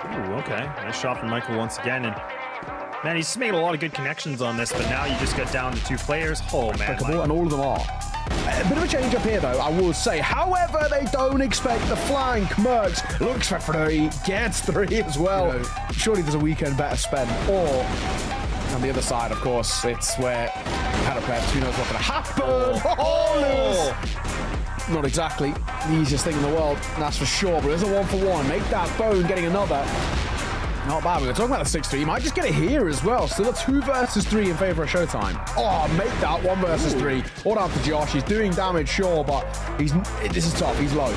Ooh, okay. Nice shot from Michael once again. And man, he's made a lot of good connections on this, but now you just get down to 2 players. Oh, man. And all of them are. A bit of a change up here, though, I will say. However, they don't expect the flank. Mercs looks for 3, gets 3 as well. You know, surely there's a weekend better spent. Or on the other side, of course, it's where Pedopets, who knows what's going to happen. Not exactly the easiest thing in the world, that's for sure. But there's a 1-for-1. Make that bone, getting another. Not bad. We were talking about the 6-3. You might just get it here as well. Still a 2 versus 3 in favor of Showtime. Oh, make that 1 versus 3. All down to Josh. He's doing damage, sure, but this is tough. He's low.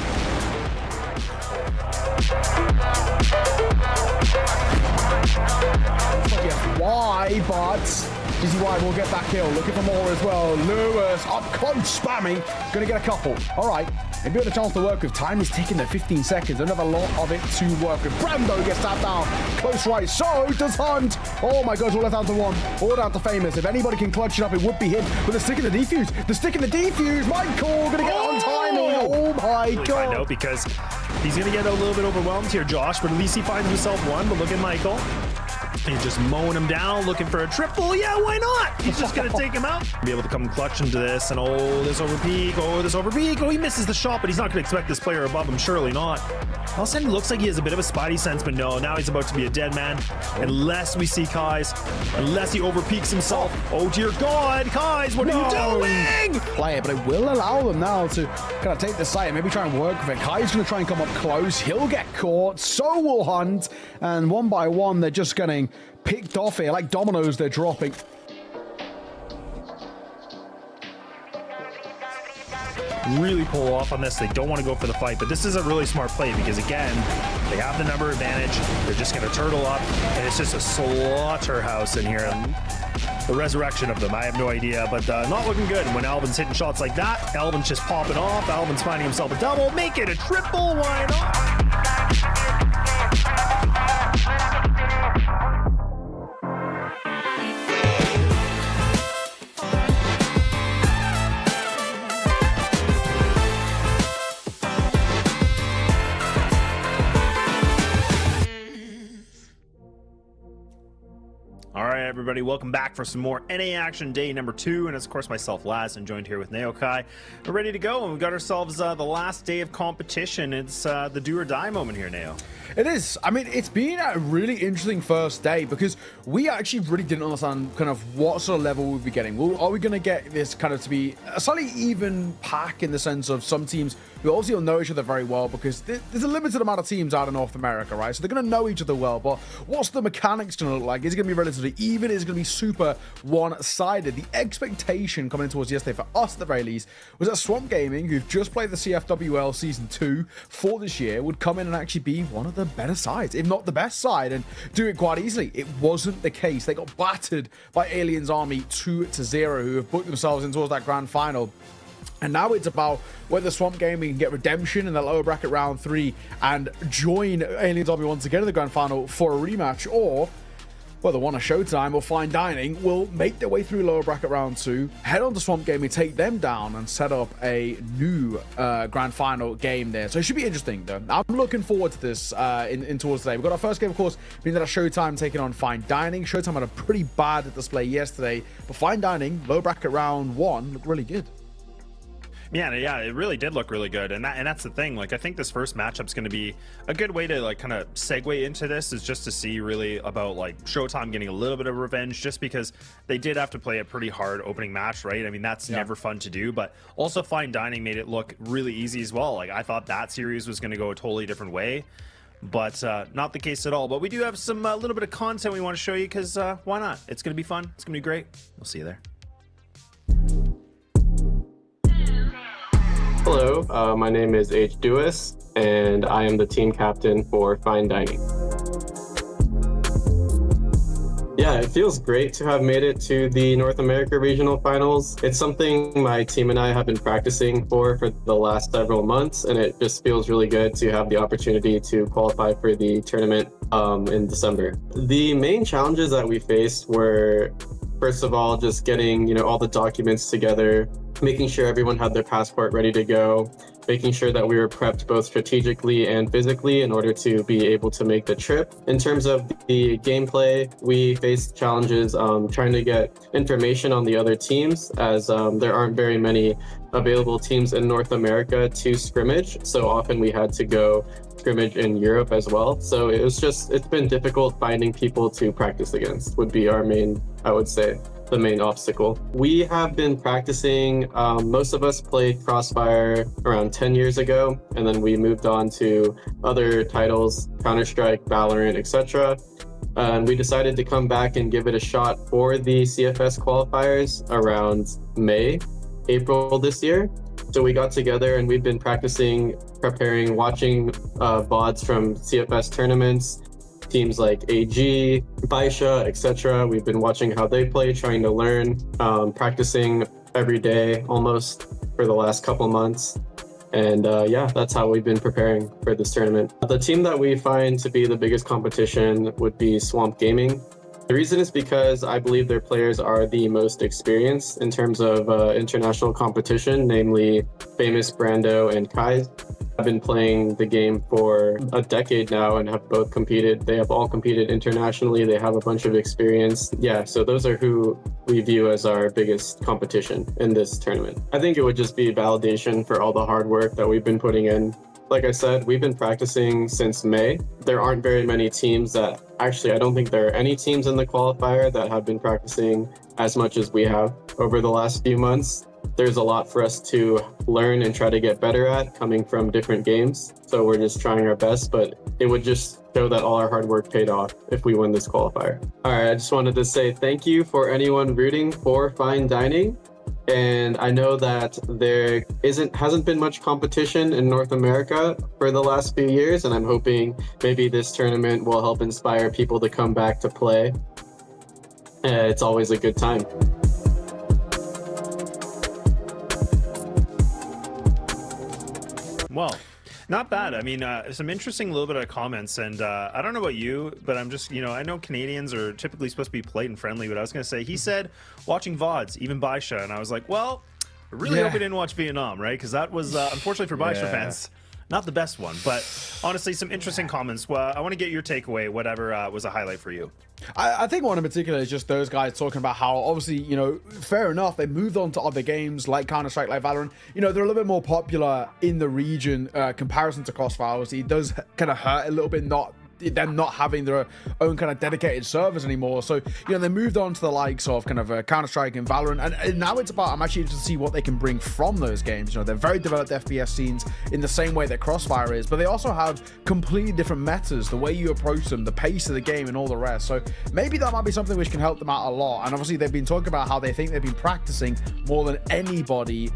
Why, but Dizzy White will get that kill. Looking for more as well. Lewis up close, spamming. Gonna get a couple. All right. Maybe with a chance to work with. Time is ticking there, 15 seconds. Don't have a lot of it to work with. Brando gets tapped down. Close right. So does Hunt. Oh my gosh, all down to 1. All down to Famous. If anybody can clutch it up, it would be him. With the stick in the defuse. The stick in the defuse. Michael gonna get on timing. Oh my god. No, because he's gonna get a little bit overwhelmed here, Josh, but at least he finds himself 1. But look at Michael. He's just mowing him down, looking for a triple. Yeah, why not? He's just going to take him out. Be able to come clutch into this. And oh, this over peak. Oh, this over peak. Oh, he misses the shot, but he's not going to expect this player above him. Surely not. All of a sudden, looks like he has a bit of a spidey sense, but no, now he's about to be a dead man. Unless we see Kai's. Unless he over peaks himself. Oh, dear God. Kai's, what are you doing? Play it, but it will allow them now to kind of take the site and maybe try and work with it. Kai's going to try and come up close. He'll get caught. So will Hunt. And 1 by 1, they're just getting picked off here like dominoes. They're dropping. Really pull off on this. They don't want to go for the fight, but this is a really smart play because again, they have the number advantage. They're just going to turtle up, and it's just a slaughterhouse in here. The resurrection of them, I have no idea, but not looking good. And when Alvin's hitting shots like that, Alvin's just popping off. Alvin's finding himself a double. Make it a triple. Why not? All right, everybody, welcome back for some more NA action, day number 2, and it's of course myself, Laz, and joined here with Naokai. We're ready to go, and we've got ourselves the last day of competition. It's the do or die moment here, Nao. It is. I mean, it's been a really interesting first day because we actually really didn't understand kind of what sort of level we'd be getting. Are we going to get this kind of to be a slightly even pack in the sense of some teams who obviously will know each other very well because there's a limited amount of teams out in North America, right? So they're going to know each other well, but what's the mechanics going to look like? Is it going to be relatively even? Is it going to be super one-sided? The expectation coming towards yesterday for us at the very least was that Swamp Gaming, who've just played the CFWL Season 2 for this year, would come in and actually be one of the better sides, if not the best side, and do it quite easily. It wasn't the case. They got battered by Aliens Army 2-0, who have booked themselves in towards that grand final. And now it's about whether Swamp Gaming can get redemption in the lower bracket round 3 and join Aliens Army once again in the grand final for a rematch, or whether one of Showtime or Fine Dining will make their way through lower bracket round 2, head on to Swamp Gaming, take them down, and set up a new grand final game there. So it should be interesting, though. I'm looking forward to this in towards today. We've got our first game, of course, being that Showtime taking on Fine Dining. Showtime had a pretty bad display yesterday, but Fine Dining, low bracket round 1, looked really good. Yeah, it really did look really good, and that's the thing. Like, I think this first matchup's going to be a good way to like kind of segue into this, is just to see really about like Showtime getting a little bit of revenge, just because they did have to play a pretty hard opening match, right? I mean, that's never fun to do, but also Fine Dining made it look really easy as well. Like, I thought that series was going to go a totally different way, but not the case at all. But we do have some little bit of content we want to show you, because why not? It's going to be fun. It's going to be great. We'll see you there. Hello, my name is H. Dewis, and I am the team captain for Fine Dining. Yeah, it feels great to have made it to the North America Regional Finals. It's something my team and I have been practicing for the last several months, and it just feels really good to have the opportunity to qualify for the tournament in December. The main challenges that we faced were, first of all, just getting all the documents together, making sure everyone had their passport ready to go, making sure that we were prepped both strategically and physically in order to be able to make the trip. In terms of the gameplay, we faced challenges trying to get information on the other teams, as there aren't very many available teams in North America to scrimmage. So often we had to go scrimmage in Europe as well. So it's been difficult finding people to practice against would be our main, I would say, the main obstacle. We have been practicing, most of us played CrossFire around 10 years ago, and then we moved on to other titles, Counter-Strike, Valorant, etc. And we decided to come back and give it a shot for the CFS qualifiers around April this year. So we got together and we've been practicing, preparing, watching VODs from CFS tournaments, teams like AG, Baisha, etc. We've been watching how they play, trying to learn, practicing every day almost for the last couple months. And yeah, that's how we've been preparing for this tournament. The team that we find to be the biggest competition would be Swamp Gaming. The reason is because I believe their players are the most experienced in terms of international competition, namely Famous, Brando, and Kai. I've been playing the game for a decade now and have both competed. They have all competed internationally. They have a bunch of experience. Yeah, so those are who we view as our biggest competition in this tournament. I think it would just be validation for all the hard work that we've been putting in. Like I said, we've been practicing since May. There aren't very many teams that, actually, I don't think there are any teams in the qualifier that have been practicing as much as we have over the last few months. There's a lot for us to learn and try to get better at coming from different games. So we're just trying our best, but it would just show that all our hard work paid off if we win this qualifier. All right, I just wanted to say thank you for anyone rooting for Fine Dining. And I know that there hasn't been much competition in North America for the last few years, and I'm hoping maybe this tournament will help inspire people to come back to play. It's always a good time. Well, not bad. I mean, some interesting little bit of comments, and I don't know about you, but I'm just, I know Canadians are typically supposed to be polite and friendly, but I was going to say, he said, watching VODs, even Baisha, and I was like, well, I really hope he didn't watch Vietnam, right? Because that was, unfortunately for Baisha fans, not the best one, but honestly, some interesting comments. Well, I want to get your takeaway, whatever was a highlight for you. I think one in particular is just those guys talking about how, obviously, fair enough, they moved on to other games like Counter-Strike, like Valorant. They're a little bit more popular in the region comparison to CrossFire. Obviously, it does kind of hurt a little bit them not having their own kind of dedicated servers anymore. So, they moved on to the likes of kind of Counter-Strike and Valorant. And now it's about, I'm actually interested to see what they can bring from those games. They're very developed FPS scenes in the same way that CrossFire is, but they also have completely different metas, the way you approach them, the pace of the game, and all the rest. So maybe that might be something which can help them out a lot. And obviously, they've been talking about how they think they've been practicing more tthan anybody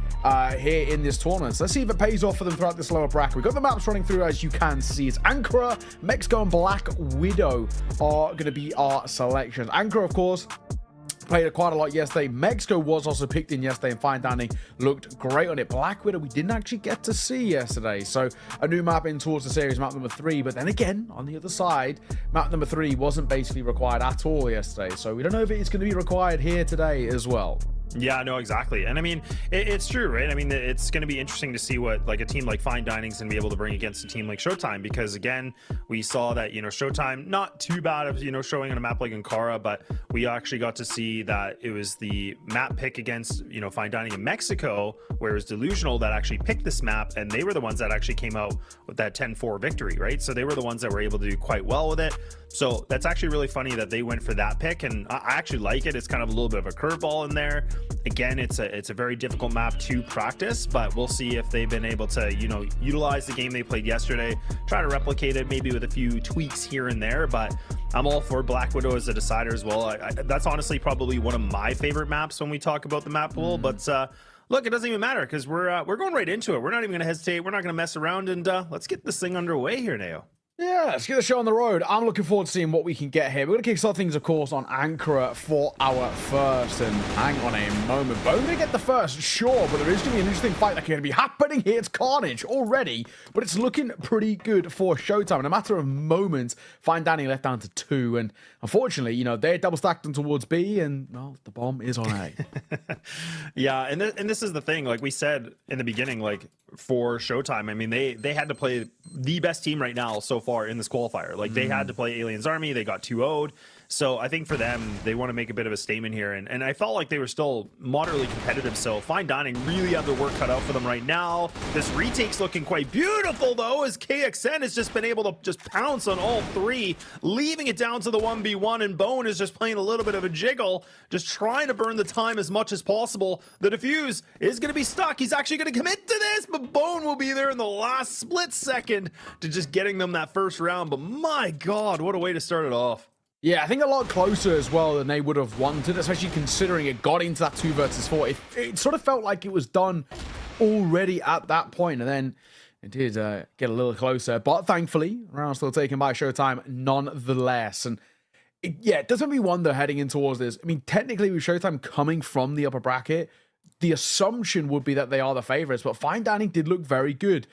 here in this tournament. So let's see if it pays off for them throughout this lower bracket. We've got the maps running through, as you can see. It's Ankara, Mexico, and Black Widow are going to be our selections. Ankara, of course, played it quite a lot yesterday. Mexico was also picked in yesterday, and Fine Dining looked great on it. Black Widow we didn't actually get to see yesterday, so a new map in towards the series, map number 3. But then again, on the other side, map number 3 wasn't basically required at all yesterday, so we don't know if it's going to be required here today as well. Yeah, no, exactly. And I mean, it's true, right? I mean, it's going to be interesting to see what like a team like Fine Dining's going to be able to bring against a team like Showtime, because again, we saw that, Showtime, not too bad of, showing on a map like Ankara, but we actually got to see that it was the map pick against, Fine Dining in Mexico, whereas Delusional that actually picked this map, and they were the ones that actually came out with that 10-4 victory, right? So they were the ones that were able to do quite well with it. So that's actually really funny that they went for that pick, and I actually like it. It's kind of a little bit of a curveball in there. Again, it's a very difficult map to practice, but we'll see if they've been able to, utilize the game they played yesterday, try to replicate it maybe with a few tweaks here and there. But I'm all for Black Widow as a decider as well. That's honestly probably one of my favorite maps when we talk about the map pool. But look, it doesn't even matter because we're going right into it. We're not even going to hesitate. We're not going to mess around, and let's get this thing underway here, Nao. Yeah, let's get the show on the road. I'm looking forward to seeing what we can get here. We're going to kickstart things, of course, on Ankara for our first. And hang on a moment. Bone going to get the first, sure, but there is going to be an interesting fight that's going to be happening here. It's carnage already, but it's looking pretty good for Showtime. In a matter of moments, Fine Danny left down to 2. And unfortunately, you know, they're double stacked them towards B, and, well, the bomb is on A. Yeah, and this is the thing. Like we said in the beginning, like for Showtime, I mean, they had to play the best team right now so far in this qualifier. Like they had to play Aliens Army. They got 2-0'd. So I think for them, they want to make a bit of a statement here. And I felt like they were still moderately competitive. So Fine Dining really have their work cut out for them right now. This retake's looking quite beautiful, though, as KXN has just been able to just pounce on all 3, leaving it down to the 1v1. And Bone is just playing a little bit of a jiggle, just trying to burn the time as much as possible. The defuse is going to be stuck. He's actually going to commit to this, but Bone will be there in the last split second to just getting them that first round. But my God, what a way to start it off. Yeah, I think a lot closer as well than they would have wanted, especially considering it got into that 2 versus 4. It sort of felt like it was done already at that point, and then it did get a little closer. But thankfully, round still taken by Showtime nonetheless. And it doesn't make me wonder heading in towards this. I mean, technically with Showtime coming from the upper bracket, the assumption would be that they are the favorites, but Fine Dining did look very good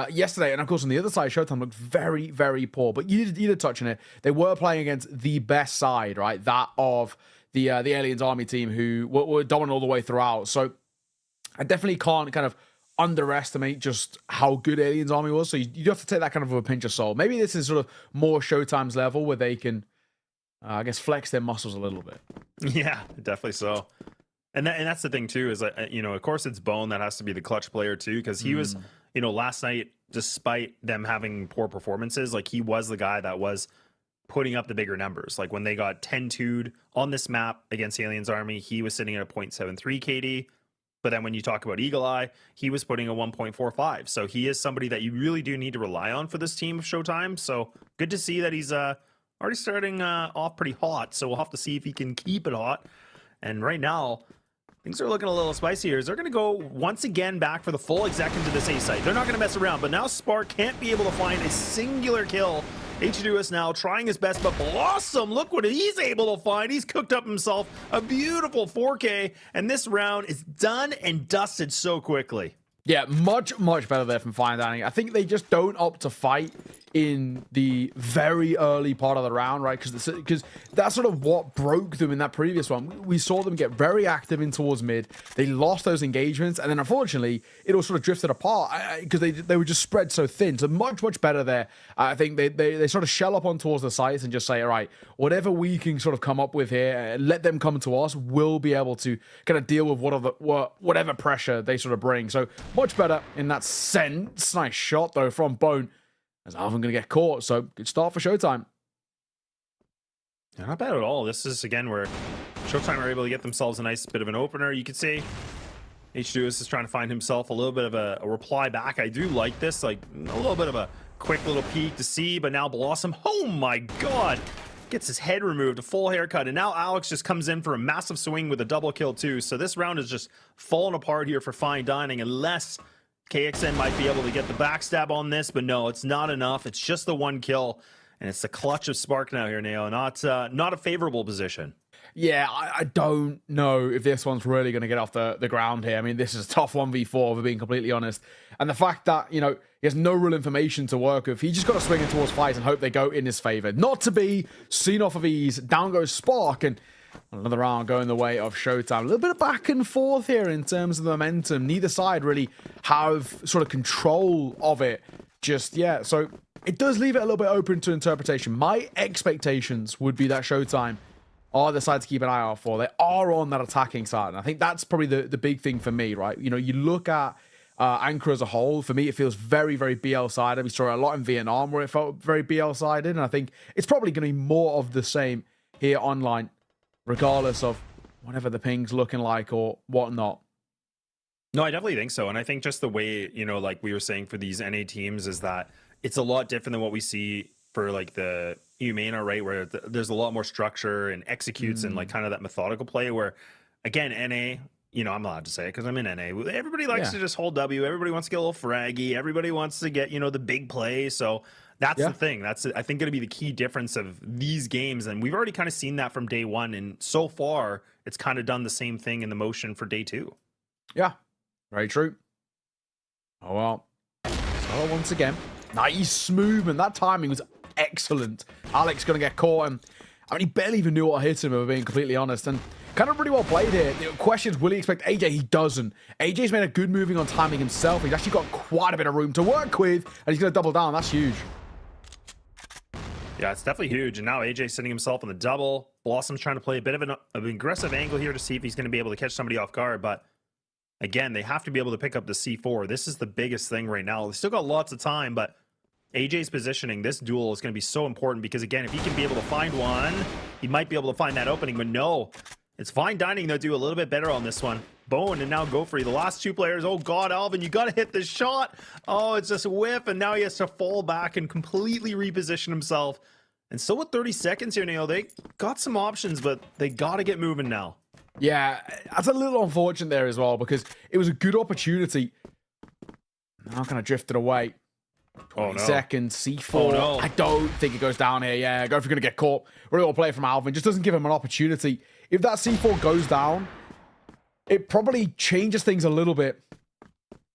yesterday. And of course, on the other side, Showtime looked very, very poor. But you did touch on it. They were playing against the best side, right? That of the Aliens Army team, who were dominant all the way throughout. So I definitely can't kind of underestimate just how good Aliens Army was. So you have to take that kind of a pinch of salt. Maybe this is sort of more Showtime's level where they can, I guess, flex their muscles a little bit. Yeah, definitely so. And that's the thing too, is you know, of course it's Bone that has to be the clutch player too, because he was, you know, last night, despite them having poor performances, like he was the guy that was putting up the bigger numbers. Like when they got 10-2'd on this map against Aliens Army, he was sitting at a 0.73 KD. But then when you talk about Eagle Eye, he was putting a 1.45. So he is somebody that you really do need to rely on for this team of Showtime. So good to see that he's already starting off pretty hot. So we'll have to see if he can keep it hot. And right now, things are looking a little spicy here. They're going to go once again back for the full exec into this A site. They're not going to mess around, but now Spark can't be able to find a singular kill. H2S now trying his best, but Blossom, look what he's able to find. He's cooked up himself a beautiful 4K, and this round is done and dusted so quickly. Yeah, much, much better there from Fine Dining. I think they just don't opt to fight in the very early part of the round, right? Because that's sort of what broke them in that previous one. We saw them get very active in towards mid. They lost those engagements, and then unfortunately, it all sort of drifted apart because they were just spread so thin. So much, much better there. I think they sort of shell up on towards the sites and just say, all right, whatever we can sort of come up with here, let them come to us. We'll be able to kind of deal with whatever pressure they sort of bring. So much better in that sense. Nice shot, though, from Bone. As Alvin going to get caught, so good start for Showtime. Yeah, not bad at all. This is, again, where Showtime are able to get themselves a nice bit of an opener. You could say H2S is trying to find himself a little bit of a reply back. I do like this, like a little bit of a quick little peek to see, but now Blossom, oh my God, gets his head removed, a full haircut, and now Alex just comes in for a massive swing with a double kill too. So this round is just falling apart here for Fine Dining, unless KXN might be able to get the backstab on this, but no, it's not enough. It's just the 1 kill, and it's the clutch of Spark now here, Neo. Not a favorable position. Yeah, I don't know if this one's really going to get off the ground here. I mean, this is a tough 1v4, for being completely honest. And the fact that, you know, he has no real information to work with, he just got to swing in towards fight and hope they go in his favor. Not to be seen off of ease. Down goes Spark, and another round going the way of Showtime. A little bit of back and forth here in terms of the momentum. Neither side really have sort of control of it just yet. So it does leave it a little bit open to interpretation. My expectations would be that Showtime are the side to keep an eye out for. They are on that attacking side. And I think that's probably the big thing for me, right? You know, you look at Anchor as a whole. For me, it feels very, very BL-sided. We saw a lot in Vietnam where it felt very BL-sided. And I think it's probably going to be more of the same here online, regardless of whatever the ping's looking like or whatnot. No, I definitely think so. And I think just the way, you know, like we were saying for these NA teams is that it's a lot different than what we see for like the Humana, right? Where there's a lot more structure and executes and like kind of that methodical play where, again, NA, you know, I'm allowed to say it because I'm in NA. Everybody likes Yeah. to just hold W. Everybody wants to get a little fraggy. Everybody wants to get, you know, the big play. So that's Yeah. the thing. That's, I think, going to be the key difference of these games. And we've already kind of seen that from day one. And so far, it's kind of done the same thing in the motion for day two. Yeah, very true. Oh, well. So once again, nice movement. That timing was excellent. Alex going to get caught. And I mean, he barely even knew what hit him, if we're being completely honest. And kind of pretty well played here. The questions, will he expect AJ? He doesn't. AJ's made a good moving on timing himself. He's actually got quite a bit of room to work with, and he's going to double down. That's huge. Yeah, it's definitely huge. And now AJ sitting himself on the double. Blossom's trying to play a bit of an aggressive angle here to see if he's going to be able to catch somebody off guard. But again, they have to be able to pick up the C4. This is the biggest thing right now. They still got lots of time, but AJ's positioning, this duel is going to be so important because, again, if he can be able to find one, he might be able to find that opening. But no, it's Fine Dining that do a little bit better on this one. Bone and now Gopher, the last two players. Oh, God, Alvin, you got to hit this shot. Oh, it's just a whiff, and now he has to fall back and completely reposition himself. And still with 30 seconds here, Neil, they got some options, but they got to get moving now. Yeah, that's a little unfortunate there as well because it was a good opportunity. Now kind of drifted away. 20 seconds, C4. Oh, no. I don't think it goes down here. Yeah, Gopher's going to get caught. Really well play from Alvin. Just doesn't give him an opportunity. If that C4 goes down, it probably changes things a little bit.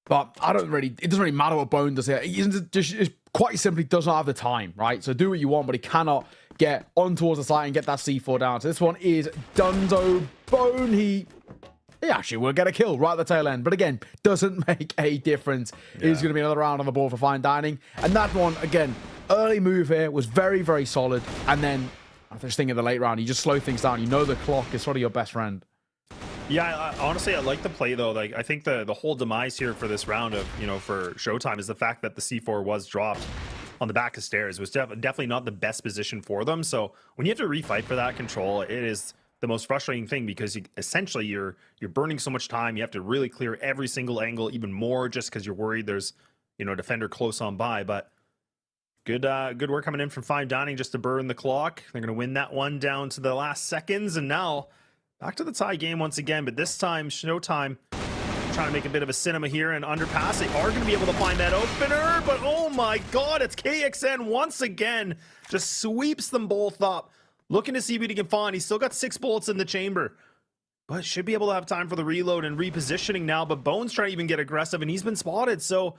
But it doesn't really matter what Bone does here. It quite simply does not have the time, right? So do what you want, but he cannot get on towards the side and get that C4 down. So this one is Dunzo. Bone, he actually will get a kill right at the tail end. But again, doesn't make a difference. Yeah. It is going to be another round on the board for Fine Dining. And that one, again, early move here was very, very solid. And then, after this thing in the late round, you just slow things down. You know the clock is sort of your best friend. Yeah, honestly, I like the play, though. Like, I think the whole demise here for this round of, you know, for Showtime is the fact that the C4 was dropped on the back of stairs. It was definitely not the best position for them. So when you have to refight for that control, it is the most frustrating thing because essentially you're burning so much time. You have to really clear every single angle even more just because you're worried there's, you know, a defender close on by. But good work coming in from Fine Dining just to burn the clock. They're going to win that one down to the last seconds. And now back to the tie game once again, but this time Showtime trying to make a bit of a cinema here and underpass. They are going to be able to find that opener, but oh my God, it's KXN once again. Just sweeps them both up. Looking to see what he can find. He's still got 6 bullets in the chamber, but should be able to have time for the reload and repositioning now. But Bone's trying to even get aggressive, and he's been spotted. So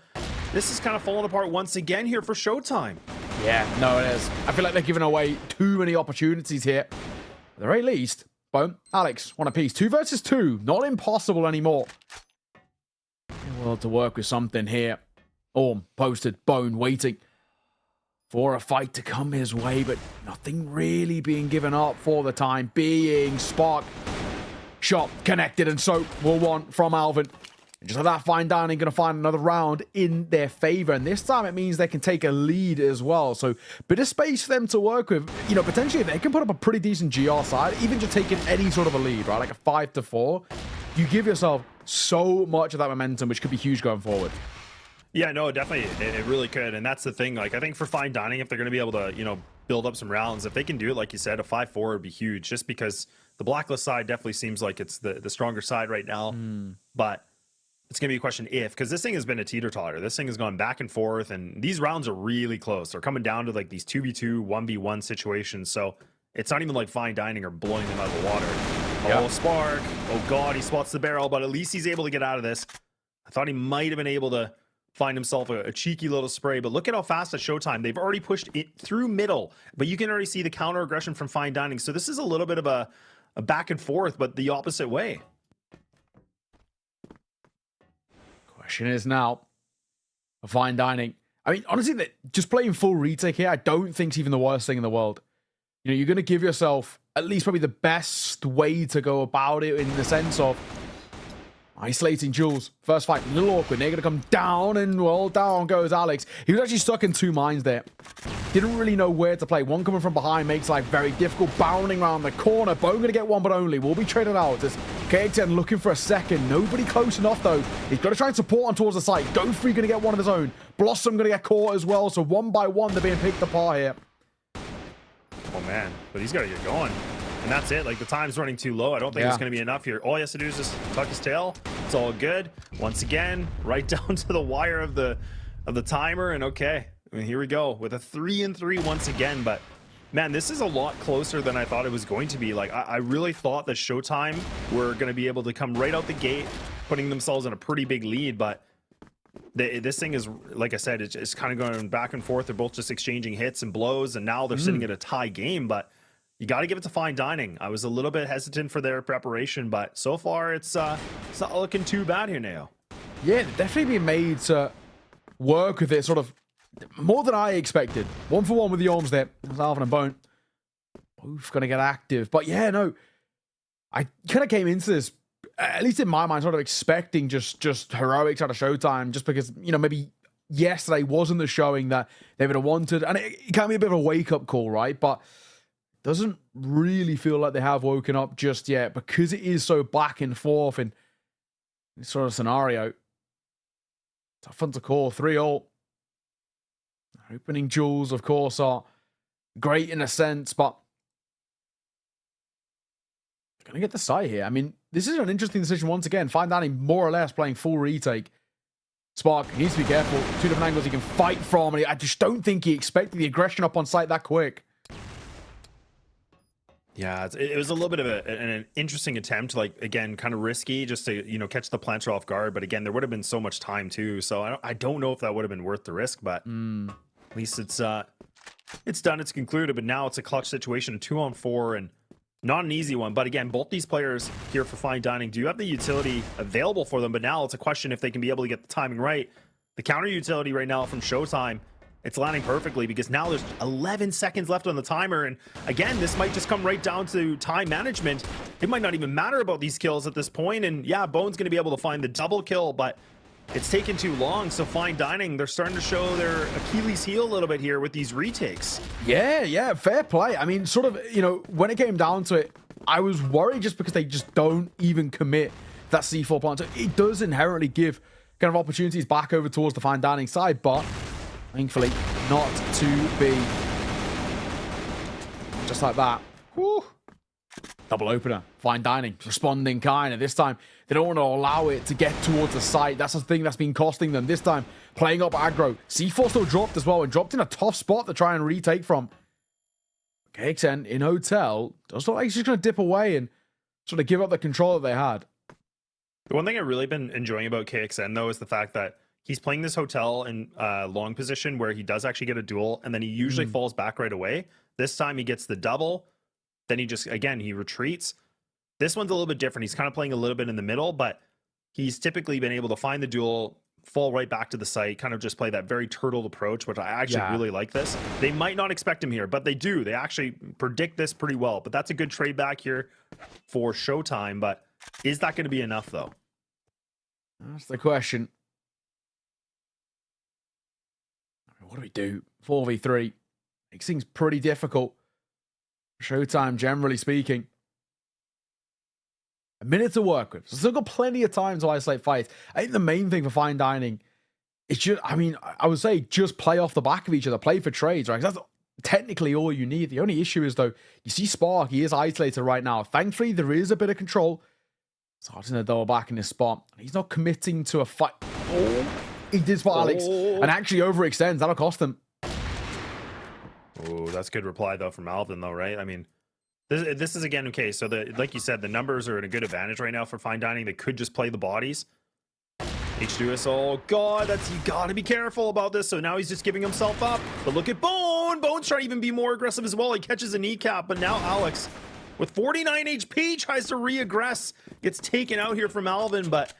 this is kind of falling apart once again here for Showtime. Yeah, no, it is. I feel like they're giving away too many opportunities here. At the very least, Bone, Alex, one apiece. 2 versus 2. Not impossible anymore. Well, to work with something here. Orm posted, Bone waiting for a fight to come his way, but nothing really being given up for the time being. Spark shot connected, and so will want from Alvin. And just like that, Fine Dining going to find another round in their favor, and this time it means they can take a lead as well. So bit of space for them to work with. You know, potentially they can put up a pretty decent GR side, even just taking any sort of a lead, right? Like a 5-4. You give yourself so much of that momentum, which could be huge going forward. Yeah, no, definitely. It really could. And that's the thing. Like, I think for Fine Dining, if they're going to be able to, you know, build up some rounds, if they can do it, like you said, a 5-4 would be huge, just because the Blacklist side definitely seems like it's the stronger side right now. But it's going to be a question if, because this thing has been a teeter-totter. This thing has gone back and forth, and these rounds are really close. They're coming down to like these 2v2, 1v1 situations. So it's not even like Fine Dining are blowing them out of the water. Yeah. Oh, Spark. Oh, God, he spots the barrel, but at least he's able to get out of this. I thought he might have been able to find himself a cheeky little spray, but look at how fast at Showtime. They've already pushed it through middle, but you can already see the counter aggression from Fine Dining. So this is a little bit of a back and forth, but the opposite way. Question is now, Fine Dining. I mean, honestly, just playing full retake here, I don't think it's even the worst thing in the world. You know, you're going to give yourself at least probably the best way to go about it in the sense of isolating Jules. First fight, a little awkward. They're going to come down, and well, down goes Alex. He was actually stuck in 2 mines there. Didn't really know where to play. One coming from behind makes life very difficult. Bounding around the corner. Bone going to get one, but only. Will be traded out. As KXN looking for a second. Nobody close enough, though. He's got to try and support on towards the site. Go-Free going to get one of his own. Blossom going to get caught as well. So 1 by 1, they're being picked apart here. Oh, man. But he's got to get going. And that's it. Like, the time's running too low. I don't think it's going to be enough here. All he has to do is just tuck his tail. It's all good. Once again, right down to the wire of the timer. And okay, I mean, here we go with a 3-3 once again. But man, this is a lot closer than I thought it was going to be. Like, I really thought that Showtime were going to be able to come right out the gate, putting themselves in a pretty big lead. But this thing is, like I said, it's kind of going back and forth. They're both just exchanging hits and blows, and now they're sitting at a tie game. But you got to give it to Fine Dining. I was a little bit hesitant for their preparation, but so far it's not looking too bad here, Nao. Yeah, definitely been made to work with it sort of more than I expected. 1-for-1 with the arms there. Alvin and Bone both going to get active. But yeah, no, I kind of came into this, at least in my mind, sort of expecting just heroics out of Showtime, just because, you know, maybe yesterday wasn't the showing that they would have wanted. And it can be a bit of a wake-up call, right? But doesn't really feel like they have woken up just yet, because it is so back and forth in this sort of scenario. Tough one to call. 3-all. Opening duels, of course, are great in a sense, but going to get the side here. I mean, this is an interesting decision once again. Fine Dining more or less playing full retake. Spark needs to be careful. 2 different angles he can fight from, and I just don't think he expected the aggression up on site that quick. Yeah, it was a little bit of an interesting attempt, like, again, kind of risky, just to, you know, catch the planter off guard. But again, there would have been so much time too, so I don't know if that would have been worth the risk. But at least it's done, it's concluded. But now it's a clutch situation, a 2-on-4, and not an easy one. But again, both these players here for Fine Dining do have the utility available for them. But now it's a question if they can be able to get the timing right. The counter utility right now from Showtime, it's landing perfectly, because now there's 11 seconds left on the timer. And again, this might just come right down to time management. It might not even matter about these kills at this point. And yeah, Bone's going to be able to find the double kill, but it's taken too long. So Fine Dining, they're starting to show their Achilles heel a little bit here with these retakes. Yeah, fair play. I mean, sort of, you know, when it came down to it, I was worried just because they just don't even commit that C4 plant. So it does inherently give kind of opportunities back over towards the Fine Dining side, but thankfully, not to be. Just like that. Woo. Double opener. Fine Dining. Responding kind of. This time, they don't want to allow it to get towards the site. That's the thing that's been costing them. This time, playing up aggro. C4 still dropped as well, and dropped in a tough spot to try and retake from. KXN in Hotel does look like he's just going to dip away and sort of give up the control that they had. The one thing I've really been enjoying about KXN, though, is the fact that he's playing this Hotel in long position where he does actually get a duel, and then he usually falls back right away. This time he gets the double. Then he just, again, he retreats. This one's a little bit different. He's kind of playing a little bit in the middle, but he's typically been able to find the duel, fall right back to the site, kind of just play that very turtled approach, which I actually really like this. They might not expect him here, but they do. They actually predict this pretty well. But that's a good trade back here for Showtime. But is that going to be enough, though? That's the question. What do we do? 4v3. Makes things pretty difficult. Showtime, generally speaking. A minute to work with. So still got plenty of time to isolate fights. I think the main thing for Fine Dining is just, I mean, I would say just play off the back of each other. Play for trades, right? 'Cause that's technically all you need. The only issue is, though, you see Spark. He is isolated right now. Thankfully, there is a bit of control. Starting to double back in his spot. He's not committing to a fight. Oh, he did spot Alex and actually overextends. That'll cost him. Oh, that's good reply, though, from Alvin, though, right? I mean, this is, again, okay, so like you said, the numbers are at a good advantage right now for Fine Dining. They could just play the bodies. H2S, oh, God, you got to be careful about this. So now he's just giving himself up. But look at Bone. Bone's trying to even be more aggressive as well. He catches a kneecap, but now Alex, with 49 HP, tries to re-aggress. Gets taken out here from Alvin, but,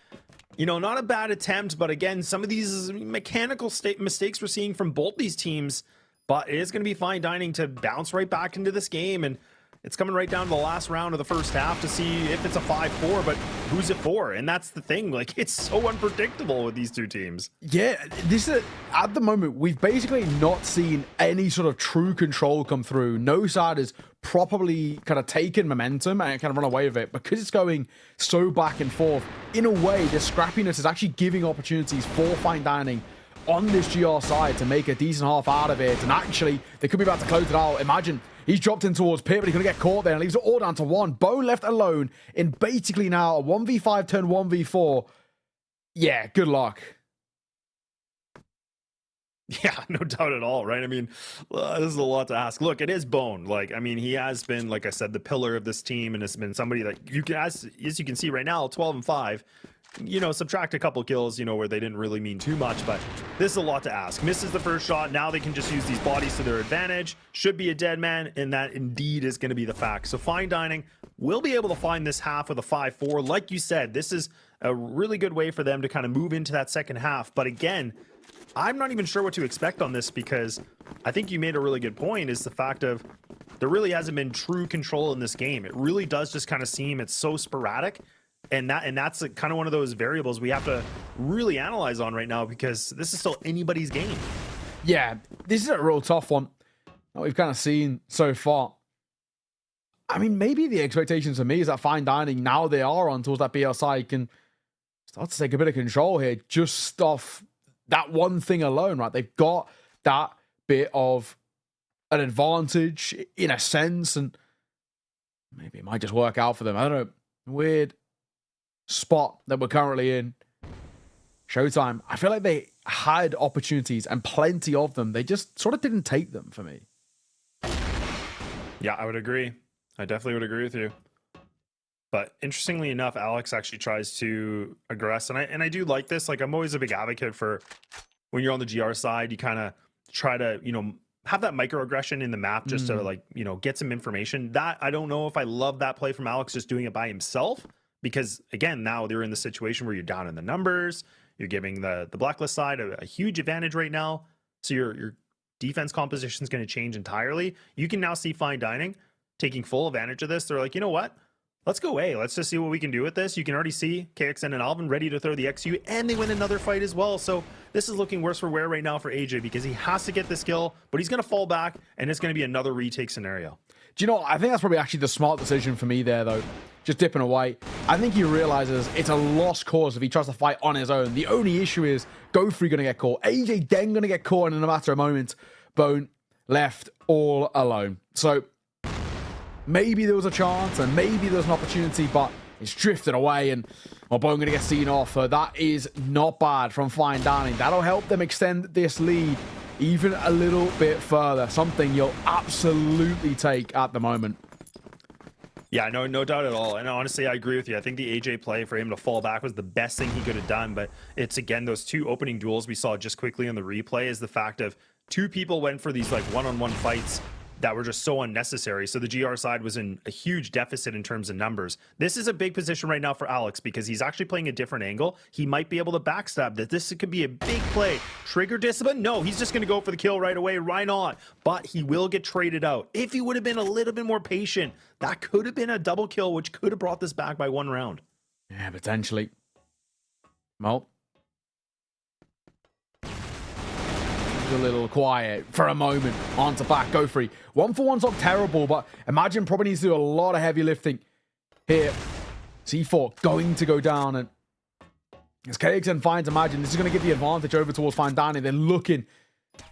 you know, not a bad attempt. But again, some of these mechanical mistakes we're seeing from both these teams. But it is going to be Fine Dining to bounce right back into this game. And it's coming right down to the last round of the first half to see if it's a 5-4, but who's it for? And that's the thing. Like, it's so unpredictable with these two teams. Yeah, this is, at the moment, we've basically not seen any sort of true control come through. No side has properly kind of taken momentum and kind of run away with it because it's going so back and forth. In a way, this scrappiness is actually giving opportunities for Fine Dining on this GR side to make a decent half out of it. And actually, they could be about to close it out. Imagine he's dropped in towards Pit, but he's going to get caught there and leaves it all down to one. Bone left alone in basically now a 1v5 turn 1v4. Yeah, good luck. Yeah, no doubt at all, right? I mean, this is a lot to ask. Look, it is Bone. Like, I mean, he has been, like I said, the pillar of this team, and it's been somebody that you can, as you can see right now, 12-5. You know, subtract a couple kills, you know, where they didn't really mean too much, but this is a lot to ask. Misses the first shot. Now they can just use these bodies to their advantage. Should be a dead man, and that indeed is going to be the fact. So Fine Dining will be able to find this half with a 5-4. Like you said, this is a really good way for them to kind of move into that second half. But again, I'm not even sure what to expect on this, because I think you made a really good point, is the fact of there really hasn't been true control in this game. It really does just kind of seem it's so sporadic, and that's kind of one of those variables we have to really analyze on right now, because this is still anybody's game. Yeah, this is a real tough one that we've kind of seen so far. I mean, maybe the expectations for me is that Fine Dining, now they are on towards that BL side, can start to take a bit of control here, just off that one thing alone, right? They've got that bit of an advantage in a sense, and maybe it might just work out for them. I don't know. Weird spot that we're currently in. Showtime, I feel like they had opportunities and plenty of them. They just sort of didn't take them for me. Yeah, I would agree. I definitely would agree with you. But interestingly enough, Alex actually tries to aggress. And I do like this. Like, I'm always a big advocate for when you're on the GR side, you kind of try to, you know, have that microaggression in the map just to, like, you know, get some information. That, I don't know if I love that play from Alex, just doing it by himself. Because, again, now they're in the situation where you're down in the numbers. You're giving the Blacklist side a huge advantage right now. So your defense composition is going to change entirely. You can now see Fine Dining taking full advantage of this. They're like, you know what? Let's go away. Let's just see what we can do with this. You can already see KXN and Alvin ready to throw the XU, and they win another fight as well. So this is looking worse for wear right now for AJ, because he has to get this kill, but he's going to fall back, and it's going to be another retake scenario. Do you know, I think that's probably actually the smart decision for me there, though. Just dipping away. I think he realizes it's a lost cause if he tries to fight on his own. The only issue is Gofree going to get caught. AJ then going to get caught in a matter of moments. Bone left all alone. So maybe there was a chance and maybe there was an opportunity, but it's drifted away, and Bone going to get seen off. That is not bad from Fine Dining. That'll help them extend this lead even a little bit further. Something you'll absolutely take at the moment. Yeah, no doubt at all. And honestly, I agree with you. I think the AJ play for him to fall back was the best thing he could have done. But it's, again, those two opening duels we saw just quickly on the replay is the fact of two people went for these like one-on-one fights that were just so unnecessary. So the GR side was in a huge deficit in terms of numbers. This is a big position right now for Alex, because he's actually playing a different angle. He might be able to backstab that. This could be a big play. Trigger discipline? No, he's just going to go for the kill right away. Why not? But he will get traded out. If he would have been a little bit more patient, that could have been a double kill, which could have brought this back by one round. Yeah, potentially. Well, a little quiet for a moment. On to back. Gofree. 1-for-1's not terrible, but imagine probably needs to do a lot of heavy lifting here. C4 going to go down, and as KXN finds, imagine this is going to give the advantage over towards Fine Dining. They're looking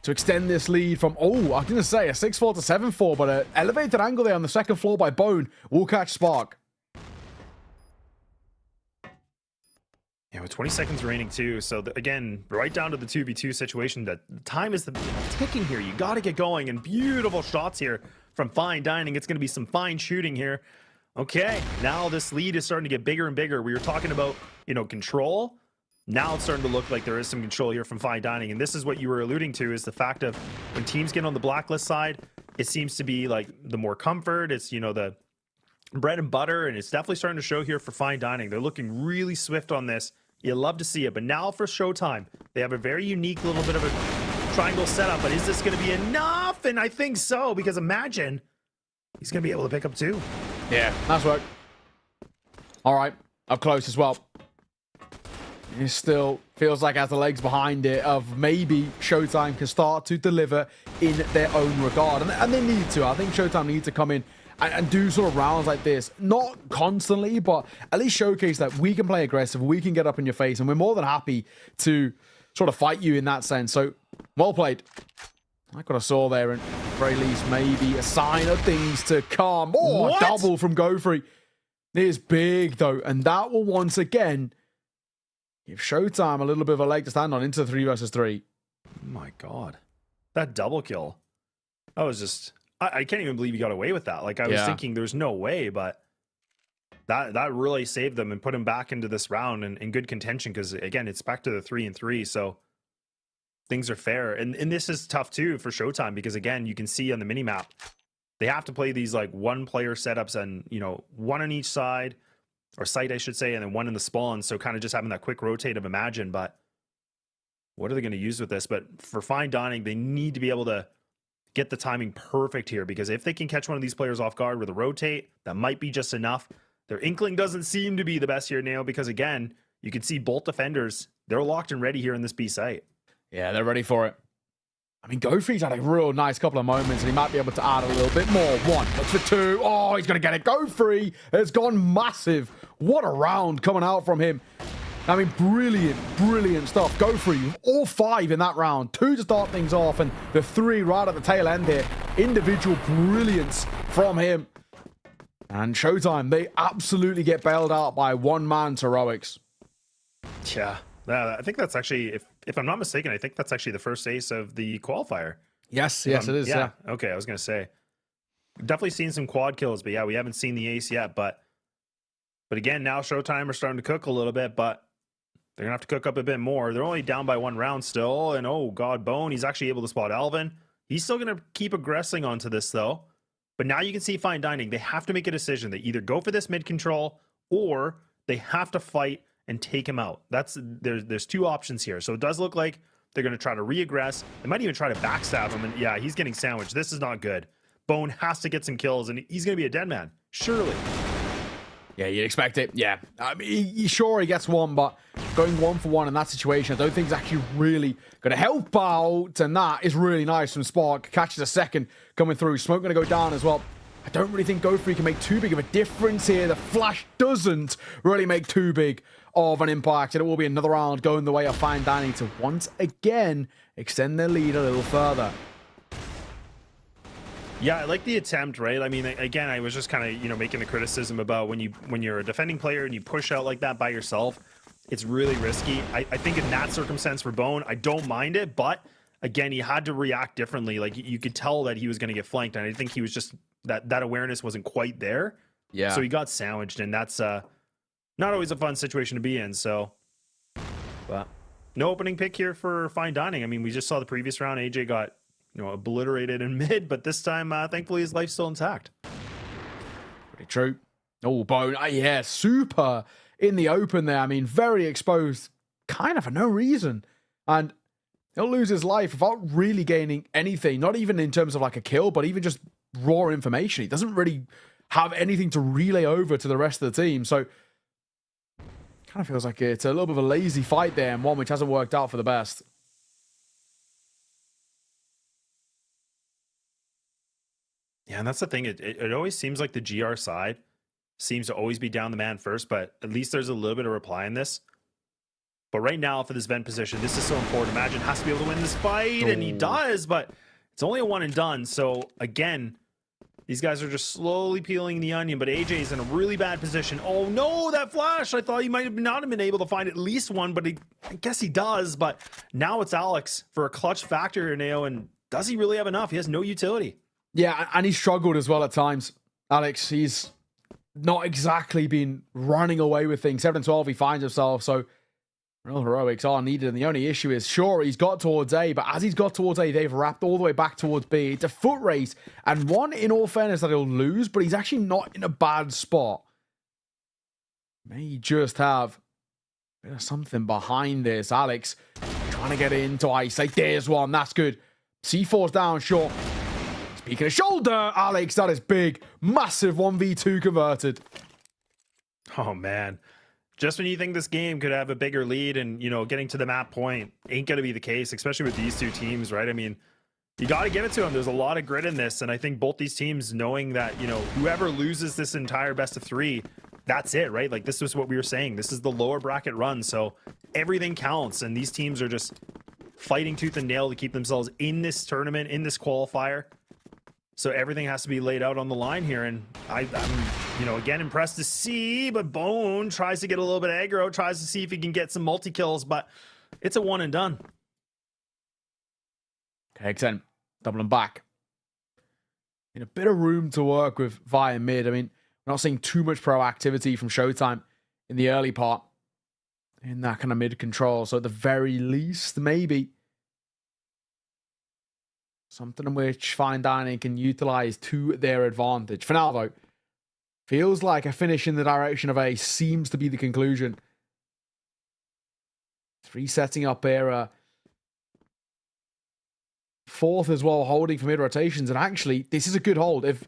to extend this lead from, I was going to say a 6-4 to 7-4, but an elevated angle there on the second floor by Bone will catch Spark. Yeah, with 20 seconds remaining too. So again, right down to the 2v2 situation. That time is the ticking here. You got to get going, and beautiful shots here from Fine Dining. It's going to be some fine shooting here. Okay, now this lead is starting to get bigger and bigger. We were talking about, you know, control. Now it's starting to look like there is some control here from Fine Dining. And this is what you were alluding to, is the fact of when teams get on the Blacklist side, it seems to be like the more comfort. It's, you know, the bread and butter, and it's definitely starting to show here for Fine Dining. They're looking really swift on this. You love to see it. But now for Showtime, they have a very unique little bit of a triangle setup. But is this going to be enough? And I think so, because imagine he's going to be able to pick up two. Yeah, nice work. All right, up close as well. It still feels like it has the legs behind it of maybe Showtime can start to deliver in their own regard. And they need to. I think Showtime needs to come in and do sort of rounds like this. Not constantly, but at least showcase that we can play aggressive, we can get up in your face, and we're more than happy to sort of fight you in that sense. So, well played. I got a saw there, and at the very least, maybe a sign of things to come. Oh, a double from GoFree. It is big, though, and that will once again give Showtime a little bit of a leg to stand on into the 3 versus 3. Oh my God. That double kill. I was just... I can't even believe he got away with that. Like, I was thinking there's no way, but that really saved them and put him back into this round in good contention because, again, it's back to the 3-3, so things are fair. And this is tough, too, for Showtime because, again, you can see on the minimap, they have to play these, like, one-player setups and, you know, one on each side, or site, I should say, and then one in the spawn, so kind of just having that quick rotate of Imagine, but what are they going to use with this? But for Fine Dining, they need to be able to get the timing perfect here because if they can catch one of these players off guard with a rotate, that might be just enough. Their Inkling doesn't seem to be the best here now because, again, you can see both defenders, they're locked and ready here in this B site. Yeah, they're ready for it. I mean, GoFree's had a real nice couple of moments, and he might be able to add a little bit more. 1, looks for 2. Oh, he's going to get it. GoFree has gone massive. What a round coming out from him. I mean, brilliant stuff. GoFree, all 5 in that round. 2 to start things off, and the 3 right at the tail end here. Individual brilliance from him. And Showtime, they absolutely get bailed out by one-man's heroics. Yeah, I think that's actually, if I'm not mistaken, I think that's actually the first ace of the qualifier. Yes, it is. Yeah. Okay, I was going to say. Definitely seen some quad kills, but yeah, we haven't seen the ace yet. But again, now Showtime are starting to cook a little bit, but they're going to have to cook up a bit more. They're only down by 1 round still. And oh God, Bone, he's actually able to spot Alvin. He's still going to keep aggressing onto this though. But now you can see Fine Dining. They have to make a decision. They either go for this mid control or they have to fight and take him out. There's 2 options here. So it does look like they're going to try to re-aggress. They might even try to backstab him. And yeah, he's getting sandwiched. This is not good. Bone has to get some kills and he's going to be a dead man. Surely. Yeah, you'd expect it. Yeah. I mean, sure, he gets 1, but going 1 for 1 in that situation, I don't think it's actually really going to help out. And that is really nice from Spark. Catches a second coming through. Smoke going to go down as well. I don't really think GoFree can make too big of a difference here. The flash doesn't really make too big of an impact. And it will be another round going the way of Fine Dining to once again extend their lead a little further. Yeah, I like the attempt, right? I mean, again, I was just kind of, you know, making the criticism about when you're a defending player and you push out like that by yourself, it's really risky. I think in that circumstance for Bone, I don't mind it, but again, he had to react differently. Like you could tell that he was going to get flanked, and I think he was just that awareness wasn't quite there. Yeah. So he got sandwiched, and that's not always a fun situation to be in. So, but no opening pick here for Fine Dining. I mean, we just saw the previous round. AJ got, you know, obliterated in mid, but this time, thankfully, his life's still intact. Pretty true. Oh, Bone. Yeah, super in the open there. I mean, very exposed, kind of for no reason. And he'll lose his life without really gaining anything, not even in terms of like a kill, but even just raw information. He doesn't really have anything to relay over to the rest of the team. So, kind of feels like it's a little bit of a lazy fight there, and one which hasn't worked out for the best. Yeah, and that's the thing. It always seems like the GR side seems to always be down the man first, but at least there's a little bit of reply in this. But right now, for this vent position, this is so important. Imagine has to be able to win this fight, and he does, but it's only a 1 and done. So again, these guys are just slowly peeling the onion, but AJ's in a really bad position. Oh no, that flash! I thought he might have not have been able to find at least one, but I guess he does. But now it's Alex for a clutch factor here now, and does he really have enough? He has no utility. Yeah, and he struggled as well at times. Alex, he's not exactly been running away with things. 7-12, he finds himself, so real heroics are needed. And the only issue is, sure, he's got towards A, but as he's got towards A, they've wrapped all the way back towards B. It's a foot race, and one, in all fairness, that he'll lose, but he's actually not in a bad spot. May just have a bit of something behind this. Alex trying to get into ice. Like, there's one. That's good. C4's down, sure. Speaking of shoulder, Alex, that is big. Massive 1v2 converted. Oh, man. Just when you think this game could have a bigger lead and, you know, getting to the map point ain't going to be the case, especially with these two teams, right? I mean, you got to give it to them. There's a lot of grit in this. And I think both these teams knowing that, you know, whoever loses this entire best of 3, that's it, right? Like, this is what we were saying. This is the lower bracket run, so everything counts, and these teams are just fighting tooth and nail to keep themselves in this tournament, in this qualifier. So everything has to be laid out on the line here, and I'm, you know, again, impressed to see, but Bone tries to get a little bit aggro, tries to see if he can get some multi-kills, but it's a one and done. KXN doubling back. In a bit of room to work with via mid. I mean, we're not seeing too much proactivity from Showtime in the early part in that kind of mid control. So at the very least, maybe something in which Fine Dining can utilize to their advantage. For now, though, feels like a finish in the direction of A seems to be the conclusion. 3 setting up here. Fourth as well, holding for mid rotations. And actually, this is a good hold. If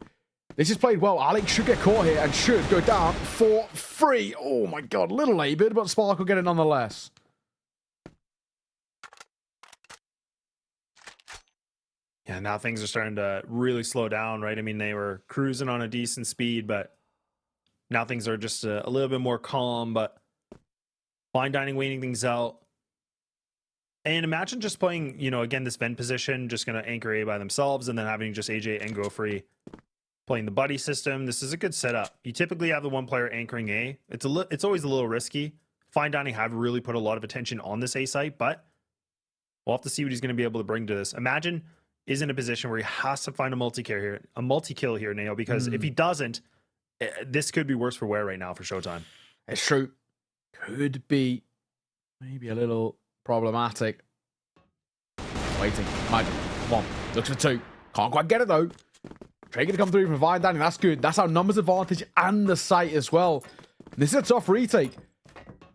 this is played well, Alex should get caught here and should go down for free. Oh my god, little labored, but Spark will get it nonetheless. Yeah, now things are starting to really slow down, right? I mean, they were cruising on a decent speed, but now things are just a little bit more calm, but Fine Dining waiting things out. And imagine just playing, you know, again, this vent position, just going to anchor A by themselves, and then having just AJ and Go-Free playing the buddy system. This is a good setup. You typically have the one player anchoring A. It's always a little risky. Fine Dining have really put a lot of attention on this A site, but we'll have to see what he's going to be able to bring to this. Imagine is in a position where he has to find a multi-kill here, Nao, because if he doesn't, this could be worse for wear right now for Showtime. It's true. Could be maybe a little problematic. Waiting. Imagine. Come on. Looks for 2. Can't quite get it though. Trey gonna come through from Fine Dining. That's good. That's our numbers advantage and the site as well. This is a tough retake.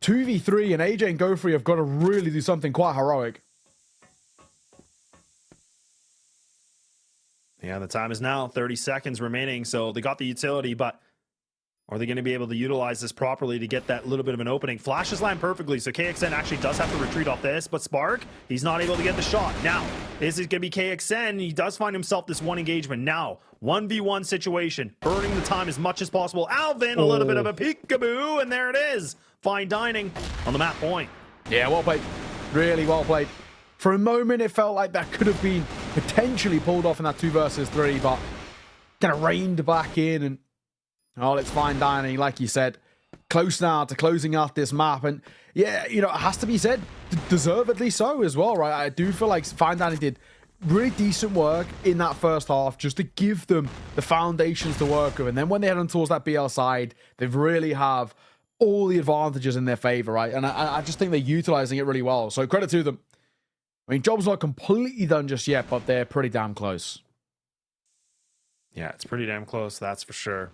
2v3 and AJ and Go-Free have got to really do something quite heroic. Yeah, the time is now 30 seconds remaining. So they got the utility, but are they going to be able to utilize this properly to get that little bit of an opening? Flashes land perfectly, so KXN actually does have to retreat off this, but Spark, he's not able to get the shot. Now, this is going to be KXN. He does find himself this one engagement. Now, 1v1 situation, burning the time as much as possible. Alvin, a little bit of a peekaboo, and there it is. Fine Dining on the map point. Yeah, well played. Really well played. For a moment, it felt like that could have been potentially pulled off in that 2 versus 3, but kind of reined back in, and oh, it's Fine Dining, like you said, close now to closing out this map. And yeah, you know, it has to be said, deservedly so as well, right? I do feel like Fine Dining did really decent work in that first half just to give them the foundations to work with. And then when they head on towards that BL side, they really have all the advantages in their favor, right? And I just think they're utilizing it really well. So credit to them. I mean, job's not completely done just yet, but they're pretty damn close. Yeah, it's pretty damn close, that's for sure.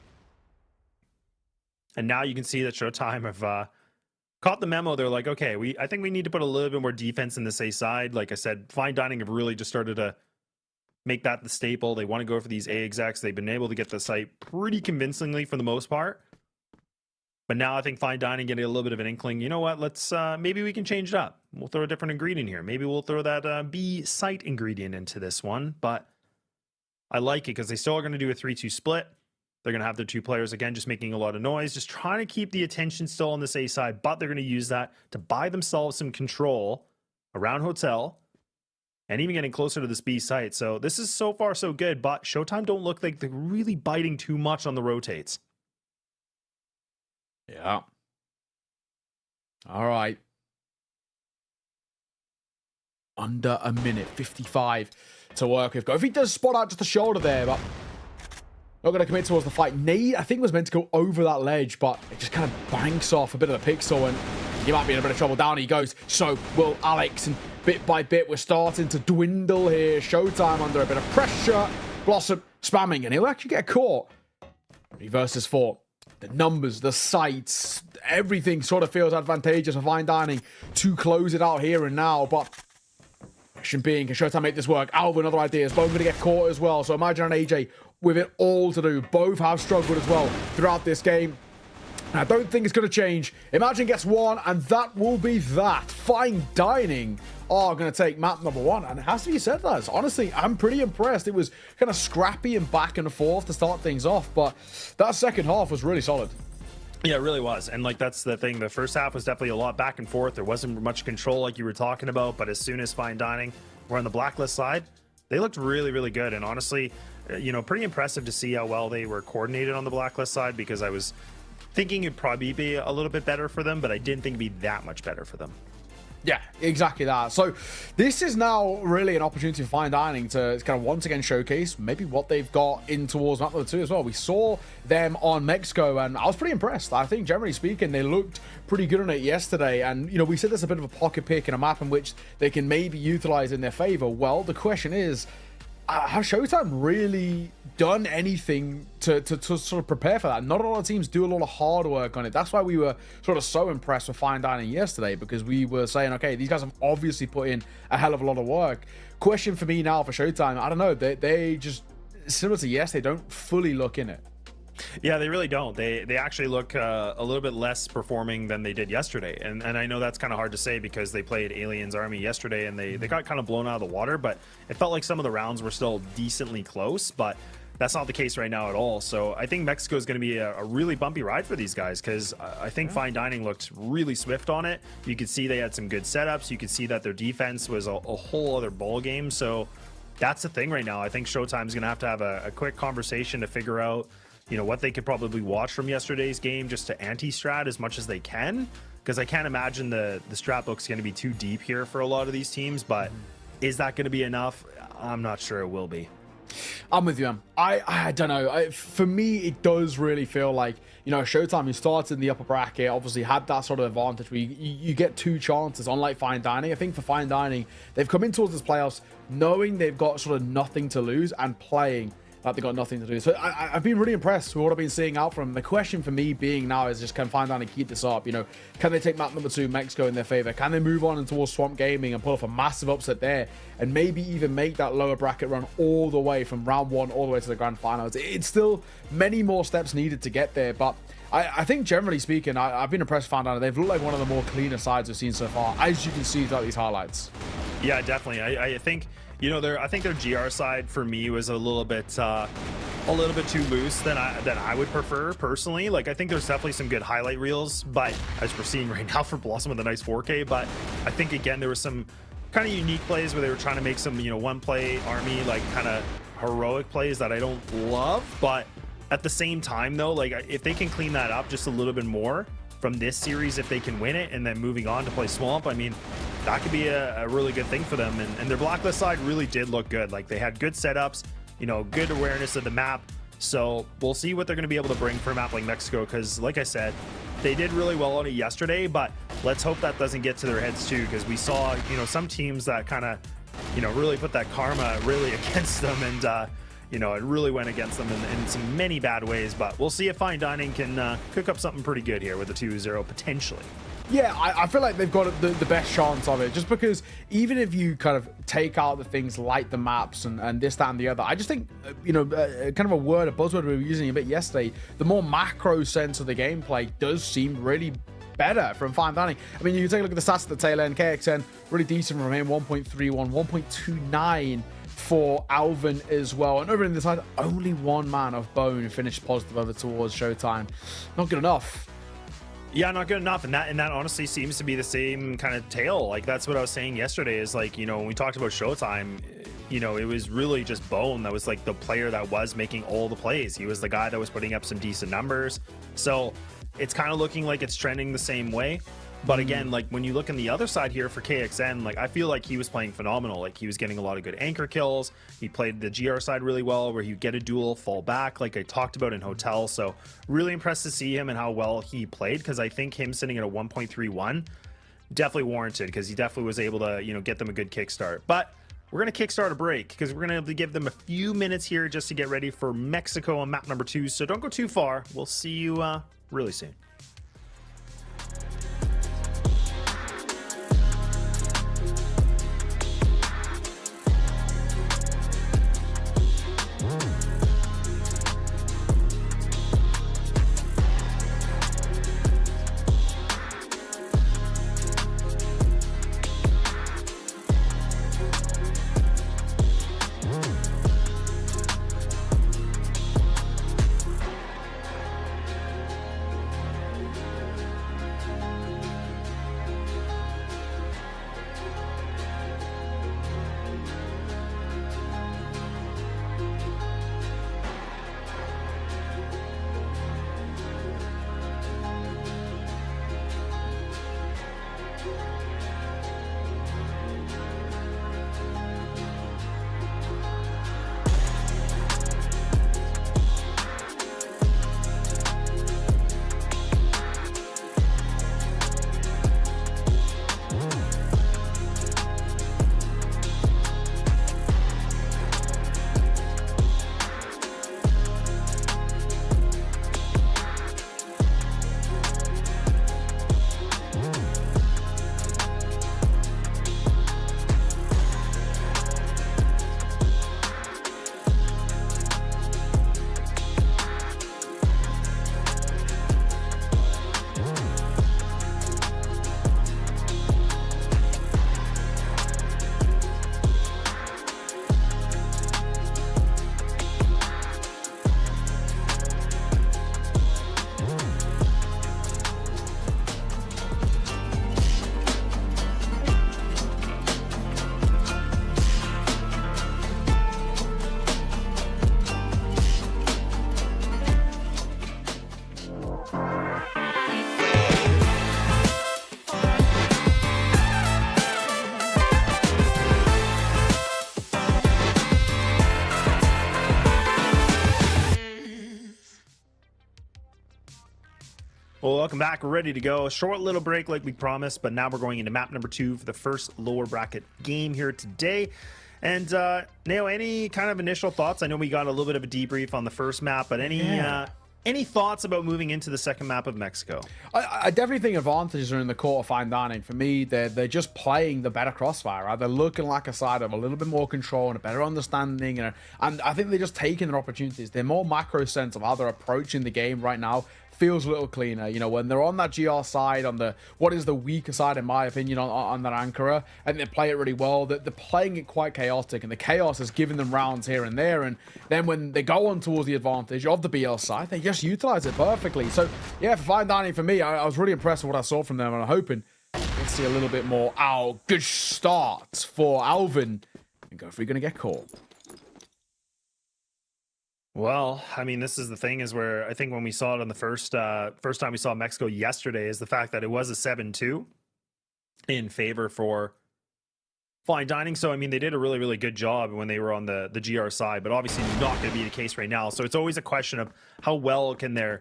And now you can see that Showtime have caught the memo. They're like, okay, I think we need to put a little bit more defense in this A side. Like I said, Fine Dining have really just started to make that the staple. They want to go for these A execs. They've been able to get the site pretty convincingly for the most part. But now I think Fine Dining getting a little bit of an inkling. You know what? Let's maybe we can change it up. We'll throw a different ingredient here. Maybe we'll throw that B site ingredient into this one. But I like it because they still are going to do a 3-2 split. They're going to have their 2 players, again, just making a lot of noise, just trying to keep the attention still on this A side, but they're going to use that to buy themselves some control around Hotel and even getting closer to this B site. So this is so far so good, but Showtime don't look like they're really biting too much on the rotates. Yeah. All right. Under a minute, 55 to work with. If he does spot out just the shoulder there, but not going to commit towards the fight. Nade, I think, was meant to go over that ledge, but it just kind of banks off a bit of the pixel, and he might be in a bit of trouble. Down he goes. So will Alex, and bit by bit, we're starting to dwindle here. Showtime under a bit of pressure. Blossom spamming, and he'll actually get caught. 3 versus 4. The numbers, the sights, everything sort of feels advantageous for Fine Dining to close it out here and now, but question being, can Showtime make this work? Alvin, other ideas. Both going to get caught as well, so imagine an AJ with it all to do. Both have struggled as well throughout this game. And I don't think it's going to change. Imagine gets 1, and that will be that. Fine Dining are going to take map number 1, and it has to be said, lads. Honestly, I'm pretty impressed. It was kind of scrappy and back and forth to start things off, but that second half was really solid. Yeah, it really was. And like that's the thing. The first half was definitely a lot back and forth. There wasn't much control like you were talking about, but as soon as Fine Dining were on the blacklist side, they looked really, really good. And honestly, pretty impressive to see how well they were coordinated on the blacklist side, because I was thinking it'd probably be a little bit better for them, but I didn't think it'd be that much better for them. Yeah, exactly that. So this is now really an opportunity for Fine Dining to kind of once again showcase maybe what they've got in towards map number 2 as well. We saw them on Mexico and I was pretty impressed. I think generally speaking, they looked pretty good on it yesterday. And, we said there's a bit of a pocket pick in a map in which they can maybe utilize in their favor. Well, the question is, has Showtime really done anything to sort of prepare for that? Not a lot of teams do a lot of hard work on it. That's why we were sort of so impressed with Fine Dining yesterday, because we were saying, okay, these guys have obviously put in a hell of a lot of work. Question for me now for Showtime, I don't know, they just, similar to yesterday, don't fully look in it. Yeah, they really don't. They actually look a little bit less performing than they did yesterday. And I know that's kind of hard to say because they played Aliens Army yesterday and they got kind of blown out of the water, but it felt like some of the rounds were still decently close, but that's not the case right now at all. So I think Mexico is going to be a really bumpy ride for these guys, because I think Fine Dining looked really swift on it. You could see they had some good setups. You could see that their defense was a whole other ball game. So that's the thing right now. I think Showtime's going to have a quick conversation to figure out what they could probably watch from yesterday's game just to anti-strat as much as they can, because I can't imagine the strat book's going to be too deep here for a lot of these teams, but is that going to be enough? I'm not sure it will be. I'm with you, man. I don't know. For me, it does really feel like, Showtime, who started in the upper bracket, obviously had that sort of advantage where you get 2 chances, unlike Fine Dining. I think for Fine Dining, they've come in towards this playoffs knowing they've got sort of nothing to lose and playing like they got nothing to do. So I've been really impressed with what I've been seeing out from them. The question for me being now is just, can Fine Dining keep this up? Can they take map number 2, Mexico, in their favor? Can they move on towards Swamp Gaming and pull off a massive upset there and maybe even make that lower bracket run all the way from round 1 all the way to the grand finals? It's still many more steps needed to get there, but I think generally speaking, I've been impressed with Fine Dining. They've looked like one of the more cleaner sides we've seen so far, as you can see throughout these highlights. Yeah, definitely. I think I think their GR side for me was a little bit too loose than I would prefer personally. Like, I think there's definitely some good highlight reels, but as we're seeing right now for Blossom with a nice 4K, but I think again there was some kind of unique plays where they were trying to make some one play army like kind of heroic plays that I don't love, but at the same time though, like if they can clean that up just a little bit more from this series, if they can win it and then moving on to play Swamp, I mean, that could be a really good thing for them. And their blacklist side really did look good. Like, they had good setups, good awareness of the map. So we'll see what they're going to be able to bring for a map like Mexico, because like I said, they did really well on it yesterday, but let's hope that doesn't get to their heads too, because we saw some teams that kind of really put that karma really against them, and it really went against them in some many bad ways. But we'll see if Fine Dining can cook up something pretty good here with the 2-0 potentially. Yeah, I feel like they've got the best chance of it, just because even if you kind of take out the things like the maps and this, that, and the other, I just think, kind of a buzzword we were using a bit yesterday, the more macro sense of the gameplay does seem really better from Fine Dining. I mean, you can take a look at the stats at the tail end. KXN, really decent from him, 1.31, 1.29 for Alvin as well. And over in the side, only one man of Bone finished positive over towards Showtime. Not good enough. Yeah, not good enough. And that honestly seems to be the same kind of tale. Like, that's what I was saying yesterday is like, when we talked about Showtime, it was really just Bone that was like the player that was making all the plays. He was the guy that was putting up some decent numbers. So it's kind of looking like it's trending the same way. But again, like when you look on the other side here for KXN, like I feel like he was playing phenomenal. Like, he was getting a lot of good anchor kills. He played the GR side really well, where you get a duel, fall back, like I talked about in Hotel. So really impressed to see him and how well he played, because I think him sitting at a 1.31 definitely warranted, because he definitely was able to get them a good kickstart. But we're going to kickstart a break, because we're going to give them a few minutes here just to get ready for Mexico on map number 2. So don't go too far. We'll see you really soon. Well, welcome back. We're ready to go. A short little break like we promised, but now we're going into map number 2 for the first lower bracket game here today. And Nao, any kind of initial thoughts? I know we got a little bit of a debrief on the first map, but any thoughts about moving into the second map of Mexico? I definitely think advantages are in the court of fine dining. For me, they're just playing the better Crossfire, right? They're looking like a side of a little bit more control and a better understanding, and I think they're just taking their opportunities. They're more macro sense of how they're approaching the game right now. Feels a little cleaner, you know, when they're on that GR side, on the what is the weaker side in my opinion on that Ankara, and they play it really well. They're playing it quite chaotic, and the chaos is giving them rounds here and there, and then when they go on towards the advantage of the BL side, they just utilize it perfectly. So yeah, for fine dining, for me, I was really impressed with what I saw from them, and I'm hoping we'll see a little bit more. Good start for Alvin, and go for gonna get caught. Well, I mean, this is the thing is where I think when we saw it on the first time we saw Mexico yesterday is the fact that it was a 7-2 in favor for fine dining. So, I mean, they did a really, really good job when they were on the GR side, but obviously not going to be the case right now. So it's always a question of how well can the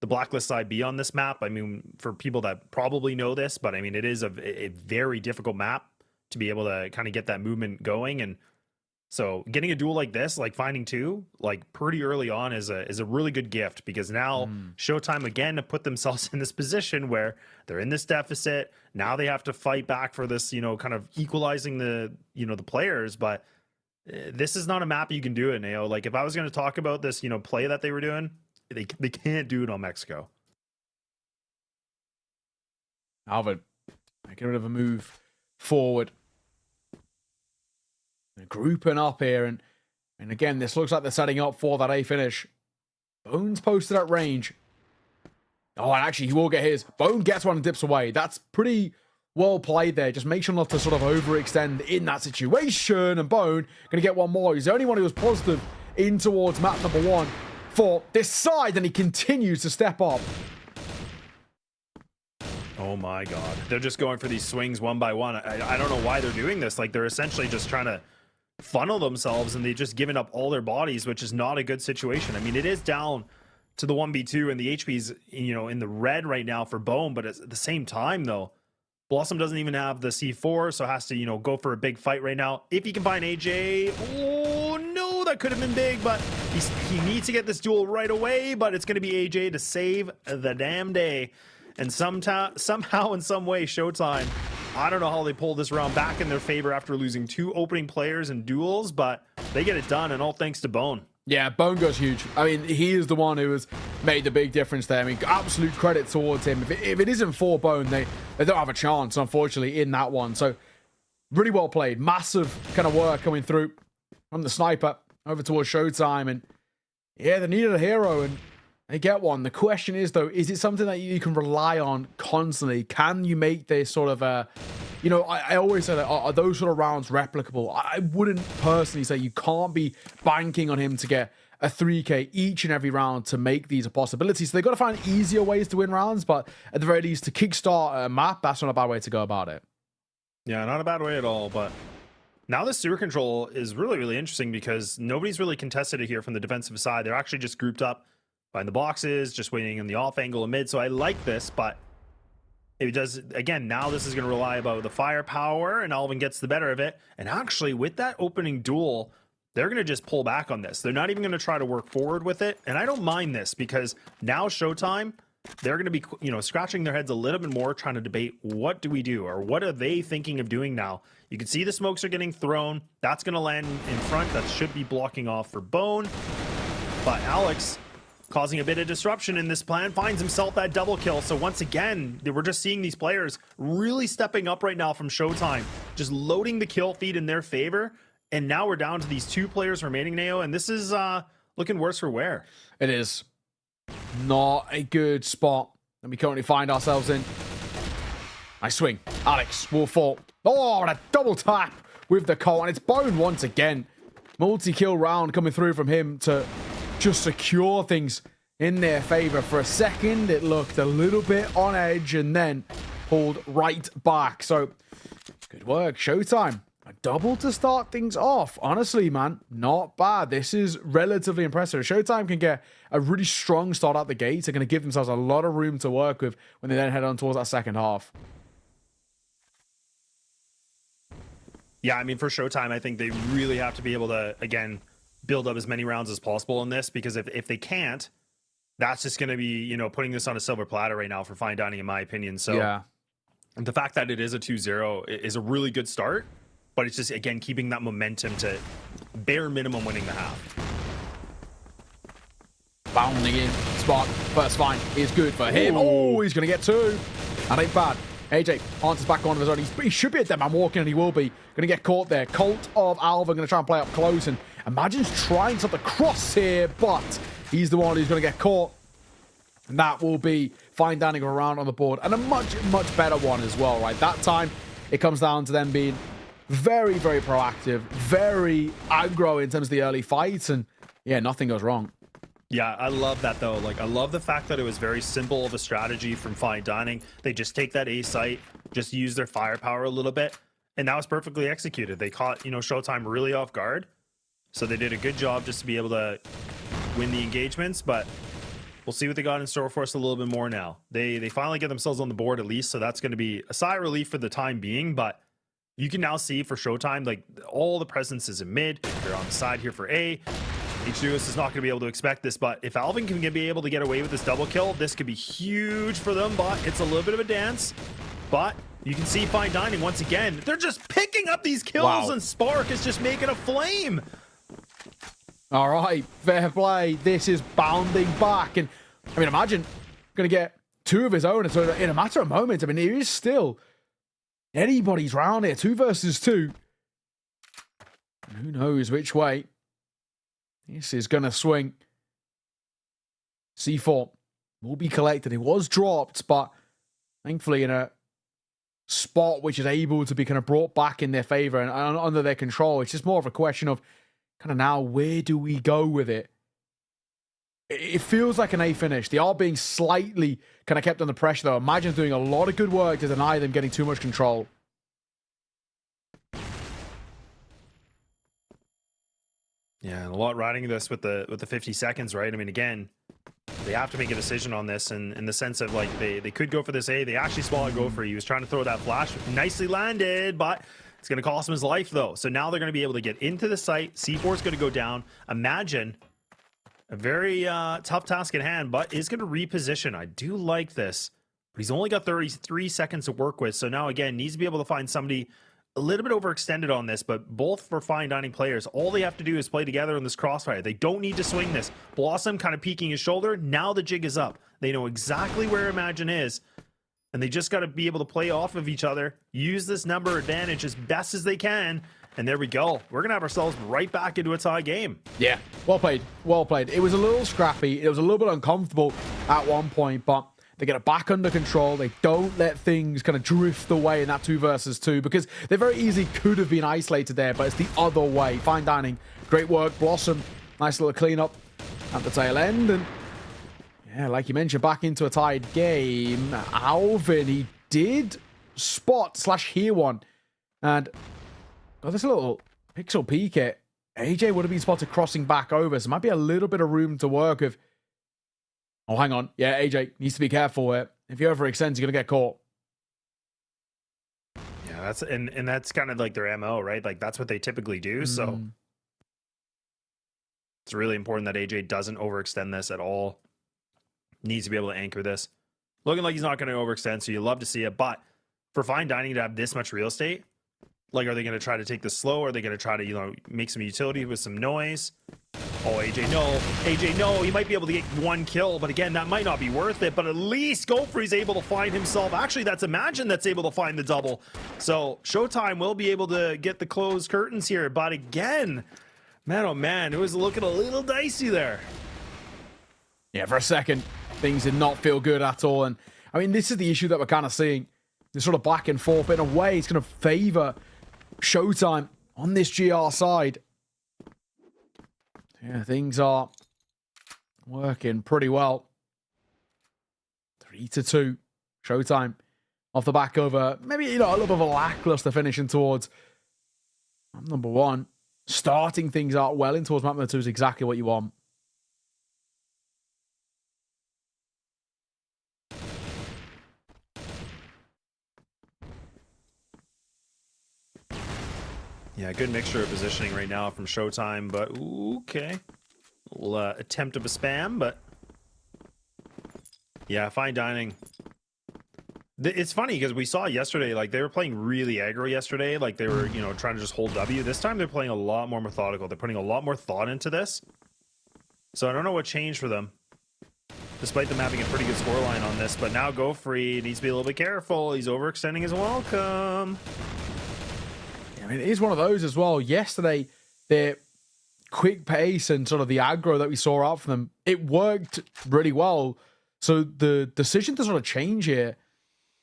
blacklist side be on this map. I mean, for people that probably know this, but I mean, it is a very difficult map to be able to kind of get that movement going. And so getting a duel like this, like finding 2, like pretty early on is a really good gift, because now Showtime again to put themselves in this position where they're in this deficit. Now they have to fight back for this, you know, kind of equalizing the players. But this is not a map you can do it, Nao. Like if I was going to talk about this, play that they were doing, they can't do it on Mexico. Alvin making a bit of a move forward. They're grouping up here, and again, this looks like they're setting up for that A finish. Bone's posted at range. Oh, and actually, he will get his. Bone gets one and dips away. That's pretty well played there. Just make sure not to sort of overextend in that situation. And Bone going to get one more. He's the only one who was positive in towards map number 1 for this side, and he continues to step up. Oh my God. They're just going for these swings one by one. I don't know why they're doing this. Like they're essentially just trying to funnel themselves, and they've just given up all their bodies, which is not a good situation. I mean, it is down to the 1v2, and the HP's, in the red right now for Bone, but at the same time though, Blossom doesn't even have the C4, so has to, go for a big fight right now. If he can find AJ, oh no, that could have been big, but he needs to get this duel right away, but it's going to be AJ to save the damn day. And somehow in some way, Showtime, I don't know how they pulled this round back in their favor after losing 2 opening players in duels, but they get it done, and all thanks to Bone. Yeah, Bone goes huge. I mean, he is the one who has made the big difference there. I mean, absolute credit towards him. If it isn't for Bone, they don't have a chance, unfortunately, in that one. So, really well played. Massive kind of work coming through from the sniper over towards Showtime. And yeah, they needed a hero, and they get one. The question is, though, is it something that you can rely on constantly? Can you make this sort of I always say that, are those sort of rounds replicable? I wouldn't personally say you can't be banking on him to get a 3K each and every round to make these a possibility. So they've got to find easier ways to win rounds, but at the very least, to kickstart a map, that's not a bad way to go about it. Yeah, not a bad way at all, but now the sewer control is really, really interesting because nobody's really contested it here from the defensive side. They're actually just grouped up behind the boxes, just waiting in the off angle and mid. So I like this, but it does, again, now this is going to rely about the firepower, and Alvin gets the better of it. And actually, with that opening duel, they're going to just pull back on this. They're not even going to try to work forward with it. And I don't mind this, because now Showtime, they're going to be, scratching their heads a little bit more, trying to debate, what do we do? Or what are they thinking of doing now? You can see the smokes are getting thrown. That's going to land in front. That should be blocking off for Bone. But Alex, causing a bit of disruption in this plan, finds himself that double kill. So once again, we're just seeing these players really stepping up right now from Showtime, just loading the kill feed in their favor. And now we're down to these 2 players remaining, Nao, and this is looking worse for wear. It is not a good spot that we currently find ourselves in. Nice swing. Alex will fall. Oh, and a double tap with the call, and it's Bone once again. Multi-kill round coming through from him to just secure things in their favor. For a second, it looked a little bit on edge and then pulled right back. So, good work, Showtime. double to start things off. Honestly, man, not bad. This is relatively impressive. Showtime can get a really strong start out the gate. They're going to give themselves a lot of room to work with when they then head on towards that second half. Yeah, I mean, for Showtime, I think they really have to be able to, again, build up as many rounds as possible in this, because if they can't, that's just going to be, you know, putting this on a silver platter right now for Fine Dining, in my opinion. So yeah, the fact that it is a 2-0 is a really good start, but it's just, again, keeping that momentum to bare minimum winning the half. Bounding in, spot, first fine is good for him. Ooh. Oh, he's going to get 2. That ain't bad. AJ answers back on his own. He should be a dead man walking, and he will be. Going to get caught there. Colt of Alva going to try and play up close, and Imagine's trying something cross here, but he's the one who's going to get caught. And that will be Fine Dining around on the board, and a much, much better one as well, right? That time, it comes down to them being very, very proactive, very aggro in terms of the early fights, and yeah, nothing goes wrong. Yeah, I love that, though. Like, I love the fact that it was very simple of a strategy from Fine Dining. They just take that A site, just use their firepower a little bit, and that was perfectly executed. They caught, you know, Showtime really off guard, so they did a good job just to be able to win the engagements, but we'll see what they got in store for us a little bit more now. They finally get themselves on the board at least, so that's going to be a sigh of relief for the time being, but you can now see for Showtime, like, all the presence is in mid. They're on the side here for A. H2S is not going to be able to expect this, but if Alvin can be able to get away with this double kill, this could be huge for them, but it's a little bit of a dance. But you can see Fine Dining once again. They're just picking up these kills, wow. And Spark is just making a flame. All right, fair play. This is bounding back, and I mean, Imagine going to get 2 of his own in a matter of moments. I mean, it is still anybody's round here, 2 versus 2. And who knows which way this is going to swing. C4 will be collected. It was dropped, but thankfully in a spot which is able to be kind of brought back in their favor and under their control. It's just more of a question of kind of now, where do we go with it? It feels like an A finish. They are being slightly kind of kept under pressure, though. Imagine doing a lot of good work to deny them getting too much control. Yeah, and a lot riding this with the 50 seconds, right? I mean, again, they have to make a decision on this, and in the sense of, like, they could go for this A. They actually saw it go for. He was trying to throw that flash. Nicely landed, but it's going to cost him his life, though. So now they're going to be able to get into the site. C4 is going to go down. Imagine a very tough task at hand, but is going to reposition. I do like this, but he's only got 33 seconds to work with. So now, again, needs to be able to find somebody a little bit overextended on this, but both for Fine Dining players, all they have to do is play together in this crossfire. They don't need to swing this. Blossom kind of peeking his shoulder. Now the jig is up. They know exactly where Imagine is, and they just got to be able to play off of each other, use this number advantage as best as they can, and there we go. We're going to have ourselves right back into a tie game. Yeah, well played. Well played. It was a little scrappy. It was a little bit uncomfortable at one point, but they get it back under control. They don't let things kind of drift away in that 2 versus 2, because they very easily could have been isolated there, but it's the other way. Fine Dining, great work. Blossom, nice little cleanup at the tail end. And yeah, like you mentioned, back into a tied game. Alvin, he did spot / hear one, and got this little pixel peek at AJ. Would have been spotted crossing back over, so might be a little bit of room to work with. Oh, hang on. Yeah, AJ needs to be careful here. If he overextends, you're going to get caught. Yeah, that's kind of like their MO, right? Like, that's what they typically do. So it's really important that AJ doesn't overextend this at all. Needs to be able to anchor this. Looking like he's not going to overextend, so you love to see it. But for Fine Dining to have this much real estate, like, are they going to try to take this slow? Are they going to try to, you know, make some utility with some noise? Oh, AJ, no. AJ, no. He might be able to get 1 kill, but again, that might not be worth it. But at least Gopher's able to find himself. Actually, that's Imagine that's able to find the double. So Showtime will be able to get the closed curtains here. But again, man, oh man, it was looking a little dicey there. Yeah, for a second, things did not feel good at all. And I mean, this is the issue that we're kind of seeing. This sort of back and forth. But in a way, it's going to favor Showtime on this GR side. Yeah, things are working pretty well. 3-2. Showtime off the back of maybe, you know, a little bit of a lackluster finishing towards Number one, starting things out well in towards map number 2 is exactly what you want. Yeah, good mixture of positioning right now from Showtime, but okay. We'll attempt of a spam, but yeah, fine dining. It's funny because we saw yesterday, like they were playing really aggro yesterday, like they were, you know, trying to just hold W. This time they're playing a lot more methodical. They're putting a lot more thought into this. So I don't know what changed for them, despite them having a pretty good scoreline on this. But now Go Free needs to be a little bit careful. He's overextending his welcome. I mean, it is one of those as well. Yesterday, their quick pace and sort of the aggro that we saw out from them, it worked really well. So the decision to sort of change here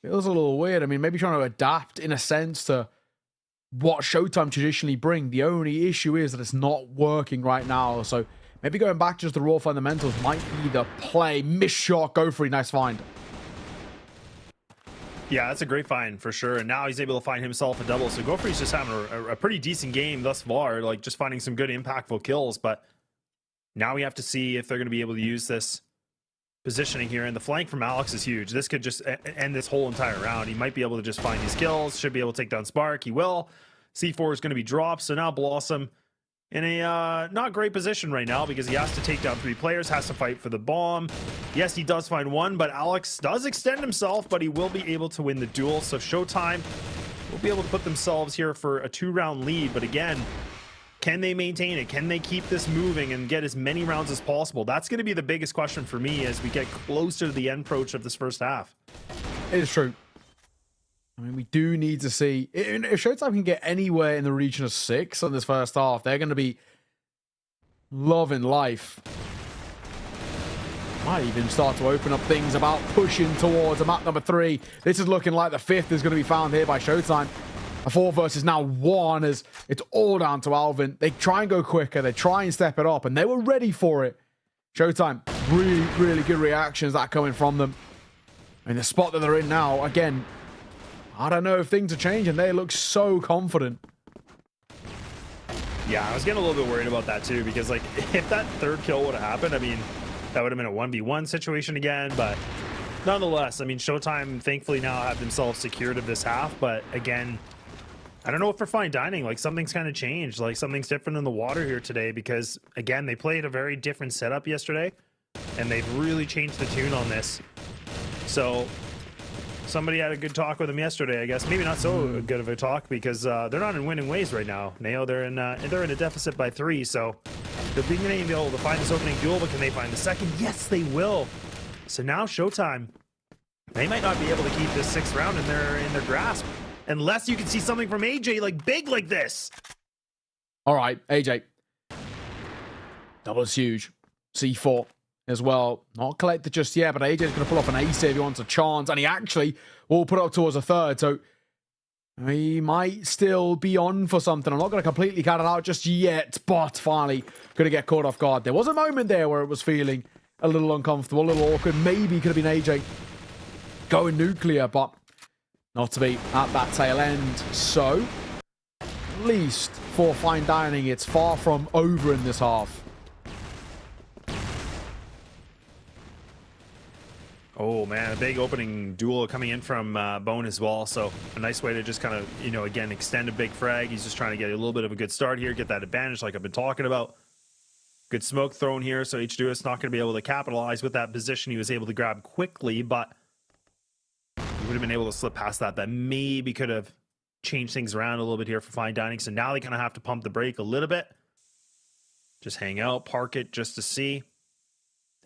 feels a little weird. I mean, maybe trying to adapt in a sense to what Showtime traditionally bring. The only issue is that it's not working right now. So maybe going back to just the raw fundamentals might be the play. Miss shot, Go Free, nice find. Yeah, that's a great find for sure. And now he's able to find himself a double. So Go Free's just having a pretty decent game thus far, like just finding some good impactful kills. But now we have to see if they're going to be able to use this positioning here. And the flank from Alex is huge. This could just end this whole entire round. He might be able to just find these kills. Should be able to take down Spark. He will. C4 is going to be dropped. So now Blossom in a not great position right now because he has to take down 3 players, has to fight for the bomb. Yes, he does find one, but Alex does extend himself, but he will be able to win the duel. So Showtime will be able to put themselves here for a 2-round lead. But again, can they maintain it? Can they keep this moving and get as many rounds as possible? That's going to be the biggest question for me as we get closer to the end approach of this first half. It is true. I mean, we do need to see if Showtime can get anywhere in the region of 6 on this first half, they're going to be loving life. Might even start to open up things about pushing towards a map number 3. This is looking like the 5th is going to be found here by Showtime. A 4 versus now 1 as it's all down to Alvin. They try and go quicker. They try and step it up, and they were ready for it. Showtime, really, really good reactions that are coming from them. And the spot that they're in now, again, I don't know if things are changing. They look so confident. Yeah, I was getting a little bit worried about that too, because like if that 3rd kill would have happened, I mean, that would have been a 1v1 situation again. But nonetheless, I mean, Showtime thankfully now have themselves secured of this half. But again, I don't know if for fine dining, like something's kind of changed. Like something's different in the water here today, because again, they played a very different setup yesterday and they've really changed the tune on this. So somebody had a good talk with them yesterday, I guess. Maybe not so good of a talk because they're not in winning ways right now. Nao, they're in a deficit by 3, so they're beginning to be able to find this opening duel, but can they find the second? Yes, they will. So now Showtime, they might not be able to keep this 6th round in their grasp unless you can see something from AJ like big like this. All right, AJ. Double is huge. C4. As well, not collected just yet, but AJ's going to pull off an ace if he wants a chance, and he actually will put up towards a 3rd, so he might still be on for something. I'm not going to completely cut it out just yet, but finally going to get caught off guard. There was a moment there where it was feeling a little uncomfortable, a little awkward. Maybe could have been AJ going nuclear, but not to be at that tail end. So, at least for fine dining, it's far from over in this half. Oh man, a big opening duel coming in from Bone as well. So a nice way to just kind of, you know, again, extend a big frag. He's just trying to get a little bit of a good start here, get that advantage like I've been talking about. Good smoke thrown here, so H2S not going to be able to capitalize with that position he was able to grab quickly, but he would have been able to slip past that. That maybe could have changed things around a little bit here for fine dining. So now they kind of have to pump the brake a little bit. Just hang out, park it just to see.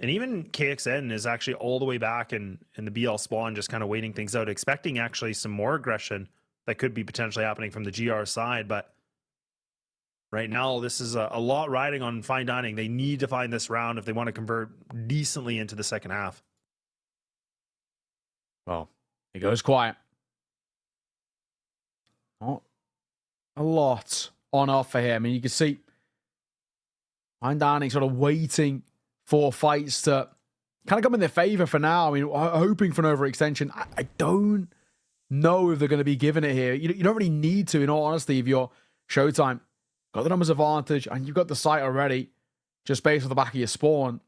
And even KXN is actually all the way back in the BL spawn, just kind of waiting things out, expecting actually some more aggression that could be potentially happening from the GR side. But right now, this is a lot riding on fine dining. They need to find this round if they want to convert decently into the second half. Well, it goes quiet. Not a lot on offer here. I mean, you can see fine dining sort of waiting for fights to kind of come in their favor for now. I mean, hoping for an overextension. I don't know if they're going to be giving it here. You don't really need to, in all honesty, if you're Showtime got the numbers advantage, and you've got the site already, just based on the back of your spawn.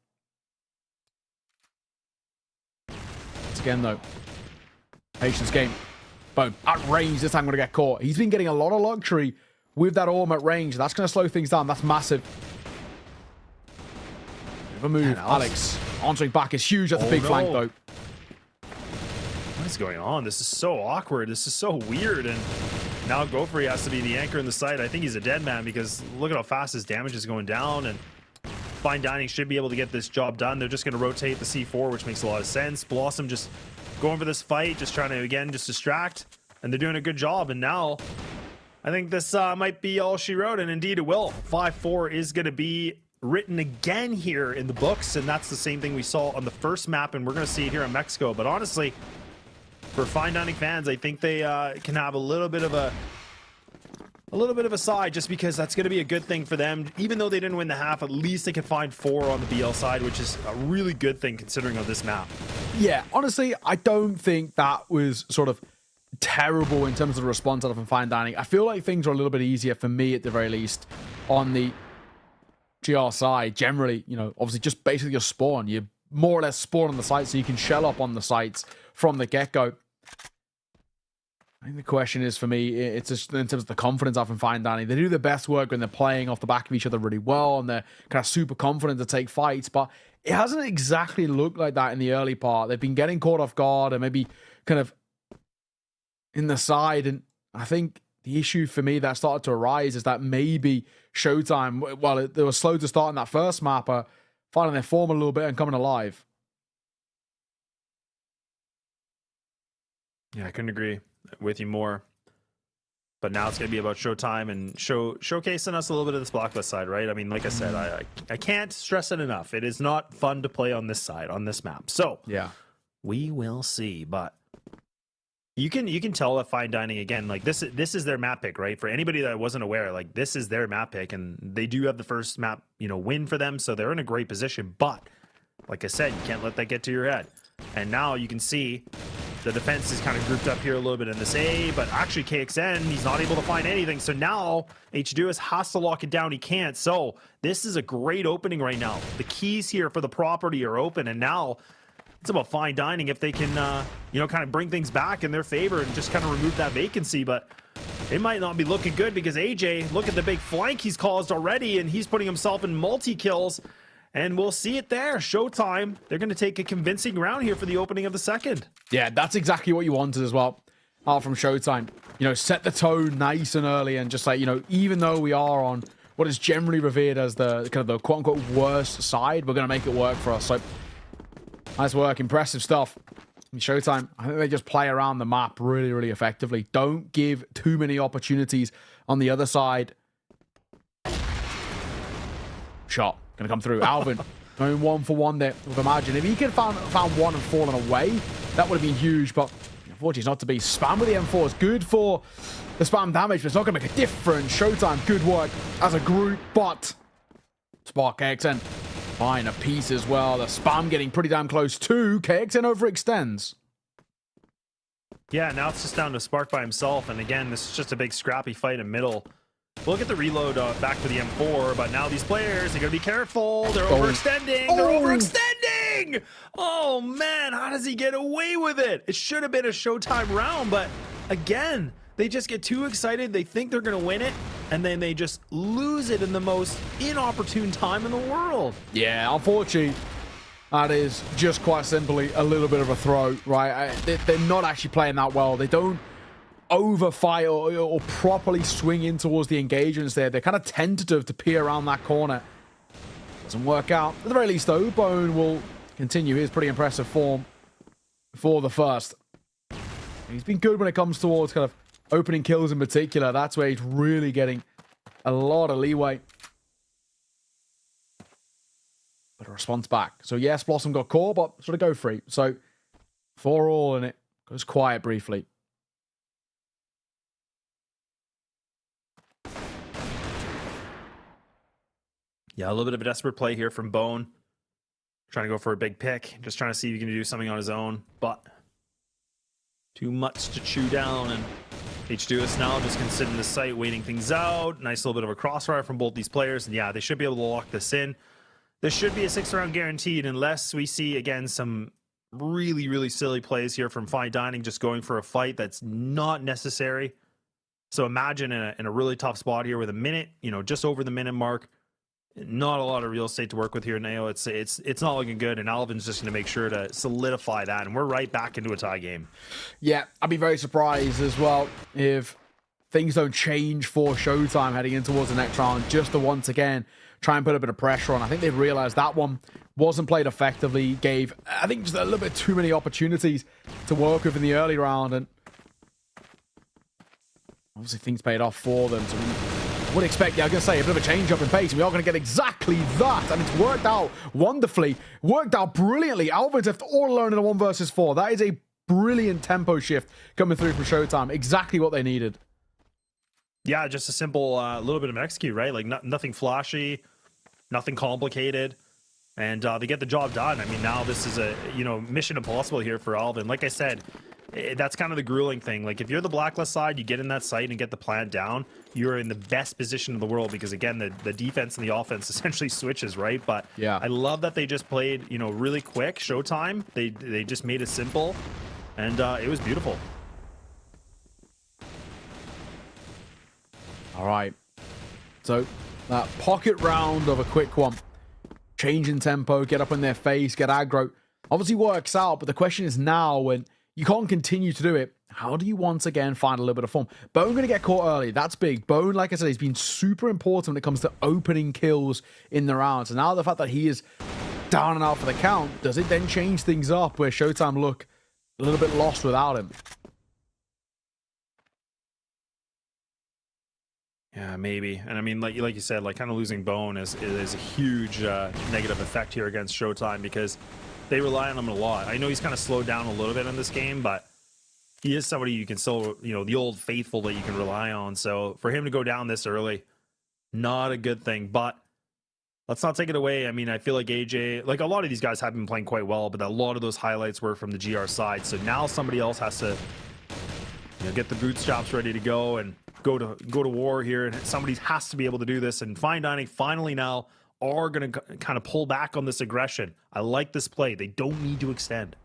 Once again, though, patience game. Boom. At range, this time I'm going to get caught. He's been getting a lot of luxury with that orb at range. That's going to slow things down. That's massive. Bit of a move. Alex answering back is huge. That's a big flank, though. What is going on? This is so awkward. This is so weird. And now Gopher has to be the anchor in the site. I think he's a dead man because look at how fast his damage is going down. And Fine Dining should be able to get this job done. They're just going to rotate the C4, which makes a lot of sense. Blossom just going for this fight, just trying to, again, just distract. And they're doing a good job. And now I think this might be all she wrote. And indeed it will. 5-4 is going to be written again here in the books. And that's the same thing we saw on the first map. And we're going to see it here in Mexico. But honestly, for Fine Dining fans, I think they can have a little bit of a side, just because that's going to be a good thing for them. Even though they didn't win the half, at least they can find 4 on the BL side, which is a really good thing considering on this map. Yeah, honestly, I don't think that was sort of terrible in terms of the response out of Fine Dining. I feel like things are a little bit easier for me at the very least on the GR side. Generally, you know, obviously just basically your spawn. You more or less spawn on the site so you can shell up on the sites from the get-go. I think the question is, for me, it's just in terms of the confidence of Fine Dining. They do the best work when they're playing off the back of each other really well, and they're kind of super confident to take fights, but it hasn't exactly looked like that in the early part. They've been getting caught off guard and maybe kind of in the side, and I think the issue for me that started to arise is that maybe Showtime, while they were slow to start in that first map, are finding their form a little bit and coming alive. Yeah, I couldn't agree with you more. But now it's going to be about Showtime and showcasing us a little bit of this blacklist side, right? I mean, like I said, I can't stress it enough. It is not fun to play on this side, on this map. So yeah, we will see. But you can tell that Fine Dining, again, like this is their map pick, right? For anybody that wasn't aware, like this is their map pick, and they do have the first map, you know, win for them, so they're in a great position. But like I said, you can't let that get to your head. And now you can see the defense is kind of grouped up here a little bit in this A, but actually KXN, he's not able to find anything. So now H2S has to lock it down. He can't. So this is a great opening right now. The keys here for the property are open, and now it's about Fine Dining if they can, you know, kind of bring things back in their favor and just kind of remove that vacancy. But it might not be looking good because AJ, look at the big flank he's caused already, and he's putting himself in multi-kills. And we'll see it there. Showtime. They're going to take a convincing round here for the opening of the second. Yeah, that's exactly what you wanted as well from Showtime. You know, set the tone nice and early, and just like, you know, even though we are on what is generally revered as the kind of the quote-unquote worst side, we're going to make it work for us. So, nice work. Impressive stuff. In Showtime, I think they just play around the map really, really effectively. Don't give too many opportunities on the other side. Shot. Going to come through. Alvin going 1 for 1 there with Imagine. If he could have found one and fallen away, that would have been huge, but unfortunately it's not to be. Spam with the M4 is good for the spam damage, but it's not going to make a difference. Showtime, good work as a group, but Spark KXN fine a piece as well. The spam getting pretty damn close too. KXN overextends. Yeah, now it's just down to Spark by himself, and again, this is just a big scrappy fight in middle. We'll get the reload back to the M4, but now these players, they gotta be careful. They're overextending. They're overextending. Oh man, how does he get away with it? It should have been a Showtime round, but again, they just get too excited. They think they're gonna win it, and then they just lose it in the most inopportune time in the world. Yeah, unfortunately, that is just quite simply a little bit of a throw, right? They're not actually playing that well. They don't overfight or properly swing in towards the engagements there. They're kind of tentative to peer around that corner. Doesn't work out. At the very least, though, Bone will continue his pretty impressive form for the first. He's been good when it comes towards kind of opening kills in particular. That's where he's really getting a lot of leeway. But a response back. So yes, Blossom got caught, but sort of go free. So 4-all, and it goes quiet briefly. Yeah, a little bit of a desperate play here from Bone. Trying to go for a big pick. Just trying to see if he can do something on his own. But too much to chew down. And DELUSIONAL just can sit in the site waiting things out. Nice little bit of a crossfire from both these players. And yeah, they should be able to lock this in. This should be a 6th-round guaranteed unless we see, again, some really, really silly plays here from Fine Dining just going for a fight that's not necessary. So imagine in a really tough spot here with a minute, you know, just over the minute mark. Not a lot of real estate to work with here, Nao. It's not looking good, and Alvin's just going to make sure to solidify that, and we're right back into a tie game. Yeah, I'd be very surprised as well if things don't change for Showtime heading in towards the next round, just to once again try and put a bit of pressure on. I think they've realized that one wasn't played effectively, gave, I think, just a little bit too many opportunities to work with in the early round, and obviously things paid off for them. So we would expect, yeah, I was going to say, a bit of a change up in pace. We are going to get exactly that, and it's worked out wonderfully, worked out brilliantly. Alvin's left all alone in a 1 versus 4. That is a brilliant tempo shift coming through from Showtime. Exactly what they needed. Yeah, just a simple little bit of an execute, right? Like nothing flashy, nothing complicated, and they get the job done. I mean, now this is a, you know, mission impossible here for Alvin. Like I said, that's kind of the grueling thing. Like if you're the blacklist side, you get in that site and get the plant down, you're in the best position in the world because, again, the defense and the offense essentially switches, right? But yeah, I love that they just played, you know, really quick. Showtime, they just made it simple, and it was beautiful. All right, so that pocket round of a quick one, change in tempo, get up in their face, get aggro, obviously works out, but the question is now, when you can't continue to do it, how do you once again find a little bit of form? Bone going to get caught early. That's big. Bone, like I said, he's been super important when it comes to opening kills in the rounds. And now the fact that he is down and out for the count, does it then change things up where Showtime look a little bit lost without him? Yeah, maybe. And I mean, like you said, like kind of losing Bone is a huge negative effect here against Showtime because they rely on him a lot. I know he's kind of slowed down a little bit in this game, but he is somebody you can still, you know, the old faithful that you can rely on. So for him to go down this early, not a good thing. But let's not take it away. I mean, I feel like AJ, like a lot of these guys have been playing quite well, but a lot of those highlights were from the GR side. So now somebody else has to, you know, get the bootstraps ready to go and go to war here, and somebody has to be able to do this. And Fine Dining finally now are going to kind of pull back on this aggression. I like this play. They don't need to extend.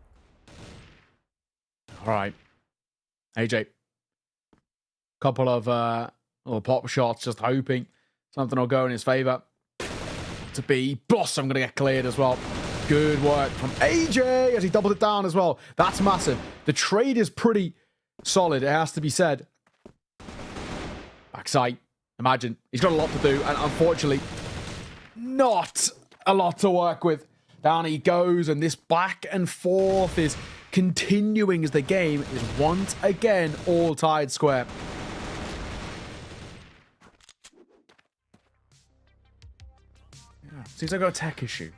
All right, AJ, couple of little pop shots, just hoping something will go in his favor. To be Blossom going to get cleared as well. Good work from AJ as he doubled it down as well. That's massive. The trade is pretty solid, it has to be said. Backside, imagine. He's got a lot to do, and unfortunately, not a lot to work with. Down he goes, and this back and forth is continuing as the game is once again all tied square. Yeah, seems like I got a tech issue.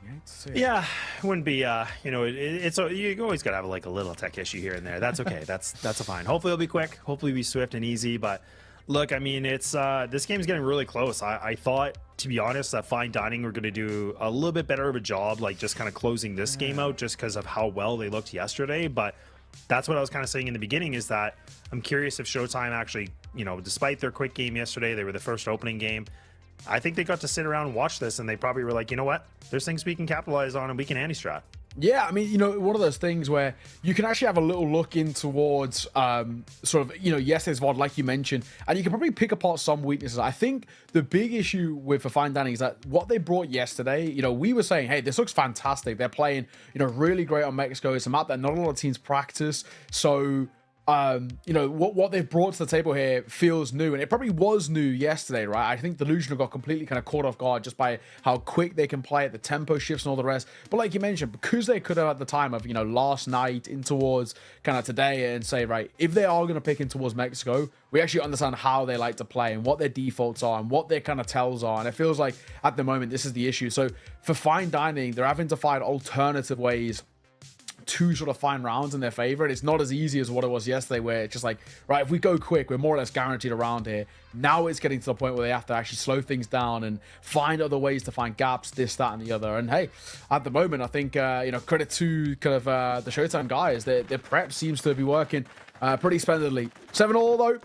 Yeah, it wouldn't be, you know, it's you always got to have like a little tech issue here and there. That's okay. that's fine. Hopefully it'll be quick. Hopefully it'll be swift and easy, but look, I mean, it's this game's getting really close. I thought, to be honest, that Fine Dining were going to do a little bit better of a job, like just kind of closing this game out just because of how well they looked yesterday. But that's what I was kind of saying in the beginning, is that I'm curious if Showtime actually, you know, despite their quick game yesterday, they were the first opening game. I think they got to sit around and watch this, and they probably were like, you know what? There's things we can capitalize on and we can anti-strat. Yeah, I mean, you know, one of those things where you can actually have a little look in towards sort of, you know, yesterday's VOD, like you mentioned, and you can probably pick apart some weaknesses. I think the big issue with Fine Dining is that what they brought yesterday, you know, we were saying, hey, this looks fantastic. They're playing, you know, really great on Mexico. It's a map that not a lot of teams practice. So, you know, what they've brought to the table here feels new, and it probably was new yesterday, right? I think Delusional got completely kind of caught off guard just by how quick they can play it, the tempo shifts and all the rest. But like you mentioned, because they could have at the time of, you know, last night in towards kind of today and say, right, if they are going to pick in towards Mexico, we actually understand how they like to play and what their defaults are and what their kind of tells are. And it feels like at the moment, this is the issue. So for Fine Dining, they're having to find alternative ways to sort of find rounds in their favor, and it's not as easy as what it was yesterday, where it's just like, right, if we go quick, we're more or less guaranteed around here. Now it's getting to the point where they have to actually slow things down and find other ways to find gaps, this, that, and the other. And hey, at the moment, I think you know, credit to kind of the Showtime guys, their prep seems to be working pretty splendidly. 7-all though,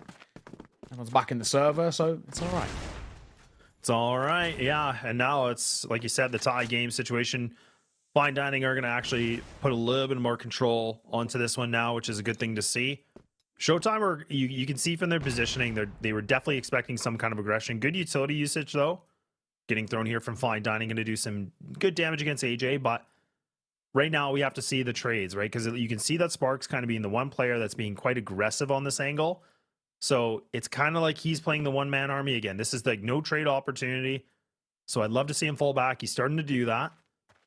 Everyone's back in the server, so it's all right. It's all right, yeah. And now it's, like you said, the tie game situation. Fine Dining are going to actually put a little bit more control onto this one now, which is a good thing to see. Showtime, or you can see from their positioning, they were definitely expecting some kind of aggression. Good utility usage, though. Getting thrown here from Fine Dining, going to do some good damage against AJ, but right now we have to see the trades, right? Because you can see that Sparks kind of being the one player that's being quite aggressive on this angle. So it's kind of like he's playing the one-man army again. This is like no trade opportunity. So I'd love to see him fall back. He's starting to do that.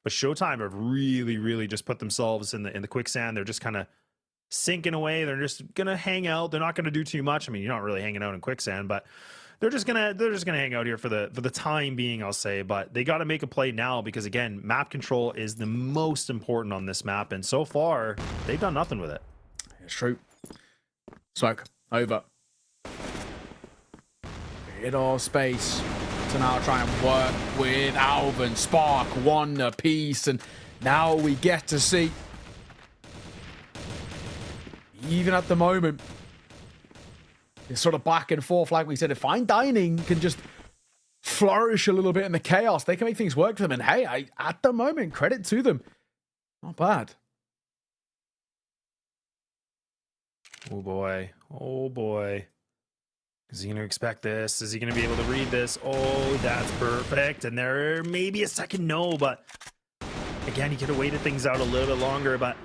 But Showtime have really, really just put themselves in the quicksand. They're just kind of sinking away. They're just gonna hang out. They're not gonna do too much. I mean, you're not really hanging out in quicksand, but they're just gonna hang out here for the time being, I'll say. But they got to make a play now because again, map control is the most important on this map, and so far they've done nothing with it. It's true. Smoke over. Bit of space to now try and work with Alvin. Spark one apiece, and now we get to see. Even at the moment, it's sort of back and forth, like we said. If Fine Dining can just flourish a little bit in the chaos, they can make things work for them. And hey, at the moment, credit to them. Not bad. Oh boy. Oh boy. Is he going to expect this? Is he going to be able to read this? Oh, that's perfect. And there may be a second no, but again, he could have waited things out a little bit longer, but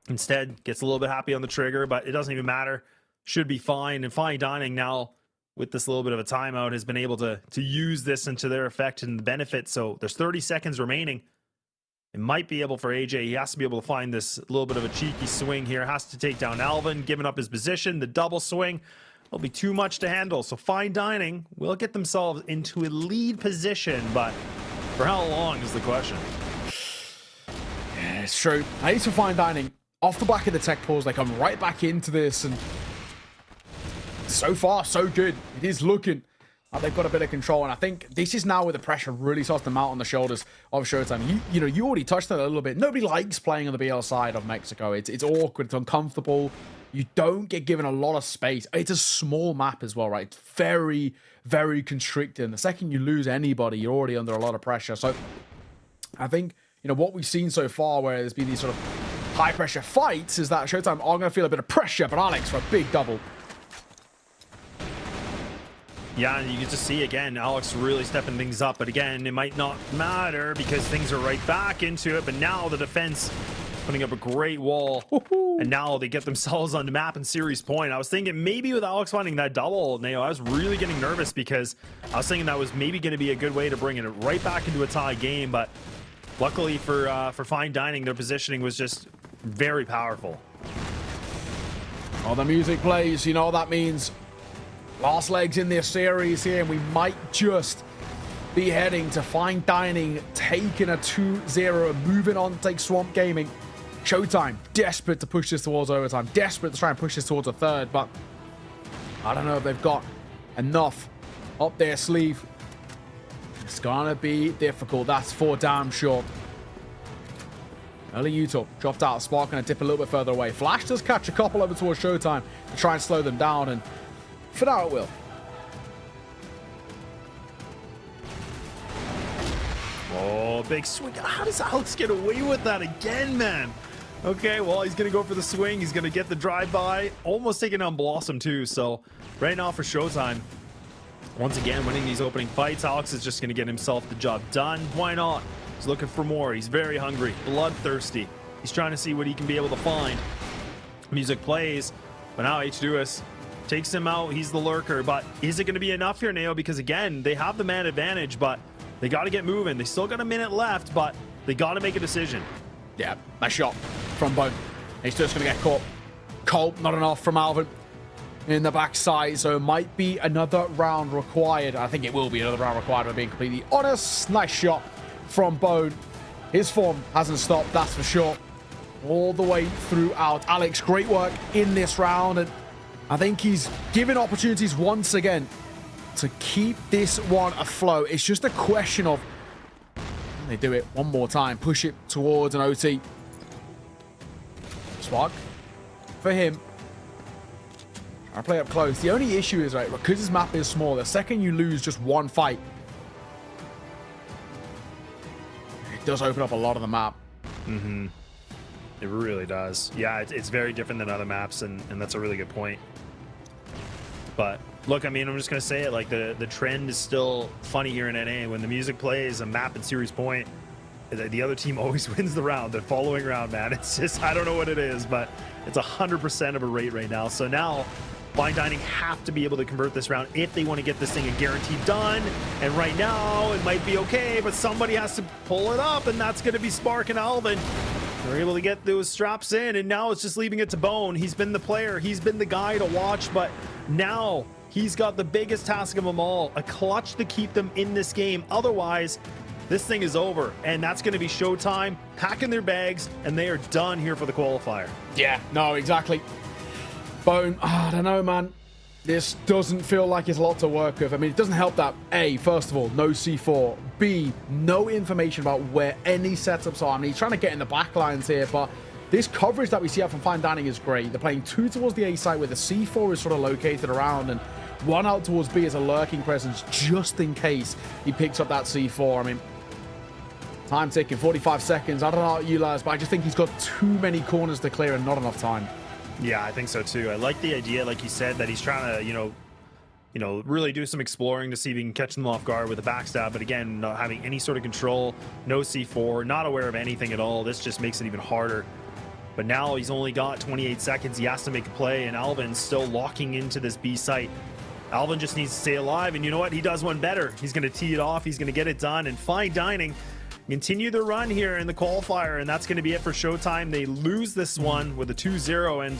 instead gets a little bit happy on the trigger, but it doesn't even matter. Should be fine. And Fine Dining now, with this little bit of a timeout, has been able to use this into their effect and the benefit. So there's 30 seconds remaining. It might be able for AJ. He has to be able to find this little bit of a cheeky swing here. Has to take down Alvin, giving up his position. The double swing will be too much to handle. So Fine Dining will get themselves into a lead position, but for how long is the question? Yeah, it's true. At least for Fine Dining, off the back of the tech pause, they come right back into this, and so far, so good. It is looking like they've got a bit of control, and I think this is now where the pressure really starts to mount on the shoulders of Showtime. You know, you already touched on it a little bit. Nobody likes playing on the BL side of Mexico. It's awkward, it's uncomfortable. You don't get given a lot of space. It's a small map as well, right? It's very, very constricted. And the second you lose anybody, you're already under a lot of pressure. So I think, you know, what we've seen so far, where there's been these sort of high pressure fights, is that Showtime are going to feel a bit of pressure, but Alex for a big double. Yeah, and you get to see again, Alex really stepping things up, but again, it might not matter because things are right back into it. But now the defense putting up a great wall, and now they get themselves on the map and series point. I was thinking maybe with Alex finding that double, Neo, I was really getting nervous because I was thinking that was maybe going to be a good way to bring it right back into a tie game. But luckily for Fine Dining, their positioning was just very powerful. Oh, the music plays. You know what that means. Last legs in this series here, and we might just be heading to Fine Dining, taking a 2-0, moving on to take Swamp Gaming. Showtime, desperate to push this towards overtime, desperate to try and push this towards a third, but I don't know if they've got enough up their sleeve. It's gonna be difficult, that's for damn sure. Early Utah dropped out, Spark gonna dip a little bit further away. Flash does catch a couple over towards Showtime to try and slow them down, and for now it will. Oh, big swing. How does Alex get away with that again, man? Okay, well, he's going to go for the swing. He's going to get the drive-by. Almost taking on Blossom, too. So, right now for Showtime, once again, winning these opening fights, Alex is just going to get himself the job done. Why not? He's looking for more. He's very hungry, bloodthirsty. He's trying to see what he can be able to find. Music plays, but now H2S takes him out. He's the lurker, but is it going to be enough here, Neo? Because, again, they have the man advantage, but they got to get moving. They still got a minute left, but they got to make a decision. Yeah, nice shot from Bone. He's just going to get caught. Cole, not enough from Alvin in the backside, so it might be another round required. I think it will be another round required, if I'm being completely honest. Nice shot from Bone. His form hasn't stopped, that's for sure. All the way throughout. Alex, great work in this round, and I think he's given opportunities once again to keep this one afloat. It's just a question of, can they do it one more time? Push it towards an OT. Spark for him. I play up close. The only issue is, right, because this map is small, the second you lose just one fight, it does open up a lot of the map. Mm-hmm. It really does. Yeah, it's very different than other maps, and that's a really good point. But look, I mean, I'm just gonna say it, like the trend is still funny here in NA. When the music plays a map at series point, the other team always wins the round. The following round, man, it's just, I don't know what it is, but it's 100% of a rate right now. So now Fine Dining have to be able to convert this round if they want to get this thing a guaranteed done. And right now it might be okay, but somebody has to pull it up, and that's going to be Spark and Alvin. They're able to get those straps in, and now it's just leaving it to Bone. He's been the player, he's been the guy to watch, but now he's got the biggest task of them all, a clutch to keep them in this game. Otherwise, this thing is over, and that's going to be Showtime packing their bags, and they are done here for the qualifier. Yeah, no, exactly. Bone, I don't know, man. This doesn't feel like it's a lot to work with. I mean, it doesn't help that, A, first of all, no C4. B, no information about where any setups are. I mean, he's trying to get in the back lines here, but this coverage that we see out from Fine Dining is great. They're playing 2 towards the A site where the C4 is sort of located around, and 1 out towards B as a lurking presence just in case he picks up that C4. I mean, time ticking, 45 seconds. I don't know about you guys, but I just think he's got too many corners to clear and not enough time. Yeah, I think so too. I like the idea, like you said, that he's trying to, you know, really do some exploring to see if he can catch them off guard with a backstab. But again, not having any sort of control, no C4, not aware of anything at all. This just makes it even harder. But now he's only got 28 seconds. He has to make a play, and Alvin's still locking into this B site. Alvin just needs to stay alive, and you know what? He does one better. He's going to tee it off. He's going to get it done, and Fine Dining continue their run here in the qualifier, and that's going to be it for Showtime. They lose this one with a 2-0, and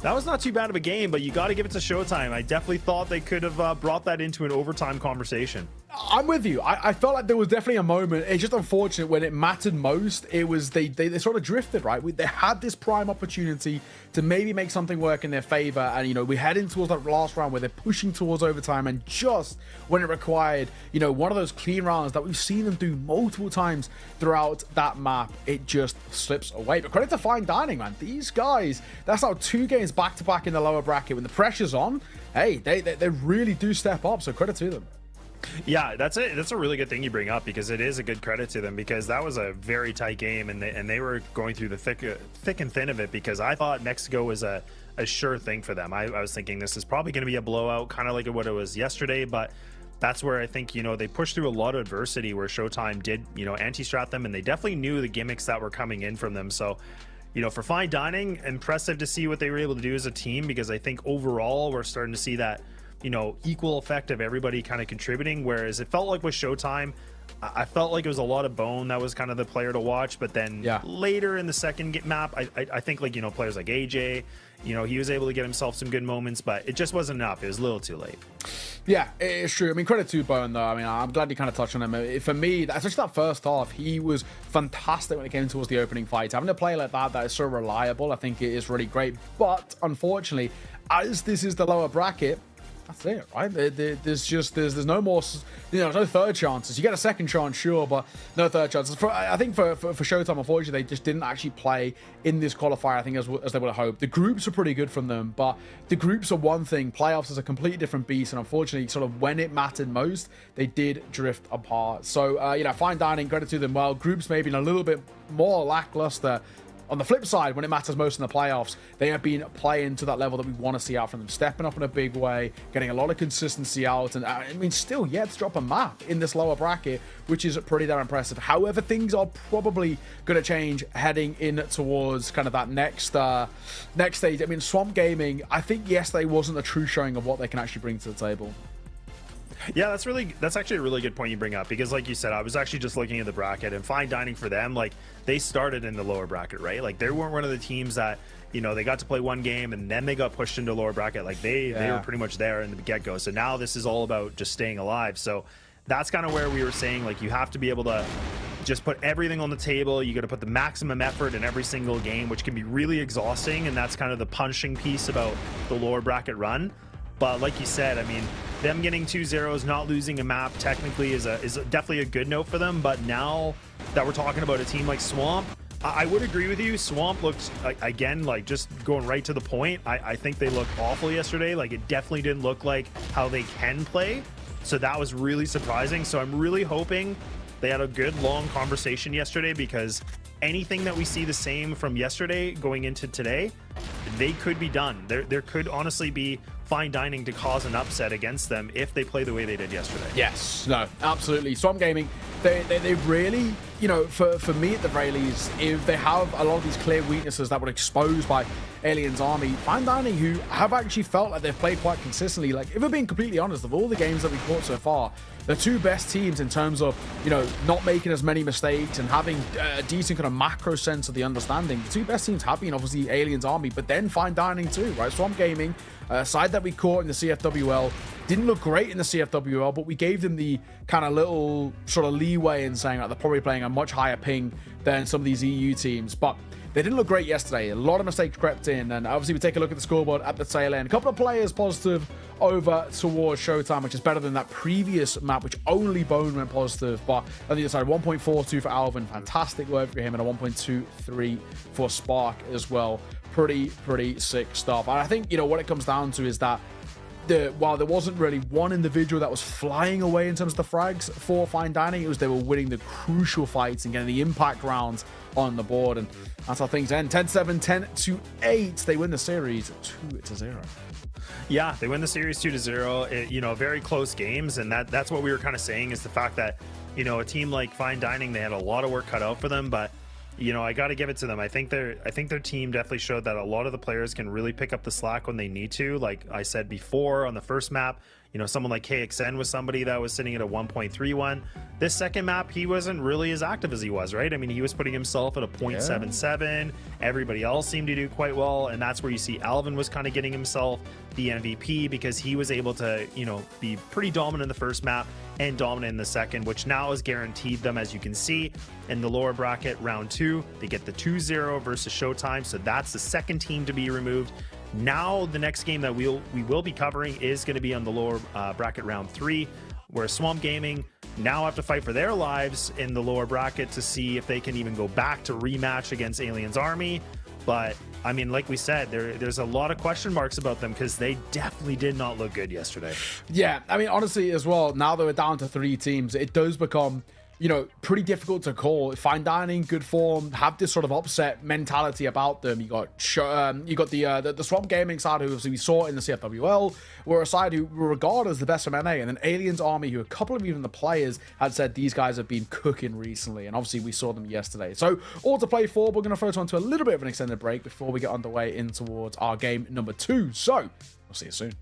that was not too bad of a game, but you got to give it to Showtime. I definitely thought they could have brought that into an overtime conversation. I'm with you. I felt like there was definitely a moment. It's just unfortunate when it mattered most. It was they sort of drifted, right? They had this prime opportunity to maybe make something work in their favor, and you know, we're heading towards that last round where they're pushing towards overtime, and just when it required, you know, one of those clean rounds that we've seen them do multiple times throughout that map, it just slips away. But credit to Fine Dining, man. These guys, that's now 2 games back to back in the lower bracket. When the pressure's on, hey, they really do step up. So credit to them. Yeah, that's a really good thing you bring up, because it is a good credit to them, because that was a very tight game, and they were going through the thick and thin of it, because I thought Mexico was a sure thing for them. I was thinking this is probably going to be a blowout, kind of like what it was yesterday, but that's where I think, you know, they pushed through a lot of adversity where Showtime did, you know, anti-strat them, and they definitely knew the gimmicks that were coming in from them. So, you know, for Fine Dining, impressive to see what they were able to do as a team, because I think overall we're starting to see that, you know, equal effect of everybody kind of contributing, whereas it felt like with Showtime, I felt like it was a lot of Bone that was kind of the player to watch. But then later in the second map, I think, like, you know, players like AJ, you know, he was able to get himself some good moments, but it just wasn't enough. It was a little too late. Yeah, it's true. I mean, credit to Bone, though. I mean, I'm glad you kind of touched on him. For me, especially that first half, he was fantastic when it came towards the opening fight. Having a play like that is so reliable, I think it is really great. But unfortunately, as this is the lower bracket, that's it, right? There's no more, you know, there's no third chances. You get a second chance, sure, but no third chances. I think for Showtime, unfortunately, they just didn't actually play in this qualifier, I think, as they would have hoped. The groups are pretty good from them, but the groups are one thing. Playoffs is a completely different beast, and unfortunately, sort of when it mattered most, they did drift apart. So, you know, Fine Dining, credit to them. Well, groups maybe a little bit more lackluster. On the flip side, when it matters most in the playoffs, they have been playing to that level that we want to see out from them, stepping up in a big way, getting a lot of consistency out, and I mean, still yet to drop a map in this lower bracket, which is pretty damn impressive. However, things are probably going to change heading in towards kind of that next stage. I mean, Swamp Gaming, I think yesterday wasn't a true showing of what they can actually bring to the table. Yeah, that's actually a really good point you bring up, because like you said, I was actually just looking at the bracket, and Fine Dining for them, like, they started in the lower bracket, right? Like, they weren't one of the teams that, you know, they got to play one game and then they got pushed into lower bracket. Like, they were pretty much there in the get-go. So now this is all about just staying alive. So that's kind of where we were saying, like, you have to be able to just put everything on the table. You got to put the maximum effort in every single game, which can be really exhausting, and that's kind of the punishing piece about the lower bracket run. But like you said, I mean, them getting 2-0s, not losing a map technically is definitely a good note for them. But now that we're talking about a team like Swamp, I would agree with you. Swamp looked, again, like just going right to the point. I think they looked awful yesterday. Like, it definitely didn't look like how they can play. So that was really surprising. So I'm really hoping they had a good long conversation yesterday, because anything that we see the same from yesterday going into today, they could be done. There could honestly be fine dining to cause an upset against them if they play the way they did yesterday. Yes, no, absolutely. Swamp Gaming, they really, you know, for me at the very least, if they have a lot of these clear weaknesses that were exposed by Aliens Army, Fine Dining, who have actually felt like they've played quite consistently. Like, if we're being completely honest, of all the games that we've caught so far, the two best teams in terms of, you know, not making as many mistakes and having a decent kind of macro sense of the understanding, the two best teams have been obviously Aliens Army, but then Fine Dining too, right? Swamp Gaming, side that we caught in the CFWL, didn't look great in the CFWL, but we gave them the kind of little sort of leeway in saying that they're probably playing a much higher ping than some of these EU teams. But they didn't look great yesterday. A lot of mistakes crept in, and obviously we take a look at the scoreboard at the tail end. A couple of players positive over towards Showtime, which is better than that previous map, which only Bone went positive. But on the other side, 1.42 for Alvin, fantastic work for him, and a 1.23 for Spark as well. Pretty sick stuff. And I think, you know, what it comes down to is that while there wasn't really one individual that was flying away in terms of the frags for Fine Dining, it was they were winning the crucial fights and getting the impact rounds on the board, and that's how things end. 10-7, 10-8. They win the series 2-0. Yeah, they win the series 2-0. You know, very close games, and that's what we were kind of saying, is the fact that, you know, a team like Fine Dining, they had a lot of work cut out for them, but you know, I got to give it to them. I think their team definitely showed that a lot of the players can really pick up the slack when they need to. Like I said before, on the first map, you know, someone like KXN was somebody that was sitting at a 1.31. This second map, he wasn't really as active as he was, right? I mean, he was putting himself at a 0.77. Everybody else seemed to do quite well, and that's where you see Alvin was kind of getting himself the MVP, because he was able to, you know, be pretty dominant in the first map and dominant in the second, which now has guaranteed them, as you can see in the lower bracket, round 2, they get the 2-0 versus Showtime. So that's the second team to be removed. Now the next game that we will be covering is going to be on the lower bracket, round 3, where Swamp Gaming now have to fight for their lives in the lower bracket to see if they can even go back to rematch against Aliens Army. But I mean, like we said, there's a lot of question marks about them, because they definitely did not look good yesterday. Yeah, I mean, honestly as well, now that we're down to 3 teams, it does become, you know, pretty difficult to call. Fine Dining, good form, have this sort of upset mentality about them. You got the Swamp Gaming side, who obviously we saw in the CFWL, were a side who were regarded as the best from NA, and then Aliens Army, who a couple of even the players had said these guys have been cooking recently, and obviously we saw them yesterday. So all to play for. We're going to throw it on to a little bit of an extended break before we get underway in towards our game number 2. So we'll see you soon.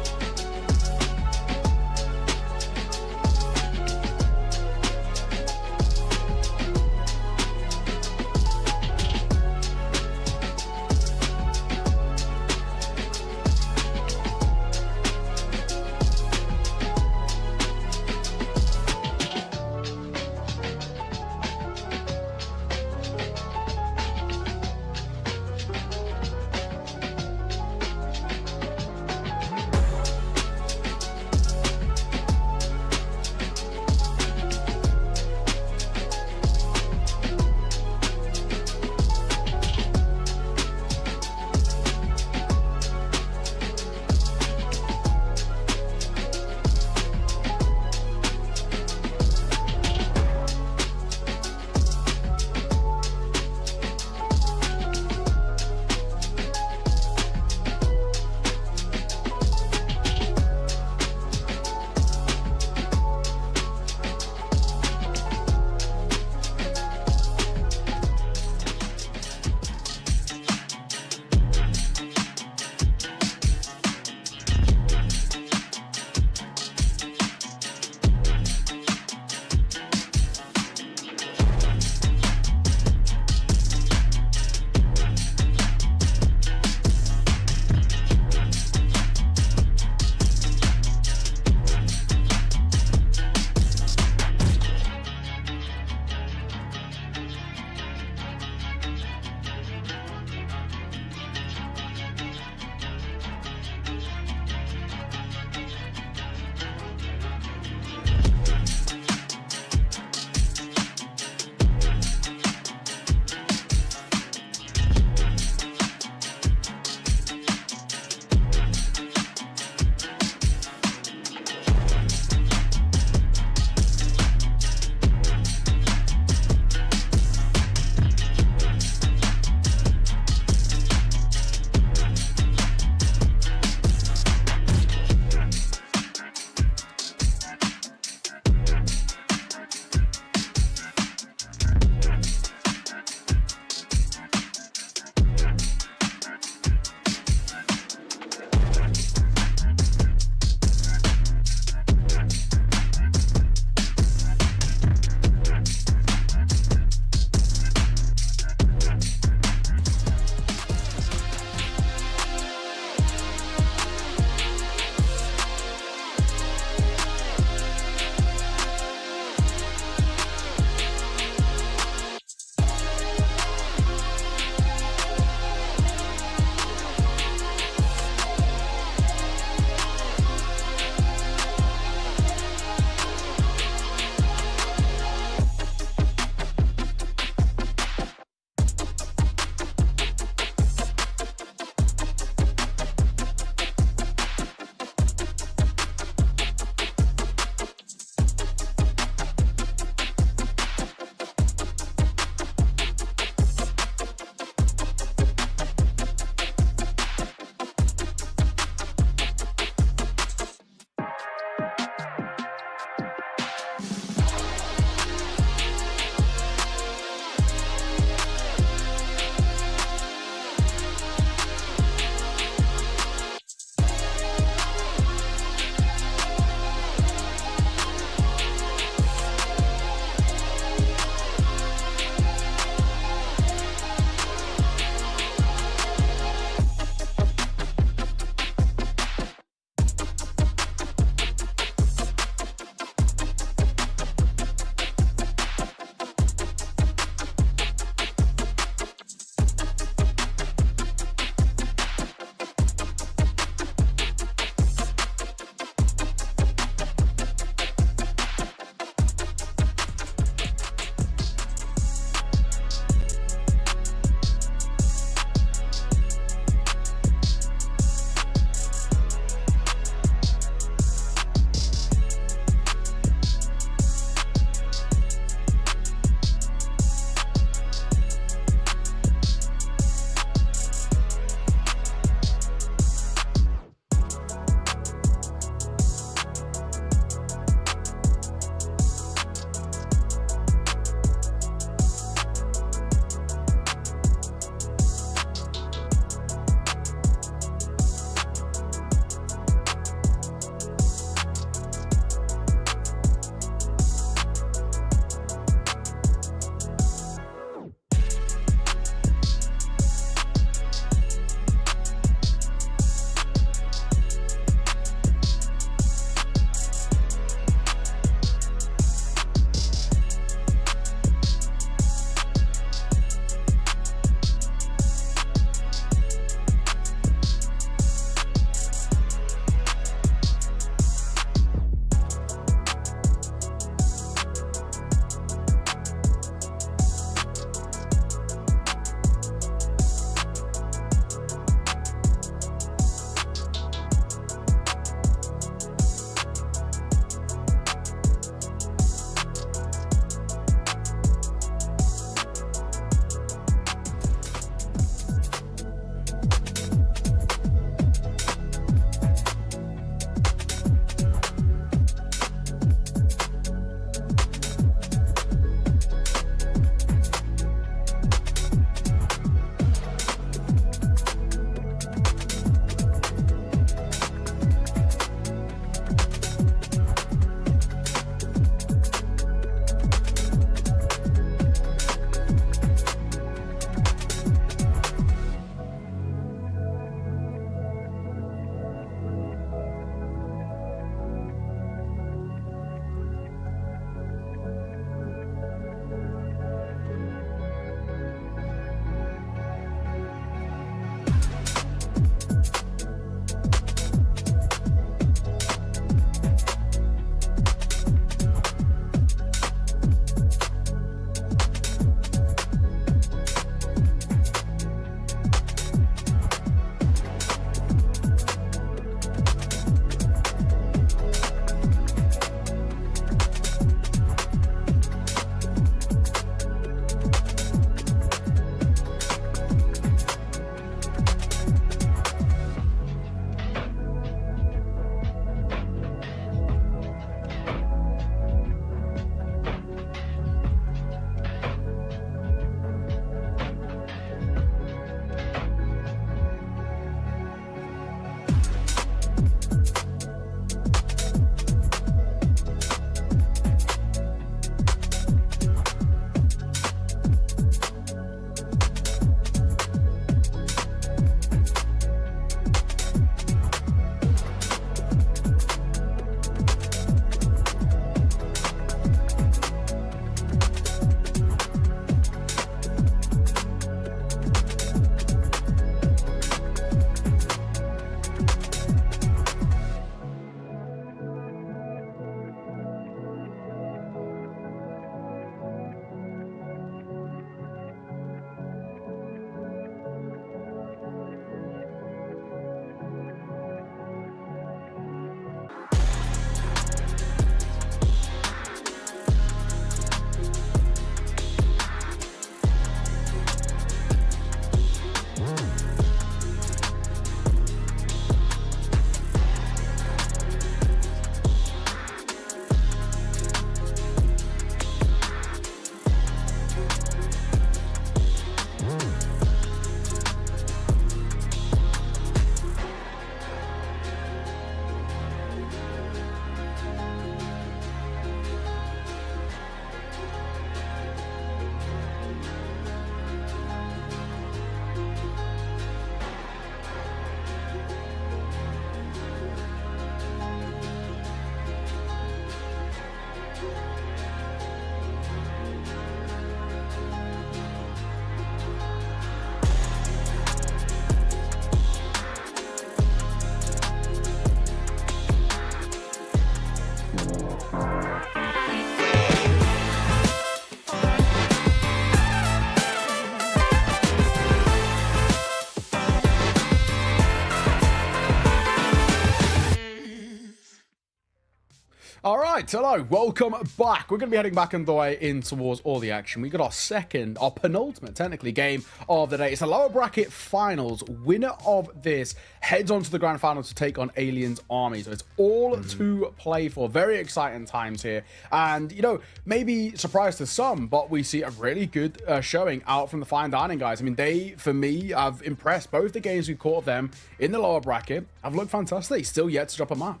All right, hello, welcome back. We're going to be heading back on the way in towards all the action. We got our penultimate, technically, game of the day. It's the lower bracket finals. Winner of this heads on to the grand final to take on Aliens Army. So it's all to play for. Very exciting times here. And, you know, maybe surprise to some, but we see a really good showing out from the Fine Dining guys. I mean, they, for me, have impressed. Both the games we've caught of them in the lower bracket have looked fantastic. Still yet to drop a map.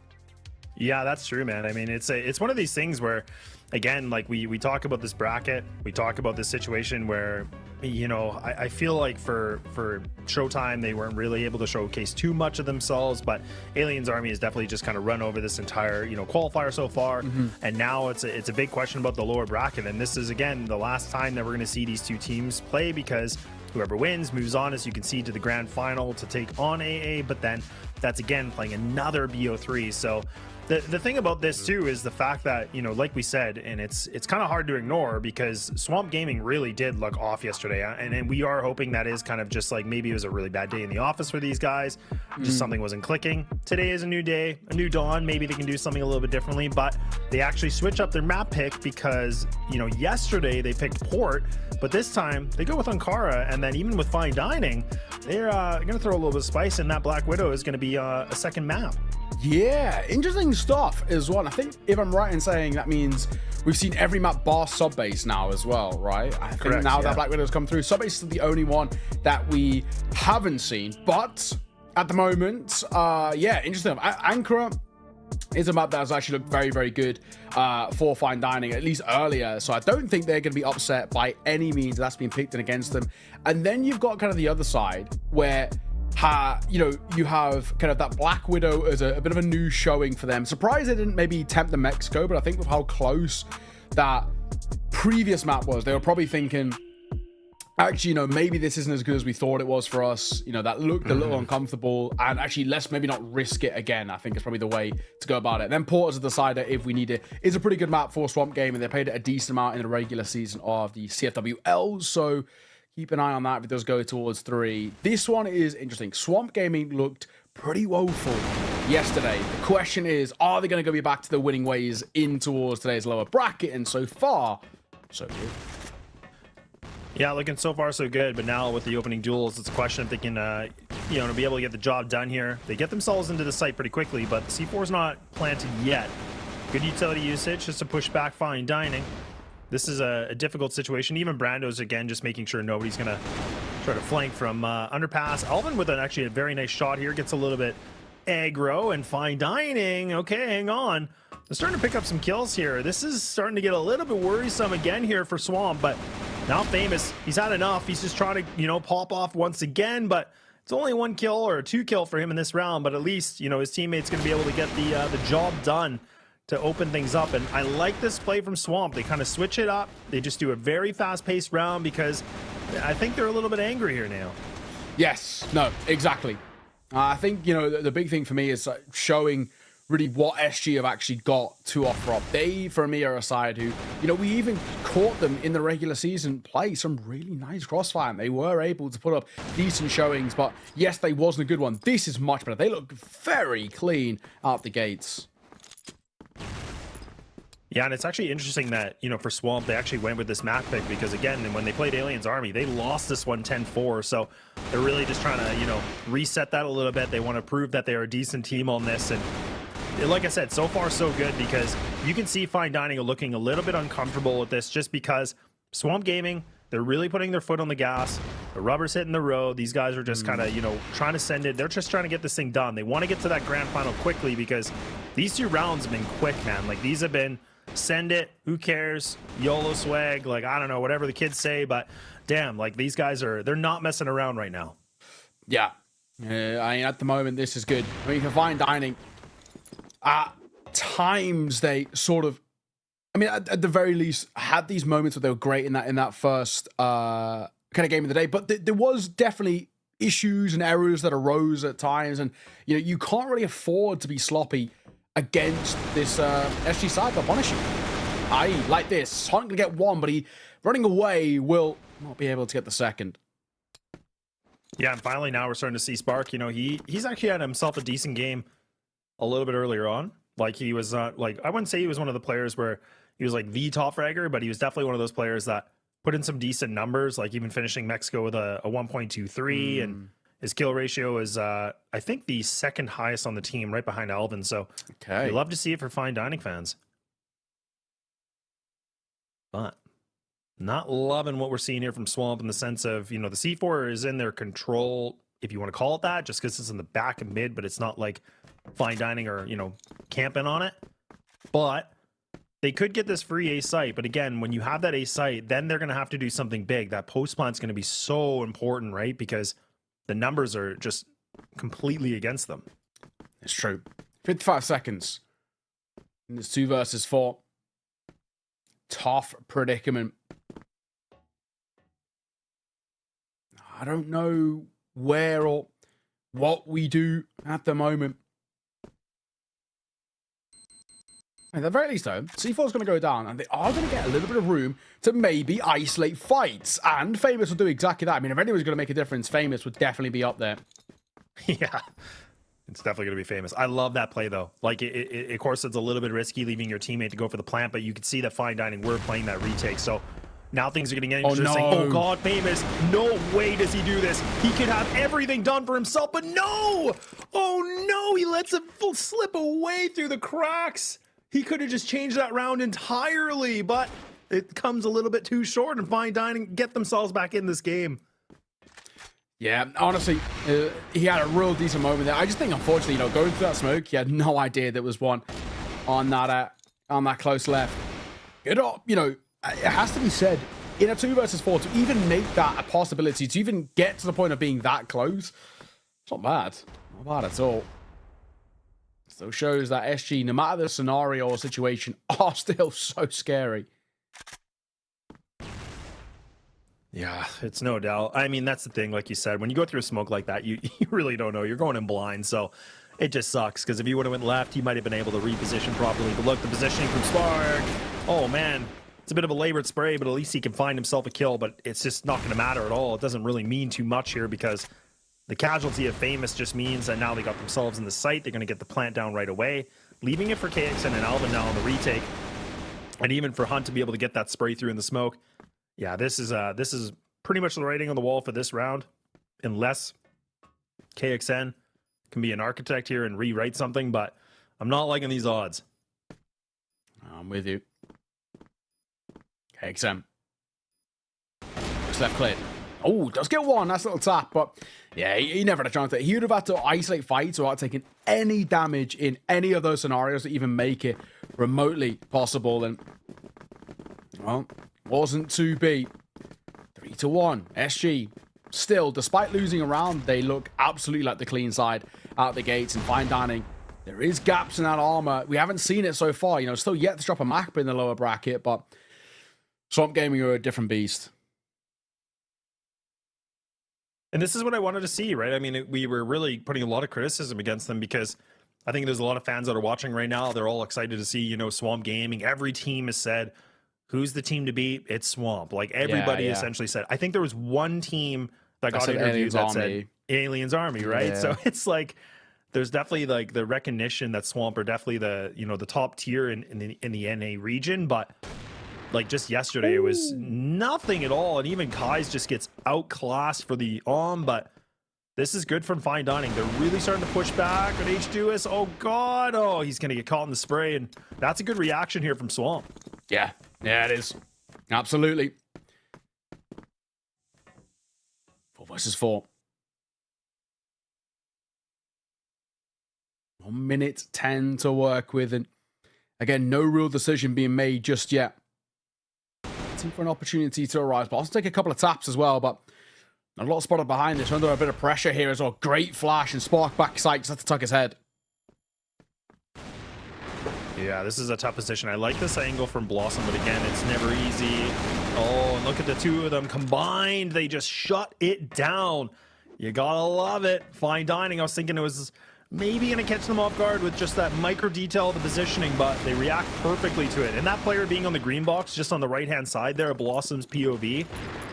Yeah, that's true, man. I mean, it's one of these things where, again, like we talk about this bracket, we talk about this situation where, you know, I feel like for Showtime, they weren't really able to showcase too much of themselves, but Aliens Army has definitely just kind of run over this entire, you know, qualifier so far. And now it's a big question about the lower bracket. And this is, again, the last time that we're going to see these two teams play, because whoever wins moves on, as you can see, to the grand final to take on AA, but then that's again playing another BO3. So the thing about this too is the fact that, you know, like we said, and it's kind of hard to ignore, because Swamp Gaming really did look off yesterday, and we are hoping that is kind of just like maybe it was a really bad day in the office for these guys, just something wasn't clicking. Today is a new day, a new dawn. Maybe they can do something a little bit differently, but they actually switch up their map pick, because, you know, yesterday they picked Port, but this time they go with Ankara. And then even with Fine Dining, they're gonna throw a little bit of spice in. That Black Widow is gonna be a second map. Yeah, interesting stuff as well. I think, if I'm right in saying, that means we've seen every map bar Subbase now as well, right? I think Correct, now yeah. that Black Widow's come through, Subbase is the only one that we haven't seen. But at the moment, yeah, interesting. Ankara is a map that has actually looked very, very good for Fine Dining, at least earlier. So I don't think they're going to be upset by any means that's been picked in against them. And then you've got kind of the other side where, you know, you have kind of that Black Widow as a bit of a new showing for them. Surprised they didn't maybe tempt the Mexico, but I think with how close that previous map was, they were probably thinking, actually, you know, maybe this isn't as good as we thought it was for us. You know, that looked a little uncomfortable, and actually let's maybe not risk it again. I think it's probably the way to go about it. And then Port as a decider, if we need it, is a pretty good map for Swamp Game, and they played it a decent amount in the regular season of the CFWL. So keep an eye on that if it does go towards 3. This one is interesting. Swamp Gaming looked pretty woeful yesterday. The question is, are they going to go back to the winning ways in towards today's lower bracket? And so far, so good. Yeah, looking so far so good, but now with the opening duels, it's a question if they can, you know, to be able to get the job done here. They get themselves into the site pretty quickly, but the C4 is not planted yet. Good utility usage just to push back Fine Dining. This is a difficult situation. Even Brando's, again, just making sure nobody's going to try to flank from underpass. Alvin with actually a very nice shot here. Gets a little bit aggro, and Fine Dining. Okay, hang on. They're starting to pick up some kills here. This is starting to get a little bit worrisome again here for Swamp, but now Famous, he's had enough. He's just trying to, you know, pop off once again, but it's only 1 kill or 2 kill for him in this round, but at least, you know, his teammate's going to be able to get the job done to open things up. And I like this play from Swamp. They kind of switch it up. They just do a very fast-paced round, because I think they're a little bit angry here now. Yes, no, exactly. I think, you know, the big thing for me is showing really what SG have actually got to offer up. They, for me, are a side who, you know, we even caught them in the regular season play some really nice crossfire, and they were able to put up decent showings, but yes, they wasn't a good one. This is much better. They look very clean out the gates. Yeah, and it's actually interesting that, you know, for Swamp, they actually went with this map pick, because, again, when they played Aliens Army, they lost this one 10-4, so they're really just trying to, you know, reset that a little bit. They want to prove that they are a decent team on this, and like I said, so far so good, because you can see Fine Dining looking a little bit uncomfortable with this, just because Swamp Gaming, they're really putting their foot on the gas. The rubber's hitting the road. These guys are just kind of, you know, trying to send it. They're just trying to get this thing done. They want to get to that grand final quickly, because these 2 rounds have been quick, man. Like, these have been send it, who cares, YOLO swag, like, I don't know, whatever the kids say, but damn, like, these guys they're not messing around right now. Yeah. I mean, at the moment, this is good. I mean, for Fine Dining, at times they sort of, I mean, at the very least, had these moments where they were great in that first kind of game of the day, but there was definitely issues and errors that arose at times, and, you know, you can't really afford to be sloppy against this SG side. They'll punish you. Like this. Hunt can get 1, but he running away will not be able to get the second. Yeah, and finally now we're starting to see Spark. You know, he's actually had himself a decent game a little bit earlier on. Like he was like, I wouldn't say he was one of the players where he was like the top fragger, but he was definitely one of those players that put in some decent numbers, like even finishing Mexico with a 1.23 and his kill ratio is I think the second highest on the team, right behind Alvin. So Okay. you love to see it for Fine Dining fans. But not loving what we're seeing here from Swamp in the sense of, you know, the C4 is in their control, if you want to call it that, just because it's in the back and mid, but it's not like Fine Dining or, you know, camping on it. But they could get this free A site. But again, when you have that A site, then they're going to have to do something big. That post plant's going to be so important, right? Because the numbers are just completely against them. It's true. 55 seconds. And it's 2 versus 4. Tough predicament. I don't know where or what we do at the moment. At the very least, though, C4 is going to go down, and they are going to get a little bit of room to maybe isolate fights. And Famous will do exactly that. I mean, if anyone's going to make a difference, Famous would definitely be up there. Yeah, it's definitely going to be Famous. I love that play, though. Like, of course, it's a little bit risky leaving your teammate to go for the plant, but you can see that Fine Dining were playing that retake. So now things are getting interesting. Oh, God, Famous. No way does he do this. He could have everything done for himself, but no! Oh, no! He lets it slip away through the cracks. He could have just changed that round entirely, but it comes a little bit too short, and Fine Dining get themselves back in this game. Yeah, honestly, he had a real decent moment there. I just think, unfortunately, you know, going through that smoke, he had no idea there was one on that close left. You know, it has to be said, in a 2 versus 4, to even make that a possibility, to even get to the point of being that close, it's not bad. Not bad at all. Still shows that SG, no matter the scenario or situation, are still so scary. Yeah, it's no doubt. I mean, that's the thing, like you said, when you go through a smoke like that, you really don't know. You're going in blind, so it just sucks, because if he would have went left, he might have been able to reposition properly. But look, the positioning from Spark. Oh, man. It's a bit of a labored spray, but at least he can find himself a kill, but it's just not going to matter at all. It doesn't really mean too much here, because the casualty of Famous just means that now they got themselves in the site. They're going to get the plant down right away, leaving it for KXN and Alvin now on the retake, and even for Hunt to be able to get that spray through in the smoke. Yeah, this is pretty much the writing on the wall for this round, unless KXN can be an architect here and rewrite something, but I'm not liking these odds. I'm with you. KXN. Looks left cleared. Oh, does get one. Nice little tap, but yeah, he never had a chance. He would have had to isolate fights without taking any damage in any of those scenarios to even make it remotely possible. And, well, wasn't to be. 3-1. SG. Still, despite losing a round, they look absolutely like the clean side out the gates. And Fine Dining, there is gaps in that armor. We haven't seen it so far. You know, still yet to drop a map in the lower bracket, but Swamp Gaming are a different beast. And this is what I wanted to see, right? I mean, we were really putting a lot of criticism against them because I think there's a lot of fans that are watching right now. They're all excited to see, you know, Swamp Gaming. Every team has said, who's the team to beat? It's Swamp. Like, everybody essentially said. I think there was one team that got interviewed that said Aliens Army, right? Yeah. So it's like, there's definitely like the recognition that Swamp are definitely the, you know, the top tier in the NA region, but like just yesterday, it was nothing at all. And even Kai's just gets outclassed for the but this is good from Fine Dining. They're really starting to push back on H2S. Oh, God. Oh, he's going to get caught in the spray. And that's a good reaction here from Swamp. Yeah. Yeah, it is. Absolutely. 4 versus 4. 1 minute 10 to work with. And again, no real decision being made just yet. Waiting for an opportunity to arise. But also take a couple of taps as well. But a lot spotted behind this. Under a bit of pressure here as well. Great flash and Spark back sight. Just had to tuck his head. Yeah, this is a tough position. I like this angle from Blossom, but again, it's never easy. Oh, and look at the two of them combined. They just shut it down. You gotta love it. Fine Dining. I was thinking it was maybe gonna catch them off guard with just that micro detail of the positioning, but they react perfectly to it. And that player being on the green box, just on the right-hand side there, Blossom's POV,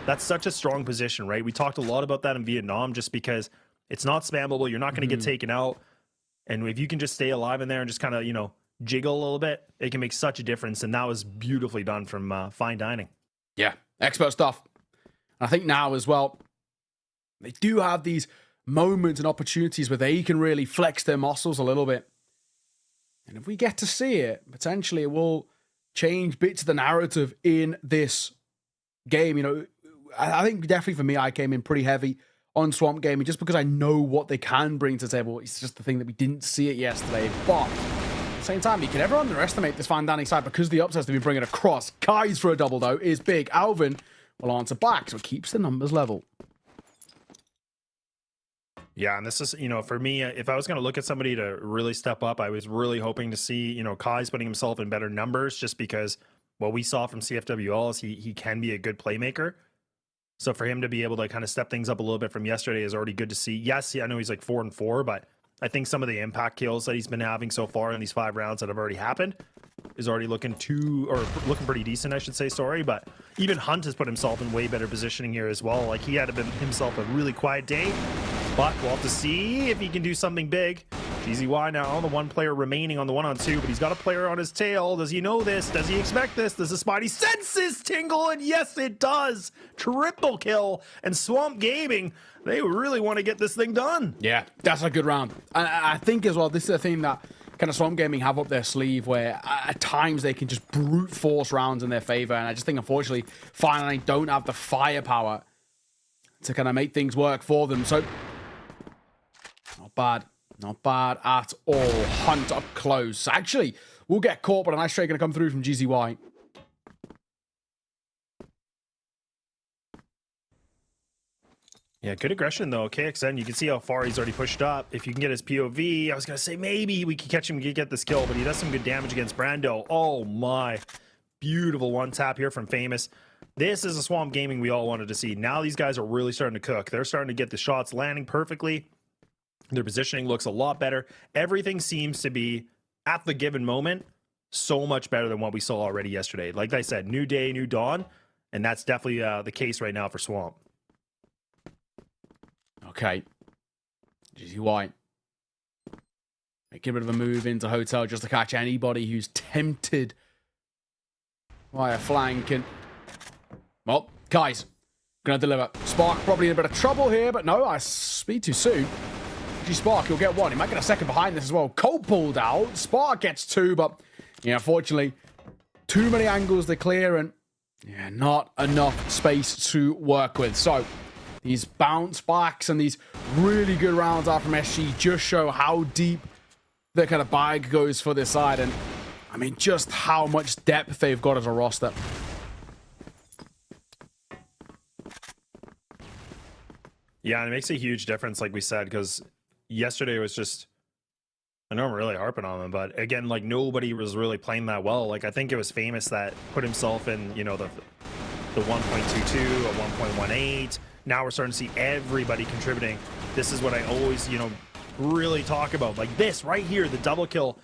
that's such a strong position, right? We talked a lot about that in Vietnam just because it's not spammable. You're not gonna get taken out. And if you can just stay alive in there and just kind of, you know, jiggle a little bit, it can make such a difference. And that was beautifully done from Fine Dining. Yeah, expert stuff. I think now as well, they do have these moments and opportunities where they can really flex their muscles a little bit. And if we get to see it, potentially it will change bits of the narrative in this game. You know, I think definitely for me, I came in pretty heavy on Swamp Gaming just because I know what they can bring to the table. It's just the thing that we didn't see it yesterday. But at the same time, you can never underestimate this Fine Dining side because the upsets they've been bringing across. Kai's for a double, though, is big. Alvin will answer back, so it keeps the numbers level. Yeah, and this is, you know, for me, if I was going to look at somebody to really step up, I was really hoping to see, you know, Kai's putting himself in better numbers just because what we saw from CFWL is he can be a good playmaker. So for him to be able to kind of step things up a little bit from yesterday is already good to see. Yes, I know he's like 4-4, but I think some of the impact kills that he's been having so far in these 5 rounds that have already happened is already looking pretty decent, I should say, sorry. But even Hunt has put himself in way better positioning here as well. Like, he had himself a really quiet day, but we'll have to see if he can do something big. GZY now, the one player remaining on the 1-on-2, but he's got a player on his tail. Does he know this? Does he expect this? Does the Spidey senses tingle? And yes, it does. Triple kill. And Swamp Gaming, they really want to get this thing done. Yeah, that's a good round. And I think as well, this is a thing that kind of Swamp Gaming have up their sleeve where at times they can just brute force rounds in their favor. And I just think, unfortunately, finally don't have the firepower to kind of make things work for them. So, not bad. Not bad at all. Hunt up close. Actually, we'll get caught, but a nice trade going to come through from GZY. Yeah, good aggression, though. KXN, you can see how far he's already pushed up. If you can get his POV, I was going to say maybe we could catch him and get this kill, but he does some good damage against Brando. Oh, my. Beautiful one-tap here from Famous. This is a Swamp Gaming we all wanted to see. Now these guys are really starting to cook. They're starting to get the shots landing perfectly. Their positioning looks a lot better. Everything seems to be, at the given moment, so much better than what we saw already yesterday. Like I said, new day, new dawn, and that's definitely the case right now for Swamp. Okay. GZY. Making a bit of a move into Hotel just to catch anybody who's tempted by a flank. And, well, guys, gonna deliver. Spark probably in a bit of trouble here, but no, I speed too soon. Spark, he'll get one. He might get a second behind this as well. Colt pulled out. Spark gets 2, but yeah, unfortunately, too many angles to clear and yeah, not enough space to work with. So these bounce backs and these really good rounds out from SG just show how deep the kind of bag goes for this side. And I mean, just how much depth they've got as a roster. Yeah, and it makes a huge difference, like we said, because yesterday was just, I know I'm really harping on him, but again, like nobody was really playing that well. Like I think it was Famous that put himself in, you know, the 1.22, a 1.18. Now we're starting to see everybody contributing. This is what I always, you know, really talk about. Like this right here, the double kill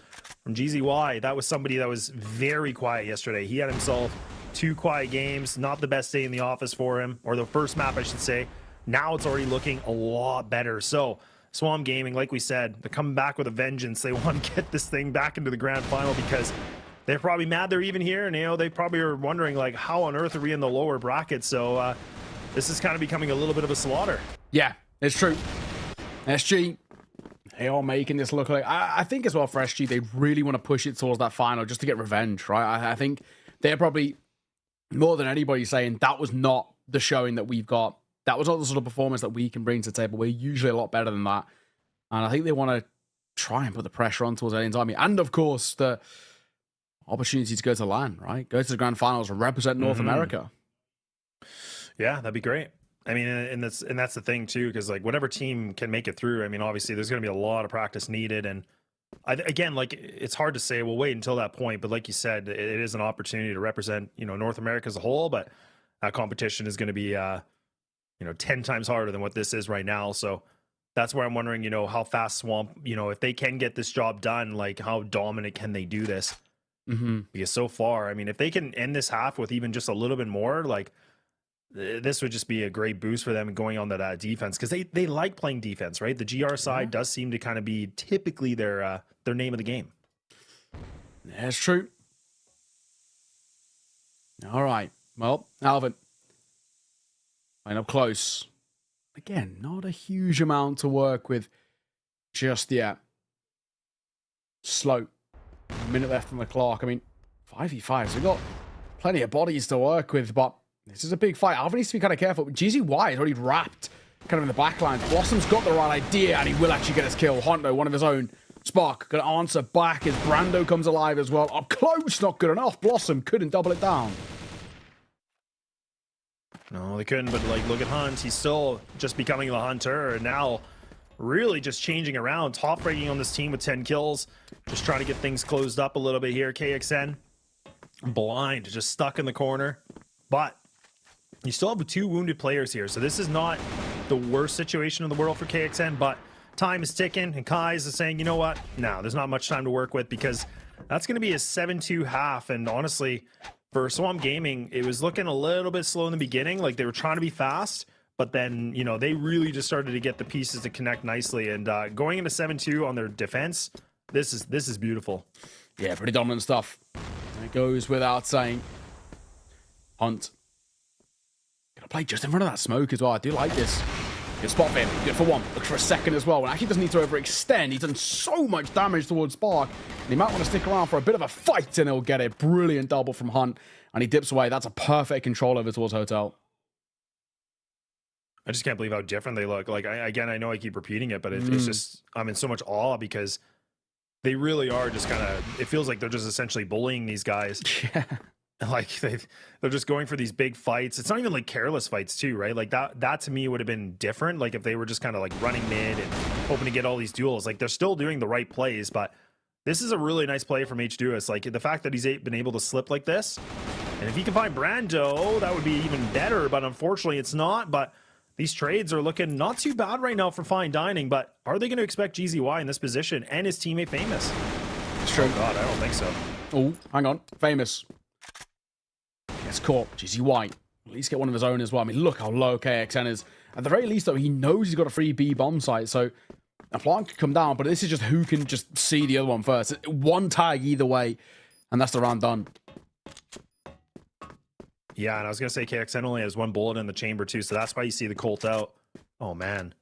from GZY. That was somebody that was very quiet yesterday. He had himself 2 quiet games, not the best day in the office for him, or the first map, I should say. Now it's already looking a lot better. So Swamp Gaming, like we said, they're coming back with a vengeance. They want to get this thing back into the grand final because they're probably mad they're even here. And, you know, they probably are wondering, like, how on earth are we in the lower bracket? So this is kind of becoming a little bit of a slaughter. Yeah, it's true. SG, they are making this look like... I think as well for SG, they really want to push it towards that final just to get revenge, right? I think they're probably, more than anybody, saying that was not the showing that we've got. That was not the sort of performance that we can bring to the table. We're usually a lot better than that. And I think they want to try and put the pressure on towards Alien's Army. And, of course, the opportunity to go to LAN, right? Go to the grand finals and represent North America. Yeah, that'd be great. I mean, and that's the thing, too, because, like, whatever team can make it through, I mean, obviously, there's going to be a lot of practice needed. And, again, like, it's hard to say, we'll wait until that point. But like you said, it is an opportunity to represent, you know, North America as a whole. But that competition is going to be... 10 times harder than what this is right now. So that's where I'm wondering, you know, how fast Swamp, you know, if they can get this job done, like how dominant can they do this? Because so far, I mean, if they can end this half with even just a little bit more, like this would just be a great boost for them going on that defense. Cause they like playing defense, right? The GR side does seem to kind of be typically their name of the game. Yeah, it's true. All right. Well, Alvin. Line up close. Again, not a huge amount to work with just yet. Slow. A minute left on the clock. I mean, 5v5, so we've got plenty of bodies to work with, but this is a big fight. Alvin needs to be kind of careful. GZY is already wrapped kind of in the backlines. Blossom's got the right idea, and he will actually get his kill. Hondo, one of his own. Spark gonna answer back as Brando comes alive as well. Up close, not good enough. Blossom couldn't double it down. No, they couldn't, but like, look at Hunt. He's still just becoming the hunter, and now really just changing around. Top ranking on this team with 10 kills. Just trying to get things closed up a little bit here. KXN, blind, just stuck in the corner. But you still have 2 wounded players here, so this is not the worst situation in the world for KXN, but time is ticking, and Kai's is saying, you know what? No, there's not much time to work with, because that's going to be a 7-2 half, and honestly, for Swamp Gaming, it was looking a little bit slow in the beginning. Like, they were trying to be fast, but then, you know, they really just started to get the pieces to connect nicely, and going into 7-2 on their defense, this is beautiful. Yeah, pretty dominant stuff. It goes without saying. Hunt. Gonna play just in front of that smoke as well. I do like this. Good spot for him. Good for one. Looks for a second as well. And actually doesn't need to overextend. He's done so much damage towards Spark. And he might want to stick around for a bit of a fight, and he'll get it. Brilliant double from Hunt. And he dips away. That's a perfect control over towards Hotel. I just can't believe how different they look. Like, I know I keep repeating it, but it's just, I'm in so much awe, because they really are just kind of, it feels like they're just essentially bullying these guys. Yeah. Like, they're just going for these big fights. It's not even like careless fights too, right? Like that to me would have been different. Like, if they were just kind of like running mid and hoping to get all these duels. Like, they're still doing the right plays, but this is a really nice play from H2S. Like, the fact that he's been able to slip like this, and if he can find Brando, that would be even better, but unfortunately it's not. But these trades are looking not too bad right now for Fine Dining, but are they going to expect GZY in this position and his teammate Famous? It's true. Oh God, I don't think so. Oh, hang on. Famous. Gets caught. GZY. At least get one of his own as well. I mean, look how low KXN is. At the very least, though, he knows he's got a free B bomb site, so a plant could come down, but this is just who can just see the other one first. One tag either way, and that's the round done. Yeah, and I was going to say KXN only has 1 bullet in the chamber too, so that's why you see the Colt out. Oh, man.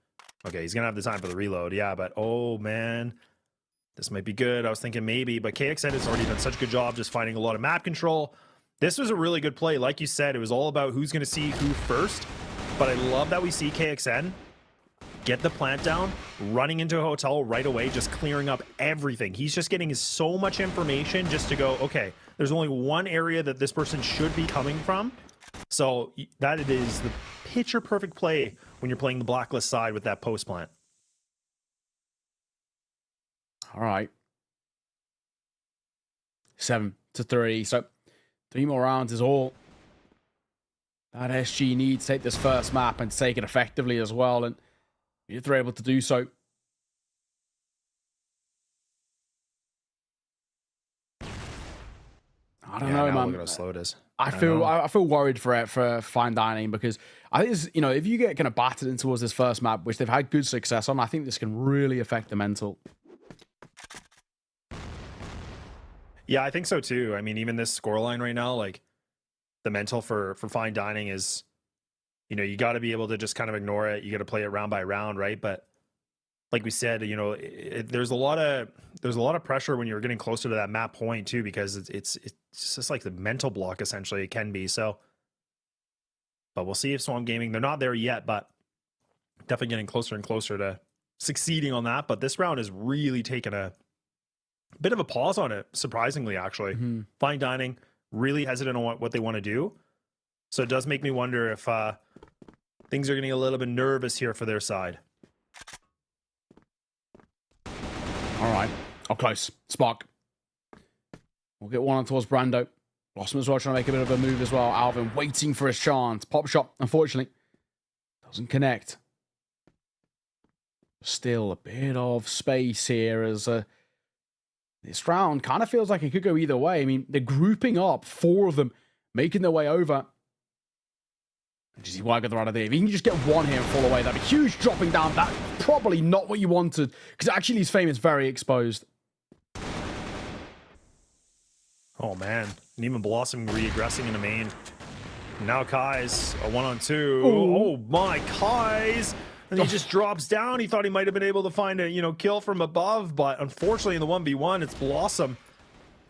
Okay, he's going to have the time for the reload. Yeah, but oh, man. This might be good. I was thinking maybe, but KXN has already done such a good job just finding a lot of map control. This was a really good play. Like you said, it was all about who's going to see who first, but I love that we see KXN get the plant down, running into a hotel right away, just clearing up everything. He's just getting so much information just to go, okay, there's only one area that this person should be coming from. So that it is the picture perfect play when you're playing the Blacklist side with that post plant. All right. 7-3. So 3 more rounds is all that SG needs to take this first map and take it effectively as well. And if they're able to do so, I don't know, man. Look at how slow it is. I feel worried for Fine Dining, because I think this, you know, if you get kind of battered in towards this first map, which they've had good success on, I think this can really affect the mental. Yeah, I think so too. I mean, even this scoreline right now, like, the mental for Fine Dining is, you know, you got to be able to just kind of ignore it. You got to play it round by round, right? But like we said, you know, there's a lot of pressure when you're getting closer to that map point too, because it's just like the mental block essentially. It can be so. But we'll see if Swamp Gaming, they're not there yet, but definitely getting closer and closer to succeeding on that. But this round has really taken a bit of a pause on it, surprisingly, actually. Fine Dining really hesitant on what they want to do. So it does make me wonder if things are getting a little bit nervous here for their side. All right. Up close. Spark. We'll get one on towards Brando. Blossom as well, trying to make a bit of a move as well. Alvin waiting for his chance. Pop shot, unfortunately, doesn't connect. Still a bit of space here as this round kind of feels like it could go either way. I mean, they're grouping up, 4 of them, making their way over. GZY got the right idea. If he can just get one here and fall away, that'd be huge. Dropping down, that's probably not what you wanted, because actually his fame is very exposed. Oh man, and even Blossom regressing in the main. Now Kai's a 1-on-2. Oh my, Kai's. And he just drops down. He thought he might have been able to find a, kill from above, but unfortunately in the 1v1, it's Blossom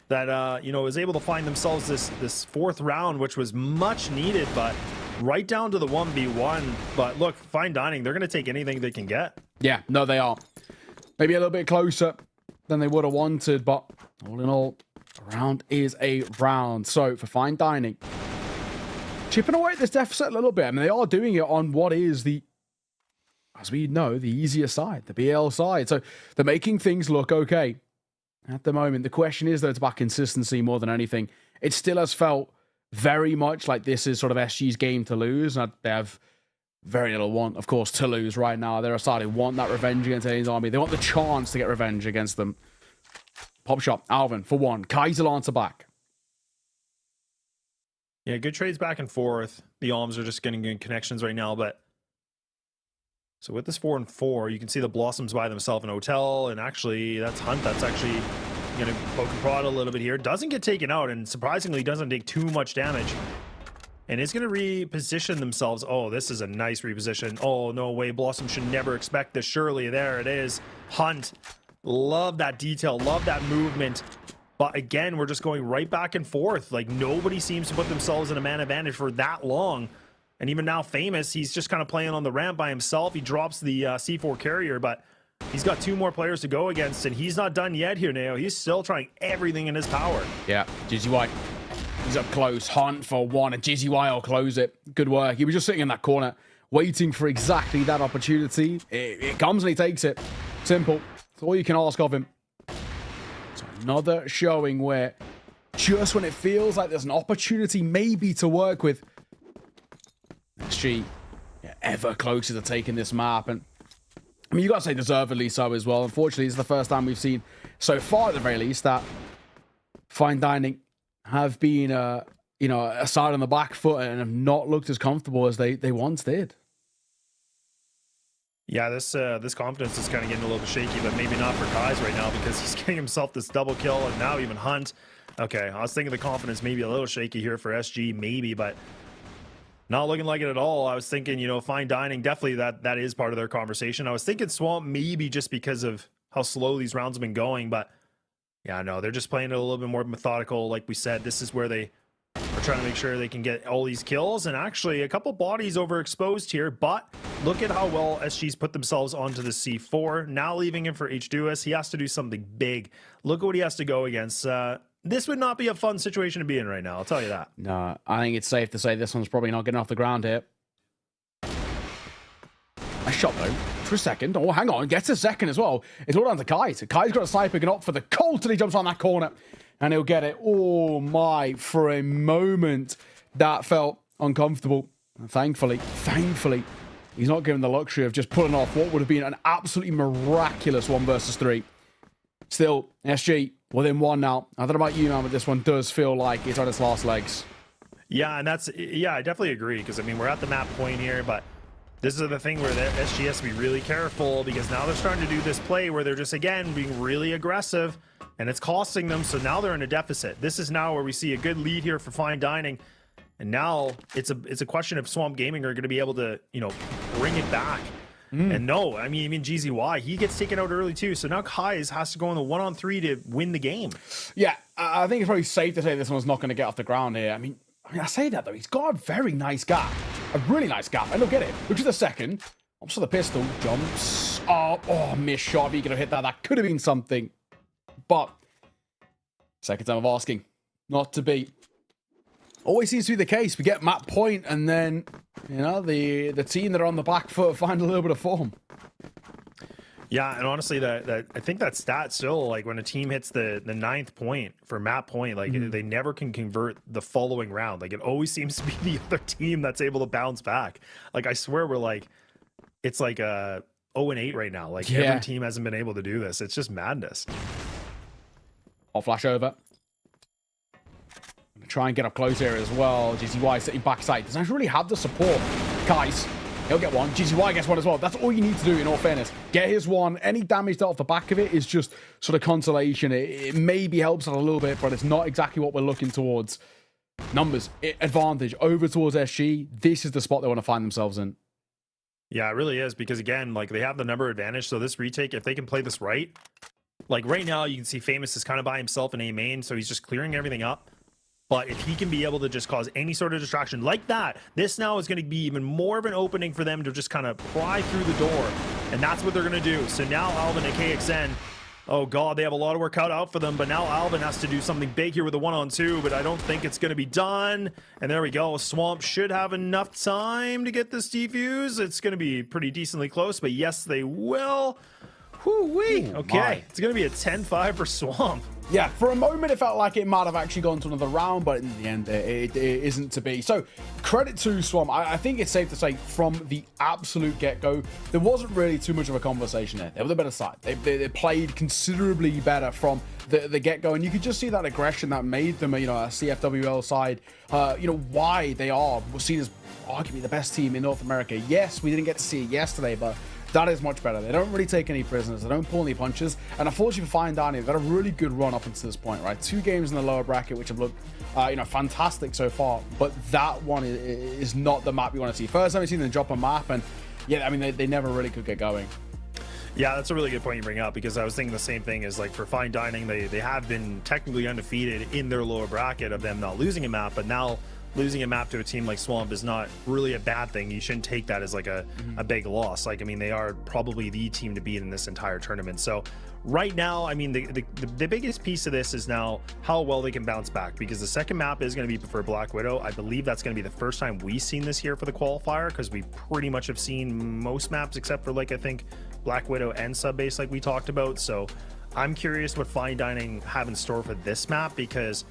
that, was able to find themselves this fourth round, which was much needed, but right down to the 1v1. But look, Fine Dining, they're going to take anything they can get. Yeah, no, they are. Maybe a little bit closer than they would have wanted, but all in all, a round is a round. So for Fine Dining, chipping away at this deficit a little bit. I mean, they are doing it on what is the, as we know, the easier side, the BL side. So they're making things look okay at the moment. The question is, though, it's about consistency more than anything. It still has felt very much like this is sort of SG's game to lose. And they have very little want, of course, to lose right now. They're a side who want that revenge against Alien's army. They want the chance to get revenge against them. Pop shot, Alvin for one. Kaiser answer back. Yeah, good trades back and forth. The Alms are just getting good connections right now, but so with this 4-4, you can see the Blossoms by themselves in Hotel, and actually that's Hunt that's actually going to poke and prod a little bit here. Doesn't get taken out, and surprisingly doesn't take too much damage. And is going to reposition themselves. Oh, this is a nice reposition. Oh, no way. Blossom should never expect this. Surely, there it is. Hunt. Love that detail. Love that movement. But again, we're just going right back and forth. Like, nobody seems to put themselves in a man advantage for that long. And even now, Famous, he's just kind of playing on the ramp by himself. He drops the C4 carrier, but he's got two more players to go against, and he's not done yet here, Nao. He's still trying everything in his power. Yeah, GZY. He's up close. Hunt for one, and GZY will close it. Good work. He was just sitting in that corner, waiting for exactly that opportunity. It comes and he takes it. Simple. That's all you can ask of him. So another showing where just when it feels like there's an opportunity maybe to work with, SG ever closer to taking this map. And I mean, you got to say deservedly so as well. Unfortunately, it's the first time we've seen so far, at the very least, that Fine Dining have been, a side on the back foot and have not looked as comfortable as they once did. Yeah, this confidence is kind of getting a little bit shaky, but maybe not for Kai's right now because he's getting himself this double kill and now even Hunt. Okay, I was thinking the confidence maybe a little shaky here for SG, maybe, but not looking like it at all. I was thinking, Fine Dining, definitely that is part of their conversation. I was thinking Swamp maybe just because of how slow these rounds have been going, but yeah, no, they're just playing it a little bit more methodical. Like we said, this is where they are trying to make sure they can get all these kills, and actually a couple bodies overexposed here, but look at how well SG's put themselves onto the C4. Now leaving him for H2S, he has to do something big. Look at what he has to go against. This would not be a fun situation to be in right now, I'll tell you that. No, I think it's safe to say this one's probably not getting off the ground here. A shot, though, for a second. Oh, hang on, gets a second as well. It's all down to Kai. So Kai's got a sniper picking up for the Colt, and he jumps on that corner, and he'll get it. Oh, my, for a moment, that felt uncomfortable. And thankfully, he's not given the luxury of just pulling off what would have been an absolutely miraculous 1 versus 3. Still, SG within one now. I don't know about you, man, but this one does feel like it's on its last legs. Yeah, and I definitely agree, because I mean, we're at the map point here, but this is the thing where the SG has to be really careful, because now they're starting to do this play where they're just, again, being really aggressive, and it's costing them, so now they're in a deficit. This is now where we see a good lead here for Fine Dining, and now it's a question if Swamp Gaming are going to be able to, bring it back. And no, I mean, GZY, he gets taken out early too. So now Kai's has to go in the 1-on-3 to win the game. Yeah, I think it's probably safe to say this one's not going to get off the ground here. I mean, I say that though. He's got a very nice gap. A really nice gap. And look at it. Which is the second. Also the pistol. Jumps. Oh, missed shot. If he could have hit that, that could have been something. But second time of asking. Not to be. Always seems to be the case. We get map point, and then, the team that are on the back foot find a little bit of form. Yeah, and honestly, I think that stat still, like, when a team hits the 9th point for map point, like, they never can convert the following round. Like, it always seems to be the other team that's able to bounce back. Like, I swear we're like, it's like 0-8 right now. Like, every team hasn't been able to do this. It's just madness. I'll flash over. Try and get up close here as well. GZY sitting backside. Doesn't really have the support. Guys, He'll get one. GGY gets one as well. That's all you need to do, in all fairness. Get his one. Any damage dealt off the back of it is just sort of consolation. It maybe helps out a little bit, but it's not exactly what we're looking towards. Numbers, advantage over towards SG. This is the spot they want to find themselves in. Yeah, it really is, because again, like, they have the number advantage. So this retake, if they can play this right, like right now, you can see Famous is kind of by himself in A main, so he's just clearing everything up. But if he can be able to just cause any sort of distraction like that, this now is going to be even more of an opening for them to just kind of pry through the door. And that's what they're going to do. So now Alvin and KXN, oh God, they have a lot of work cut out for them. But now Alvin has to do something big here with a 1-on-2, but I don't think it's going to be done. And there we go. Swamp should have enough time to get this defuse. It's going to be pretty decently close, but yes, they will. Whoo-wee. Okay, it's going to be a 10-5 for Swamp. Yeah, for a moment, it felt like it might have actually gone to another round, but in the end, it isn't to be. So, credit to Swamp. I think it's safe to say from the absolute get-go, there wasn't really too much of a conversation there. They were the better side. They played considerably better from the get-go, and you could just see that aggression that made them, a CFWL side, why they are seen as arguably the best team in North America. Yes, we didn't get to see it yesterday, but that is much better. They don't really take any prisoners. They don't pull any punches. And unfortunately for Fine Dining, they've had a really good run up until this point, right? 2 games in the lower bracket, which have looked, fantastic so far. But that one is not the map you want to see. First time we've seen them drop a map, and yeah, I mean, they never really could get going. Yeah, that's a really good point you bring up, because I was thinking the same thing. Is like for Fine Dining, they have been technically undefeated in their lower bracket of them not losing a map, but now losing a map to a team like Swamp is not really a bad thing. You shouldn't take that as like a big loss. Like, I mean, they are probably the team to beat in this entire tournament. So right now, I mean, the biggest piece of this is now how well they can bounce back, because the second map is going to be for Black Widow. I believe that's going to be the first time we've seen this here for the qualifier, because we pretty much have seen most maps except for, like, I think Black Widow and Subbase, like we talked about. So I'm curious what Fine Dining have in store for this map, because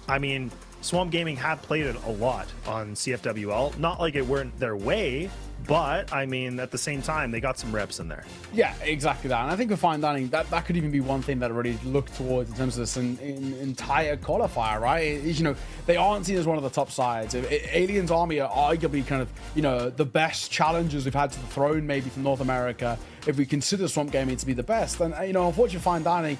I mean, Swamp Gaming have played it a lot on CFWL. Not like it weren't their way, but I mean, at the same time, they got some reps in there. Yeah, exactly that. And I think with Fine Dining, that could even be one thing that I really look towards in terms of this entire qualifier, right? They aren't seen as one of the top sides. Alien's Army are arguably kind of, the best challengers we've had to the throne, maybe from North America, if we consider Swamp Gaming to be the best. And, unfortunately, Fine Dining,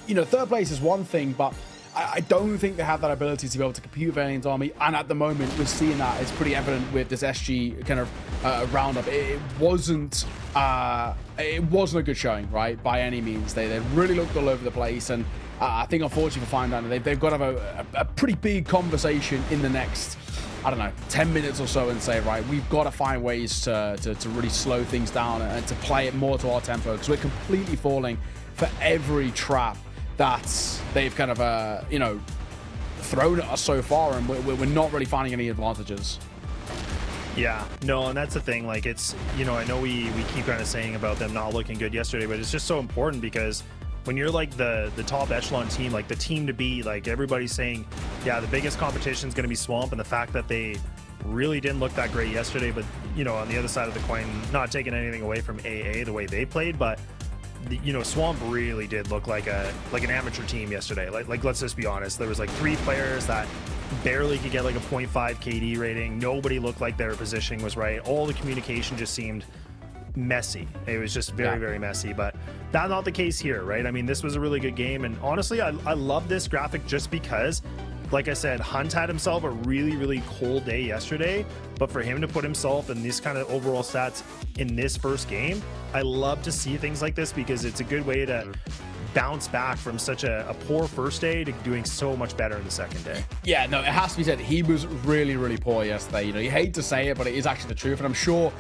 third place is one thing, but I don't think they have that ability to be able to compete with Alien's Army, and at the moment we're seeing that. It's pretty evident with this SG kind of roundup. It wasn't a good showing, right, by any means. They really looked all over the place, and I think unfortunately for Fine Dining, they've got to have a pretty big conversation in the next, 10 minutes or so, and say, right, we've got to find ways to really slow things down and to play it more to our tempo, because we're completely falling for every trap that they've kind of, thrown at us so far, and we're not really finding any advantages. Yeah, no, and that's the thing. Like, it's, I know we keep kind of saying about them not looking good yesterday, but it's just so important, because when you're like the top echelon team, like the team to beat, like everybody's saying, yeah, the biggest competition is going to be Swamp, and the fact that they really didn't look that great yesterday, but, on the other side of the coin, not taking anything away from AA, the way they played, but Swamp really did look like an amateur team yesterday. Like let's just be honest. There was like 3 players that barely could get like a 0.5 KD rating. Nobody looked like their positioning was right. All the communication just seemed messy. It was just very, very messy. But that's not the case here, right? I mean, this was a really good game, and honestly, I love this graphic just because, like I said, Hunt had himself a really, really cold day yesterday, but for him to put himself in these kind of overall stats in this first game, I love to see things like this, because it's a good way to bounce back from such a poor first day to doing so much better in the second day. Yeah, no, it has to be said, he was really, really poor yesterday. You hate to say it, but it is actually the truth, and I'm sure,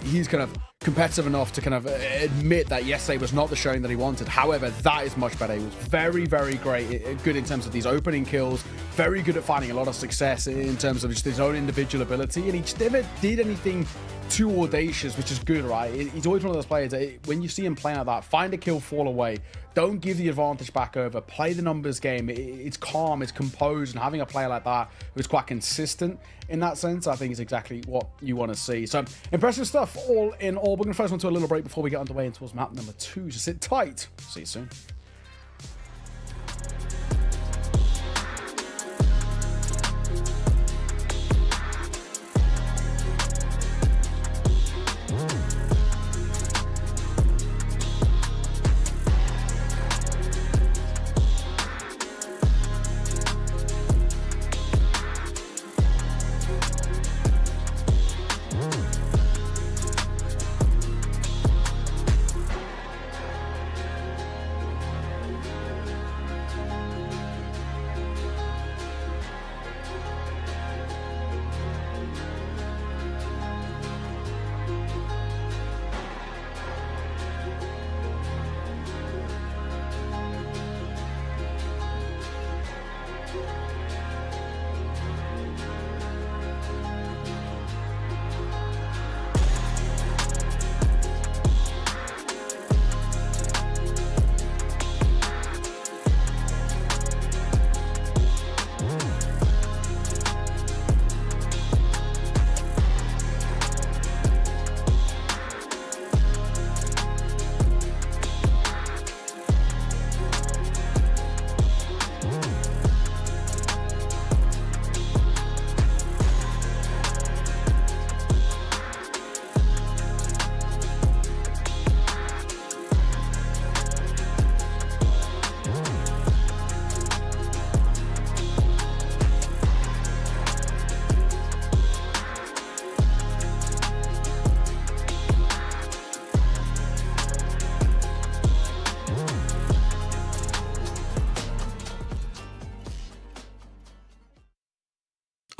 he's kind of competitive enough to kind of admit that yesterday was not the showing that he wanted. However, that is much better. He was very, very good in terms of these opening kills, very good at finding a lot of success in terms of just his own individual ability, and he just never did anything too audacious, which is good, right? He's always one of those players that when you see him playing like that, find a kill, fall away, don't give the advantage back over, play the numbers game. It's calm, it's composed, and having a player like that who's quite consistent in that sense, I think is exactly what you want to see. So impressive stuff all in all. We're going to first one to a little break before we get underway towards map number 2. So sit tight. See you soon.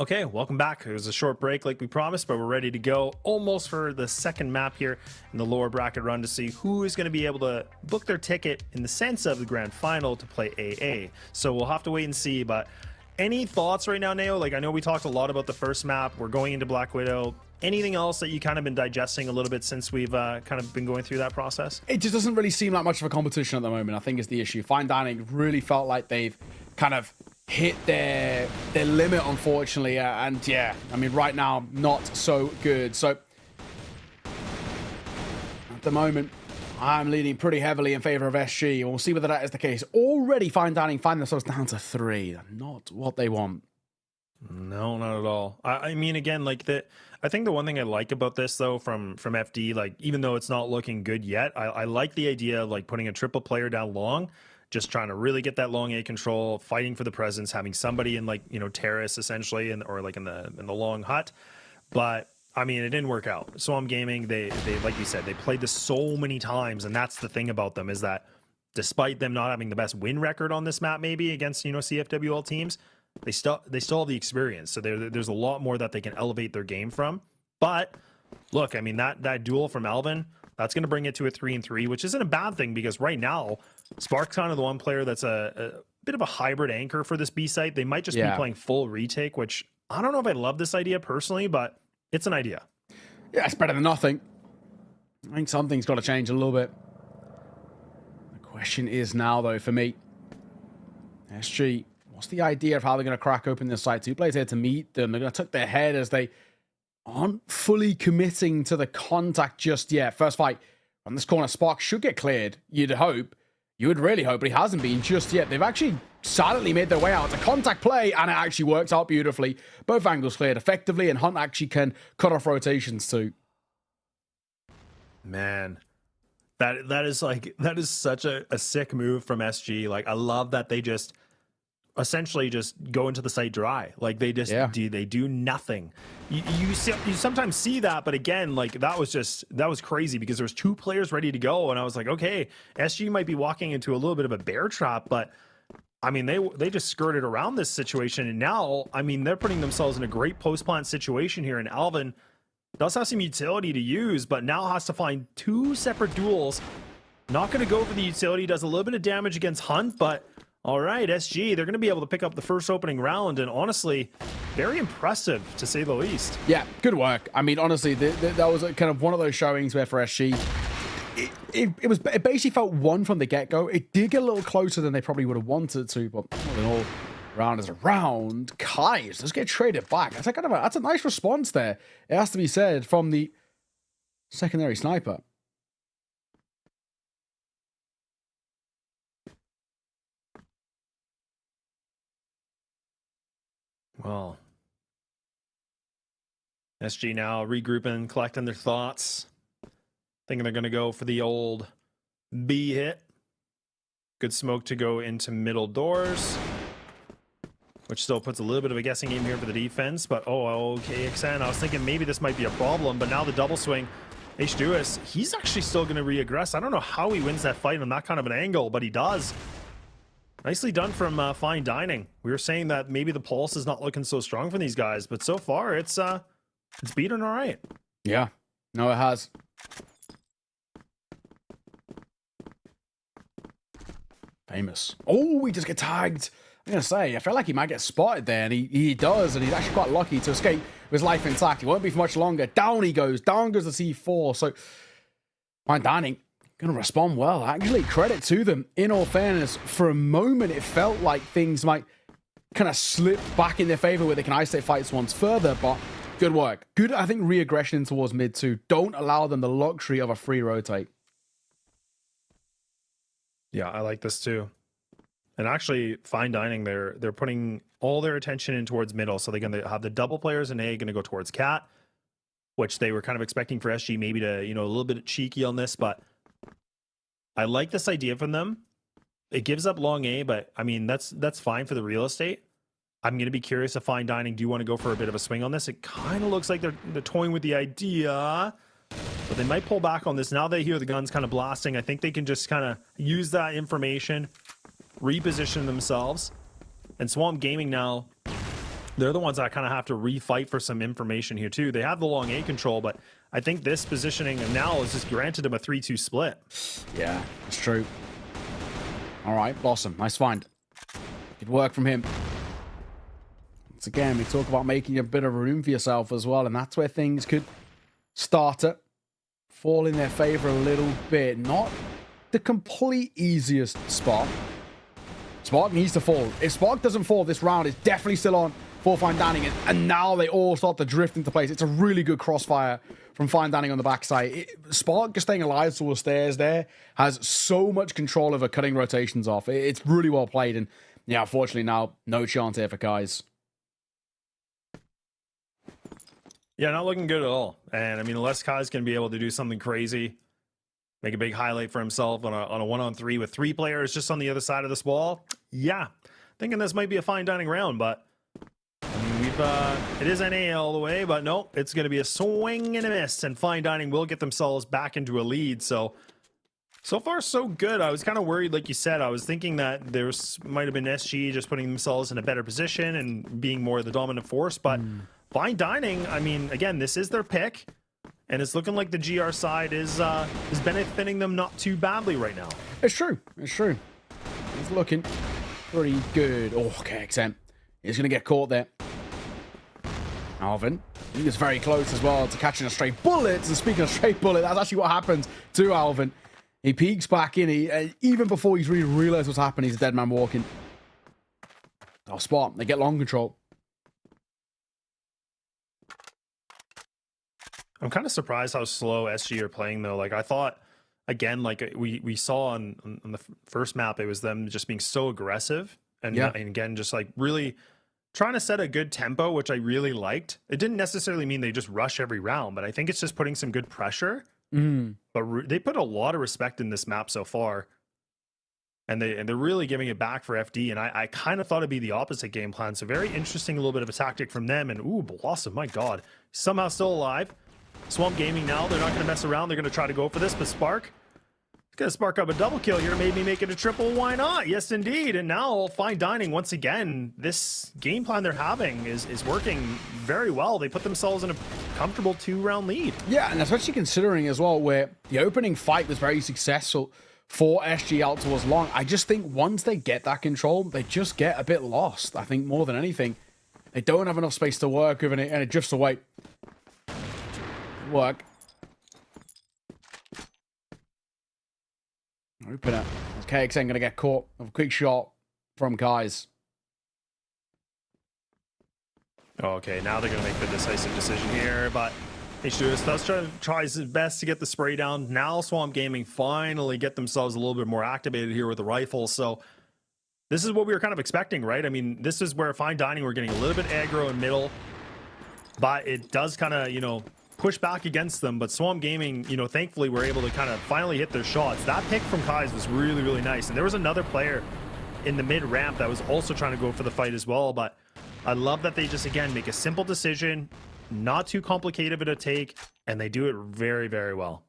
Okay, welcome back. It was a short break like we promised, but we're ready to go almost for the second map here in the lower bracket run to see who is going to be able to book their ticket in the sense of the grand final to play AA. So we'll have to wait and see, but any thoughts right now, Neo? Like, I know we talked a lot about the first map. We're going into Black Widow. Anything else that you kind of been digesting a little bit since we've kind of been going through that process? It just doesn't really seem like much of a competition at the moment, I think is the issue. Fine Dining really felt like they've kind of hit their limit, unfortunately, and yeah, I mean, right now, not so good. So at the moment, I'm leaning pretty heavily in favor of SG. We'll see whether that is the case. Already Fine Dining find themselves down to 3. Not what they want. No, not at all. I mean, again, like I think the one thing I like about this though from FD, like even though it's not looking good yet, I like the idea of like putting a triple player down long, just trying to really get that long A control, fighting for the presence, having somebody in like, you know, terrace essentially, or like in the long hut. But I mean, it didn't work out. Swamp Gaming, they like you said, they played this so many times, and that's the thing about them is that despite them not having the best win record on this map, maybe against, you know, CFWL teams, they still have the experience. So there's a lot more that they can elevate their game from. But look, I mean, that duel from Alvin, that's going to bring it to a 3-3, which isn't a bad thing because right now Spark's kind of the one player that's a bit of a hybrid anchor for this B site. They might just be playing full retake, which I don't know if I love this idea personally, but it's an idea. Yeah, it's better than nothing. I think something's got to change a little bit. The question is now, though, for me, SG, what's the idea of how they're going to crack open this site? 2 players here to meet them. They're going to tuck their head as they aren't fully committing to the contact just yet. First fight on this corner, Spark should get cleared. You'd hope. You would really hope, but he hasn't been just yet. They've actually silently made their way out. It's a contact play, and it actually works out beautifully. Both angles cleared effectively, and Hunt actually can cut off rotations too. Man, that is such a sick move from SG. Like, I love that they just essentially just go into the site dry. Like they just do nothing. You sometimes see that, but again, like that was crazy because there was 2 players ready to go, and I was like, okay, SG might be walking into a little bit of a bear trap, but I mean, they just skirted around this situation, and now, I mean, they're putting themselves in a great post-plant situation here, and Alvin does have some utility to use, but now has to find 2 separate duels. Not going to go for the utility, does a little bit of damage against Hunt, but all right, SG, they're going to be able to pick up the first opening round, and honestly, very impressive, to say the least. Yeah, good work. I mean, honestly, that was kind of one of those showings where for SG, it basically felt won from the get-go. It did get a little closer than they probably would have wanted to, but all in all, round is a round. Kais, let's get traded back. That's a nice response there. It has to be said from the secondary sniper. Well, SG now regrouping, collecting their thoughts. Thinking they're going to go for the old B hit. Good smoke to go into middle doors, which still puts a little bit of a guessing game here for the defense. But, oh, okay, XN. I was thinking maybe this might be a problem, but now the double swing. H2S, he's actually still going to re-aggress. I don't know how he wins that fight on that kind of an angle, but he does. Nicely done from Fine Dining. We were saying that maybe the pulse is not looking so strong for these guys, but so far it's beaten all right. Yeah, no, it has. Famous. Oh, he just get tagged. I'm going to say, I felt like he might get spotted there, and he does, and he's actually quite lucky to escape with his life intact. He won't be for much longer. Down he goes. Down goes the C4. So, Fine Dining going to respond well. Actually, credit to them. In all fairness, for a moment, it felt like things might kind of slip back in their favor where they can isolate fights once further, but good work. Good, I think, re-aggression towards mid too. Don't allow them the luxury of a free rotate. Yeah, I like this too. And actually, Fine Dining, they're putting all their attention in towards middle, so they're going to have the double players in A going to go towards Cat, which they were kind of expecting for SG maybe to, you know, a little bit cheeky on this, but I like this idea from them. It gives up long A, but I mean, that's fine for the real estate. I'm going to be curious if Fine Dining do want to go for a bit of a swing on this. It kind of looks like they're toying with the idea, but they might pull back on this. Now they hear the guns kind of blasting. I think they can just kind of use that information, reposition themselves. And Swamp Gaming now they're the ones that kind of have to refight for some information here too. They have the long A control, but I think this positioning now is just granted them a 3-2 split. Yeah, it's true. All right, Blossom, nice find. Good work from him. Once again, we talk about making a bit of room for yourself as well, and that's where things could start to fall in their favor a little bit. Not the complete easiest spot. Spark needs to fall. If Spark doesn't fall this round, it's definitely still on for Fine Dining, and now they all start to drift into place. It's a really good crossfire from Fine Dining on the backside. Spark just staying alive to the stairs there has so much control over cutting rotations off. It's really well played, and yeah, unfortunately now, no chance here for Kai's. Yeah, not looking good at all. And I mean, unless Kai's going to be able to do something crazy, make a big highlight for himself on a 1-on-3 with 3 players just on the other side of this wall, yeah, thinking this might be a Fine Dining round, but I mean, it is NA all the way, but nope, it's going to be a swing and a miss, and Fine Dining will get themselves back into a lead. So far, so good. I was kind of worried, like you said. I was thinking that might have been SG just putting themselves in a better position and being more the dominant force, but Fine Dining, I mean, again, this is their pick, and it's looking like the GR side is benefiting them not too badly right now. It's true. It's true. It's looking pretty good. Oh, KXM. He's going to get caught there. Alvin, he was very close as well to catching a straight bullet. And speaking of straight bullet, that's actually what happens to Alvin. He peeks back in. Even before he's really realized what's happened, he's a dead man walking. Oh, spot. They get long control. I'm kind of surprised how slow SG are playing, though. Like, I thought, again, like we saw on the first map, it was them just being so aggressive. And again, just like really trying to set a good tempo, which I really liked. It didn't necessarily mean they just rush every round, but I think it's just putting some good pressure. But they put a lot of respect in this map so far. And they're really giving it back for FD. And I kind of thought it'd be the opposite game plan. So very interesting, a little bit of a tactic from them. And ooh, Blossom, my God. Somehow still alive. Swamp Gaming now, they're not going to mess around. They're going to try to go for this, but Spark going to spark up a double kill here. Maybe make it a triple. Why not? Yes, indeed. And now Fine Dining, once again, this game plan they're having is working very well. They put themselves in a comfortable 2-round lead. Yeah, and especially considering as well where the opening fight was very successful for SG out towards long. I just think once they get that control, they just get a bit lost. I think more than anything, they don't have enough space to work with it, and it drifts away. Work. Open it. KXN going to get caught with a quick shot from Kai's. Okay, now they're going to make the decisive decision here, but H2S does try his best to get the spray down. Now Swamp Gaming finally get themselves a little bit more activated here with the rifle, so this is what we were kind of expecting, right? I mean, this is where Fine Dining were getting a little bit aggro in middle, but it does kind of, you know, push back against them. But Swamp Gaming, you know, thankfully were able to kind of finally hit their shots. That pick from Kai's was really, really nice. And there was another player in the mid ramp that was also trying to go for the fight as well. But I love that they just, again, make a simple decision, not too complicated of a take, and they do it very, very well.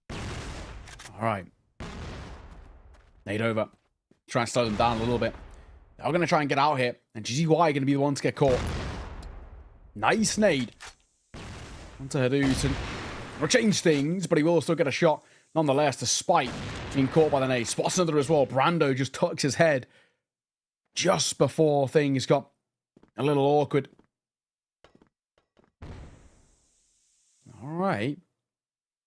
All right. Nade over. Try and slow them down a little bit. They're going to try and get out here. And GGY going to be the one to get caught. Nice nade. Onto Hadouken. Will change things, but he will still get a shot nonetheless, despite being caught by the nade. Spots another as well. Brando just tucks his head just before things got a little awkward. All right.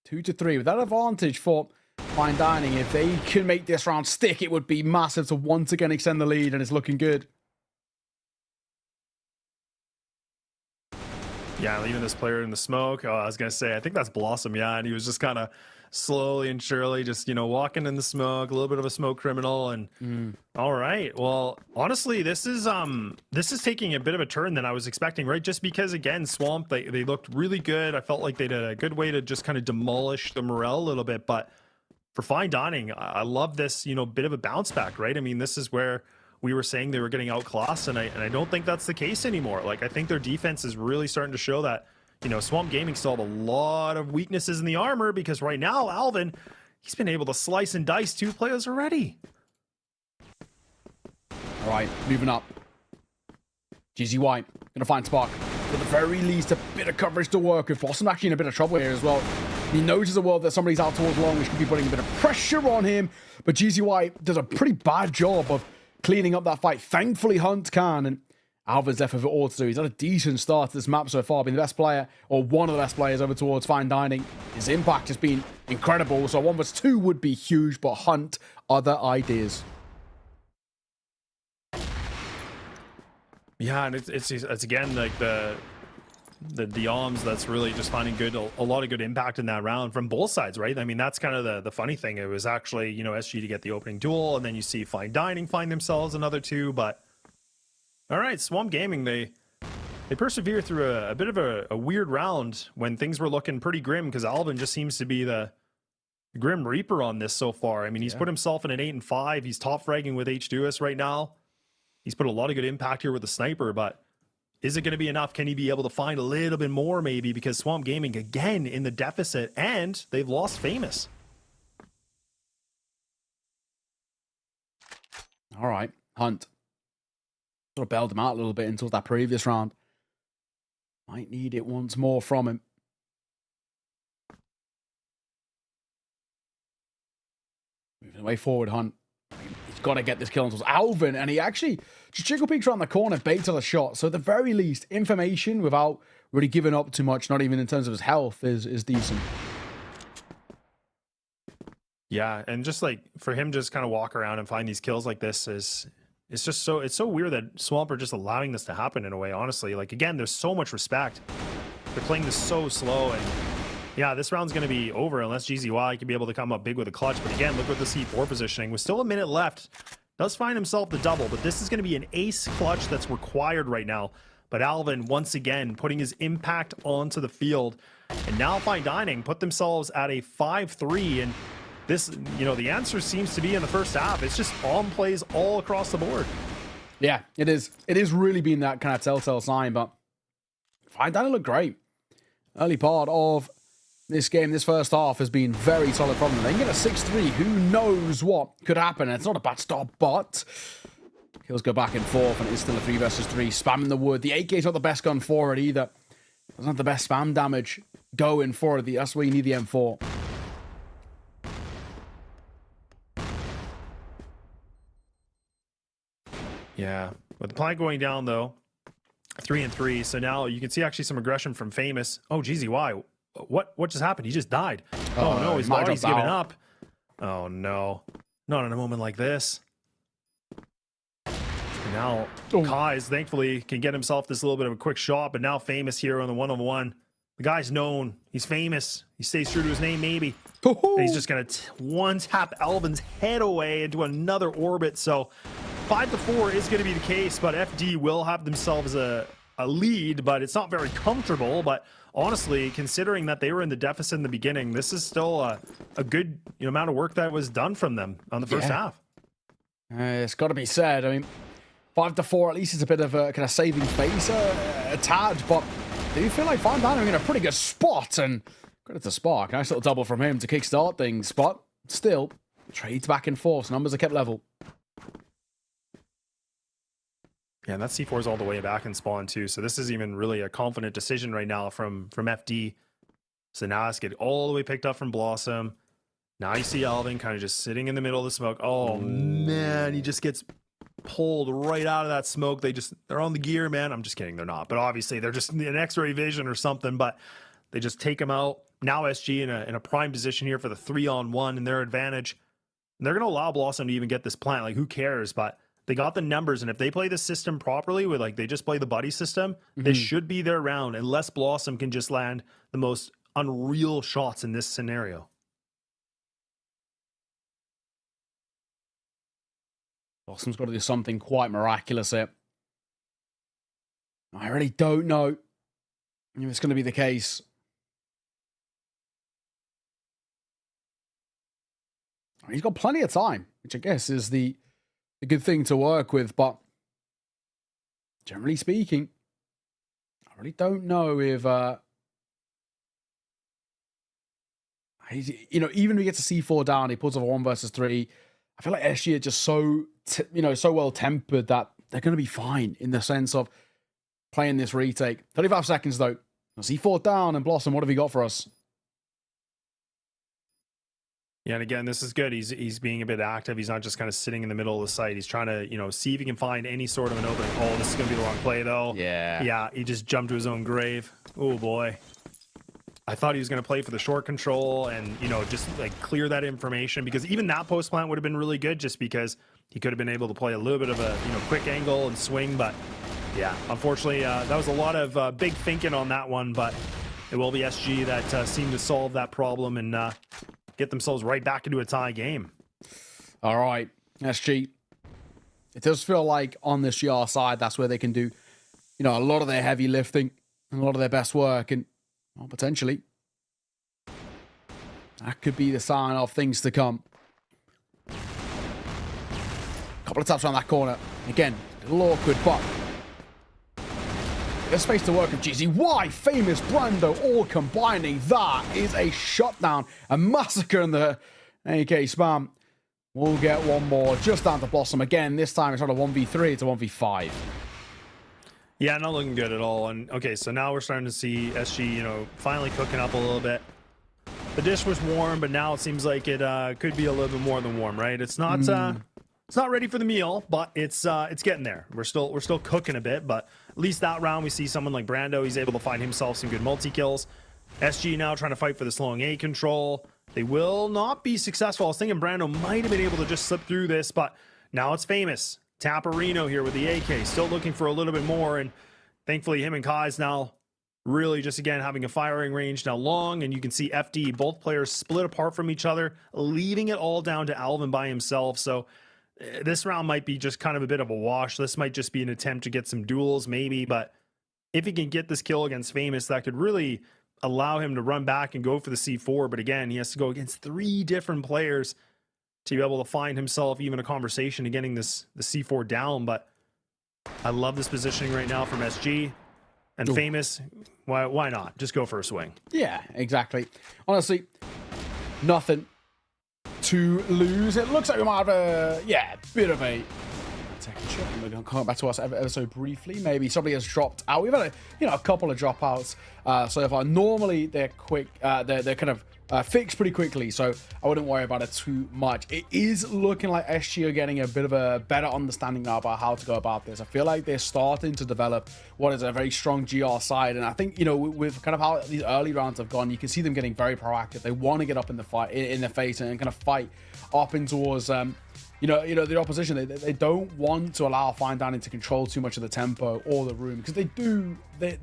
2-3. With that advantage for Fine Dining, if they can make this round stick, it would be massive to once again extend the lead, and it's looking good. Yeah, leaving this player in the smoke. Oh, I was going to say, I think that's Blossom, yeah. And he was just kind of slowly and surely just, you know, walking in the smoke, a little bit of a smoke criminal. And all right. Well, honestly, this is taking a bit of a turn than I was expecting, right? Just because, again, Swamp, they looked really good. I felt like they did a good way to just kind of demolish the morale a little bit. But for Fine Dining, I love this, you know, bit of a bounce back, right? I mean, this is where we were saying they were getting outclassed, and I don't think that's the case anymore. Like, I think their defense is really starting to show that, you know, Swamp Gaming still have a lot of weaknesses in the armor, because right now, Alvin, he's been able to slice and dice 2 players already. All right, moving up. GZ White going to find Spark. At the very least, a bit of coverage to work with. Blossom actually in a bit of trouble here as well. He notices the world that somebody's out towards long, which could be putting a bit of pressure on him. But GZ White does a pretty bad job of cleaning up that fight. Thankfully, Hunt can. And Alvin's left with it all to do. He's had a decent start to this map so far, being the best player, or one of the best players over towards Fine Dining. His impact has been incredible. So 1 vs 2 would be huge, but Hunt, other ideas. Yeah, and it's again like the arms that's really just finding a lot of good impact in that round from both sides, right? I mean, that's kind of the funny thing. It was actually, you know, SG to get the opening duel, and then you see Fine Dining find themselves another 2. But all right, Swamp Gaming, they persevere through a bit of a weird round when things were looking pretty grim, because Alvin just seems to be the Grim Reaper on this so far. I mean, he's put himself in an 8 and 5. He's top fragging with H2S right now. He's put a lot of good impact here with the sniper, but is it going to be enough? Can he be able to find a little bit more maybe? Because Swamp Gaming, again, in the deficit, and they've lost Famous. All right, Hunt. Sort of bailed him out a little bit until that previous round. Might need it once more from him. Moving away forward, Hunt. He's got to get this kill until Alvin, and he actually just jiggle peeks around the corner, baits on a shot. So at the very least, information without really giving up too much, not even in terms of his health, is decent. Yeah, and just like for him just kind of walk around and find these kills like this it's so weird that Swamp are just allowing this to happen in a way, honestly. Like, again, there's so much respect. They're playing this so slow, and yeah, this round's going to be over unless GZY can be able to come up big with a clutch. But again, look at the C4 positioning. With still a minute left, does find himself the double, but this is going to be an ace clutch that's required right now. But Alvin, once again, putting his impact onto the field. And now Fine Dining put themselves at a 5-3, and this, you know, the answer seems to be in the first half. It's just on plays all across the board. Yeah, it is. It is really been that kind of telltale sign, but Fine Dining look great. Early part of this game, this first half, has been very solid from them. They can get a 6-3. Who knows what could happen? It's not a bad start, but kills go back and forth, and it's still a 3 versus 3. Spamming the wood. The AK is not the best gun for it either. It's not the best spam damage going for it. That's where you need the M4. Yeah, with the plant going down though, 3 and 3. So now you can see actually some aggression from Famous. Oh, GZY, what just happened? He just died. Oh no, his body's giving up. Oh no, not in a moment like this. And now Kai's thankfully can get himself this little bit of a quick shot, but now Famous here on the 1-on-1. The guy's known. He's famous. He stays true to his name, maybe. And he's just going to one-tap Alvin's head away into another orbit. So 5-4 is going to be the case, but FD will have themselves a lead, but it's not very comfortable. But honestly, considering that they were in the deficit in the beginning, this is still a good amount of work that was done from them on the first half. It's got to be said. I mean, 5-4, at least it's a bit of a kind of saving face, a tad, but do you feel like Fine Dining are in a pretty good spot? And credit to Spark, nice little double from him to kickstart things, but still, trades back and forth, numbers are kept level. Yeah, and that C4 is all the way back in spawn too, so this is even really a confident decision right now from FD. So now let's get all the way picked up from Blossom. Now you see Alvin kind of just sitting in the middle of the smoke. Oh man, he just gets pulled right out of that smoke. They're on the gear, man. I'm just kidding, they're not, but obviously they're just in X-ray vision or something, but they just take him out. Now SG in a prime position here for the 3-on-1 and their advantage. And they're going to allow Blossom to even get this plant. Like, who cares? But they got the numbers, and if they play the system properly with, like, they just play the buddy system, this should be their round, unless Blossom can just land the most unreal shots in this scenario. Blossom's got to do something quite miraculous here. I really don't know if it's going to be the case. He's got plenty of time, which I guess is the good thing to work with, but generally speaking, I really don't know if even if he gets a C4 down, he puts off a 1 versus 3. I feel like SG are just so so well tempered that they're going to be fine in the sense of playing this retake. 35 seconds, though. C4 down, and Blossom, what have you got for us? Yeah, and again, this is good. He's being a bit active. He's not just kind of sitting in the middle of the site. He's trying to, see if he can find any sort of an opening. Oh, this is going to be the wrong play, though. Yeah. Yeah, he just jumped to his own grave. Oh, boy. I thought he was going to play for the short control and, just like clear that information, because even that post plant would have been really good, just because he could have been able to play a little bit of a, quick angle and swing. But yeah, unfortunately, that was a lot of big thinking on that one, but it will be SG that seemed to solve that problem and get themselves right back into a tie game. All right, SG. It does feel like on this GR side, that's where they can do, a lot of their heavy lifting and a lot of their best work. And well, potentially, that could be the sign of things to come. Couple of taps around that corner. Again, a little awkward, but there's space to work with GZY, famous Brando, all combining. That is a shutdown, a massacre in the AK spam. We'll get one more just down to Blossom again. This time it's not a 1v3, it's a 1v5. Yeah, not looking good at all. And okay, so now we're starting to see SG, finally cooking up a little bit. The dish was warm, but now it seems like it could be a little bit more than warm, right? It's not it's not ready for the meal, but it's getting there. We're still cooking a bit, but at least that round we see someone like Brando. He's able to find himself some good multi kills. SG now trying to fight for the slowing A control. They will not be successful. I was thinking Brando might have been able to just slip through this, but now it's famous. Taparino here with the AK, still looking for a little bit more, and thankfully him and Kai's now really just again having a firing range now long, and you can see FD, both players split apart from each other, leaving it all down to Alvin by himself. So this round might be just kind of a bit of a wash. This might just be an attempt to get some duels maybe, but if he can get this kill against Famous, that could really allow him to run back and go for the C4. But again, he has to go against 3 different players to be able to find himself even a conversation to getting the C4 down. But I love this positioning right now from SG and Famous. Why not? Just go for a swing. Yeah, exactly. Honestly, nothing to lose. It looks like we might have a bit of a second shot. We're going to come back to us ever so briefly. Maybe somebody has dropped out. We've had a couple of dropouts so far. Normally they're quick. They're kind of fixed pretty quickly, so I wouldn't worry about it too much. It is looking like SG are getting a bit of a better understanding now about how to go about this. I feel like they're starting to develop what is a very strong GR side, and I think with kind of how these early rounds have gone, you can see them getting very proactive. They want to get up in the fight, in the face, and kind of fight up in towards the opposition. They don't want to allow Fine Dining to control too much of the tempo or the room, because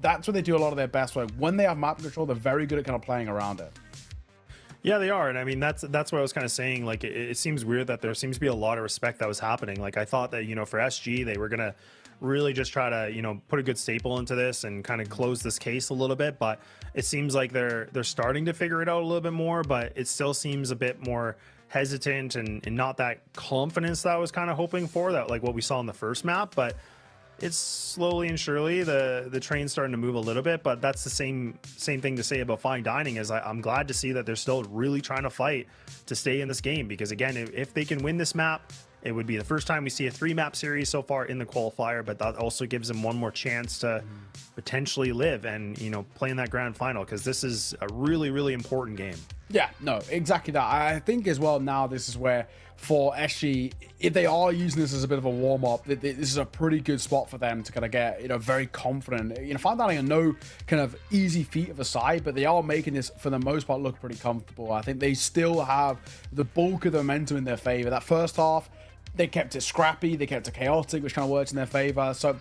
that's what they do a lot of their best work. When they have map control, they're very good at kind of playing around it. Yeah, they are. And I mean, that's what I was kind of saying. Like, it seems weird that there seems to be a lot of respect that was happening. Like, I thought that, for SG, they were going to really just try to, put a good staple into this and kind of close this case a little bit. But it seems like they're starting to figure it out a little bit more, but it still seems a bit more hesitant and not that confidence that I was kind of hoping for, that like what we saw in the first map. But it's slowly and surely the train's starting to move a little bit. But that's the same thing to say about Fine Dining. Is I'm glad to see that they're still really trying to fight to stay in this game, because again, if they can win this map, it would be the first time we see a 3-map series so far in the qualifier, but that also gives them one more chance to potentially live and play in that grand final, because this is a really, really important game. Yeah, no, exactly that. I think as well now this is where for SG, if they are using this as a bit of a warm-up, this is a pretty good spot for them to kind of get very confident. Fine Dining are no kind of easy feat of a side, but they are making this for the most part look pretty comfortable. I think they still have the bulk of the momentum in their favor. That first half, they kept it scrappy, they kept it chaotic, which kind of works in their favor. So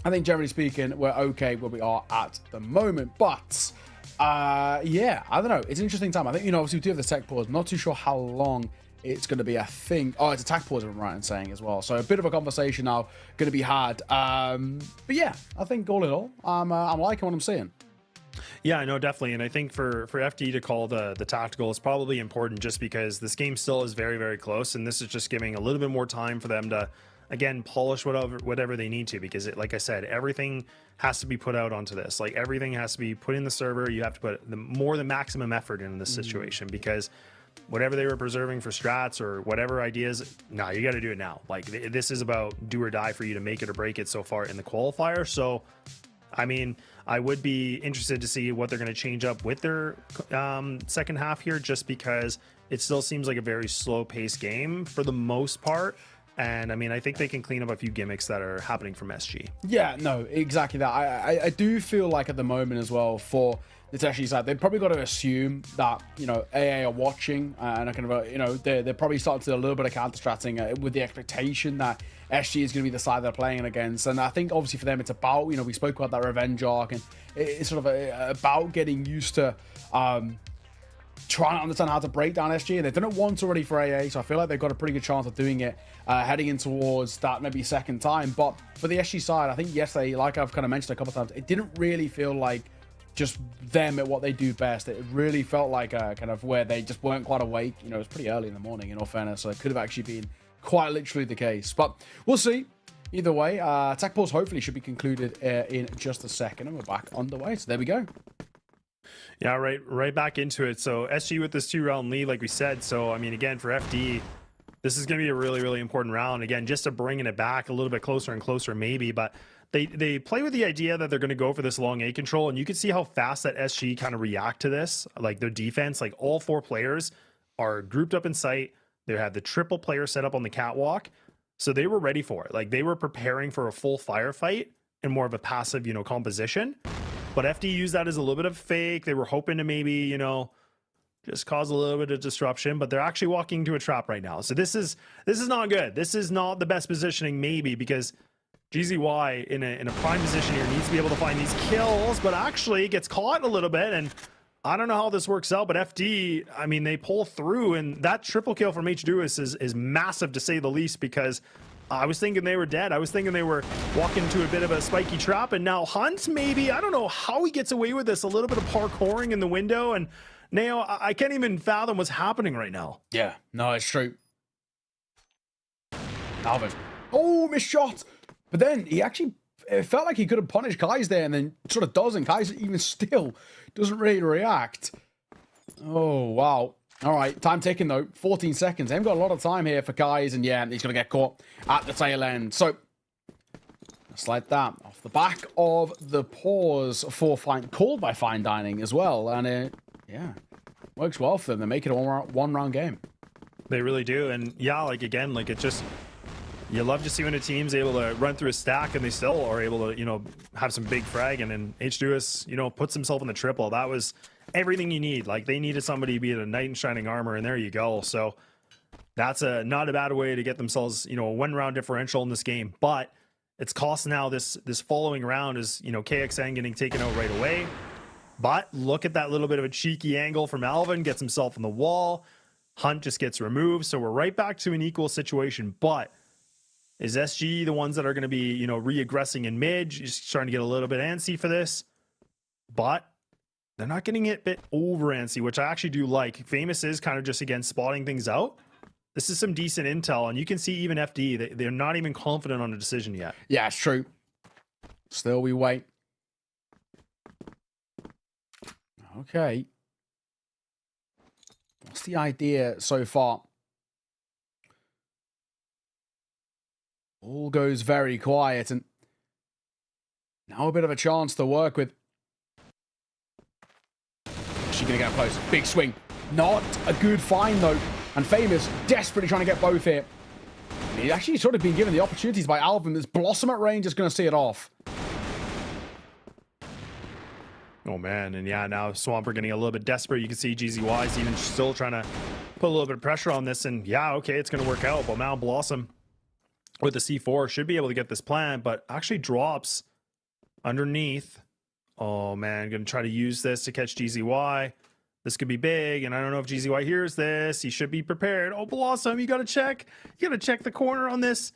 I think generally speaking, we're okay where we are at the moment. But yeah, I don't know. It's an interesting time. I think, obviously we do have the tech pause. I'm not too sure how long it's going to be. I think, it's a tech pause, if I'm right in saying as well. So a bit of a conversation now going to be had. But yeah, I think all in all, I'm liking what I'm seeing. Yeah, I know, definitely. And I think for FD to call the tactical is probably important, just because this game still is very, very close. And this is just giving a little bit more time for them to, again, polish whatever they need to, because like I said, everything has to be put out onto this. Like, everything has to be put in the server. You have to put the maximum effort in this situation, because whatever they were preserving for strats or whatever ideas, nah, you got to do it now. Like this is about do or die for you to make it or break it so far in the qualifier. So I mean, I would be interested to see what they're going to change up with their second half here, just because it still seems like a very slow paced game for the most part. And I mean, I think they can clean up a few gimmicks that are happening from SG. Yeah, no, exactly that. I do feel like at the moment as well for the Decisive side, they've probably got to assume that, you know, AA are watching and are kind of, you know, they're probably starting to do a little bit of counter-stratting with the expectation that SG is going to be the side they're playing against. And I think obviously for them, it's about, you know, we spoke about that revenge arc, and it's sort of about getting used to trying to understand how to break down SG. And they've done it once already for AA, so I feel like they've got a pretty good chance of doing it heading in towards that maybe second time. But for the SG side, I think yesterday, like I've kind of mentioned a couple of times, it didn't really feel like just them at what they do best. It really felt like kind of where they just weren't quite awake. You know, it was pretty early in the morning, in all fairness, so it could have actually been quite literally the case. But we'll see. Either way, attack pause hopefully should be concluded in just a second, and we're back on the way. So there we go. Yeah, right back into it. So SG with this 2-round lead, like we said. So I mean, again, for FD, this is going to be a really, really important round. Again, just to bringing it back a little bit closer and closer, maybe. But they play with the idea that they're going to go for this long A control, and you can see how fast that SG kind of react to this. Like their defense, like all 4 players are grouped up in sight. They had the triple player set up on the catwalk, so they were ready for it. Like they were preparing for a full firefight and more of a passive, you know, composition. But FD used that as a little bit of fake. They were hoping to maybe, you know, just cause a little bit of disruption, but they're actually walking into a trap right now. So this is not good. This is not the best positioning, maybe, because GZY in a prime position here needs to be able to find these kills, but actually gets caught a little bit. And I don't know how this works out, but FD, I mean, they pull through, and that triple kill from H-Duis is massive to say the least, because I was thinking they were dead. I was thinking they were walking into a bit of a spiky trap, and now Hunt, maybe, I don't know how he gets away with this, a little bit of parkouring in the window, and now I can't even fathom what's happening right now. Yeah, no, it's true. Alvin. Oh, missed shot. But then he actually, it felt like he could have punished Kai's there, and then sort of doesn't. Kai's even still doesn't really react. Oh, wow. All right, time ticking though. 14 seconds. They haven't got a lot of time here for Kai's, and yeah, he's going to get caught at the tail end. So, just like that. Off the back of the pause for called by Fine Dining as well. And it, yeah, works well for them. They make it a one-round game. They really do. And yeah, like again, like it just, you love to see when a team's able to run through a stack and they still are able to, you know, have some big frag. And then H-Duis, you know, puts himself in the triple. That was everything you need. Like they needed somebody to be a knight in shining armor, and there you go. So that's not a bad way to get themselves, you know, a 1-round differential in this game. But it's cost now this following round is, you know, KXN getting taken out right away. But look at that little bit of a cheeky angle from Alvin, gets himself on the wall. Hunt just gets removed. So we're right back to an equal situation. But is SG the ones that are going to be, you know, re-aggressing in mid, just trying to get a little bit antsy for this? But they're not getting it a bit over antsy, which I actually do like. Famous is kind of just, again, spotting things out. This is some decent intel, and you can see even FD, they're not even confident on a decision yet. Yeah, it's true. Still, we wait. Okay. What's the idea so far? All goes very quiet, and now a bit of a chance to work with. She's going to get up close. Big swing. Not a good find, though. And Famous desperately trying to get both here. He's actually sort of been given the opportunities by Alvin. This Blossom at range is going to see it off. Oh, man. And yeah, now Swamper getting a little bit desperate. You can see GZY's even still trying to put a little bit of pressure on this. And yeah, okay, it's going to work out. But now Blossom with the C4 should be able to get this plan, but actually drops underneath. Oh, man. Going to try to use this to catch GZY. This could be big, and I don't know if GZY hears this. He should be prepared. Oh, Blossom, you got to check. You got to check the corner on this.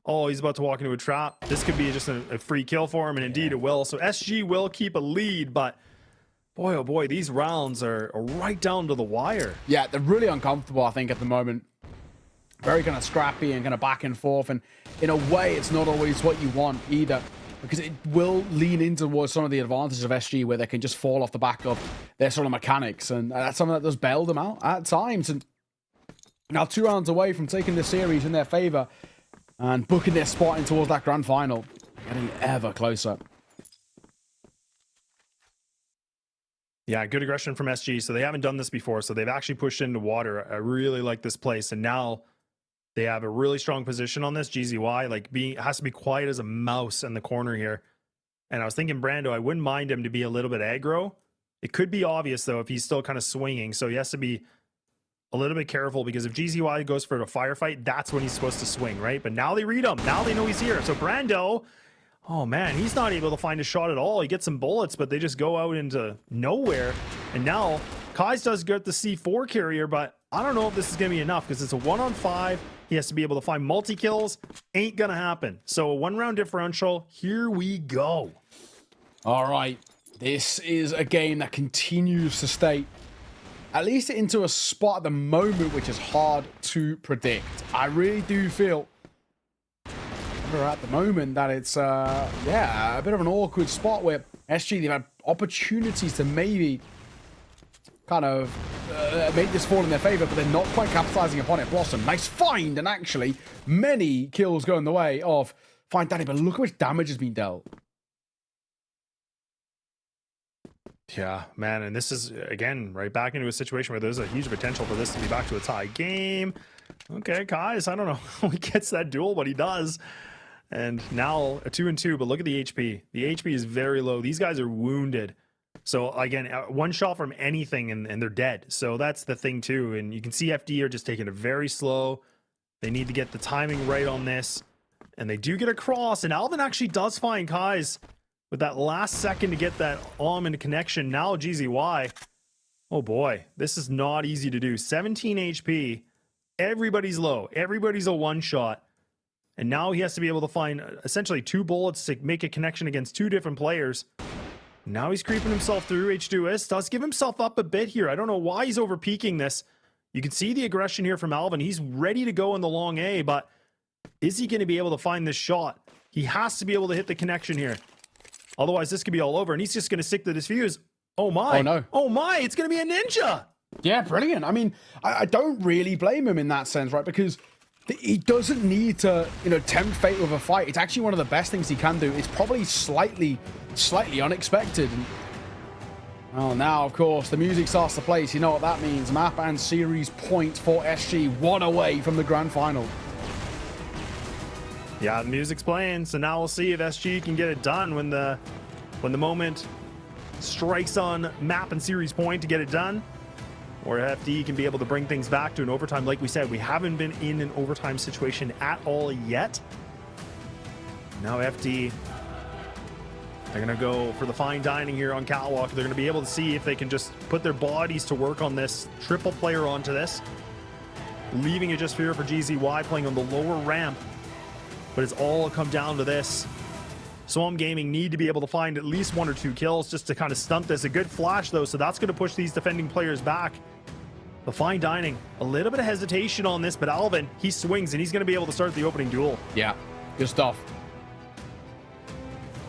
Oh, he's about to walk into a trap. This could be just a free kill for him, and indeed it will. So SG will keep a lead, but boy, oh boy, these rounds are right down to the wire. Yeah, they're really uncomfortable, I think, at the moment. Very kind of scrappy and kind of back and forth, and in a way, it's not always what you want either, because it will lean into towards some of the advantages of SG, where they can just fall off the back of their sort of mechanics, and that's something that does bail them out at times. And Now 2 rounds away from taking the series in their favor and booking their spot in towards that grand final. Getting ever closer. Yeah, good aggression from SG. So they haven't done this before. So they've actually pushed into water. I really like this place. And now they have a really strong position on this. GZY, like, has to be quiet as a mouse in the corner here. And I was thinking Brando, I wouldn't mind him to be a little bit aggro. It could be obvious, though, if he's still kind of swinging. So he has to be a little bit careful, because if GZY goes for a firefight, that's when he's supposed to swing, right? But now they read him. Now they know he's here. So Brando, oh man, he's not able to find a shot at all. He gets some bullets, but they just go out into nowhere. And now Kais does get the C4 carrier, but I don't know if this is going to be enough, because it's a 1-on-5. He has to be able to find multi-kills. Ain't going to happen. So a 1-round differential. Here we go. All right. This is a game that continues to stay at least into a spot at the moment which is hard to predict. I really do feel at the moment that it's a bit of an awkward spot where SG, they've had opportunities to maybe kind of make this fall in their favor, but they're not quite capitalizing upon it. Blossom, nice find, and actually many kills going the way of Fine Danny, but look how much damage has been dealt. Yeah, man, and this is, again, right back into a situation where there's a huge potential for this to be back to a tie game. Okay, guys, I don't know how he gets that duel, but he does. And now a 2-2, but look at the HP. The HP is very low. These guys are wounded. So, again, one shot from anything and they're dead. So that's the thing, too. And you can see FD are just taking it very slow. They need to get the timing right on this. And they do get across. And Alvin actually does find Kais with that last second to get that arm into connection. Now GZY. Oh boy, this is not easy to do. 17 HP. Everybody's low. Everybody's a one-shot. And now he has to be able to find essentially 2 bullets to make a connection against 2 different players. Now he's creeping himself through. H2S does give himself up a bit here. I don't know why he's over peaking this. You can see the aggression here from Alvin. He's ready to go in the long A, but is he going to be able to find this shot? He has to be able to hit the connection here. Otherwise, this could be all over, and he's just going to stick to this fuse. Oh my. Oh no. Oh my, it's going to be a ninja. Yeah, brilliant. I mean, I don't really blame him in that sense, right? Because he doesn't need to, tempt fate with a fight. It's actually one of the best things he can do. It's probably slightly unexpected. And, well, now, of course, the music starts to play, so you know what that means. Map and series point for SG, 1 away from the grand final. Yeah, the music's playing, so now we'll see if SG can get it done when the moment strikes on map and series point to get it done. Or FD can be able to bring things back to an overtime. Like we said, we haven't been in an overtime situation at all yet. Now FD, they're going to go for the fine dining here on Catwalk. They're going to be able to see if they can just put their bodies to work on this triple player onto this. Leaving it just here for GZY playing on the lower ramp. But it's all come down to this. Swamp Gaming need to be able to find at least 1 or 2 kills just to kind of stunt this. A good flash, though, so that's going to push these defending players back. The fine dining, a little bit of hesitation on this, but Alvin, he swings, and he's going to be able to start the opening duel. Yeah, good stuff.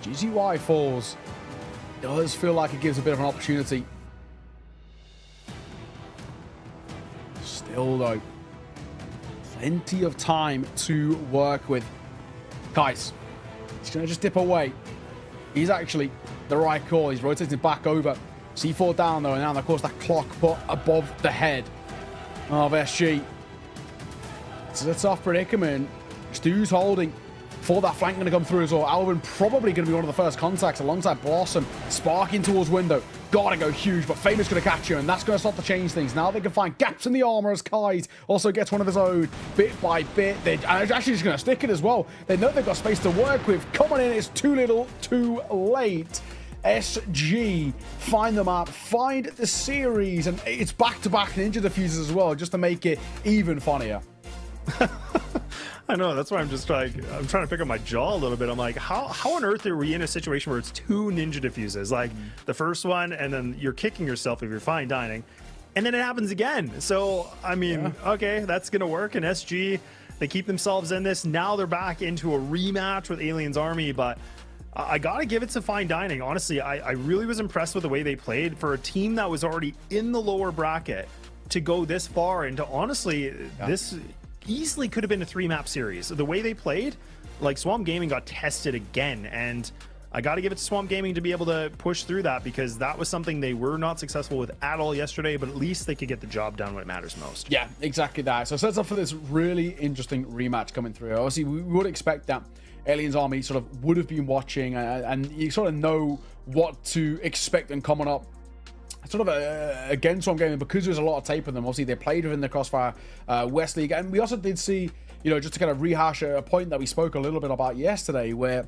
GZY falls. Does feel like it gives a bit of an opportunity. Still, though, plenty of time to work with. Guys, he's going to just dip away. He's actually the right call. He's rotating back over. C4 down, though, and now, of course, that clock put above the head of SG. It's a tough predicament. Stu's holding for that flank going to come through as well. Alvin probably going to be one of the first contacts alongside Blossom. Sparking towards window. Gotta go huge, but Famous going to catch you, and that's going to start to change things. Now they can find gaps in the armor as Kais also gets one of his own bit by bit. They're actually just going to stick it as well. They know they've got space to work with. Come on in, it's too little, too late. SG find the map, find the series, and it's back-to-back ninja diffusers as well, just to make it even funnier. I know, that's why I'm trying to pick up my jaw a little bit. I'm like, how on earth are we in a situation where it's 2 ninja diffuses? Like the first one, and then you're kicking yourself if you're fine dining, and then it happens again. So I mean, okay, that's gonna work. And SG, they keep themselves in this. Now they're back into a rematch with Aliens Army, but I gotta give it to fine dining. Honestly, I really was impressed with the way they played for a team that was already in the lower bracket to go this far, and to honestly, this easily could have been a 3-map series. The way they played, like Swamp Gaming got tested again, and I got to give it to Swamp Gaming to be able to push through that, because that was something they were not successful with at all yesterday, but at least they could get the job done when it matters most. Yeah, exactly that. So it sets up for this really interesting rematch coming through. Obviously, we would expect that Aliens Army sort of would have been watching, and you sort of know what to expect and coming up sort of against Swamp Gaming, because there's a lot of tape of them. Obviously, they played within the CrossFire West League, and we also did see, just to kind of rehash a point that we spoke a little bit about yesterday, where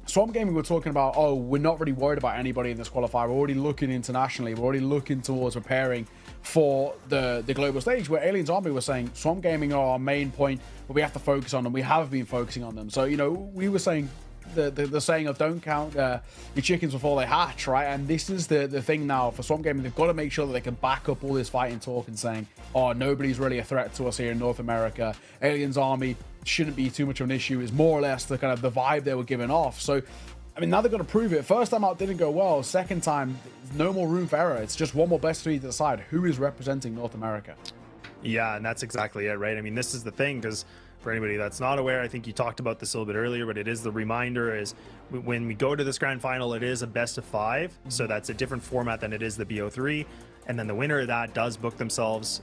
Swamp Gaming were talking about, oh, we're not really worried about anybody in this qualifier. We're already looking internationally. We're already looking towards preparing for the global stage, where Aliens Army was saying Swamp Gaming are our main point, but we have to focus on them. We have been focusing on them. So, we were saying the saying of don't count your chickens before they hatch, right? And this is the thing now for Swamp Gaming. They've got to make sure that they can back up all this fighting talk and saying, oh, nobody's really a threat to us here in North America. Aliens Army shouldn't be too much of an issue, is more or less the kind of the vibe they were giving off. So, I mean, now they're going to prove it. First time out didn't go well. Second time, no more room for error. It's just one more best three to decide who is representing North America. Yeah, and that's exactly it, right? I mean, this is the thing, because for anybody that's not aware, I think you talked about this a little bit earlier, but it is the reminder is when we go to this grand final, it is a best of 5. So that's a different format than it is the BO3. And then the winner of that does book themselves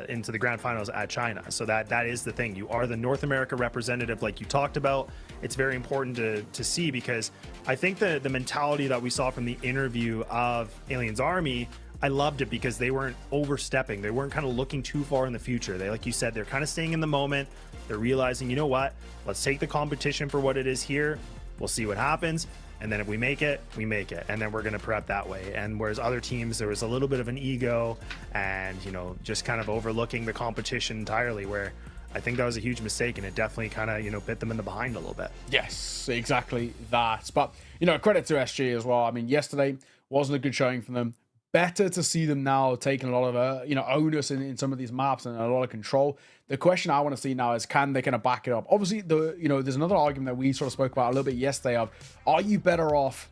into the grand finals at China. So that is the thing. You are the North America representative, like you talked about. It's very important to see, because I think the mentality that we saw from the interview of Aliens Army, I loved it, because they weren't overstepping. They weren't kind of looking too far in the future. They, like you said, they're kind of staying in the moment. They're realizing, you know what? Let's take the competition for what it is here. We'll see what happens. And then if we make it, we make it. And then we're going to prep that way. And whereas other teams, there was a little bit of an ego and, just kind of overlooking the competition entirely, where I think that was a huge mistake, and it definitely kind of, bit them in the behind a little bit. Yes, exactly that. But, credit to SG as well. I mean, yesterday wasn't a good showing for them. Better to see them now taking a lot of, onus in some of these maps and a lot of control. The question I want to see now is, can they kind of back it up? Obviously, there's another argument that we sort of spoke about a little bit yesterday of, are you better off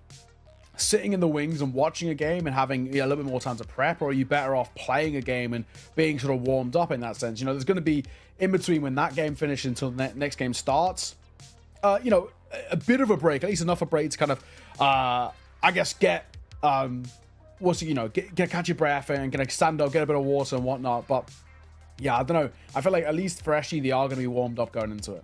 sitting in the wings and watching a game and having a little bit more time to prep, or are you better off playing a game and being sort of warmed up in that sense? There's going to be in between when that game finishes until the next game starts, a bit of a break, at least enough a break to kind of, I guess, get catch your breath and kind of stand up, get a bit of water and whatnot. But yeah, I don't know. I feel like at least for SG, they are going to be warmed up going into it.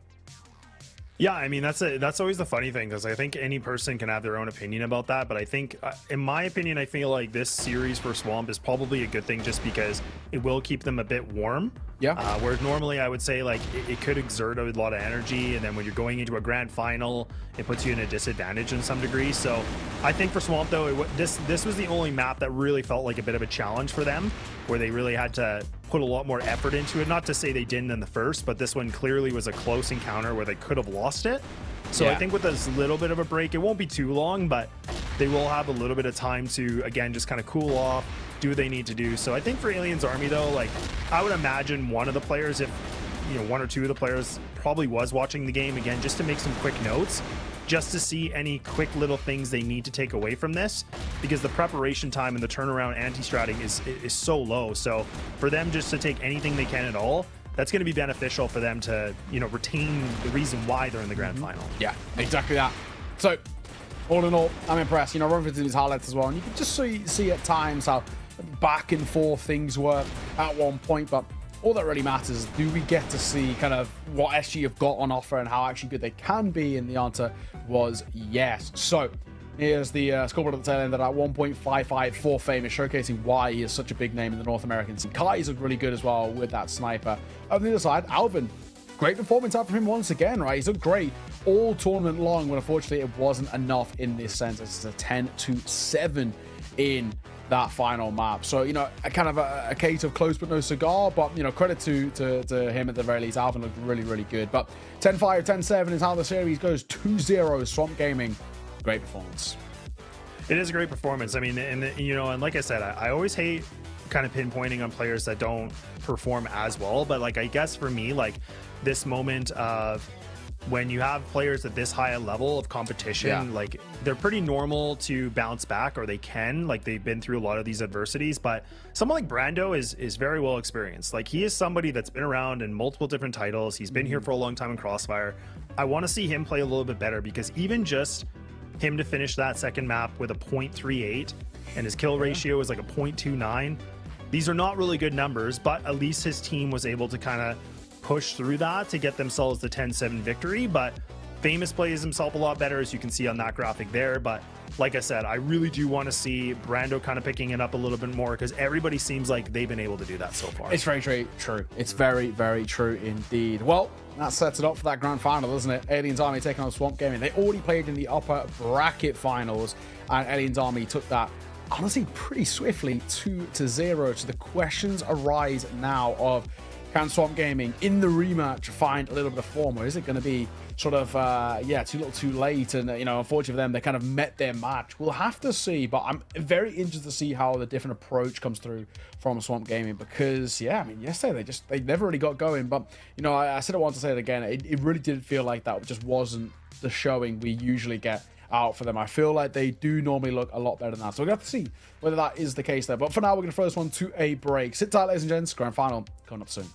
Yeah, I mean, that's always the funny thing, because I think any person can have their own opinion about that. But I think, in my opinion, I feel like this series for Swamp is probably a good thing, just because it will keep them a bit warm. Yeah. Whereas normally I would say, like, it could exert a lot of energy, and then when you're going into a grand final, it puts you in a disadvantage in some degree. So I think for Swamp, though, this was the only map that really felt like a bit of a challenge for them, where they really had to put a lot more effort into it. Not to say they didn't in the first, but this one clearly was a close encounter where they could have lost it. So yeah. I think with this little bit of a break, it won't be too long, but they will have a little bit of time to, again, just kind of cool off, do what they need to do. So I think for Aliens Army, though, like, I would imagine one of the players, if one or two of the players probably was watching the game again, just to make some quick notes, just to see any quick little things they need to take away from this, because the preparation time and the turnaround anti-stratting is so low. So for them just to take anything they can at all, that's going to be beneficial for them to, retain the reason why they're in the grand final. Yeah, exactly that. So all in all, I'm impressed. Run through these highlights as well, and you can just see at times how back and forth things were at one point, but all that really matters is, do we get to see kind of what SG have got on offer and how actually good they can be? And the answer was yes. So here's the scoreboard at the tail end of that 1.55 for Famous, showcasing why he is such a big name in the North American scene. Kai's looked really good as well with that sniper. On the other side, Alvin, great performance out from him once again, right? He's looked great all tournament long, but unfortunately it wasn't enough in this sense. This is a 10-7 in that final map. So, a kind of a case of close but no cigar, but, credit to him at the very least. Alvin looked really, really good. But 10-5, 10-7 is how the series goes. 2-0 Swamp Gaming. Great performance. It is a great performance. I mean, and like I said, I always hate kind of pinpointing on players that don't perform as well, but like, I guess for me, like, this moment of when you have players at this high a level of competition, Yeah. like they're pretty normal to bounce back, or they can, like they've been through a lot of these adversities. But someone like Brando is very well experienced. Like he is somebody that's been around in multiple different titles. He's been here for a long time in Crossfire. I want to see him play a little bit better, because even just him to finish that second map with a 0.38 and his kill ratio is like a 0.29, these are not really good numbers, but at least his team was able to kind of push through that to get themselves the 10-7 victory. But Famous plays himself a lot better, as you can see on that graphic there. But like I said, I really do want to see Brando kind of picking it up a little bit more, because everybody seems like they've been able to do that so far. It's very true. It's very, very true indeed. Well, that sets it up for that grand final, doesn't it? Aliens Army taking on Swamp Gaming. They already played in the upper bracket finals, and Aliens Army took that, honestly, pretty swiftly, 2-0. So the questions arise now of, can Swamp Gaming in the rematch find a little bit of form, or is it going to be sort of too little too late? And unfortunately for them, they kind of met their match. We'll have to see, but I'm very interested to see how the different approach comes through from Swamp Gaming, because yesterday they never really got going. But I said it once, to say it again, it really did feel like that just wasn't the showing we usually get out for them. I feel like they do normally look a lot better than that, so we're going to have to see whether that is the case there. But for now, we're going to throw this one to a break. Sit tight, ladies and gents. Grand final coming up soon.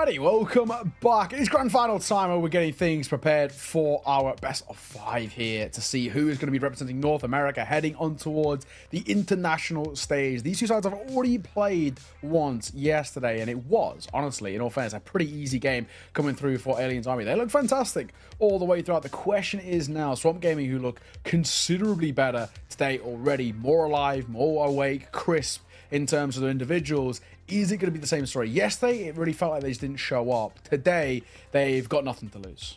everybody, welcome back. It's grand final time where we're getting things prepared for our best of 5 here to see who is going to be representing North America heading on towards the international stage. These two sides have already played once yesterday, and it was, honestly, in all fairness, a pretty easy game coming through for Aliens Army. They look fantastic all the way throughout. The question is now, Swamp Gaming, who look considerably better today already, more alive, more awake, crisp in terms of the individuals. Is it going to be the same story? Yesterday, it really felt like they just didn't show up. Today, they've got nothing to lose.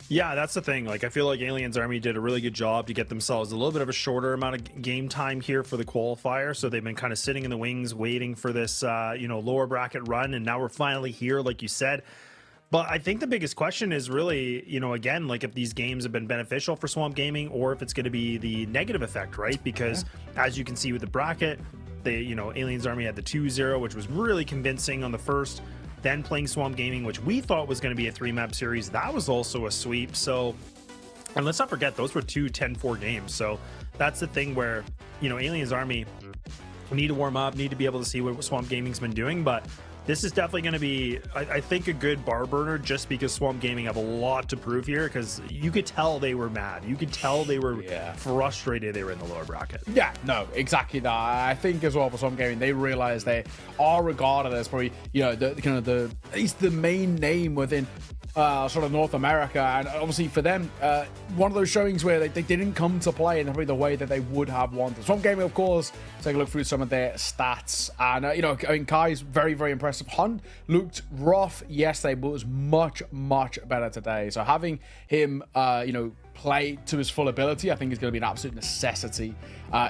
Yeah, that's the thing. Like, I feel like Aliens Army did a really good job to get themselves a little bit of a shorter amount of game time here for the qualifier. So they've been kind of sitting in the wings, waiting for this, lower bracket run. And now we're finally here, like you said. But I think the biggest question is really, again, like if these games have been beneficial for Swamp Gaming or if it's going to be the negative effect, right? Because as you can see with the bracket, Aliens Army had the 2-0, which was really convincing on the first, then playing Swamp Gaming, which we thought was going to be a 3-map series. That was also a sweep. So, and let's not forget, those were 2 10-4 games. So that's the thing where, Aliens Army need to warm up, need to be able to see what Swamp Gaming's been doing. But this is definitely going to be, I think, a good bar burner just because Swamp Gaming have a lot to prove here, because you could tell they were mad. You could tell they were frustrated they were in the lower bracket. Yeah, no, exactly that. I think as well for Swamp Gaming, they realize they are regarded as probably, at least the main name within sort of North America, and obviously for them, one of those showings where they didn't come to play in probably the way that they would have wanted. Swamp Gaming, of course, take a look through some of their stats, and Kai's very, very impressive. Hunt looked rough yesterday, but was much, much better today. So having him, play to his full ability, I think is going to be an absolute necessity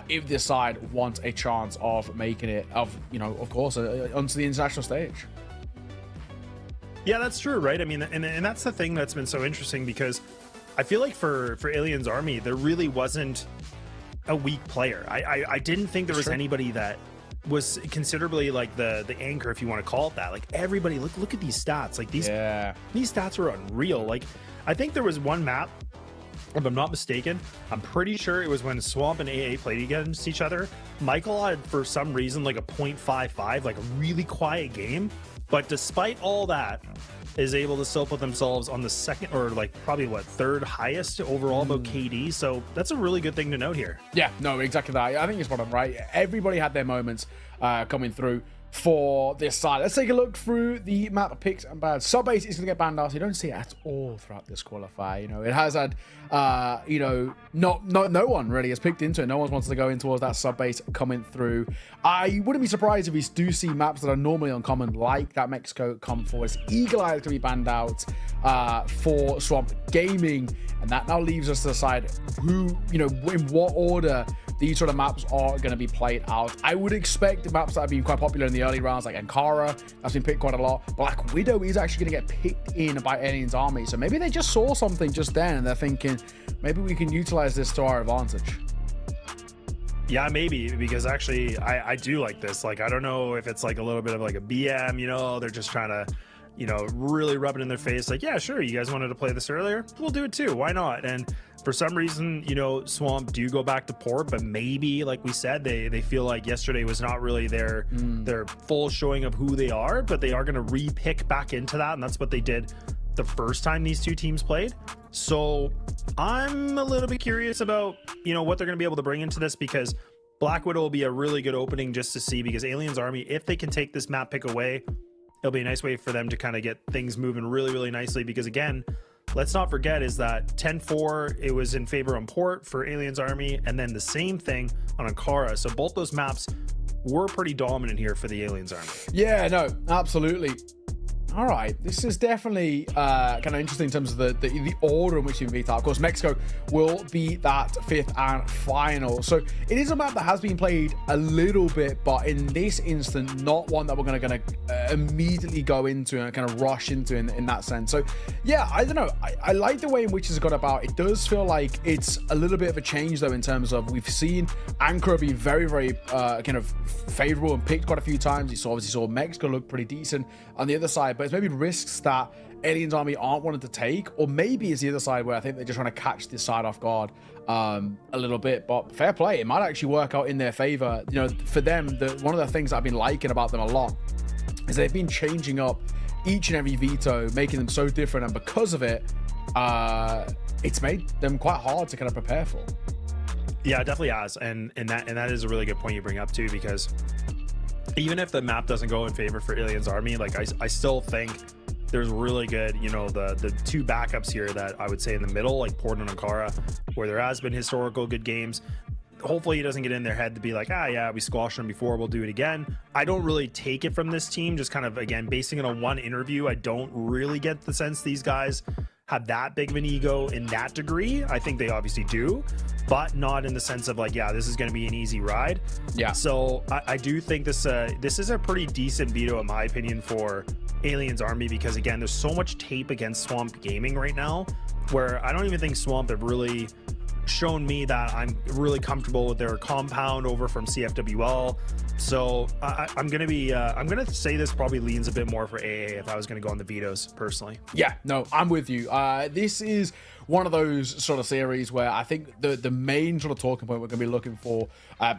if this side wants a chance of making it, of course, onto the international stage. Yeah, that's true, right? I mean, and that's the thing that's been so interesting, because I feel like for Aliens Army, there really wasn't a weak player. I didn't think there was anybody that was considerably like the anchor, if you want to call it that. Like everybody, look at these stats. Like these stats are unreal. Like I think there was one map, if I'm not mistaken, I'm pretty sure it was when Swamp and AA played against each other. Michael had, for some reason, like a 0.55, like a really quiet game. But despite all that, is able to still put themselves on the second, or like probably third highest overall about KD. So that's a really good thing to note here. Yeah, no, exactly that. I think it's spot on, right? Everybody had their moments coming through for this side. Let's take a look through the map picks and bans. Subbase is going to get banned out. So you don't see it at all throughout this qualifier. It has had, no one really has picked into it. No one wants to go in towards that subbase coming through. I wouldn't be surprised if we do see maps that are normally uncommon, like that Mexico come forward. Eagle Eye is going to be banned out for Swamp Gaming, and that now leaves us to decide who, in what order these sort of maps are going to be played out. I would expect the maps that have been quite popular in the early rounds, like Ankara, that's been picked quite a lot. Black Widow is actually going to get picked in by Aliens Army. So maybe they just saw something just then and they're thinking, maybe we can utilize this to our advantage. Yeah, maybe, because actually I do like this. Like, I don't know if it's like a little bit of like a BM, they're just trying to, really rub it in their face. Like, yeah, sure, you guys wanted to play this earlier? We'll do it too. Why not? And for some reason, Swamp do go back to port, but maybe, like we said, they feel like yesterday was not really their full showing of who they are, but they are going to re-pick back into that, and that's what they did the first time these two teams played. So I'm a little bit curious about, what they're going to be able to bring into this, because Black Widow will be a really good opening just to see, because Aliens Army, if they can take this map pick away, it'll be a nice way for them to kind of get things moving really, really nicely, because again, let's not forget is that 10-4, it was in favor on port for Aliens Army, and then the same thing on Ankara. So both those maps were pretty dominant here for the Aliens Army. Yeah, no, absolutely. All right, this is definitely kind of interesting in terms of the order in which you beat out. Of course, Mexico will be that 5th and final. So it is a map that has been played a little bit, but in this instant, not one that we're going to immediately go into and kind of rush into in that sense. So yeah, I don't know. I like the way in which it's gone about. It does feel like it's a little bit of a change though, in terms of we've seen Ankara be very, very kind of favorable and picked quite a few times. You obviously saw Mexico look pretty decent on the other side, but it's maybe risks that Aliens Army aren't wanting to take, or maybe it's the other side where I think they're just trying to catch this side off guard a little bit. But fair play, it might actually work out in their favor. For them, one of the things that I've been liking about them a lot is they've been changing up each and every veto, making them so different, and because of it, it's made them quite hard to kind of prepare for. Yeah, it definitely has, and that is a really good point you bring up too, because even if the map doesn't go in favor for Alien's army, like I still think there's really good, you know, the two backups here that I would say in the middle, like Port and Ankara, where there has been historical good games. Hopefully he doesn't get in their head to be like, yeah, we squashed them before, we'll do it again. I don't really take it from this team, just kind of, again, basing it on one interview. I don't really get the sense these guys have that big of an ego in that degree. I think they obviously do, but not in the sense of like, yeah, this is going to be an easy ride. Yeah. So I do think this is a pretty decent veto, in my opinion, for Alien's army, because again, there's so much tape against Swamp Gaming right now, where I don't even think Swamp have really shown me that I'm really comfortable with their compound over from CFWL. So I'm gonna say this probably leans a bit more for AA if I was gonna go on the vetoes personally. Yeah, no, I'm with you. This is one of those sort of series where I think the main sort of talking point we're going to be looking for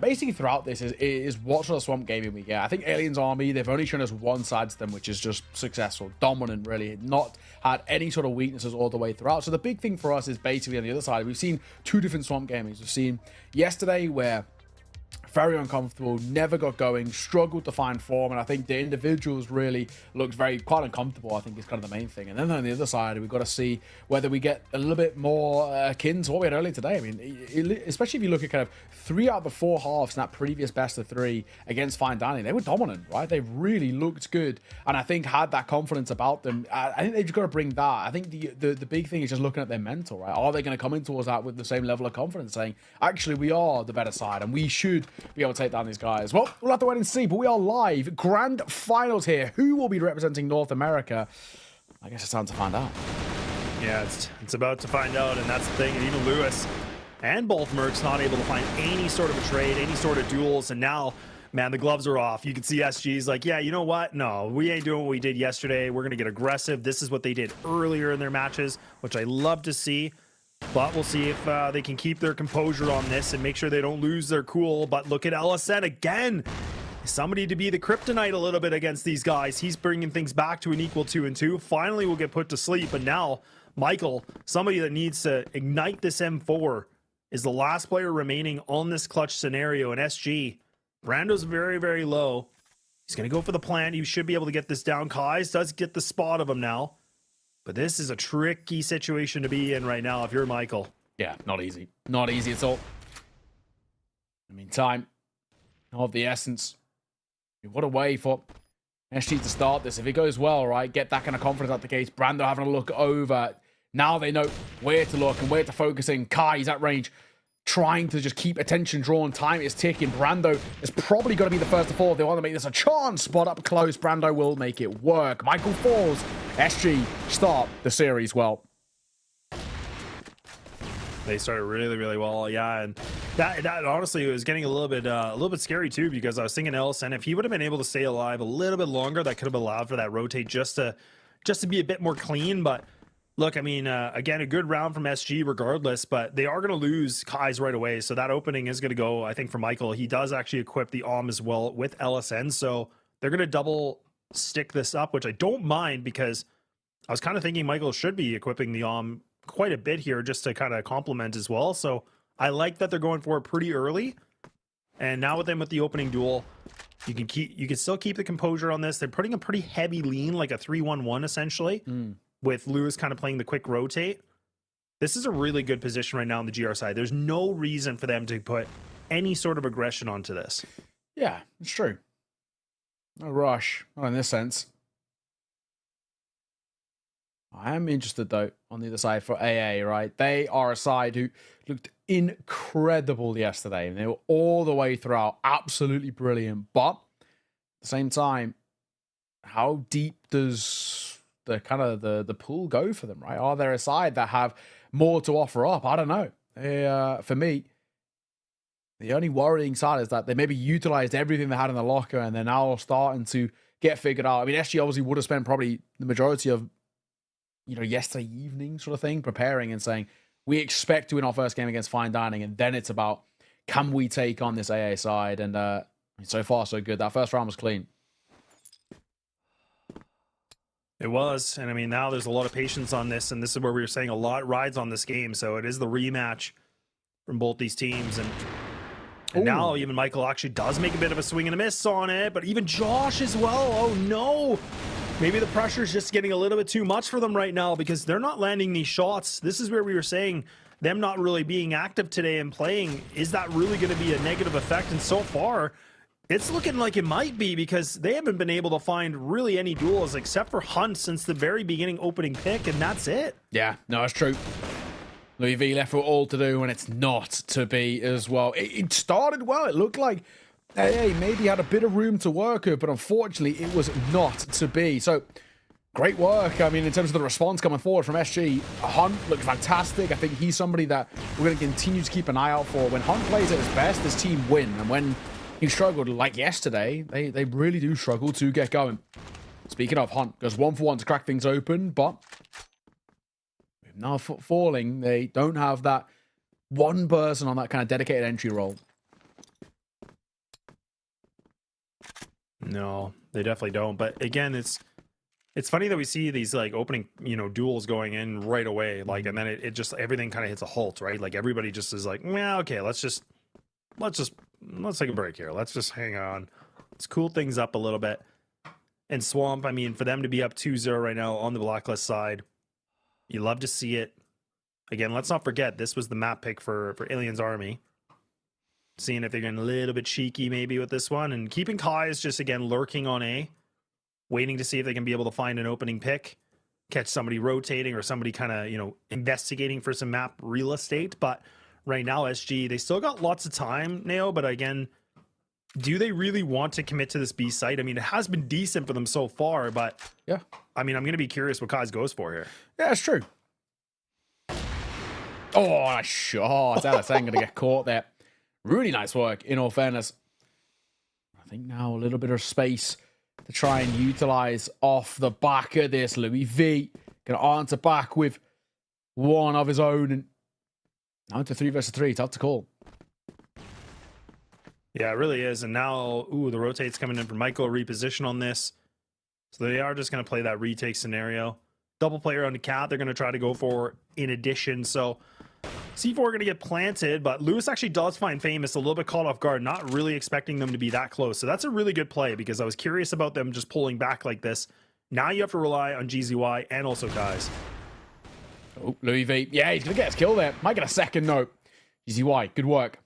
basically throughout this is what sort of Swamp Gaming we get. I think Alien's army, they've only shown us one side to them, which is just successful, dominant, really, not had any sort of weaknesses all the way throughout. So the big thing for us is basically on the other side, we've seen two different Swamp Gamings. We've seen yesterday where very uncomfortable, never got going, struggled to find form, and I think the individuals really looked quite uncomfortable, I think is kind of the main thing. And then on the other side, we've got to see whether we get a little bit more akin to what we had earlier today. I mean, especially if you look at kind of 3 out of the 4 halves in that previous best of 3 against Fine Dining, they were dominant, right? They really looked good, and I think had that confidence about them. I think they've got to bring that. I think the big thing is just looking at their mental, right? Are they going to come in towards that with the same level of confidence, saying, actually, we are the better side, and we should be able to take down these guys? Well, we'll have to wait and see, but we are live. Grand finals here. Who will be representing North America? I guess it's time to find out. Yeah, it's about to find out, and that's the thing. And even Lewis and both Mercs not able to find any sort of a trade, any sort of duels, and now, man, the gloves are off. You can see SG's like, yeah, you know what? No, we ain't doing what we did yesterday. We're going to get aggressive. This is what they did earlier in their matches, which I love to see. But we'll see if they can keep their composure on this and make sure they don't lose their cool. But look at LSN again. Somebody to be the kryptonite a little bit against these guys. He's bringing things back to an equal 2-2. Finally, we'll get put to sleep. But now, Michael, somebody that needs to ignite this M4, is the last player remaining on this clutch scenario. And SG, Brando's very, very low. He's going to go for the plant. He should be able to get this down. Kais does get the spot of him now. But this is a tricky situation to be in right now if you're Michael. Yeah, not easy. Not easy at all. I mean, time of the essence. What a way for SG to start this. If it goes well, right, get that kind of confidence out the gates. Brando having a look over. Now they know where to look and where to focus in. Kai's at range, trying to just keep attention drawn. Time is ticking. Brando is probably going to be the first to fall. They want to make this a chance. Spot up close. Brando will make it work. Michael falls. SG start the series well. They started really, really well, yeah, and that honestly was getting a little bit scary too, because I was thinking LSN, if he would have been able to stay alive a little bit longer, that could have allowed for that rotate just to be a bit more clean. But look, I mean, again, a good round from SG regardless, but they are going to lose Kai's right away, so that opening is going to go, I think, for Michael. He does actually equip the as well with LSN, so they're going to double stick this up, which I don't mind, because I was kind of thinking Michael should be equipping the quite a bit here just to kind of complement as well. So I like that they're going for it pretty early. And now with them with the opening duel, you can still keep the composure on this. They're putting a pretty heavy lean, like a 3-1-1 essentially, with Lewis kind of playing the quick rotate. This is a really good position right now on the GR side. There's no reason for them to put any sort of aggression onto this. Yeah, it's true. No rush, not in this sense. I am interested, though, on the other side for AA, right? They are a side who looked incredible yesterday, and they were all the way throughout absolutely brilliant. But at the same time, how deep does the kind of the pool go for them, right? Are there a side that have more to offer up? I don't know. For me, the only worrying side is that they maybe utilized everything they had in the locker, and they're now starting to get figured out. I mean, SG obviously would have spent probably the majority of, yesterday evening sort of thing, preparing and saying, we expect to win our first game against Fine Dining, and then it's about, can we take on this AA side? And so far, so good. That first round was clean. It was, and I mean, now there's a lot of patience on this, and this is where we were saying a lot rides on this game, so it is the rematch from both these teams, and now even Michael actually does make a bit of a swing and a miss on it, but even Josh as well. Oh no, maybe the pressure's just getting a little bit too much for them right now because they're not landing these shots. This is where we were saying them not really being active today and playing, is that really going to be a negative effect? And so far, it's looking like it might be because they haven't been able to find really any duels except for Hunt since the very beginning opening pick, and that's it. Yeah, no, it's true. Louis V left with all to do, and it's not to be as well. It started well. It looked like AA maybe had a bit of room to work with, but unfortunately, it was not to be. So, great work. I mean, in terms of the response coming forward from SG, Hunt looked fantastic. I think he's somebody that we're going to continue to keep an eye out for. When Hunt plays at his best, this team win. And when he struggled, like yesterday, they really do struggle to get going. Speaking of, Hunt goes 1 for 1 to crack things open, but with now falling, they don't have that one person on that kind of dedicated entry role. No, they definitely don't. But again, it's funny that we see these like opening, duels going in right away, like, and then it just everything kind of hits a halt, right? Like everybody just is like, yeah, okay, let's take a break here. Let's just hang on. Let's cool things up a little bit. And Swamp, I mean, for them to be up 2-0 right now on the Blacklist side, you love to see it. Again, let's not forget, this was the map pick for Aliens Army. Seeing if they're getting a little bit cheeky maybe with this one. And keeping Kai is just, again, lurking on A. Waiting to see if they can be able to find an opening pick. Catch somebody rotating or somebody kind of, investigating for some map real estate. But right now, SG, they still got lots of time, Neo. But again, do they really want to commit to this B site? I mean, it has been decent for them so far, but yeah. I mean, I'm going to be curious what Kai's goes for here. Yeah, it's true. Oh, nice shot. Alice ain't going to get caught there. Really nice work, in all fairness. I think now a little bit of space to try and utilize off the back of this. Louis V going to answer back with one of his own. And now to 3 versus 3. Tough to call. Yeah, it really is. And now, the rotate's coming in for Michael. Reposition on this. So they are just going to play that retake scenario. Double player on the cat they're going to try to go for in addition. So C4 are going to get planted, but Lewis actually does find Famous a little bit caught off guard, not really expecting them to be that close. So that's a really good play because I was curious about them just pulling back like this. Now you have to rely on GZY and also Guys. Oh, Louis V. Yeah, he's going to get his kill there. Might get a second note. GZY, good work.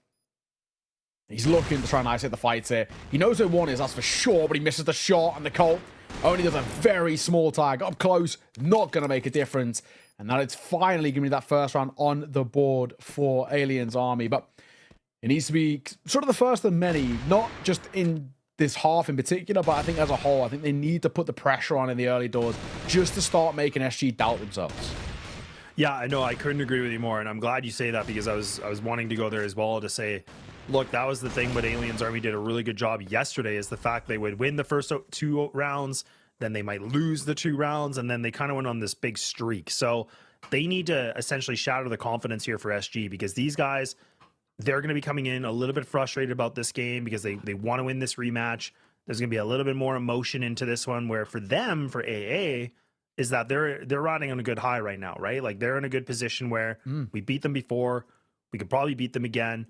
He's looking to try and isolate the fights here. He knows who one is, that's for sure, but he misses the shot, and the Colt only does a very small tag. Up close, not going to make a difference. And that it's finally giving me that first round on the board for Aliens Army. But it needs to be sort of the first of many, not just in this half in particular, but I think as a whole, I think they need to put the pressure on in the early doors just to start making SG doubt themselves. Yeah, I know. I couldn't agree with you more. And I'm glad you say that because I was wanting to go there as well to say, look, that was the thing what Aliens Army did a really good job yesterday is the fact they would win the first 2 rounds, then they might lose the 2 rounds, and then they kind of went on this big streak. So they need to essentially shatter the confidence here for SG because these guys, they're going to be coming in a little bit frustrated about this game because they want to win this rematch. There's going to be a little bit more emotion into this one where for them, for AA, is that they're riding on a good high right now, right? Like they're in a good position where we beat them before, we could probably beat them again,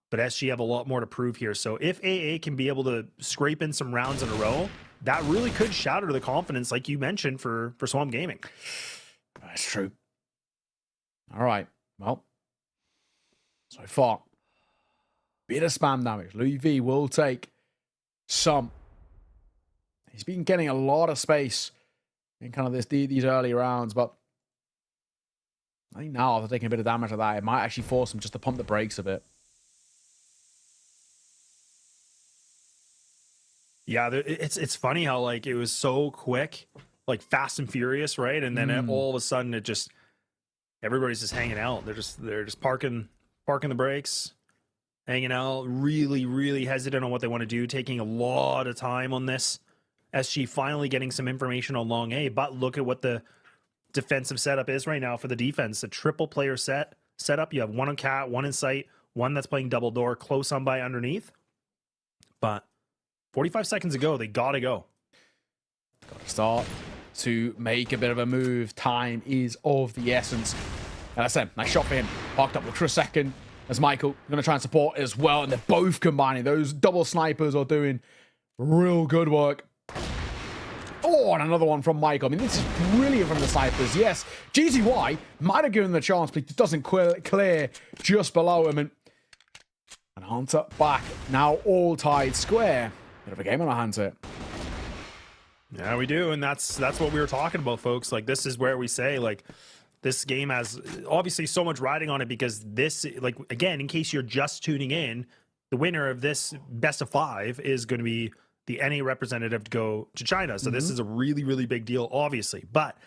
but SG have a lot more to prove here. So if AA can be able to scrape in some rounds in a row, that really could shatter the confidence, like you mentioned, for Swamp Gaming. That's true. All right. Well, so far, bit of spam damage. Louis V will take some. He's been getting a lot of space in kind of these early rounds, but I think now after taking a bit of damage like that, it might actually force him just to pump the brakes a bit. Yeah, it's funny how like it was so quick, like fast and furious, right? And then all of a sudden it just everybody's just hanging out. They're just parking the brakes, hanging out, really hesitant on what they want to do, taking a lot of time on this. SG finally getting some information on long A, but look at what the defensive setup is right now for the defense. A triple player setup. You have one on cat, one in sight, one that's playing double door, close on by underneath. But 45 seconds ago, they gotta go. Gotta start to make a bit of a move. Time is of the essence. And I said, nice shot for him. Parked up for a second. As Michael going to try and support as well. And they're both combining. Those double snipers are doing real good work. Oh, and another one from Michael. I mean, this is brilliant from the snipers. Yes, GZY might have given them the chance, but it doesn't clear just below him. And Hunter back. Now all tied square. Bit of a game on our hands here. Yeah, we do. And that's what we were talking about, folks. Like, this is where we say, like, this game has obviously so much riding on it, because this, like, again, in case you're just tuning in, the winner of this best of 5 is going to be the NA representative to go to China. So this is a really, really big deal, obviously. But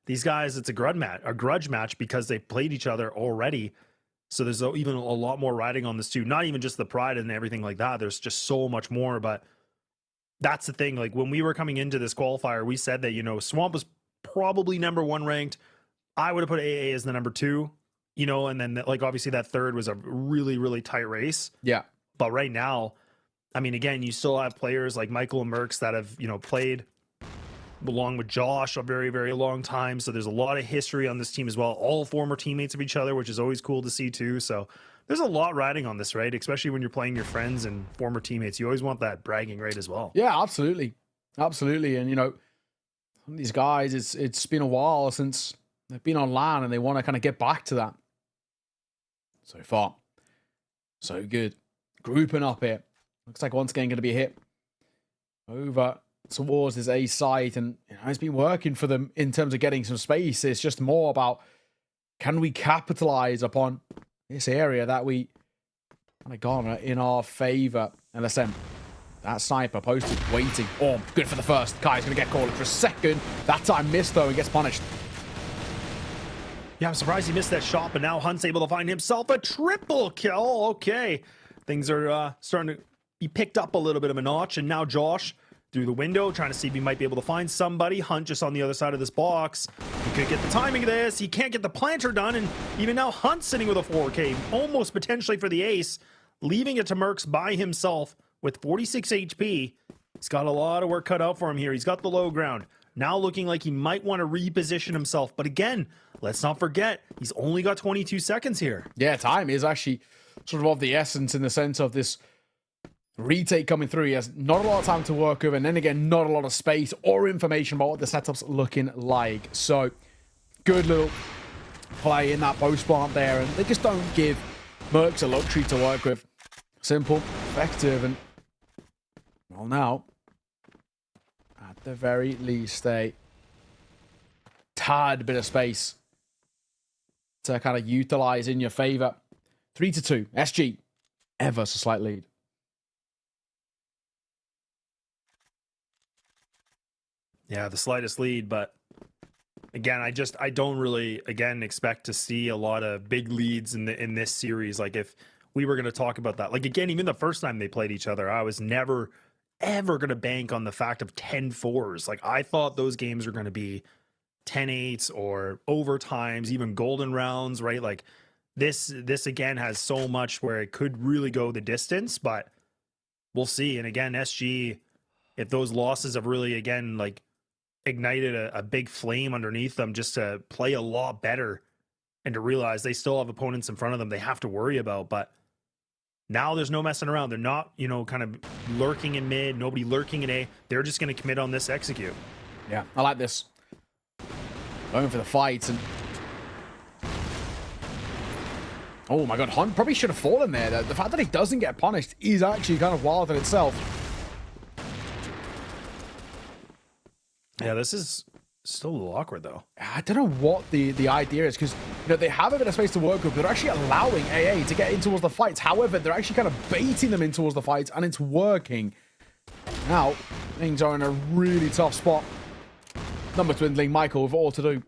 these guys, it's a grudge match because they played each other already. So there's even a lot more riding on this too. Not even just the pride and everything like that. There's just so much more. But that's the thing. Like, when we were coming into this qualifier, we said that, you know, Swamp was probably #1 ranked. I would have put AA as the #2, you know, and then, like, obviously that third was a really, really tight race. Yeah. But right now, I mean, again, you still have players like Michael and Merckx that have, you know, played along with Josh a very, very long time. So there's a lot of history on this team as well. All former teammates of each other, which is always cool to see too. So there's a lot riding on this, right? Especially when you're playing your friends and former teammates. You always want that bragging right as well. Yeah, absolutely. Absolutely. And, you know, these guys, it's been a while since they've been on LAN and they want to kind of get back to that. So far, so good. Grouping up here. Looks like once again going to be a hit over towards this A site, and you know, it's been working for them in terms of getting some space. It's just more about, can we capitalize upon this area that we kind of garner in our favor? LSM, that sniper posted, waiting. Oh, good for the first. Kai's going to get called for a second. That time missed though and gets punished. Yeah, I'm surprised he missed that shot, but now Hunt's able to find himself a triple kill. Okay, things are starting to be picked up a little bit of a notch, and now Josh through the window trying to see if he might be able to find somebody. Hunt just on the other side of this box. He could get the timing of this. He can't get the planter done, and even now Hunt sitting with a 4K, almost potentially for the ace, leaving it to Merckx by himself with 46 HP. He's got a lot of work cut out for him here. He's got the low ground. Now looking like he might want to reposition himself. But again, let's not forget, he's only got 22 seconds here. Yeah, time is actually sort of the essence in the sense of this retake coming through. He has not a lot of time to work with, and then again, not a lot of space or information about what the setup's looking like. So, good little play in that post plant there, and they just don't give Merckx a luxury to work with. Simple, effective, and well, now at the very least, a tad bit of space to kind of utilize in your favor. 3-2, SG, ever so slight lead. Yeah, the slightest lead, but again, I don't really, again, expect to see a lot of big leads in this series. Like, if we were going to talk about that, like, again, even the first time they played each other, I was never ever going to bank on the fact of 10-4s. Like, I thought those games were going to be 10-8s or overtimes, even golden rounds, right? Like, this again has so much where it could really go the distance, but we'll see. And again, SG, if those losses have really, again, like, ignited a big flame underneath them just to play a lot better and to realize they still have opponents in front of them they have to worry about. But now there's no messing around. They're not, you know, kind of lurking in mid, nobody lurking in A. They're just going to commit on this execute. Yeah, I like this. Going for the fight. And oh my god, Hunt probably should have fallen there. The fact that he doesn't get punished is actually kind of wild in itself. Yeah, this is still a little awkward, though. I don't know what the idea is, because you know they have a bit of space to work with. They're actually allowing AA to get in towards the fights. However, they're actually kind of baiting them in towards the fights, and it's working. Now, things are in a really tough spot. Number dwindling, Michael with all to do.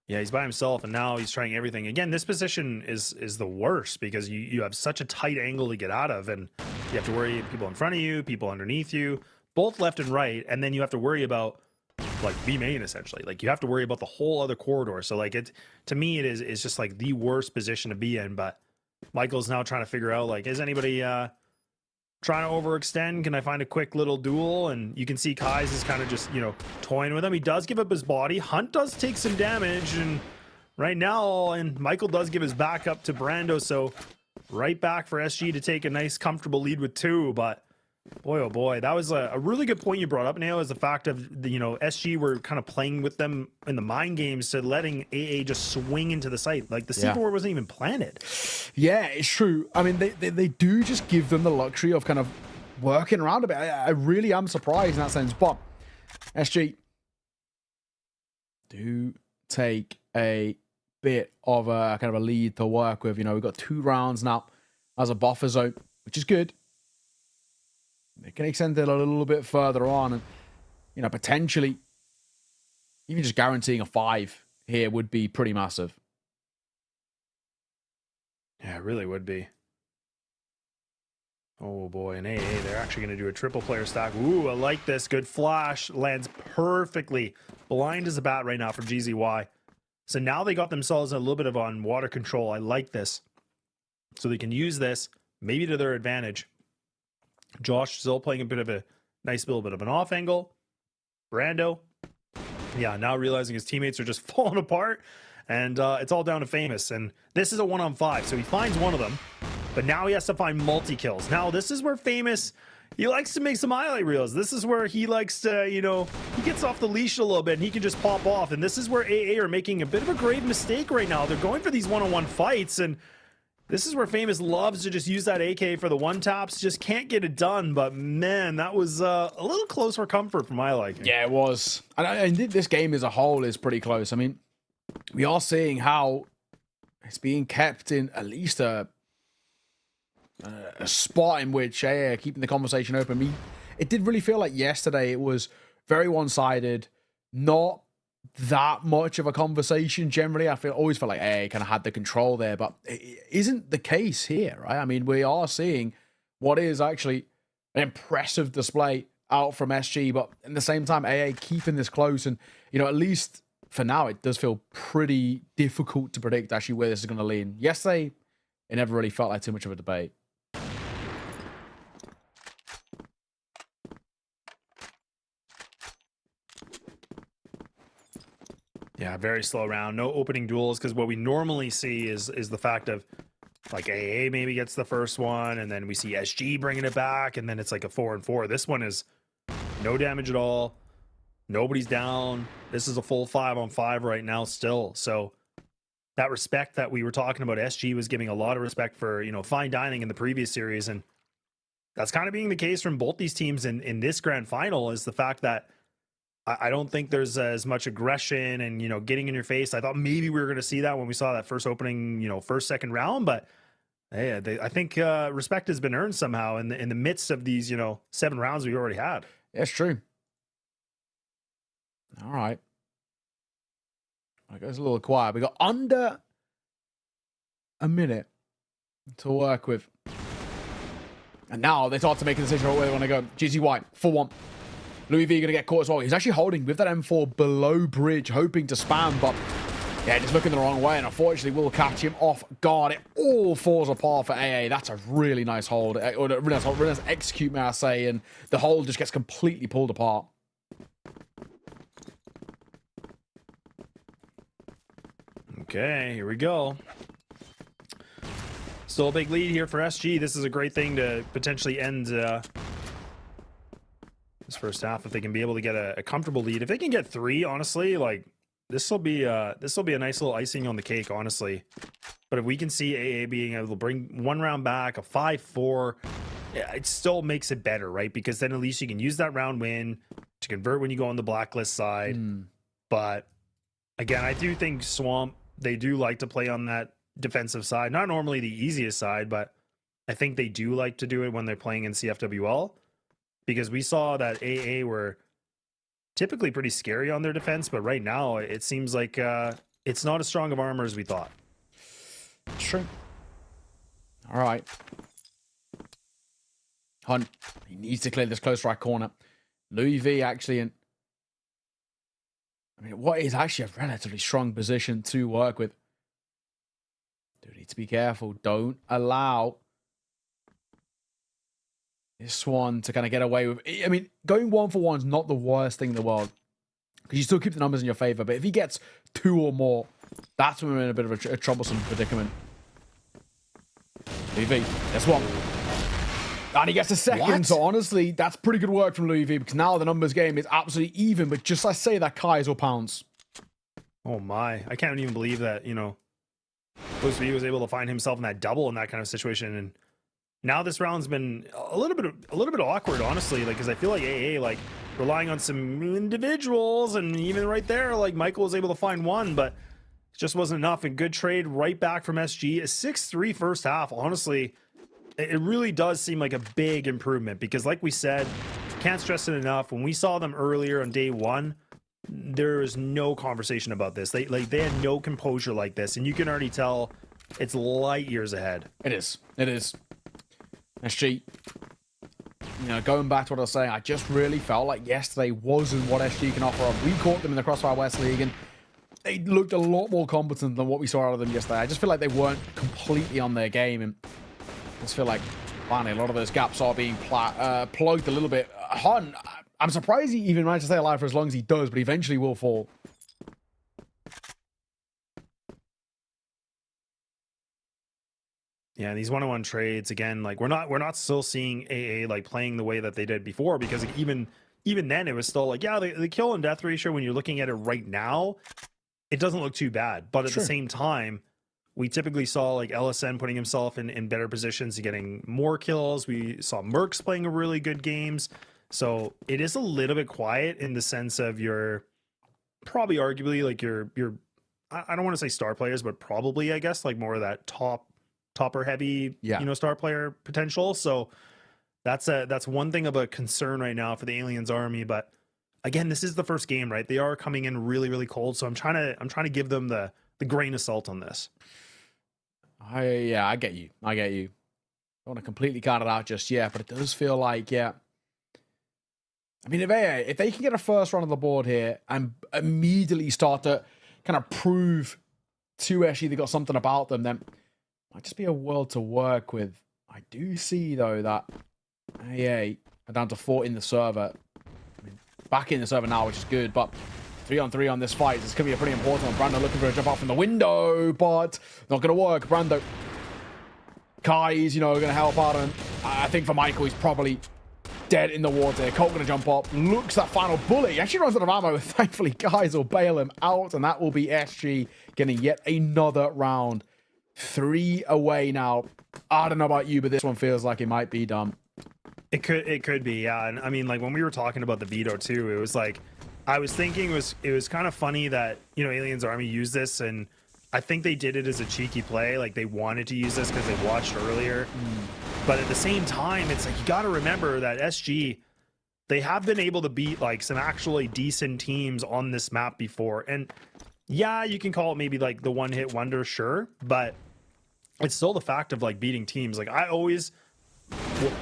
Yeah, he's by himself, and now he's trying everything. Again, this position is the worst because you have such a tight angle to get out of, and you have to worry people in front of you, people underneath you, both left and right, and then you have to worry about, like, B main, essentially. Like, you have to worry about the whole other corridor. So, like, it, to me, it's just, like, the worst position to be in, but Michael's now trying to figure out, like, is anybody trying to overextend. Can I find a quick little duel? And you can see Kai's is kind of just, you know, toying with him. He does give up his body. Hunt does take some damage, and right now, and Michael does give his back up to Brando, so right back for SG to take a nice, comfortable lead with 2, but boy, oh boy, that was a really good point you brought up, Nail, is the fact of, the, you know, SG were kind of playing with them in the mind games to letting AA just swing into the site. Like, the C4 wasn't even planted. Yeah, it's true. I mean, they do just give them the luxury of kind of working around a bit. I really am surprised in that sense, but SG do take a bit of a kind of a lead to work with. You know, we've got 2 rounds now as a buffer zone, which is good. They can extend it a little bit further on, and you know, potentially even just guaranteeing a 5 here would be pretty massive. Yeah, it really would be. Oh boy, and AA, they're actually going to do a triple player stack. Ooh, I like this. Good flash. Lands perfectly. Blind as a bat right now for GZY. So now they got themselves a little bit of on water control. I like this. So they can use this maybe to their advantage. Josh still playing a bit of a nice little bit of an off angle. Brando, yeah, now realizing his teammates are just falling apart, and it's all down to Famous. And this is a 1-on-5, so he finds one of them, but now he has to find multi-kills. Now this is where Famous, he likes to make some highlight reels. This is where he likes to, you know, he gets off the leash a little bit and he can just pop off. And this is where AA are making a bit of a grave mistake right now. They're going for these 1-on-1 fights, and this is where Famous loves to just use that AK for the one taps. Just can't get it done. But man, that was a little close for comfort for my liking. Yeah, it was. And this game as a whole is pretty close. I mean, we are seeing how it's being kept in at least a spot in which AA are keeping the conversation open. I mean, it did really feel like yesterday it was very one-sided, not that much of a conversation generally. I always felt like AA kind of had the control there, but it isn't the case here, right? I mean, we are seeing what is actually an impressive display out from SG, but at the same time, AA keeping this close, and you know, at least for now, it does feel pretty difficult to predict actually where this is going to lean. Yesterday, it never really felt like too much of a debate. Yeah, very slow round. No opening duels, because what we normally see is the fact of like AA maybe gets the first one, and then we see SG bringing it back, and then it's like a 4-and-4. This one is no damage at all. Nobody's down. This is a full 5-on-5 right now still. So that respect that we were talking about, SG was giving a lot of respect for, you know, fine dining in the previous series, and that's kind of being the case from both these teams in this grand final, is the fact that I don't think there's as much aggression and, you know, getting in your face. I thought maybe we were going to see that when we saw that first opening, you know, second round, but hey, I think respect has been earned somehow in the midst of these, you know, 7 rounds we already had. Yeah, it's true. All right. It goes a little quiet. We got under a minute to work with. And now they start to make a decision on where they want to go. GZY, 4-1. Louis V going to get caught as well. He's actually holding with that M4 below bridge, hoping to spam, but yeah, just looking the wrong way, and unfortunately will catch him off guard. It all falls apart for AA. That's a really nice hold, or a really nice execute, may I say, and the hold just gets completely pulled apart. Okay, here we go. Still a big lead here for SG. This is a great thing to potentially end this first half, if they can be able to get a comfortable lead. If they can get 3, honestly, like this will be a nice little icing on the cake, honestly. But if we can see AA being able to bring 1 round back, a 5-4, it still makes it better, right? Because then at least you can use that round win to convert when you go on the blacklist side. But again, I do think Swamp, they do like to play on that defensive side. Not normally the easiest side, but I think they do like to do it when they're playing in CFWL. Because we saw that AA were typically pretty scary on their defense, but right now it seems like it's not as strong of armor as we thought. True. All right. Hunt, he needs to clear this close right corner. Louis V actually in, I mean, what is actually a relatively strong position to work with. Do need to be careful. Don't allow this one to kind of get away with. I mean, going 1-for-1 is not the worst thing in the world because you still keep the numbers in your favor. But if he gets 2 or more, that's when we're in a bit of a troublesome predicament. Louis V, that's one. And he gets a second. What? So honestly, that's pretty good work from Louis V because now the numbers game is absolutely even. But just I say that Kais will pounce. Oh my! I can't even believe that Louis V was able to find himself in that double in that kind of situation, and now this round's been a little bit awkward, honestly. Like, because I feel like AA relying on some individuals, and even right there, like Michael was able to find one, but it just wasn't enough. And good trade right back from SG. A 6-3 first half. Honestly, it really does seem like a big improvement because, like we said, can't stress it enough. When we saw them earlier on day 1, there is no conversation about this. They had no composure like this, and you can already tell it's light years ahead. It is. SG, going back to what I was saying, I just really felt like yesterday wasn't what SG can offer up. We caught them in the CrossFire West League, and they looked a lot more competent than what we saw out of them yesterday. I just feel like they weren't completely on their game, and I just feel like finally a lot of those gaps are being plugged a little bit. Hunt, I'm surprised he even managed to stay alive for as long as he does, but eventually will fall. Yeah, and these 1-on-1 trades again, like we're not still seeing AA like playing the way that they did before, because even then it was still like, yeah, the kill and death ratio when you're looking at it right now, it doesn't look too bad. But at the same time, we typically saw like LSN putting himself in better positions to getting more kills. We saw Mercs playing a really good games. So it is a little bit quiet in the sense of your probably arguably like your I don't want to say star players, but probably I guess like more of that topper heavy, star player potential. So that's one thing of a concern right now for the Aliens army. But again, this is the first game, right? They are coming in really, really cold. So I'm trying to give them the grain of salt on this. I get you. I don't want to completely cut it out just yet, but it does feel like, I mean, if they can get a first run on the board here and immediately start to kind of prove to SG they got something about them, then might just be a world to work with. I do see, though, that AA are down to 4 in the server. I mean, back in the server now, which is good, but 3-on-3 on this fight. It's going to be a pretty important one. Brando looking for a jump out from the window, but not going to work. Brando. Kai's, going to help out, and I think for Michael, he's probably dead in the water. Colt going to jump up. Looks that final bullet. He actually runs out of ammo. Thankfully, Kai's will bail him out, and that will be SG getting yet another round. 3 away now. I don't know about you, but this one feels like it might be done. It could be, yeah. And I mean, like when we were talking about the veto too, it was like I was thinking it was kind of funny that Aliens Army used this, and I think they did it as a cheeky play. Like they wanted to use this because they watched earlier. But at the same time, it's like you got to remember that SG, they have been able to beat like some actually decent teams on this map before. And yeah, you can call it maybe like the one-hit wonder, sure, but it's still the fact of like beating teams. Like I will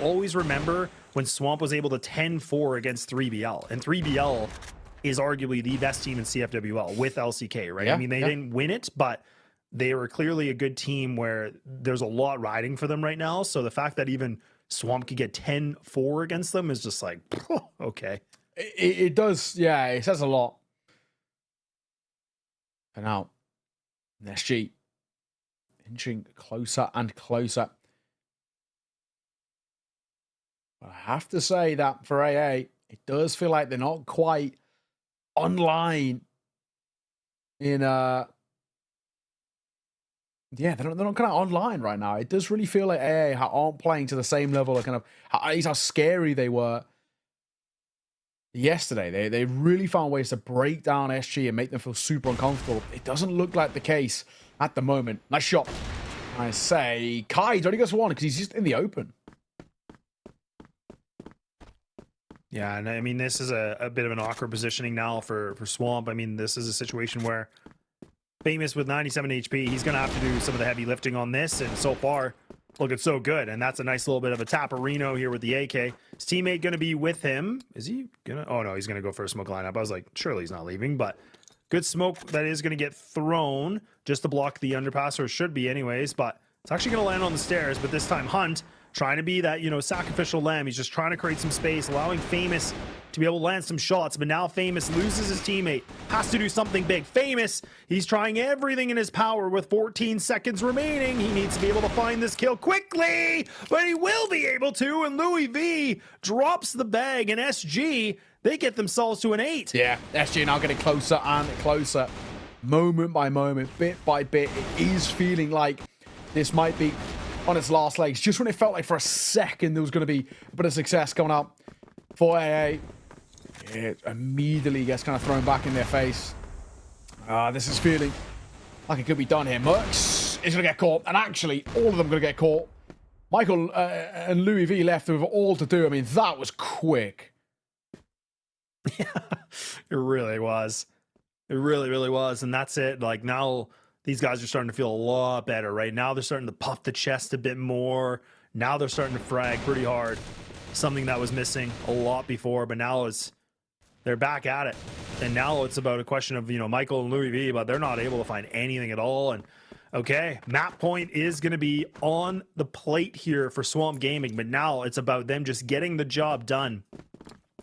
always remember when Swamp was able to 10-4 against 3BL, and 3BL is arguably the best team in CFWL with LCK, right? I mean, they didn't win it, but they were clearly a good team where there's a lot riding for them right now. So the fact that even Swamp could get 10-4 against them is just like, okay. It does, it says a lot. And now, SG inching closer and closer. But I have to say that for AA, it does feel like they're not quite online in they're not kind of online right now. It does really feel like AA aren't playing to the same level of kind of how scary they were yesterday. They really found ways to break down SG and make them feel super uncomfortable. It doesn't look like the case at the moment. Nice shot. I say Kai only goes for 1 because he's just in the open. Yeah, and I mean, this is a bit of an awkward positioning now for Swamp. I mean, this is a situation where Famous with 97 HP, he's going to have to do some of the heavy lifting on this, and so far, looking so good. And that's a nice little bit of a taparino here with the AK. His teammate going to be with him. Is he going to? Oh, no, he's going to go for a smoke lineup. I was like, surely he's not leaving, but good smoke that is going to get thrown just to block the underpass, or should be anyways, but it's actually going to land on the stairs. But this time, Hunt trying to be that, you know, sacrificial lamb. He's just trying to create some space, allowing Famous to be able to land some shots. But now Famous loses his teammate, has to do something big. Famous, he's trying everything in his power with 14 seconds remaining. He needs to be able to find this kill quickly, but he will be able to. And Louis V drops the bag, and SG, they get themselves to an 8. Yeah, SG now getting closer and closer, moment by moment, bit by bit. It is feeling like this might be on its last legs. Just when it felt like for a second there was going to be a bit of success coming up for AA, it immediately gets kind of thrown back in their face. This is feeling like it could be done here. Mercs is going to get caught, and actually all of them going to get caught. Michael and Louis V left with all to do. I mean, that was quick. Yeah, it really was. It really, really was. And that's it. Like, now these guys are starting to feel a lot better, right? Now they're starting to puff the chest a bit more. Now they're starting to frag pretty hard. Something that was missing a lot before, but now they're back at it. And now it's about a question of, you know, Michael and Louis V, but they're not able to find anything at all. And okay, map point is going to be on the plate here for Swamp Gaming, but now it's about them just getting the job done.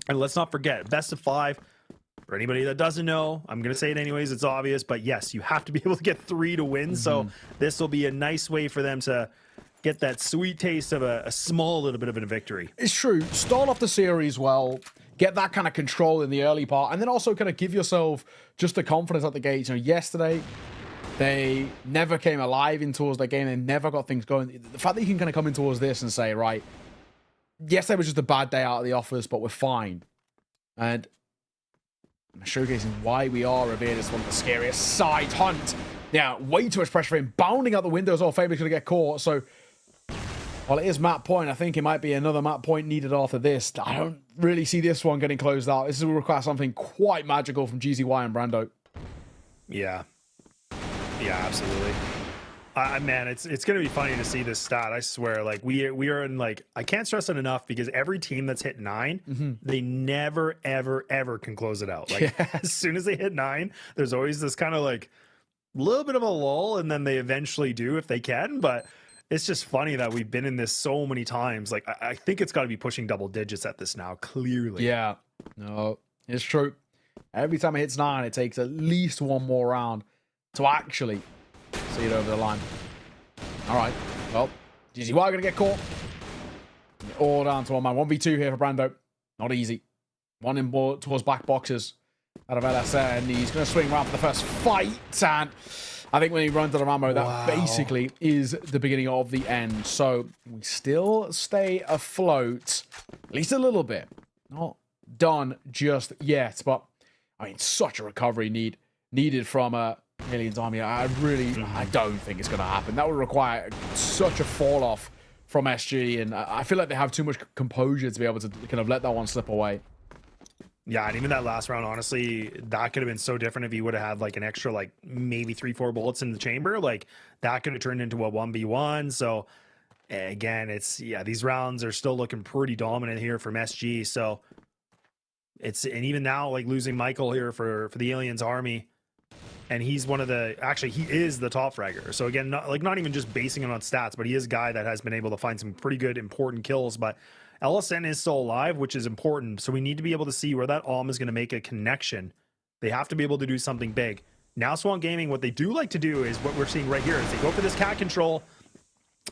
And let's not forget, best of 5. For anybody that doesn't know, I'm going to say it anyways, it's obvious, but yes, you have to be able to get 3 to win. So this will be a nice way for them to get that sweet taste of a small little bit of a victory. It's true. Start off the series well, get that kind of control in the early part, and then also kind of give yourself just the confidence at the gate. You know, yesterday, they never came alive in towards their game. They never got things going. The fact that you can kind of come in towards this and say, right, yesterday was just a bad day out of the office, but we're fine. And showcasing why we are revered as one of the scariest side hunt. Yeah, way too much pressure for him. Bounding out the windows, all Faber's going to get caught. So, while it is map point, I think it might be another map point needed after this. I don't really see this one getting closed out. This will require something quite magical from GZY and Brando. Yeah. Yeah, absolutely. Man, it's going to be funny to see this stat. I swear, like we are in, like, I can't stress it enough, because every team that's hit 9, they never, ever, ever can close it out. Like as soon as they hit 9, there's always this kind of like little bit of a lull, and then they eventually do if they can. But it's just funny that we've been in this so many times. Like I think it's got to be pushing double digits at this now. Clearly, yeah, no, it's true. Every time it hits 9, it takes at least one more round to actually see it over the line. All right. Well, GZY going to get caught. All down to one man. 1v2 here for Brando. Not easy. One in towards back boxes out of LSN. He's going to swing around for the first fight. And I think when he runs out of ammo, that basically is the beginning of the end. So we still stay afloat. At least a little bit. Not done just yet. But, I mean, such a recovery needed from Aliens Army. I don't think it's going to happen. That would require such a fall off from SG, and I feel like they have too much composure to be able to kind of let that one slip away. Yeah, and even that last round, honestly, that could have been so different if he would have had like an extra, like maybe 3-4 bullets in the chamber. Like that could have turned into a 1v1. So again, these rounds are still looking pretty dominant here from SG. So and even now, like losing Michael here for the Aliens Army. And he's he is the top fragger. So again, not even just basing it on stats, but he is a guy that has been able to find some pretty good, important kills. But LSN is still alive, which is important. So we need to be able to see where that ALM is going to make a connection. They have to be able to do something big. Now Swamp Gaming, what they do like to do is what we're seeing right here is they go for this cat control,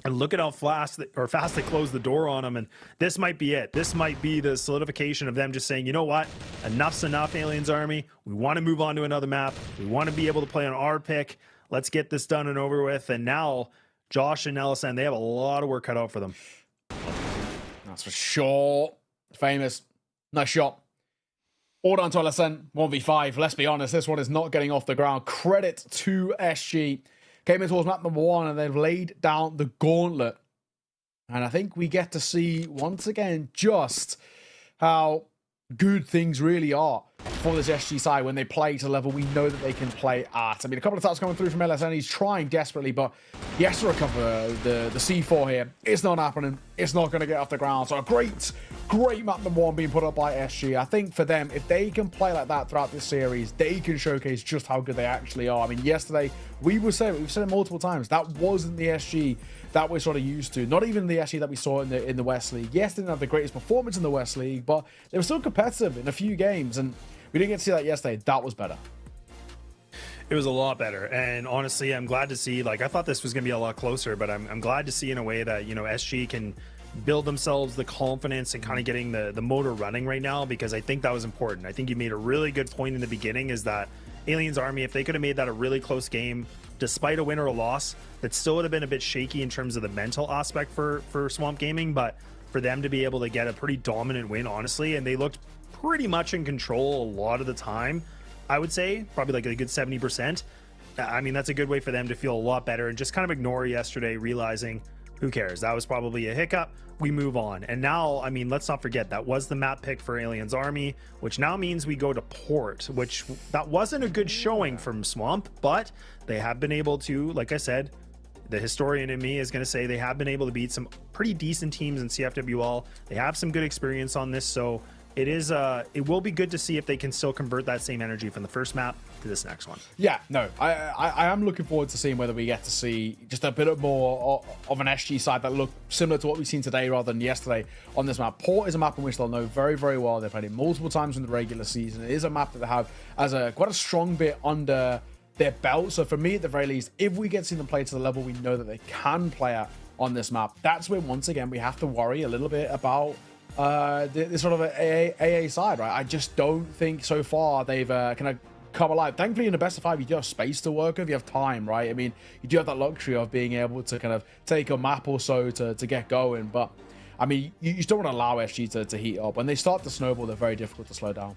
and look at how fast they close the door on them. And this might be it. This might be the solidification of them just saying, you know what? Enough's enough, Aliens Army. We want to move on to another map. We want to be able to play on our pick. Let's get this done and over with. And now Josh and LSN, they have a lot of work cut out for them. That's for sure. Famous. Nice shot. All down to LSN. 1v5. Let's be honest, this one is not getting off the ground. Credit to SG. Came in towards map number 1, and they've laid down the gauntlet. And I think we get to see, once again, just how good things really are for this SG side when they play to the level we know that they can play at. I mean, a couple of attacks coming through from LSN. He's trying desperately, but he has to recover the C4 here. It's not happening. It's not going to get off the ground. So a great map number 1 being put up by SG. I think for them, if they can play like that throughout this series, they can showcase just how good they actually are. I mean, yesterday, we've said it multiple times. That wasn't the SG that we're sort of used to. Not even the SG that we saw in the West League. Yes, they didn't have the greatest performance in the West League, but they were still competitive in a few games, and we didn't get to see that yesterday. That was better. It was a lot better, and honestly, I'm glad to see. Like, I thought this was going to be a lot closer, but I'm glad to see in a way that, you know, SG can build themselves the confidence and kind of getting the motor running right now, because I think that was important. I think you made a really good point in the beginning, is that Aliens Army, if they could have made that a really close game, despite a win or a loss, that still would have been a bit shaky in terms of the mental aspect for Swamp Gaming, but for them to be able to get a pretty dominant win, honestly, and they looked pretty much in control a lot of the time, I would say, probably like a good 70%. I mean, that's a good way for them to feel a lot better and just kind of ignore yesterday, realizing, who cares? That was probably a hiccup. We move on. And now, I mean, let's not forget, that was the map pick for Aliens Army, which now means we go to Port, which that wasn't a good showing from Swamp, but they have been able to, like I said, the historian in me is going to say they have been able to beat some pretty decent teams in CFWL. They have some good experience on this, so it will be good to see if they can still convert that same energy from the first map to this next one. Yeah, no, I am looking forward to seeing whether we get to see just a bit more of an SG side that look similar to what we've seen today rather than yesterday on this map. Port is a map in which they'll know very, very well. They've played it multiple times in the regular season. It is a map that they have as quite a strong bit under their belt. So for me, at the very least, if we get to see them play to the level we know that they can play at on this map, that's where, once again, we have to worry a little bit about the sort of AA side, right? I just don't think so far they've kind of come alive. Thankfully, in the best of 5, you do have space to work with, you have time, right? I mean, you do have that luxury of being able to kind of take a map or so to get going, but I mean, you still want to allow SG to heat up. When they start to snowball, they're very difficult to slow down.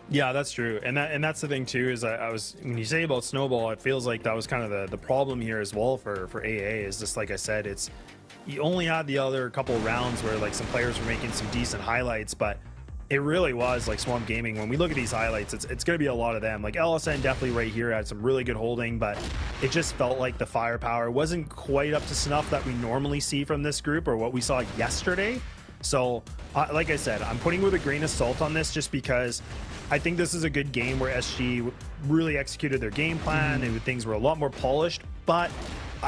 Yeah, that's true, and that's the thing too. Is I was, when you say about snowball, it feels like that was kind of the problem here as well for AA. Is just like I said, it's, you only had the other couple rounds where like some players were making some decent highlights, but it really was like Swamp Gaming. When we look at these highlights, it's going to be a lot of them. Like LSN definitely right here had some really good holding, but it just felt like the firepower wasn't quite up to snuff that we normally see from this group or what we saw yesterday. So like I said, I'm putting with a grain of salt on this just because I think this is a good game where SG really executed their game plan and things were a lot more polished, but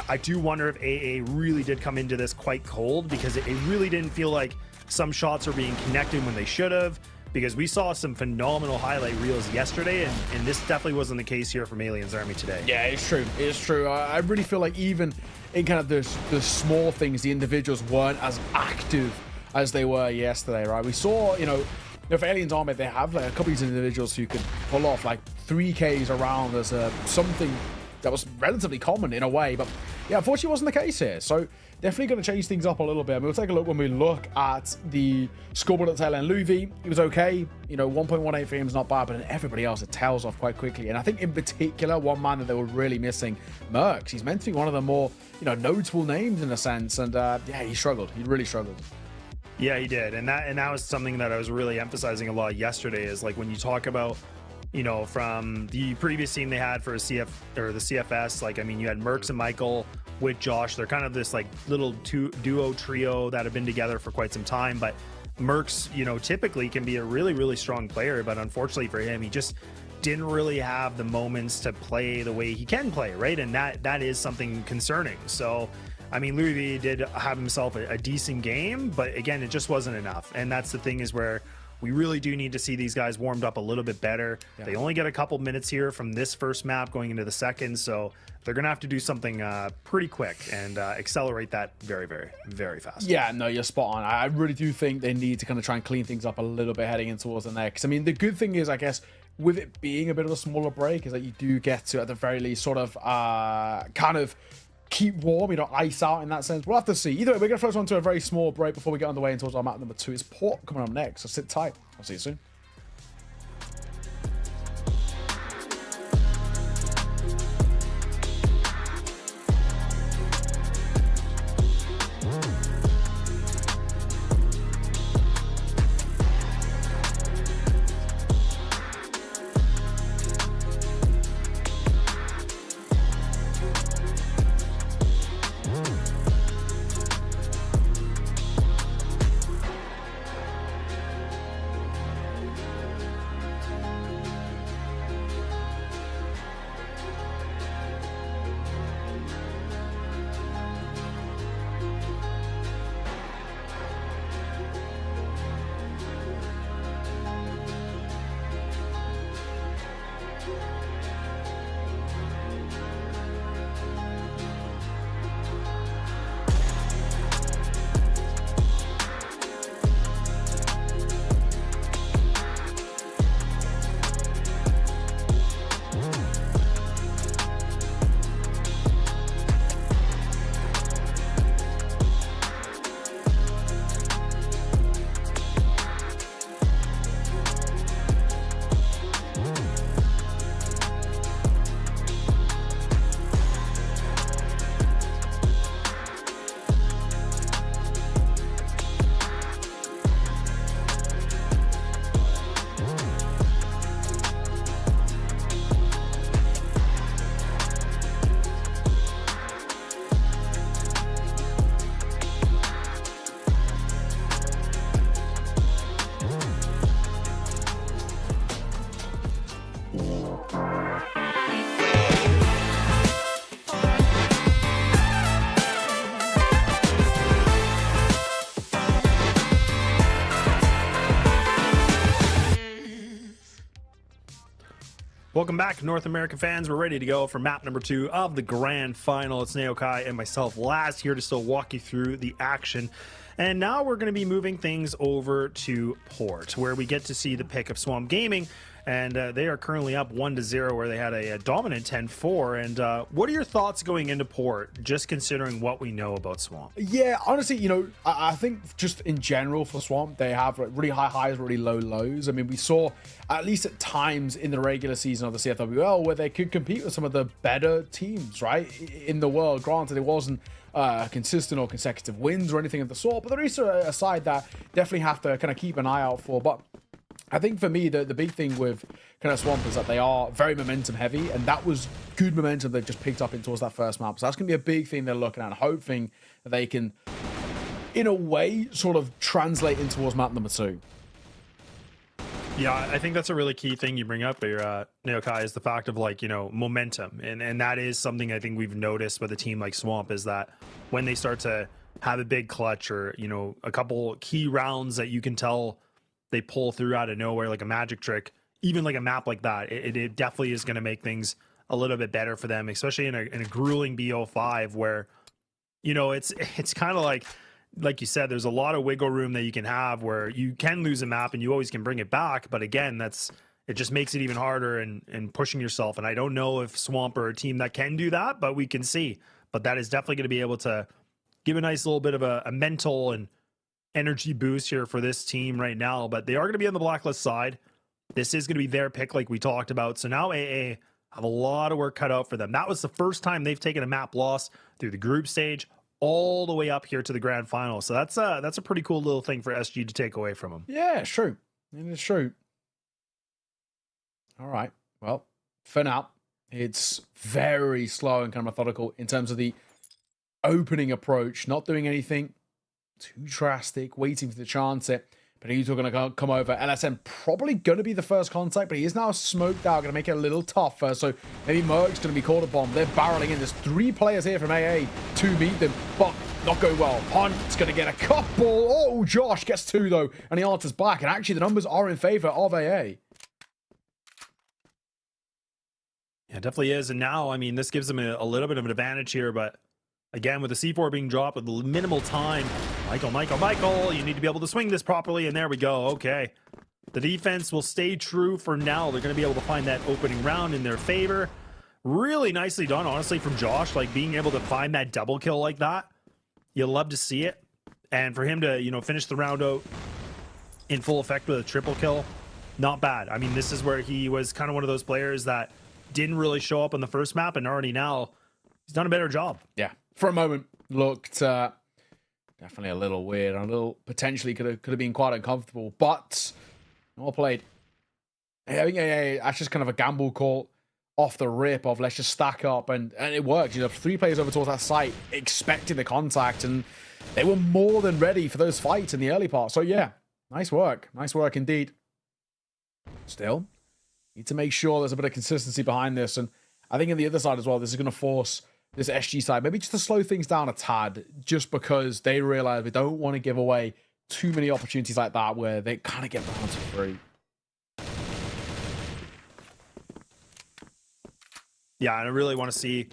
I do wonder if AA really did come into this quite cold, because it really didn't feel like some shots are being connected when they should have, because we saw some phenomenal highlight reels yesterday, and this definitely wasn't the case here from Aliens Army today. Yeah, it's true. It's true. I really feel like even in kind of the small things, the individuals weren't as active as they were yesterday, right? We saw, you know, for Aliens Army, they have like a couple of these individuals who could pull off like 3Ks around as something that was relatively common in a way, but yeah, unfortunately wasn't the case here. So definitely going to change things up a little bit. I mean, we'll take a look when we look at the scoreboard at the tail end. Louis, he was okay, you know, 1.18 for him is not bad, but then everybody else, it tails off quite quickly. And I think in particular, one man that they were really missing, Mercs. He's meant to be one of the more, you know, notable names in a sense, and yeah, he struggled. He really struggled. Yeah, he did, and that was something that I was really emphasizing a lot yesterday. Is like when you talk about, you know, from the previous team they had for the CFS, like, I mean, you had Mercs and Michael with Josh. They're kind of this like little duo trio that have been together for quite some time, but Mercs, you know, typically can be a really, really strong player, but unfortunately for him, he just didn't really have the moments to play the way he can play, right? And that is something concerning. So I mean, Louis V did have himself a decent game, but again, it just wasn't enough. And that's the thing, is where we really do need to see these guys warmed up a little bit better. Yeah. They only get a couple minutes here from this first map going into the second, so they're going to have to do something pretty quick and accelerate that very, very, very fast. Yeah, no, you're spot on. I really do think they need to kind of try and clean things up a little bit heading in towards the next. I mean, the good thing is, I guess, with it being a bit of a smaller break, is that you do get to, at the very least, sort of kind of keep warm, you know, ice out in that sense. We'll have to see. Either way, we're going to first on to a very small break before we get on the way towards our map number 2. It's Port coming up next, so sit tight. I'll see you soon. Welcome back, North American fans. We're ready to go for map number 2 of the grand final. It's Naokai and myself, Laz, here to still walk you through the action. And now we're going to be moving things over to Port, where we get to see the pick of Swamp Gaming. And they are currently up 1-0, where they had a dominant 10-4. And what are your thoughts going into Port, just considering what we know about Swamp? Yeah, honestly, you know, I think just in general for Swamp, they have really high highs, really low lows. I mean, we saw, at least at times in the regular season of the CFWL, where they could compete with some of the better teams, right, in the world. Granted, it wasn't consistent or consecutive wins or anything of the sort, but there is a side that definitely have to kind of keep an eye out for. But I think for me, the big thing with kind of Swamp is that they are very momentum heavy, and that was good momentum they just picked up in towards that first map. So that's going to be a big thing they're looking at, hoping that they can, in a way, sort of translate in towards map number 2. Yeah, I think that's a really key thing you bring up here, Naokai, is the fact of, like, you know, momentum. And that is something I think we've noticed with a team like Swamp, is that when they start to have a big clutch or, you know, a couple key rounds that you can tell they pull through out of nowhere, like a magic trick, even like a map like that, it definitely is going to make things a little bit better for them, especially in a grueling BO5 where, you know, it's kind of like you said, there's a lot of wiggle room that you can have where you can lose a map and you always can bring it back. But again, it just makes it even harder and pushing yourself. And I don't know if Swamp are a team that can do that, but we can see. But that is definitely going to be able to give a nice little bit of a mental and energy boost here for this team right now. But they are going to be on the blacklist side. This is going to be their pick like we talked about. So now AA have a lot of work cut out for them. That was the first time they've taken a map loss through the group stage all the way up here to the grand final. So that's a pretty cool little thing for SG to take away from them. Yeah, it's true. It is true. All right. Well, for now, it's very slow and kind of methodical in terms of the opening approach, not doing anything too drastic, waiting for the chance it. But he's going to come over. LSM probably going to be the first contact, but he is now smoked out. Going to make it a little tougher. So maybe Merc's going to be called upon. They're barreling in. There's 3 players here from AA to meet them, but not going well. Hunt's going to get a couple. Oh, Josh gets 2 though, and he answers back. And actually, the numbers are in favor of AA. Yeah, it definitely is. And now, I mean, this gives them a little bit of an advantage here, but again, with the C4 being dropped with minimal time, Michael, you need to be able to swing this properly, and there we go. Okay. The defense will stay true for now. They're going to be able to find that opening round in their favor. Really nicely done, honestly, from Josh, like being able to find that double kill like that. You'll love to see it. And for him to, you know, finish the round out in full effect with a triple kill, not bad. I mean, this is where he was kind of one of those players that didn't really show up on the first map, and already now he's done a better job. Yeah. For a moment, looked definitely a little weird. A little potentially could have been quite uncomfortable, but well played. I think that's just kind of a gamble call off the rip of let's just stack up, and it worked. You know, 3 players over towards that site expecting the contact, and they were more than ready for those fights in the early part. So yeah, nice work indeed. Still, need to make sure there's a bit of consistency behind this, and I think on the other side as well, this is going to force this SG side maybe just to slow things down a tad, just because they realize we don't want to give away too many opportunities like that where they kind of get down to 3. Yeah, and I really want to see,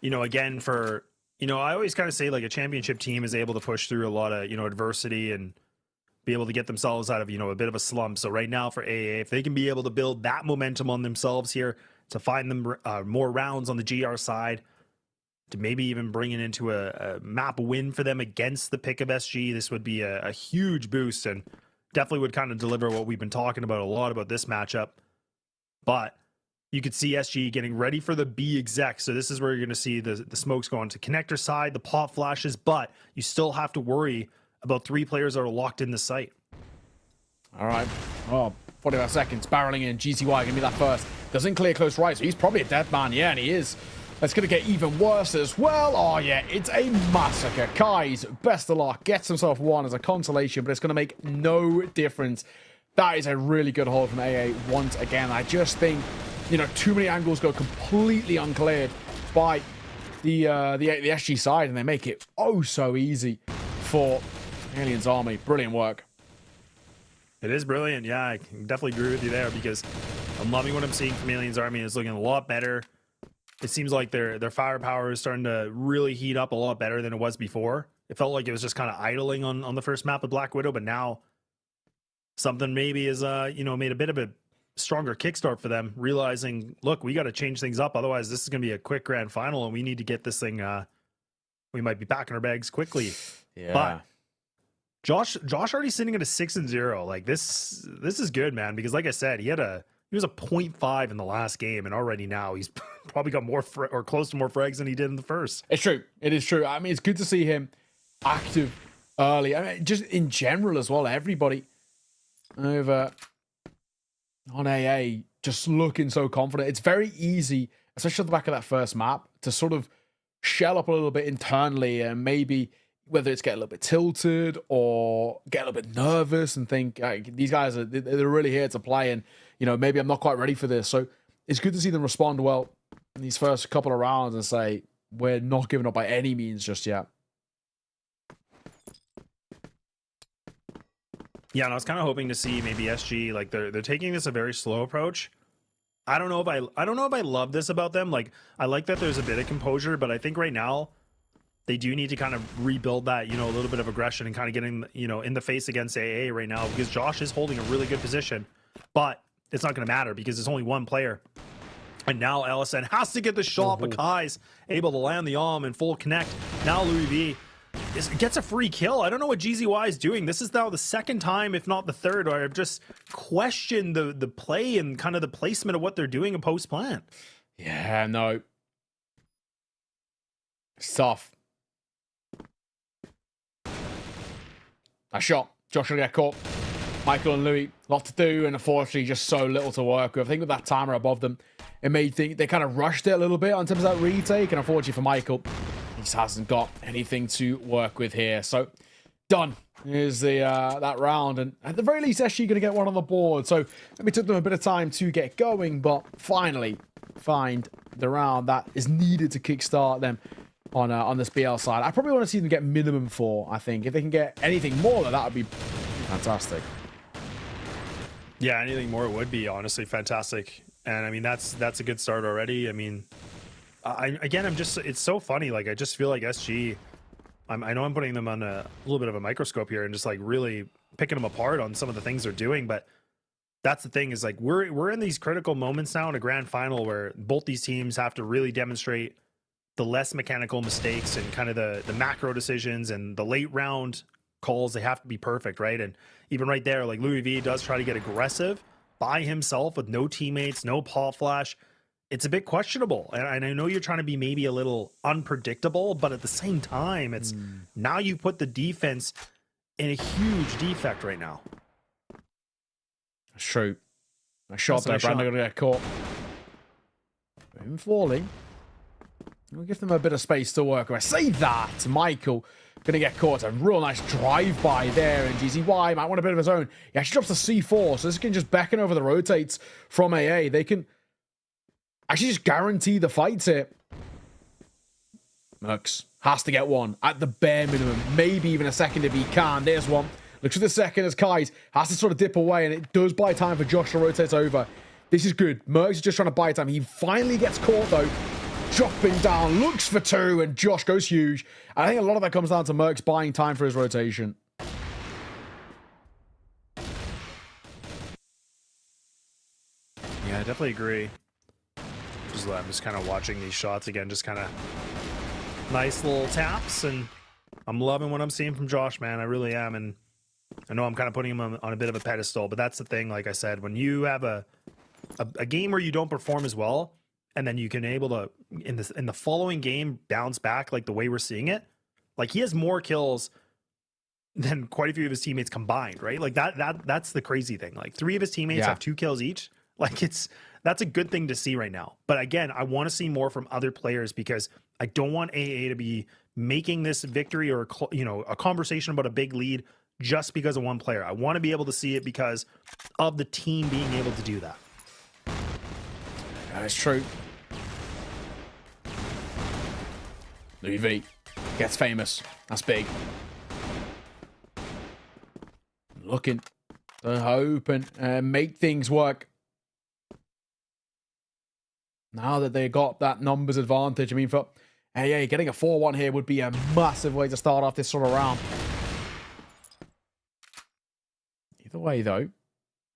you know, again, for, you know, I always kind of say like a championship team is able to push through a lot of, you know, adversity and be able to get themselves out of, you know, a bit of a slump. So right now for AA, if they can be able to build that momentum on themselves here to find them more rounds on the GR side, to maybe even bring it into a map win for them against the pick of SG, this would be a huge boost and definitely would kind of deliver what we've been talking about a lot about this matchup. But you could see SG getting ready for the B exec. So this is where you're going to see the smokes going to connector side, the pop flashes, but you still have to worry about 3 players that are locked in the site. All right. Oh, 45 seconds. Barreling in. GTY going to be that first. Doesn't clear close right, so he's probably a dead man. Yeah, and he is. It's going to get even worse as well. Oh, yeah, it's a massacre. Kai's best of luck. Gets himself 1 as a consolation, but it's going to make no difference. That is a really good hold from AA once again. I just think, you know, too many angles go completely uncleared by the SG side, and they make it oh so easy for Alien's army. Brilliant work. It is brilliant. Yeah, I can definitely agree with you there, because I'm loving what I'm seeing from Alien's army. It's looking a lot better. It seems like their firepower is starting to really heat up a lot better than it was before. It felt like it was just kind of idling on the first map of Black Widow, but now something maybe is made a bit of a stronger kickstart for them, realizing, look, we got to change things up. Otherwise, this is going to be a quick grand final, and we need to get this thing. We might be packing our bags quickly. Yeah. But Josh already sitting at a 6-0. Like this is good, man. Because like I said, he was a 0.5 in the last game, and already now he's probably got more or close to more frags than he did in the first. It's true. It is true. I mean, it's good to see him active early. I mean, just in general as well. Everybody over on AA just looking so confident. It's very easy, especially at the back of that first map, to sort of shell up a little bit internally and maybe whether it's get a little bit tilted or get a little bit nervous and think these guys they're really here to play, and maybe I'm not quite ready for this. So it's good to see them respond well in these first couple of rounds and say we're not giving up by any means just yet. Yeah, and I was kind of hoping to see maybe SG, like they're taking this a very slow approach. I don't know if I love this about them. Like, I like that there's a bit of composure, but I think right now they do need to kind of rebuild that, a little bit of aggression and kind of getting, in the face against AA right now, because Josh is holding a really good position, but it's not going to matter because it's only one player. And now LSN has to get the shot, but Kai's able to land the arm in full connect. Now Louis V gets a free kill. I don't know what GZY is doing. This is now the second time, if not the third, where I've just questioned the play and kind of the placement of what they're doing in post-plant. Yeah, no. It's tough. A shot. Josh will get caught. Michael and Louis, a lot to do, and unfortunately just so little to work with. I think with that timer above them, it made they kind of rushed it a little bit on terms of that retake, and unfortunately for Michael, he just hasn't got anything to work with here. So done is that round, and at the very least, SG going to get one on the board. So it took them a bit of time to get going, but finally find the round that is needed to kickstart them on this BL side. I probably want to see them get minimum 4. I think if they can get anything more, that would be fantastic. Yeah, anything more would be honestly fantastic. And I mean, that's a good start already. I mean, it's so funny. Like, I just feel like SG, I know I'm putting them on a little bit of a microscope here and just like really picking them apart on some of the things they're doing. But that's the thing, is like we're in these critical moments now in a grand final where both these teams have to really demonstrate the less mechanical mistakes and kind of the macro decisions and the late round calls. They have to be perfect, right? And even right there, like Louis V does try to get aggressive by himself with no teammates, no paw flash. It's a bit questionable. And I know you're trying to be maybe a little unpredictable, but at the same time, it's now you put the defense in a huge defect right now. That's true. A shot there, Brandon going to get caught. Him falling. We'll give them a bit of space to work with. Say that, Michael going to get caught. A real nice drive-by there, and GZY might want a bit of his own. He actually drops the C4, so this can just beckon over the rotates from AA. They can actually just guarantee the fights here. Mercs has to get one at the bare minimum, maybe even a second if he can. There's one. Looks at the second as Kai's has to sort of dip away, and it does buy time for Josh to rotate over. This is good. Mercs is just trying to buy time. He finally gets caught, though. Dropping down, looks for 2, and Josh goes huge. And I think a lot of that comes down to Mercs buying time for his rotation. Yeah, I definitely agree. I'm just kind of watching these shots again, just kind of nice little taps, and I'm loving what I'm seeing from Josh, man. I really am, and I know I'm kind of putting him on a bit of a pedestal, but that's the thing, like I said, when you have a game where you don't perform as well, and then you can able to in the following game bounce back like the way we're seeing it, like he has more kills than quite a few of his teammates combined, right? Like that's the crazy thing. Like 3 of his teammates have 2 kills each. Like that's a good thing to see right now. But again, I want to see more from other players because I don't want AA to be making this victory or a conversation about a big lead just because of one player. I want to be able to see it because of the team being able to do that. That's true. Louis V gets famous. That's big. Looking to hope and make things work. Now that they got that numbers advantage, I mean, for AA, getting a 4-1 here would be a massive way to start off this sort of round. Either way, though,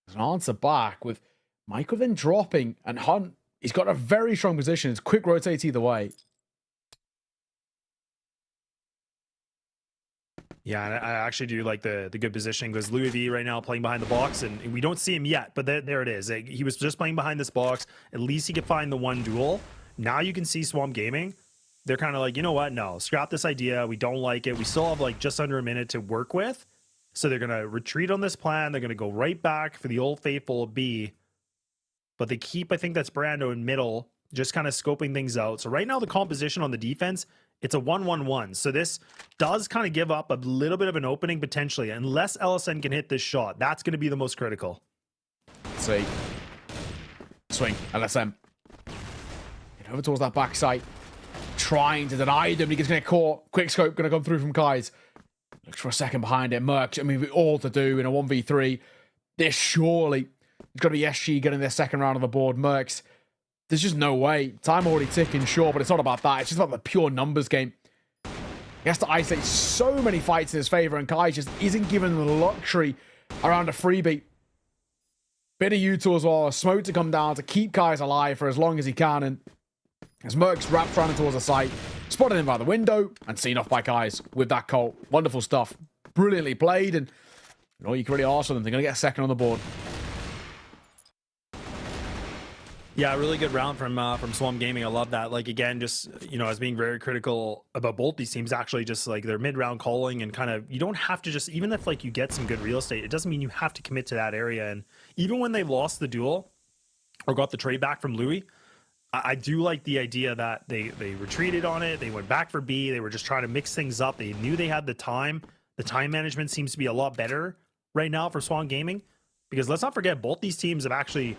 there's an answer back with Michael then dropping, and Hunt, he's got a very strong position. It's quick rotate either way. Yeah, and I actually do like the good positioning because Louis V right now playing behind the box, and we don't see him yet, but there it is. He was just playing behind this box. At least he could find the one duel. Now you can see Swamp Gaming. They're kind of like, you know what? No, scrap this idea. We don't like it. We still have like just under a minute to work with. So they're going to retreat on this plan. They're going to go right back for the old faithful B. But they keep, I think that's Brando in middle, just kind of scoping things out. So right now the composition on the defense, it's a 1-1-1. So this does kind of give up a little bit of an opening potentially, unless LSN can hit this shot. That's going to be the most critical. Let's see. Swing, LSM. Get over towards that backside. Trying to deny them. He gets going to get caught. Quick scope going to come through from Kai's. Looks for a second behind it. Mercs, I mean, all to do in a 1v3. This surely it's got to be SG getting their second round on the board. Mercs, there's just no way. Time already ticking, sure, but it's not about that. It's just about the pure numbers game. He has to isolate so many fights in his favor, and Kai just isn't given the luxury around a freebie. Bit of Utah as well. A smoke to come down to keep Kai's alive for as long as he can, and as Mercs wraps running towards the site, spotted him by the window and seen off by Kai's with that Colt. Wonderful stuff. Brilliantly played, and all you can really ask for them. They're going to get a second on the board. Yeah, really good round from Swamp Gaming. I love that. Like, again, just, you know, I was being very critical about both these teams, actually, just like their mid-round calling, and kind of, you don't have to just, even if like you get some good real estate, it doesn't mean you have to commit to that area. And even when they lost the duel or got the trade back from Louis, I do like the idea that they retreated on it. They went back for B. They were just trying to mix things up. They knew they had the time. The time management seems to be a lot better right now for Swamp Gaming, because let's not forget, both these teams have actually,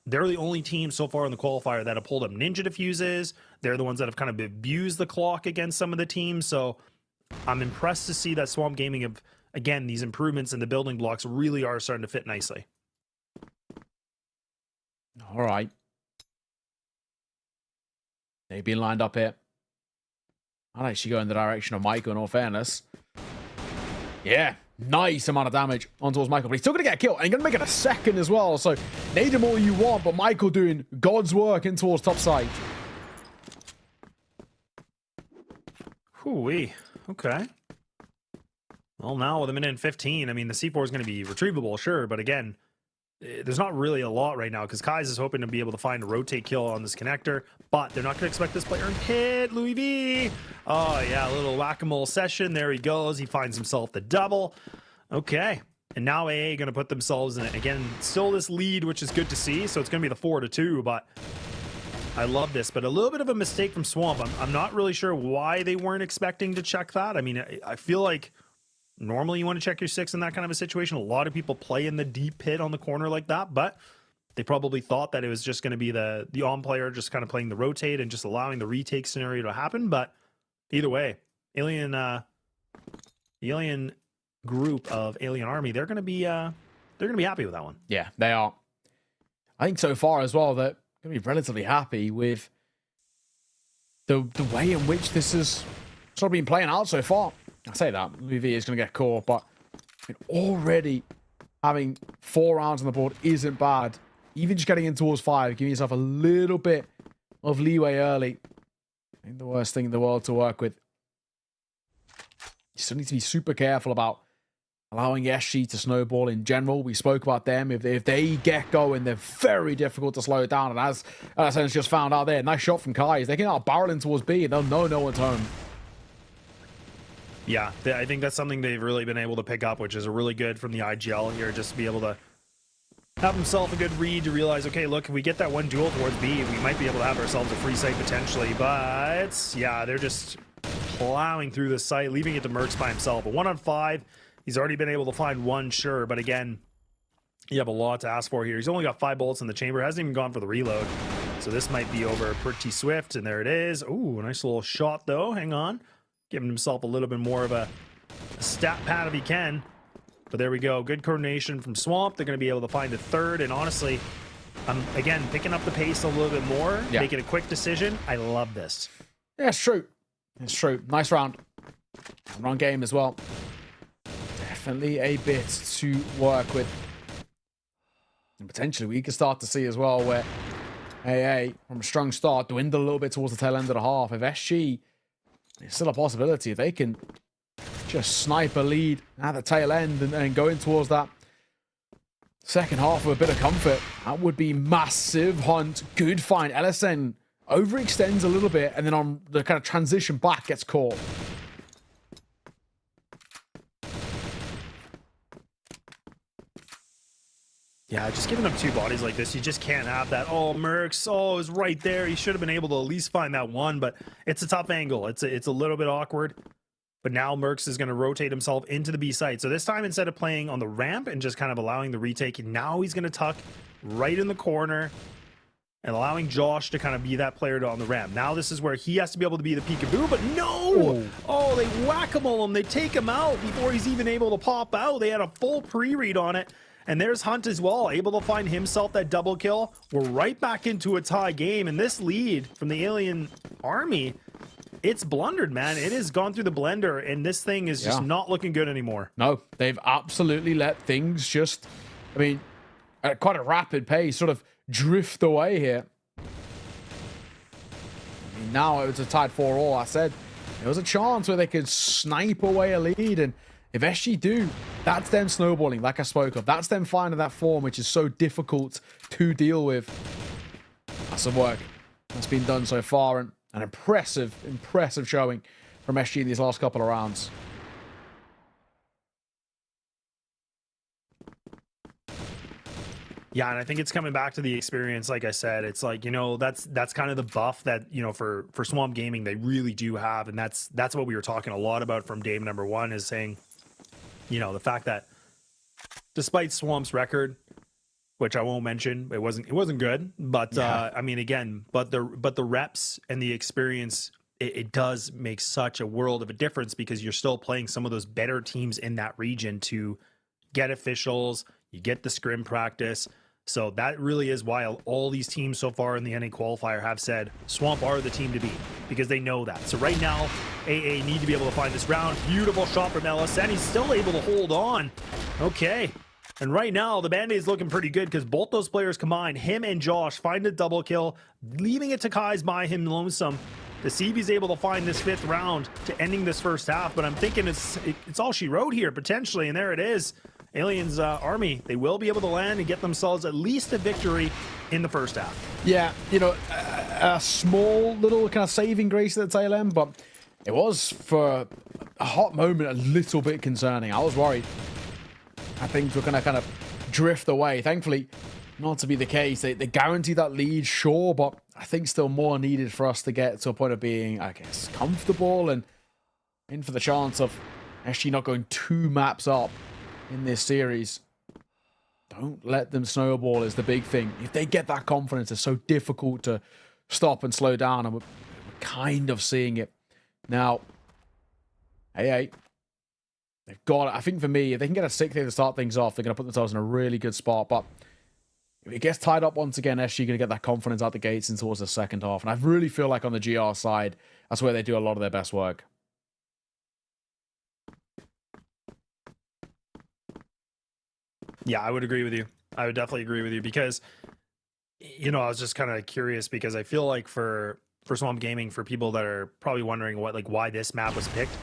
they're the only team so far in the qualifier that have pulled up ninja diffuses. They're the ones that have kind of abused the clock against some of the teams. So I'm impressed to see that Swamp Gaming have, again, these improvements in the building blocks really are starting to fit nicely. All right. They've been lined up here. I'll actually go in the direction of Michael, in all fairness. Yeah, nice amount of damage on towards Michael, but he's still going to get a kill, and he's going to make it a second as well. So, nade him all you want, but Michael doing God's work in towards top side. Hoo-wee. Okay. Well, now with a minute and 15, I mean, the C4 is going to be retrievable, sure, but again, there's not really a lot right now, because Kai's is hoping to be able to find a rotate kill on this connector, but they're not going to expect this player to hit Louis V. Oh, yeah, a little whack-a-mole session. There he goes. He finds himself the double. Okay. And now AA going to put themselves in it. Again, still this lead, which is good to see. So it's going to be the 4-2, but I love this. But a little bit of a mistake from Swamp. I'm not really sure why they weren't expecting to check that. I mean, I feel like normally you want to check your 6 in that kind of a situation. A lot of people play in the deep pit on the corner like that, but they probably thought that it was just going to be the on player just kind of playing the rotate and just allowing the retake scenario to happen. But either way, the alien group of Alien Army, they're going to be happy with that one. Yeah, they are. I think so far as well, they're going to be relatively happy with the way in which this has sort of been playing out so far. I say that Louis V is going to get caught, but I mean, already having 4 rounds on the board isn't bad. Even just getting in towards 5, giving yourself a little bit of leeway early, ain't the worst thing in the world to work with. You still need to be super careful about allowing SG to snowball in general. We spoke about them. If they get going, they're very difficult to slow down. And as Sense just found out there, nice shot from Kai. They can out barreling towards B, and they'll know no one's home. Yeah, I think that's something they've really been able to pick up, which is really good from the IGL here, just to be able to have himself a good read to realize, okay, look, if we get that one duel towards B, we might be able to have ourselves a free site potentially. But yeah, they're just plowing through the site, leaving it to Mercs by himself. But 1-on-5, he's already been able to find one, sure, but again, you have a lot to ask for here. He's only got 5 bullets in the chamber, hasn't even gone for the reload, so this might be over pretty swift. And there it is. Ooh, a nice little shot though. Hang on, giving himself a little bit more of a stat pad if he can. But there we go. Good coordination from Swamp. They're going to be able to find a third. And honestly, again, picking up the pace a little bit more, Yeah. making a quick decision. I love this. Yeah, it's true. It's true. Nice round. Run game as well. Definitely a bit to work with. And potentially we could start to see as well where AA, from a strong start, dwindle a little bit towards the tail end of the half. If SG, it's still a possibility. If they can just snipe a lead at the tail end and go in towards that second half with a bit of comfort, that would be massive. Hunt, good find. LSN overextends a little bit, and then on the kind of transition back gets caught. Yeah, just giving up 2 bodies like this, you just can't have that. Oh, Mercs, oh, it was right there. He should have been able to at least find that one, but it's a tough angle. It's a little bit awkward. But now Mercs is going to rotate himself into the B site. So this time, instead of playing on the ramp and just kind of allowing the retake, now he's going to tuck right in the corner and allowing Josh to kind of be that player on the ramp. Now this is where he has to be able to be the peekaboo, but no! Oh, they whack-a-mole him. They take him out before he's even able to pop out. They had a full pre-read on it. And there's Hunt as well, able to find himself that double kill. We're right back into a tie game, and this lead from the alien army, it's blundered, man. It has gone through the blender, and this thing is just not looking good anymore. No, they've absolutely let things just, I mean, at quite a rapid pace, sort of drift away here. I mean, now it's a tied 4-all. I said there was a chance where they could snipe away a lead, and if SG do, that's them snowballing, like I spoke of. That's them finding that form, which is so difficult to deal with. That's some work that's been done so far, and an impressive showing from SG in these last couple of rounds. Yeah, and I think it's coming back to the experience. Like I said, it's like, you know, that's kind of the buff that, you know, for Swamp Gaming, they really do have. And that's what we were talking a lot about from game number 1, is saying, you know, the fact that despite Swamp's record, which I won't mention, it wasn't good, but I mean, again, but the reps and the experience, it does make such a world of a difference, because you're still playing some of those better teams in that region to get officials, you get the scrim practice. So that really is why all these teams so far in the NA qualifier have said Swamp are the team to beat, because they know that. So right now, AA need to be able to find this round. Beautiful shot from LSN. He's still able to hold on. Okay. And right now, the Band-Aid's looking pretty good, because both those players combined, him and Josh, find a double kill, leaving it to Kai's by him lonesome. The CB's able to find this 5th round to ending this first half, but I'm thinking it's all she wrote here, potentially, and there it is. Aliens army, they will be able to land and get themselves at least a victory in the first half. Yeah, you know, a small little kind of saving grace at the tail end, but it was, for a hot moment, a little bit concerning. I was worried that things were going to kind of drift away. Thankfully, not to be the case. They guaranteed that lead, sure, but I think still more needed for us to get to a point of being, I guess, comfortable and in for the chance of actually not going 2 maps up in this series. Don't let them snowball is the big thing. If they get that confidence, it's so difficult to stop and slow down, and we're kind of seeing it now. AA, they've got it. I think for me, if they can get a 6th here to start things off, they're going to put themselves in a really good spot. But if it gets tied up once again, SG going to get that confidence out the gates and towards the second half. And I really feel like on the GR side, that's where they do a lot of their best work. Yeah, I would agree with you. I would definitely agree with you, because, you know, I was just kind of curious, because I feel like for Swamp Gaming, for people that are probably wondering why this map was picked,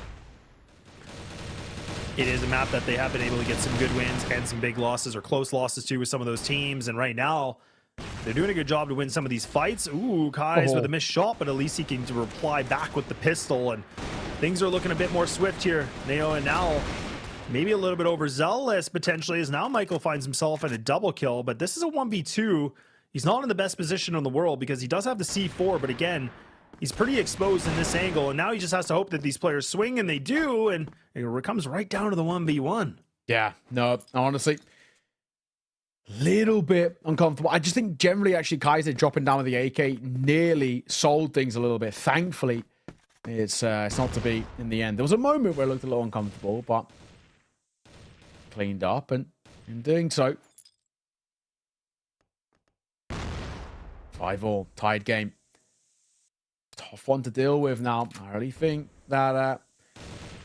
it is a map that they have been able to get some good wins and some big losses or close losses to with some of those teams. And right now, they're doing a good job to win some of these fights. Ooh, Kai's with a missed shot, but at least he can reply back with the pistol, and things are looking a bit more swift here. Neo and now maybe a little bit overzealous potentially, as now Michael finds himself in a double kill, but this is a 1v2. He's not in the best position in the world, because he does have the C4, but again, he's pretty exposed in this angle, and now he just has to hope that these players swing, and they do, and it comes right down to the 1v1. Yeah, no, honestly, little bit uncomfortable. I just think generally, actually, Kaiser dropping down with the AK nearly sold things a little bit. Thankfully, it's not to be in the end. There was a moment where it looked a little uncomfortable, but cleaned up, and in doing so, 5-all, tied game. Tough one to deal with now. I really think that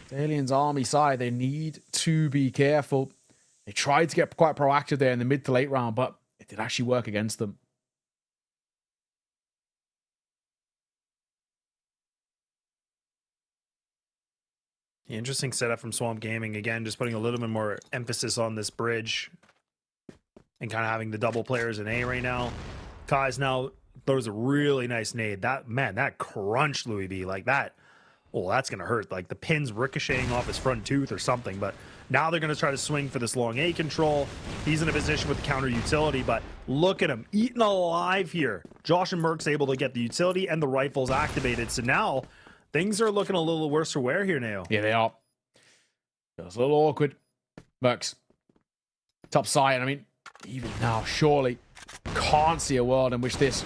the Aliens Army side, they need to be careful. They tried to get quite proactive there in the mid to late round, but it did actually work against them. Interesting setup from Swamp Gaming. Again, just putting a little bit more emphasis on this bridge and kind of having the double players in A right now. Kai's now throws a really nice nade. That crunched Louis B like that. Oh, that's going to hurt. Like the pin's ricocheting off his front tooth or something. But now they're going to try to swing for this long A control. He's in a position with the counter utility, but look at him eaten alive here. Josh and Merck's able to get the utility and the rifles activated. So now things are looking a little worse for wear here now. Yeah, they are. Feels a little awkward. Merck's top side. I mean, even now, surely can't see a world in which this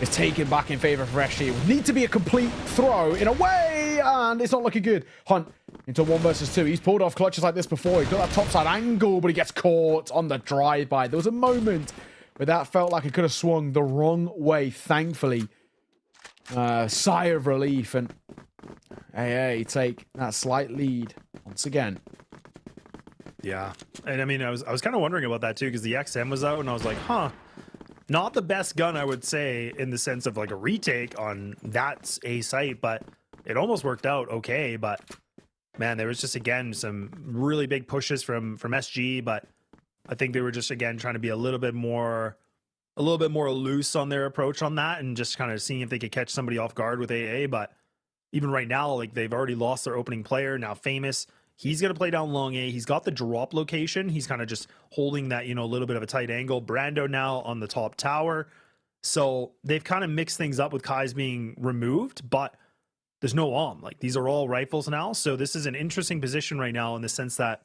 is taken back in favor of SG. It would need to be a complete throw in a way, and it's not looking good. Hunt into 1 versus 2. He's pulled off clutches like this before. He's got that topside angle, but he gets caught on the drive-by. There was a moment where that felt like it could have swung the wrong way, thankfully. Sigh of relief, and AA take that slight lead once again. Yeah, and I mean, I was kind of wondering about that too, because the XM was out, and I was like, huh. Not the best gun, I would say, in the sense of like a retake on that A site, but it almost worked out okay. But man, there was just, again, some really big pushes from SG, but I think they were just, again, trying to be a little bit more loose on their approach on that and just kind of seeing if they could catch somebody off guard with AA. But even right now, like, they've already lost their opening player, now Famous. He's going to play down long A. He's got the drop location. He's kind of just holding that, a little bit of a tight angle. Brando now on the top tower. So they've kind of mixed things up with Kai's being removed, but there's no AWM. Like, these are all rifles now. So this is an interesting position right now in the sense that,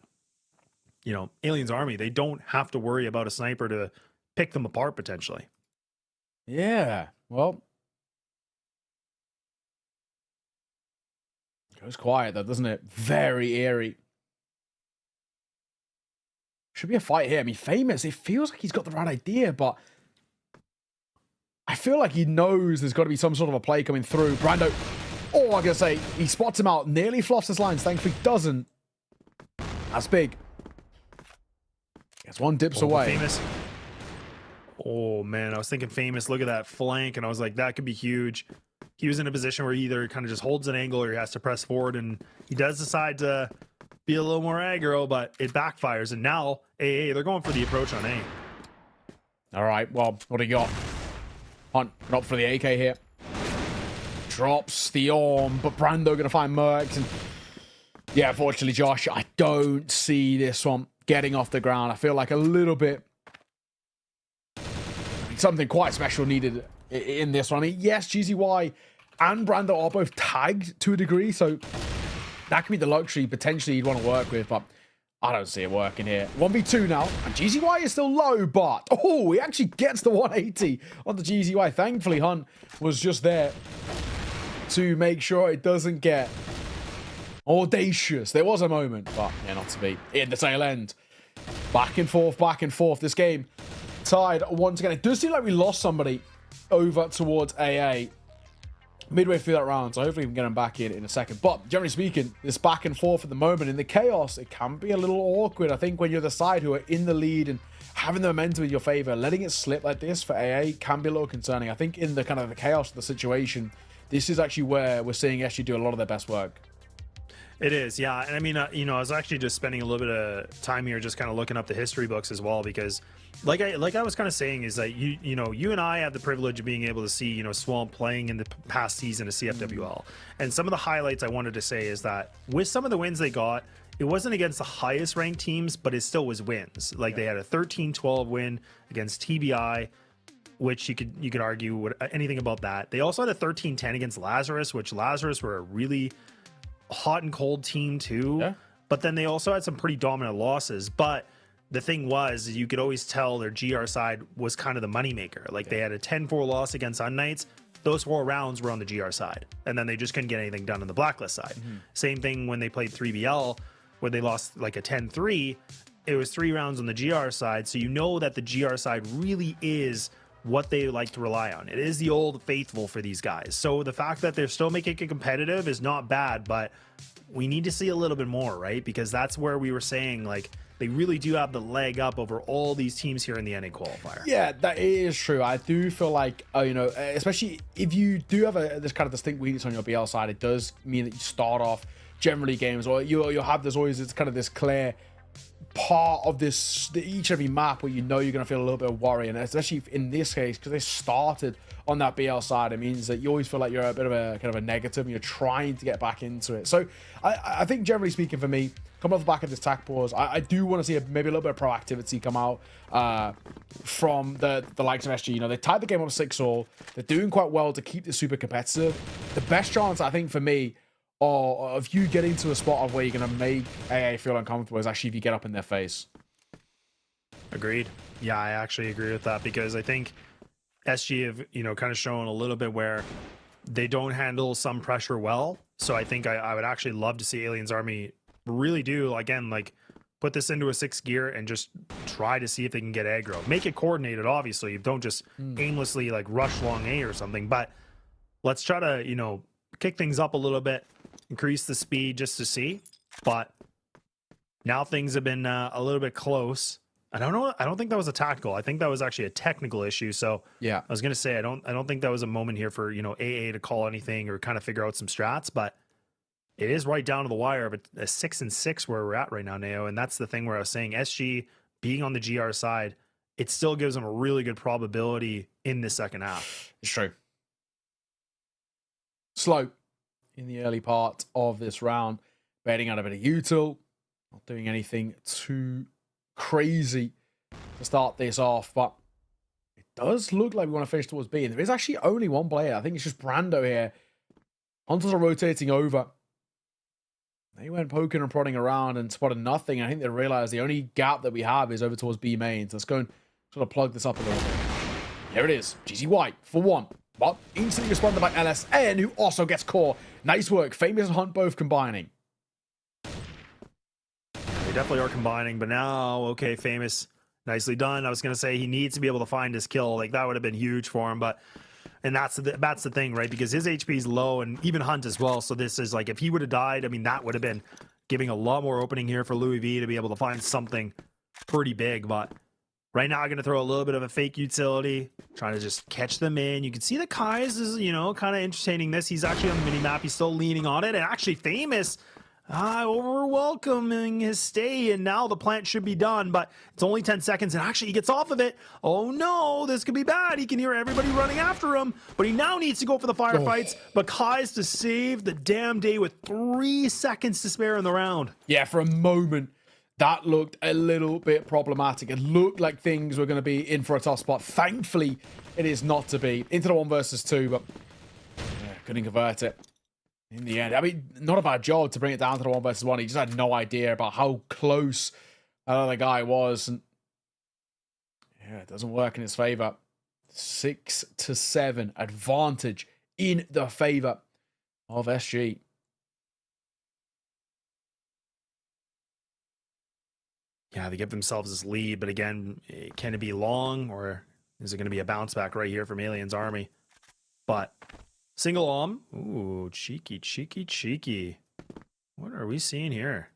Aliens Army, they don't have to worry about a sniper to pick them apart potentially. Yeah, well, goes quiet though, doesn't it? Very eerie. Should be a fight here. I mean, Famous, it feels like he's got the right idea, but I feel like he knows there's got to be some sort of a play coming through. Brando, oh, I'm going to say, he spots him out, nearly fluffs his lines, thankfully doesn't. That's big. Guess one dips away. Famous. Oh, man, I was thinking Famous, look at that flank, and I was like, that could be huge. He was in a position where he either kind of just holds an angle or he has to press forward, and he does decide to be a little more aggro, but it backfires. And now AA, they're going for the approach on A. All right, well, what do you got? Hunt, not for the AK here. Drops the arm, but Brando going to find Mercs. And yeah, unfortunately, Josh, I don't see this one getting off the ground. I feel like a little bit something quite special needed in this one. I mean, yes, GZY and Brando are both tagged to a degree, so that could be the luxury potentially you'd want to work with, but I don't see it working here. 1v2 now, and GZY is still low, but oh, he actually gets the 180 on the GZY. Thankfully, Hunt was just there to make sure it doesn't get audacious. There was a moment, but yeah, not to be. In the tail end. Back and forth, back and forth. This game tied once again. It does seem like we lost somebody over towards AA midway through that round, so hopefully we can get him back in a second. But generally speaking, this back and forth at the moment in the chaos, it can be a little awkward. I think when you're the side who are in the lead and having the momentum in your favor, letting it slip like this for AA can be a little concerning. I think in the kind of the chaos of the situation, this is actually where we're seeing SG do a lot of their best work. It is, yeah. And I mean, I was actually just spending a little bit of time here just kind of looking up the history books as well, because like I was kind of saying is that you and I have the privilege of being able to see, Swamp playing in the past season of CFWL. And some of the highlights I wanted to say is that with some of the wins they got, it wasn't against the highest ranked teams, but it still was wins. Like they had a 13-12 win against TBI, which you could argue anything about that. They also had a 13-10 against Lazarus, which Lazarus were a really hot and cold team too. Yeah. But then they also had some pretty dominant losses. But the thing was, you could always tell their GR side was kind of the moneymaker. Like they had a 10-4 loss against Unknights. Those 4 rounds were on the GR side. And then they just couldn't get anything done on the Blacklist side. Same thing when they played 3BL, where they lost like a 10-3. It was 3 rounds on the GR side. So you know that the GR side really is what they like to rely on. It is the old faithful for these guys. So the fact that they're still making it competitive is not bad, but we need to see a little bit more, right? Because that's where we were saying, like, they really do have the leg up over all these teams here in the NA qualifier. Yeah, that is true. I do feel like, you know, especially if you do have this kind of distinct weakness on your BL side, it does mean that you start off generally games, or you'll have this always, it's kind of this clear part of this each and every map where you know you're going to feel a little bit of worry, and especially in this case because they started on that BL side, it means that you always feel like you're a bit of a kind of a negative and you're trying to get back into it. So I think generally speaking for me, coming off the back of this tack pause, I do want to see maybe a little bit of proactivity come out from the likes of SG. You know, they tied the game up 6-all. They're doing quite well to keep this super competitive. The best chance I think for me of you getting to a spot of where you're going to make AA feel uncomfortable is actually if you get up in their face. Agreed. Yeah, I actually agree with that, because I think SG have, you know, kind of shown a little bit where they don't handle some pressure well. So I think I would actually love to see Aliens Army really do, again, like, put this into a 6th gear and just try to see if they can get aggro. Make it coordinated, obviously. Don't just aimlessly, like, rush long A or something. But let's try to, you know, kick things up a little bit, increase the speed just to see. But now things have been a little bit close. I don't think that was a tactical. I think that was actually a technical issue. So yeah, I was gonna say I don't think that was a moment here for, you know, AA to call anything or kind of figure out some strats, but it is right down to the wire of a 6-6 where we're at right now, Neo. And that's the thing where I was saying SG being on the GR side, it still gives them a really good probability in the second half. It's true. Slow in the early part of this round, betting out a bit of util, not doing anything too crazy to start this off, but it does look like we want to finish towards B. And there is actually only one player. I think it's just Brando here. Hunters are rotating over. They went poking and prodding around and spotted nothing. And I think they realized the only gap that we have is over towards B main. So let's go and sort of plug this up a little bit. There it is. GZ White for one. But instantly responded by LSN, who also gets core. Nice work. Famous and Hunt both combining. They definitely are combining, but now, okay, Famous, nicely done. I was going to say he needs to be able to find his kill. Like, that would have been huge for him, but... And that's the thing, right? Because his HP is low, and even Hunt as well. So this is like, if he would have died, I mean, that would have been giving a lot more opening here for Louis V to be able to find something pretty big. But right now, I'm going to throw a little bit of a fake utility, trying to just catch them in. You can see that Kai's is, you know, kind of entertaining this. He's actually on the mini-map. He's still leaning on it. And actually, Famous... over welcoming his stay, and now the plant should be done, but it's only 10 seconds, and actually he gets off of it. Oh no, this could be bad. He can hear everybody running after him, but he now needs to go for the firefights. But Kai's to save the damn day with 3 seconds to spare in the round. Yeah, for a moment, that looked a little bit problematic. It looked like things were going to be in for a tough spot. Thankfully, it is not to be. Into the 1 versus 2, but yeah, couldn't convert it. In the end, I mean, not a bad job to bring it down to the 1 versus 1. He just had no idea about how close another guy was. And yeah, it doesn't work in his favor. 6-7 advantage in the favor of SG. Yeah, they give themselves this lead, but again, can it be long, or is it going to be a bounce back right here from Aliens Army? But... Single arm. Ooh, cheeky, cheeky, cheeky. What are we seeing here?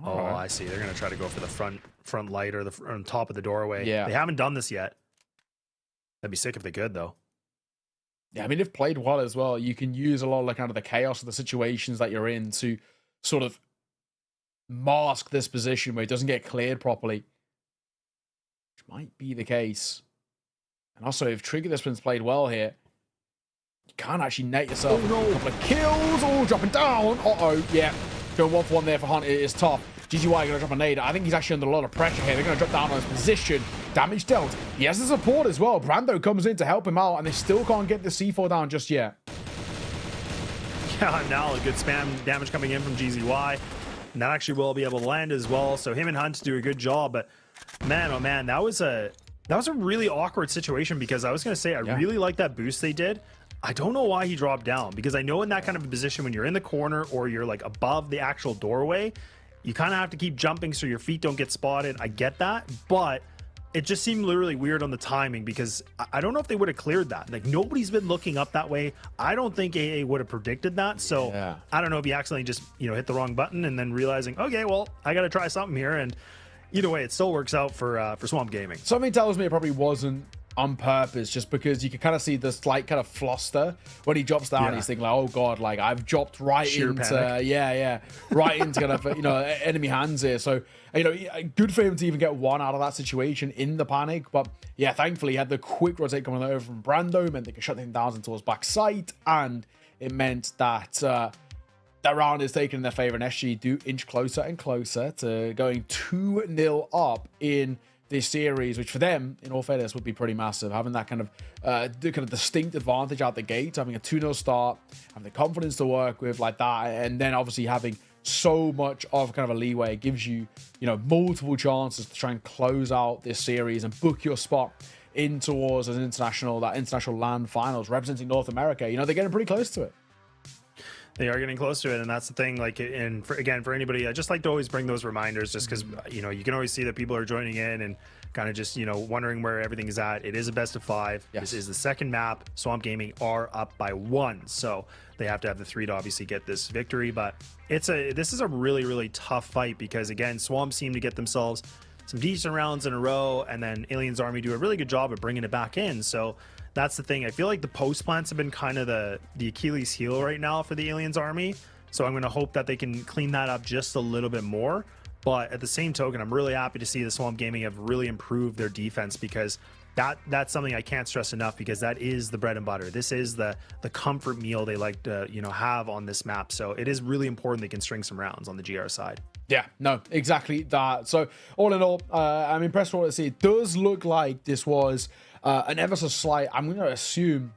Oh, I see. They're going to try to go for the front light or the on top of the doorway. Yeah. They haven't done this yet. That'd be sick if they could, though. Yeah, I mean, they've played well as well. You can use a lot of the kind of the chaos of the situations that you're in to sort of mask this position where it doesn't get cleared properly. Which might be the case. And also, if Trigger Discipline's played well here, you can't actually net yourself a couple of kills. Oh, dropping down. Uh-oh, yeah. Going 1-for-1 there for Hunt. It is tough. GGY going to drop a nade. I think he's actually under a lot of pressure here. They're going to drop down on his position. Damage dealt. He has the support as well. Brando comes in to help him out, and they still can't get the C4 down just yet. Yeah, now a good spam damage coming in from GZY. And that actually will be able to land as well. So him and Hunt do a good job. But man, oh man, that was a really awkward situation, because I was going to say I really like that boost they did. I don't know why he dropped down, because I know in that kind of a position when you're in the corner or you're like above the actual doorway, you kind of have to keep jumping so your feet don't get spotted. I get that, but it just seemed literally weird on the timing because I don't know if they would have cleared that. Like nobody's been looking up that way. I don't think AA would have predicted that. So I don't know if he accidentally just, hit the wrong button and then realizing, okay, well, I got to try something here. And either way, it still works out for Swamp Gaming. Something tells me it probably wasn't on purpose, just because you can kind of see the slight kind of fluster when he drops down. He's thinking like, oh god, like I've dropped right into right into kind of enemy hands here. So good for him to even get one out of that situation in the panic. But yeah, thankfully he had the quick rotate coming over from Brando, meant they could shut him down into his back sight, and it meant that that round is taken in their favor, and SG do inch closer and closer to going 2-0 up in this series, which for them, in all fairness, would be pretty massive. Having that kind of distinct advantage out the gate, having a 2-0 start, having the confidence to work with like that, and then obviously having so much of kind of a leeway, it gives you, multiple chances to try and close out this series and book your spot in towards that international LAN finals representing North America. They're getting pretty close to it. They are getting close to it, and that's the thing. Like, and for anybody, I just like to always bring those reminders, just because you can always see that people are joining in and kind of just wondering where everything is at. It is a best of 5. Yes. This is the second map. Swamp Gaming are up by 1, so they have to have the 3 to obviously get this victory. But this is a really, really tough fight because again, Swamp seem to get themselves some decent rounds in a row, and then Aliens Army do a really good job of bringing it back in. So that's the thing. I feel like the post plants have been kind of the Achilles heel right now for the Aliens Army. So I'm going to hope that they can clean that up just a little bit more. But at the same token, I'm really happy to see the Swamp Gaming have really improved their defense, because that's something I can't stress enough, because that is the bread and butter. This is the comfort meal they like to have on this map. So it is really important they can string some rounds on the GR side. Yeah, no, exactly that. So all in all, I'm impressed with what I see. It does look like this was an ever so slight, I'm going to assume,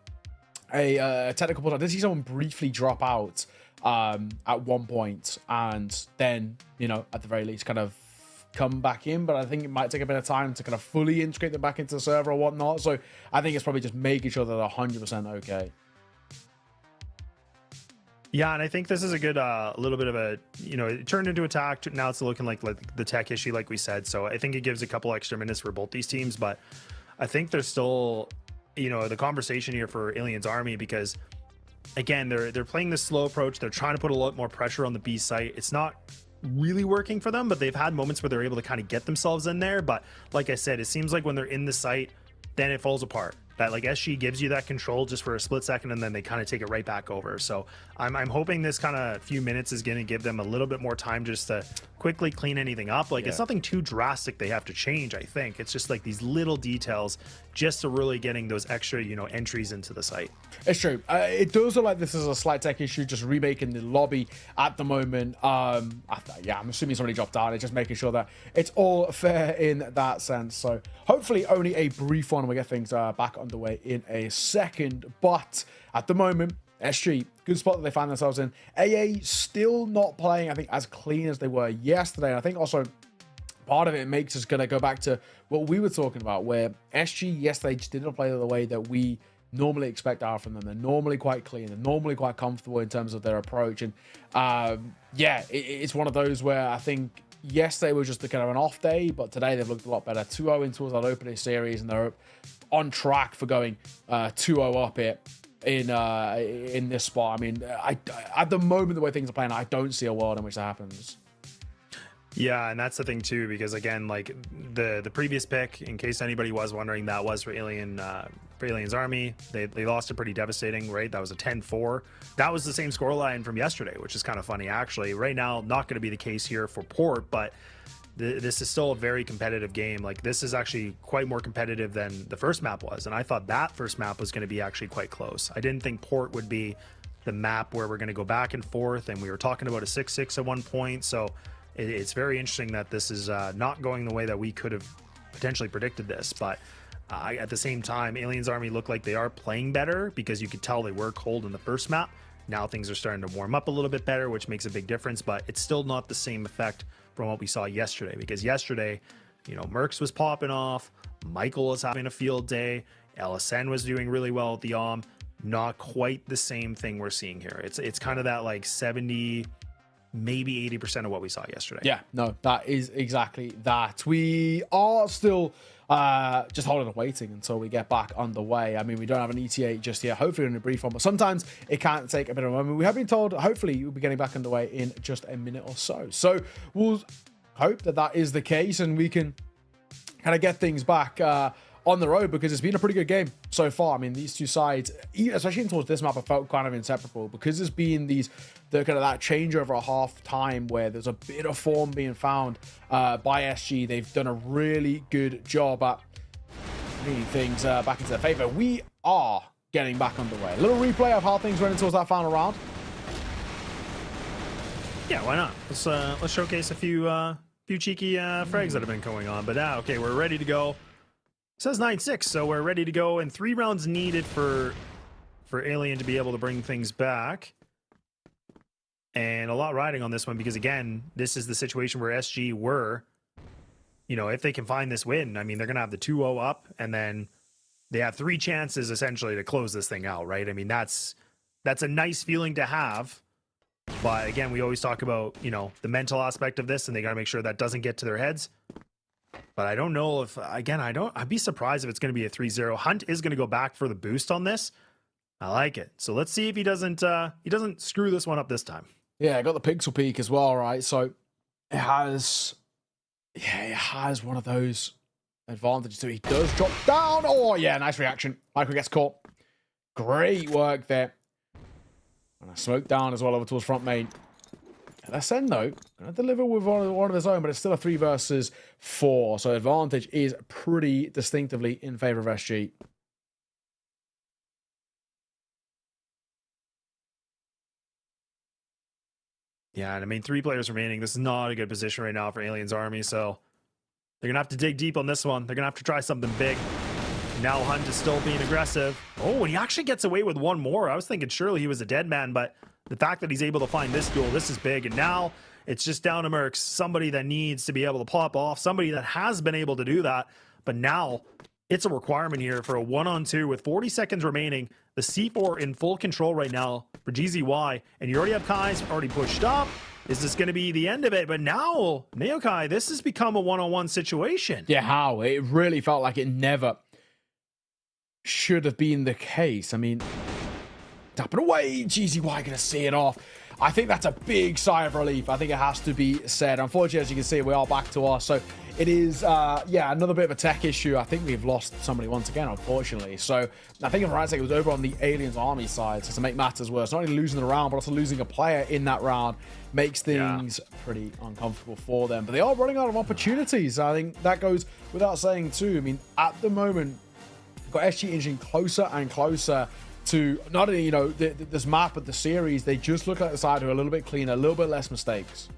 a technical pause. I did see someone briefly drop out at one point, and then, at the very least, kind of come back in. But I think it might take a bit of time to kind of fully integrate them back into the server or whatnot. So I think it's probably just making sure that they're 100% okay. Yeah, and I think this is a good little bit of a, it turned into attack. Now it's looking like the tech issue, like we said. So I think it gives a couple extra minutes for both these teams. But I think there's still, the conversation here for Aliens Army, because, again, they're playing this slow approach. They're trying to put a lot more pressure on the B site. It's not really working for them, but they've had moments where they're able to kind of get themselves in there. But like I said, it seems like when they're in the site, then it falls apart. That like SG gives you that control just for a split second, and then they kind of take it right back over. So I'm hoping this kind of few minutes is going to give them a little bit more time just to quickly clean anything up. Like, it's nothing too drastic they have to change. I think it's just like these little details just to really getting those extra entries into the site. It's true. It does look like this is a slight tech issue, just remaking the lobby at the moment. I'm assuming somebody dropped out. It's just making sure that it's all fair in that sense. So hopefully only a brief one. We get things back underway in a second. But at the moment, SG, good spot that they find themselves in. AA still not playing, I think, as clean as they were yesterday. And I think also part of it makes us going to go back to what we were talking about, where SG yesterday just didn't play the way that we normally expect out from them. They're normally quite clean. They're normally quite comfortable in terms of their approach. And it's one of those where I think yesterday was just kind of an off day, but today they've looked a lot better. 2-0 in towards that opening series, and they're on track for going 2-0 up it in this spot. I mean, I at the moment, the way things are playing, I don't see a world in which that happens. Yeah, and that's the thing too, because again, like the previous pick, in case anybody was wondering, that was for Aliens Army. They lost it pretty devastating, right? That was a 10-4. That was the same scoreline from yesterday, which is kind of funny actually. Right now, not going to be the case here for Port, but this is still a very competitive game. Like, this is actually quite more competitive than the first map was, and I thought that first map was going to be actually quite close. I didn't think Port would be the map where we're going to go back and forth, and we were talking about a 6-6 at one point. So it's very interesting that this is not going the way that we could have potentially predicted this. But at the same time, Aliens Army look like they are playing better, because you could tell they were cold in the first map. Now things are starting to warm up a little bit better, which makes a big difference, but it's still not the same effect from what we saw yesterday, because yesterday, Mercs was popping off, Michael was having a field day, LSN was doing really well at the not quite the same thing we're seeing here. It's kind of that like 70 maybe 80% of what we saw yesterday. Yeah, no, that is exactly that. We are still just holding and waiting until we get back underway. I mean, we don't have an ETA just yet. Hopefully in a brief one, but sometimes it can take a bit of a moment. We have been told, hopefully, we'll be getting back underway in just a minute or so. So we'll hope that that is the case and we can kind of get things back on the road, because it's been a pretty good game so far. I mean, these two sides, especially towards this map, I felt kind of inseparable, because there's been the kind of that changeover at half time where there's a bit of form being found by SG. They've done a really good job at bringing things back into their favor. We are getting back underway. A little replay of how things went towards that final round. Yeah, why not? Let's showcase a few cheeky frags that have been going on. But now, okay, we're ready to go. It says 9-6, so we're ready to go, and 3 rounds needed for Alien to be able to bring things back. And a lot riding on this one, because again, this is the situation where SG were, you know, if they can find this win, I mean, they're gonna have the 2-0 up, and then they have 3 chances essentially to close this thing out, right? I mean, that's a nice feeling to have. But again, we always talk about, you know, the mental aspect of this, and they got to make sure that doesn't get to their heads. But I don't know if, again, I'd be surprised if it's going to be a 3-0. Hunt is going to go back for the boost on this. I like it. So let's see if he doesn't screw this one up this time. Yeah, I got the pixel peak as well, right? So it has one of those advantages. So he does drop down. Oh yeah, nice reaction. Michael gets caught. Great work there. And I smoke down as well over towards front main. SN though, gonna deliver with one of his own, but it's still a 3 versus 4. So advantage is pretty distinctively in favor of SG. Yeah, and I mean, 3 players remaining. This is not a good position right now for Alien's army, so they're gonna have to dig deep on this one. They're gonna have to try something big. Now Hunt is still being aggressive. Oh, and he actually gets away with one more. I was thinking surely he was a dead man, but the fact that he's able to find this duel, this is big. And now it's just down to Mercs, somebody that needs to be able to pop off, somebody that has been able to do that. But now it's a requirement here for a 1-on-2 with 40 seconds remaining. The C4 in full control right now for GZY. And you already have Kai's already pushed up. Is this going to be the end of it? But now, Neokai, this has become a 1-on-1 situation. Yeah, how? It really felt like it never should have been the case. I mean, tapping away, GZY gonna see it off. I think that's a big sigh of relief. I think it has to be said. Unfortunately, as you can see, we are back to us. So it is, yeah, another bit of a tech issue. I think we've lost somebody once again, unfortunately. So I think if I'm right to say, it was over on the Aliens army side. So to make matters worse, not only losing the round, but also losing a player in that round makes things pretty uncomfortable for them. But they are running out of opportunities. I think that goes without saying too. I mean, at the moment, got SG inching closer and closer to not only, you know, this map, but the series. They just look like the side who are a little bit cleaner, a little bit less mistakes.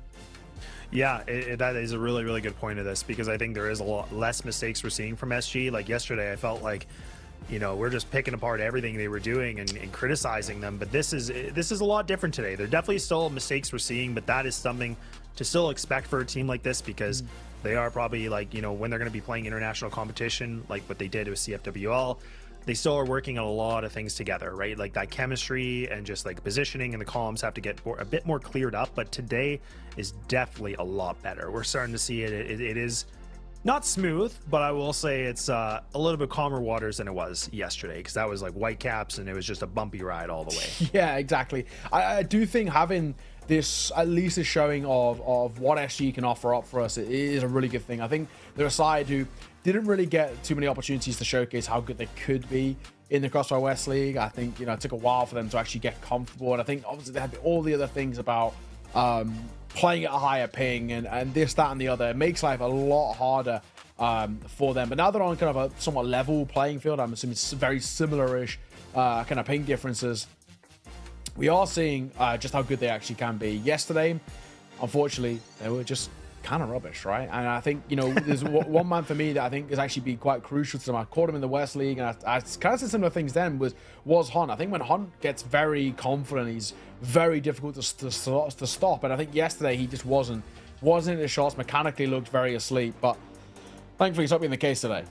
Yeah, that is a really, really good point of this, because I think there is a lot less mistakes we're seeing from SG. Like yesterday, I felt like, you know, we're just picking apart everything they were doing and criticizing them. But this is a lot different today. There definitely still mistakes we're seeing, but that is something to still expect for a team like this, because they are probably, like, you know, when they're going to be playing international competition, like what they did with CFWL, they still are working on a lot of things together, right? Like that chemistry and just like positioning and the comms have to get a bit more cleared up. But today is definitely a lot better. We're starting to see it. It is not smooth, but I will say it's a little bit calmer waters than it was yesterday, because that was like Whitecaps and it was just a bumpy ride all the way. Yeah, exactly. I do think having this, at least a showing of what SG can offer up for us, it is a really good thing. I think they're a side who didn't really get too many opportunities to showcase how good they could be in the CrossFire West League. I think, you know, it took a while for them to actually get comfortable, and I think obviously they had all the other things about playing at a higher ping and this, that, and the other. It makes life a lot harder for them. But now they're on kind of a somewhat level playing field. I'm assuming it's very similar-ish kind of ping differences. We are seeing just how good they actually can be. Yesterday, unfortunately, they were just kind of rubbish, right? And I think, you know, there's one man for me that I think has actually been quite crucial to them. I caught him in the West League, and I kind of said similar things then, was Hunt. I think when Hunt gets very confident, he's very difficult to stop. And I think yesterday he just wasn't in his shots, mechanically looked very asleep. But thankfully it's not being the case today.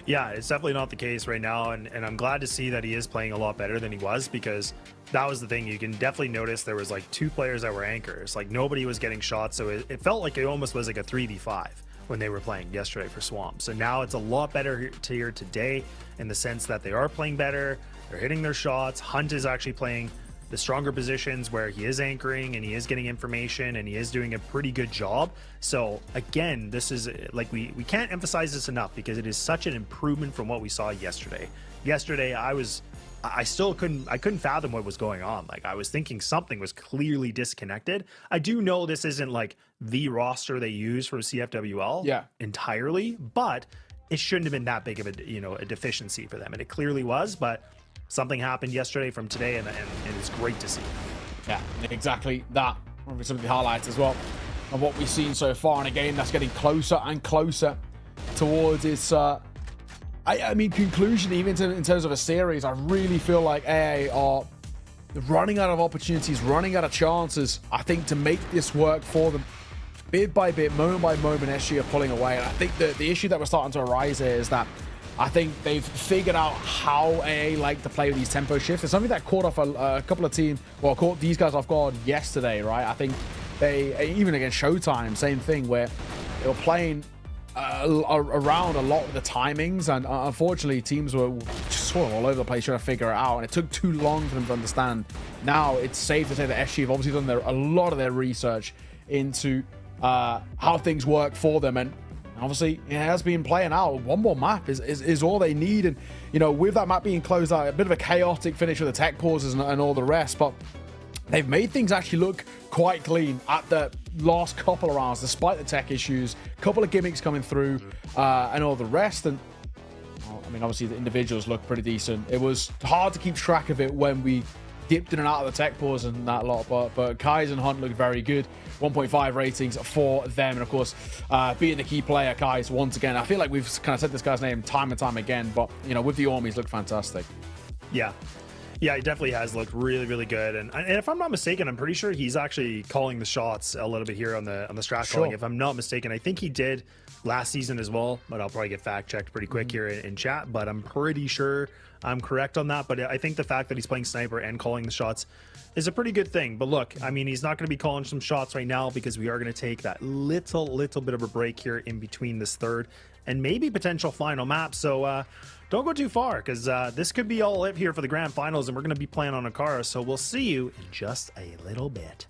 Yeah, it's definitely not the case right now, and I'm glad to see that he is playing a lot better than he was, because that was the thing. You can definitely notice there was like 2 players that were anchors. Like nobody was getting shots, so it felt like it almost was like a 3v5 when they were playing yesterday for Swamp. So now it's a lot better here today in the sense that they are playing better, they're hitting their shots. Hunt is actually playing the stronger positions where he is anchoring and he is getting information and he is doing a pretty good job. So again, this is like, we can't emphasize this enough because it is such an improvement from what we saw yesterday. Yesterday, I still couldn't fathom what was going on. Like, I was thinking something was clearly disconnected. I do know this isn't like the roster they use for CFWL entirely, but it shouldn't have been that big of a deficiency for them, and it clearly was. But something happened yesterday from today, and it's great to see. Yeah, exactly that. Probably some of the highlights as well of what we've seen so far in a game that's getting closer and closer towards its I mean, conclusion. Even in terms of a series, I really feel like AA are running out of opportunities, running out of chances, I think, to make this work for them. Bit by bit, moment by moment, SG are pulling away. And I think the issue that we're starting to arise here is that I think they've figured out how AA like to play with these tempo shifts. It's something that caught off a couple of teams, well, caught these guys off guard yesterday, right? I think they, even against Showtime, same thing, where they were playing around a lot of the timings, and unfortunately teams were just sort of all over the place trying to figure it out, and it took too long for them to understand. Now it's safe to say that SG have obviously done a lot of their research into how things work for them, and obviously it has been playing out. One more map is all they need, and you know, with that map being closed out, a bit of a chaotic finish with the tech pauses and all the rest, but they've made things actually look quite clean at the last couple of rounds, despite the tech issues, couple of gimmicks coming through, and all the rest. And well, I mean, obviously the individuals look pretty decent. It was hard to keep track of it when we dipped in and out of the tech pause and that lot, but Kai's and Hunt look very good. 1.5 ratings for them, and of course being the key player, Kai's, once again. I feel like we've kind of said this guy's name time and time again, but you know, with the Ormies, look fantastic. Yeah, he definitely has looked really, really good. And if I'm not mistaken, I'm pretty sure he's actually calling the shots a little bit here on the strat calling. If I'm not mistaken, I think he did last season as well, but I'll probably get fact checked pretty quick here in chat. But I'm pretty sure I'm correct on that. But I think the fact that he's playing sniper and calling the shots is a pretty good thing. But look, I mean, he's not going to be calling some shots right now because we are going to take that little bit of a break here in between this third and maybe potential final map. So don't go too far, because this could be all it here for the grand finals, and we're going to be playing on a car. So we'll see you in just a little bit.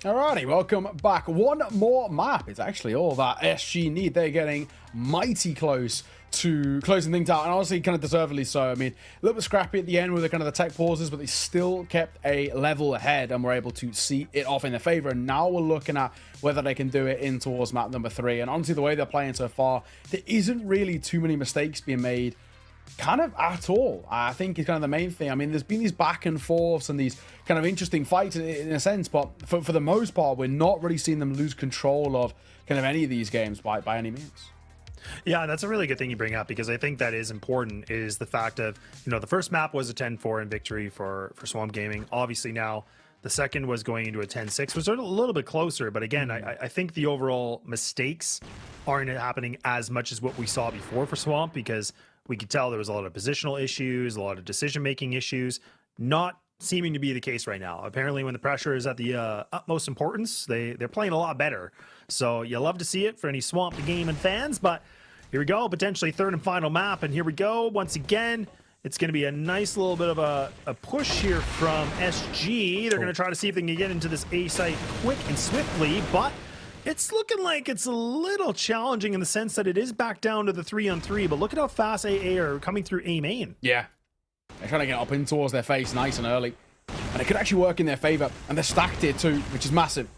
Alrighty, welcome back. One more map. It's actually all that SG need. They're getting mighty close to closing things out, and honestly, kind of deservedly so. I mean, a little bit scrappy at the end with the kind of the tech pauses, but they still kept a level ahead, and were able to see it off in their favor. And now we're looking at whether they can do it in towards map number 3. And honestly, the way they're playing so far, there isn't really too many mistakes being made kind of at all. I think is kind of the main thing. I mean, there's been these back and forths and these kind of interesting fights in a sense, but for the most part, we're not really seeing them lose control of kind of any of these games by any means. Yeah, that's a really good thing you bring up, because I think that is important, is the fact of, you know, the first map was a 10-4 in victory for Swamp Gaming. Obviously now the second was going into a 10-6, was a little bit closer, but again, I think the overall mistakes aren't happening as much as what we saw before for Swamp, because we could tell there was a lot of positional issues, a lot of decision-making issues, not seeming to be the case right now. Apparently, when the pressure is at the utmost importance, they're playing a lot better. So you love to see it for any Swamp the Game and fans, but here we go, potentially third and final map, and here we go. Once again, it's going to be a nice little bit of a push here from SG. They're going to try to see if they can get into this A site quick and swiftly, but it's looking like it's a little challenging in the sense that it is back down to the 3-on-3, but look at how fast AA are coming through A main. Yeah. They're trying to get up in towards their face nice and early. And it could actually work in their favor. And they're stacked here too, which is massive.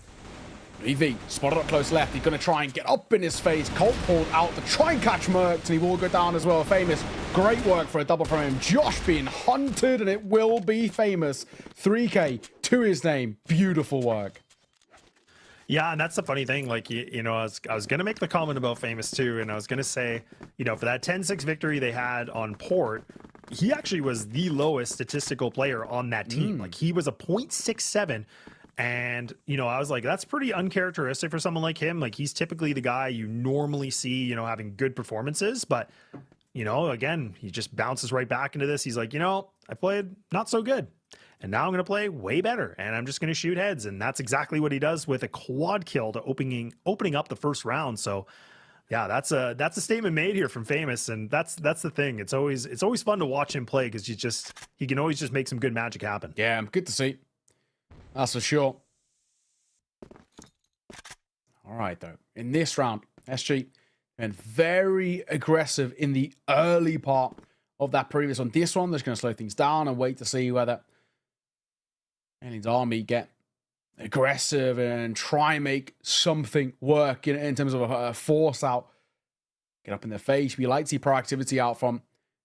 EV spotted up close left. He's going to try and get up in his face. Colt pulled out to try and catch Merc, and he will go down as well. Famous. Great work for a double from him. Josh being hunted, and it will be Famous. 3K to his name. Beautiful work. Yeah, and that's the funny thing. Like, you know, I was going to make the comment about Famous too, and I was going to say, you know, for that 10-6 victory they had on Port, he actually was the lowest statistical player on that team. Like, he was a 0.67, and, you know, I was like, that's pretty uncharacteristic for someone like him. Like, he's typically the guy you normally see, you know, having good performances, but, you know, again, he just bounces right back into this. He's like, you know, I played not so good, and now I'm going to play way better, and I'm just going to shoot heads. And that's exactly what he does with a quad kill to opening up the first round. So yeah, that's a statement made here from Famous. And that's the thing. It's always fun to watch him play, because he can always just make some good magic happen. Yeah, good to see. That's for sure. All right, though. In this round, SG and very aggressive in the early part of that previous one. This one, they're just going to slow things down and wait to see whether Alien's army get aggressive and try and make something work in terms of a force out. Get up in their face. We like to see proactivity out from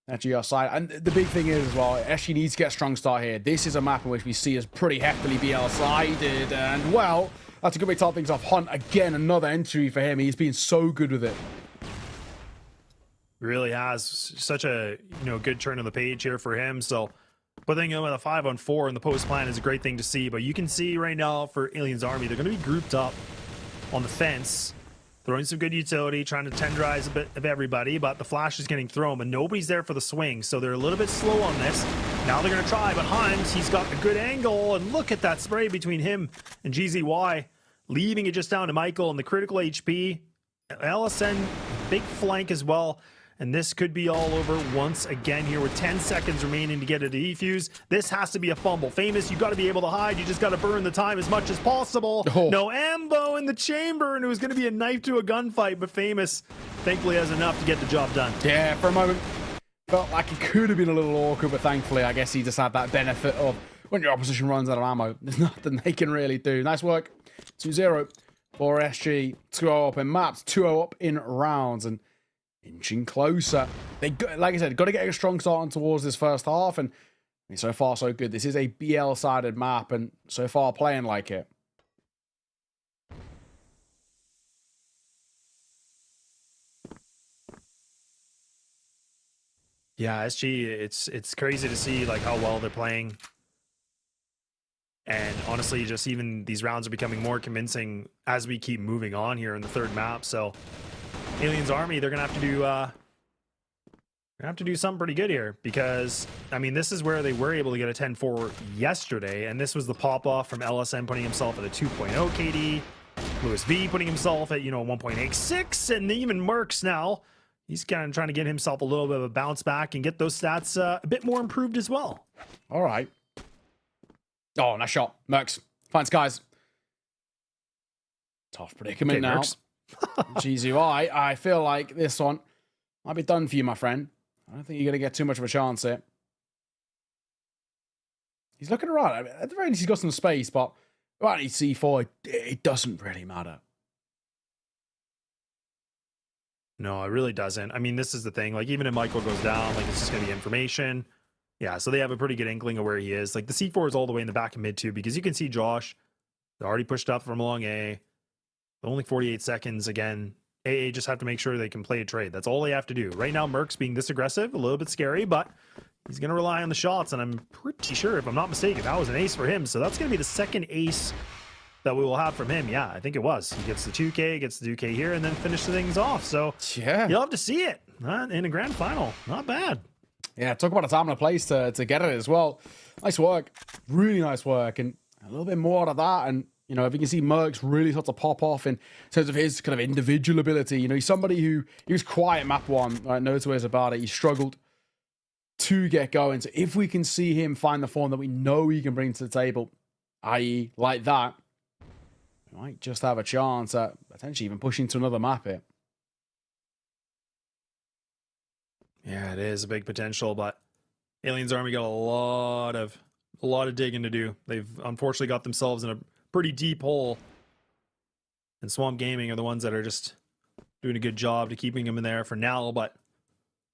SGR side. And the big thing is as well, SG needs to get a strong start here. This is a map in which we see as pretty heftily BL-sided. And, well, that's a good way to start things off. Hunt, again, another entry for him. He's been so good with it. Really has such a, you know, good turn of the page here for him. So putting him with a 5-on-4 in the post plan is a great thing to see. But you can see right now for Alien's army, they're going to be grouped up on the fence, throwing some good utility, trying to tenderize a bit of everybody, but the flash is getting thrown, but nobody's there for the swing, so they're a little bit slow on this. Now they're going to try, but Himes, he's got a good angle, and look at that spray between him and GZY, leaving it just down to Michael and the critical HP. LSN, big flank as well. And this could be all over once again here with 10 seconds remaining to get a defuse. This has to be a fumble. Famous, you got to be able to hide. You just got to burn the time as much as possible. Oh. No ammo in the chamber, and it was going to be a knife to a gunfight, but Famous thankfully has enough to get the job done. Yeah, for a moment, felt like it could have been a little awkward, but thankfully, I guess he just had that benefit of when your opposition runs out of ammo, there's nothing they can really do. Nice work. 2-0 for SG. 2-0 up in maps, 2-0 up in rounds, and inching closer. They, like I said, got to get a strong start on towards this first half, and I mean, so far so good. This is a BL-sided map, and so far playing like it. Yeah, SG, it's crazy to see like how well they're playing. And honestly, just even these rounds are becoming more convincing as we keep moving on here in the third map. So Alien's army, they're going to have to do have to do something pretty good here because, I mean, this is where they were able to get a 10-4 yesterday, and this was the pop-off from LSM putting himself at a 2.0 KD, Lewis V putting himself at, 1.86, and even Mercs now, he's kind of trying to get himself a little bit of a bounce back and get those stats a bit more improved as well. All right. Oh, nice shot. Mercs. Fine skies. Tough predicament now. GZY, I feel like this one might be done for you, my friend. I don't think you're going to get too much of a chance here. He's looking around. I mean, at the very least, he's got some space, but right, he's C4. It doesn't really matter. No, it really doesn't. I mean, this is the thing. Like, even if Michael goes down, like, it's just going to be information. Yeah, so they have a pretty good inkling of where he is. Like, the C4 is all the way in the back of mid, too, because you can see Josh. They're already pushed up from along A. Only 48 seconds. Again, AA just have to make sure they can play a trade. That's all they have to do. Right now, Merc's being this aggressive, a little bit scary, but he's going to rely on the shots, and I'm pretty sure, if I'm not mistaken, that was an ace for him. So that's going to be the second ace that we will have from him. Yeah, I think it was. He gets the 2K, gets the 2K here, and then finishes things off. So yeah, you'll have to see it in a grand final. Not bad. Yeah, talk about a time and a place to get it as well. Nice work. Really nice work. And a little bit more out of that. And, if you can see Mercs really start to pop off in terms of his kind of individual ability. He's somebody he was quiet map one, right? No two ways about it. He struggled to get going. So if we can see him find the form that we know he can bring to the table, i.e. like that, we might just have a chance at potentially even pushing to another map here. Yeah, it is a big potential, but Aliens Army got a lot of digging to do. They've unfortunately got themselves in a pretty deep hole, and Swamp Gaming are the ones that are just doing a good job to keeping them in there for now, but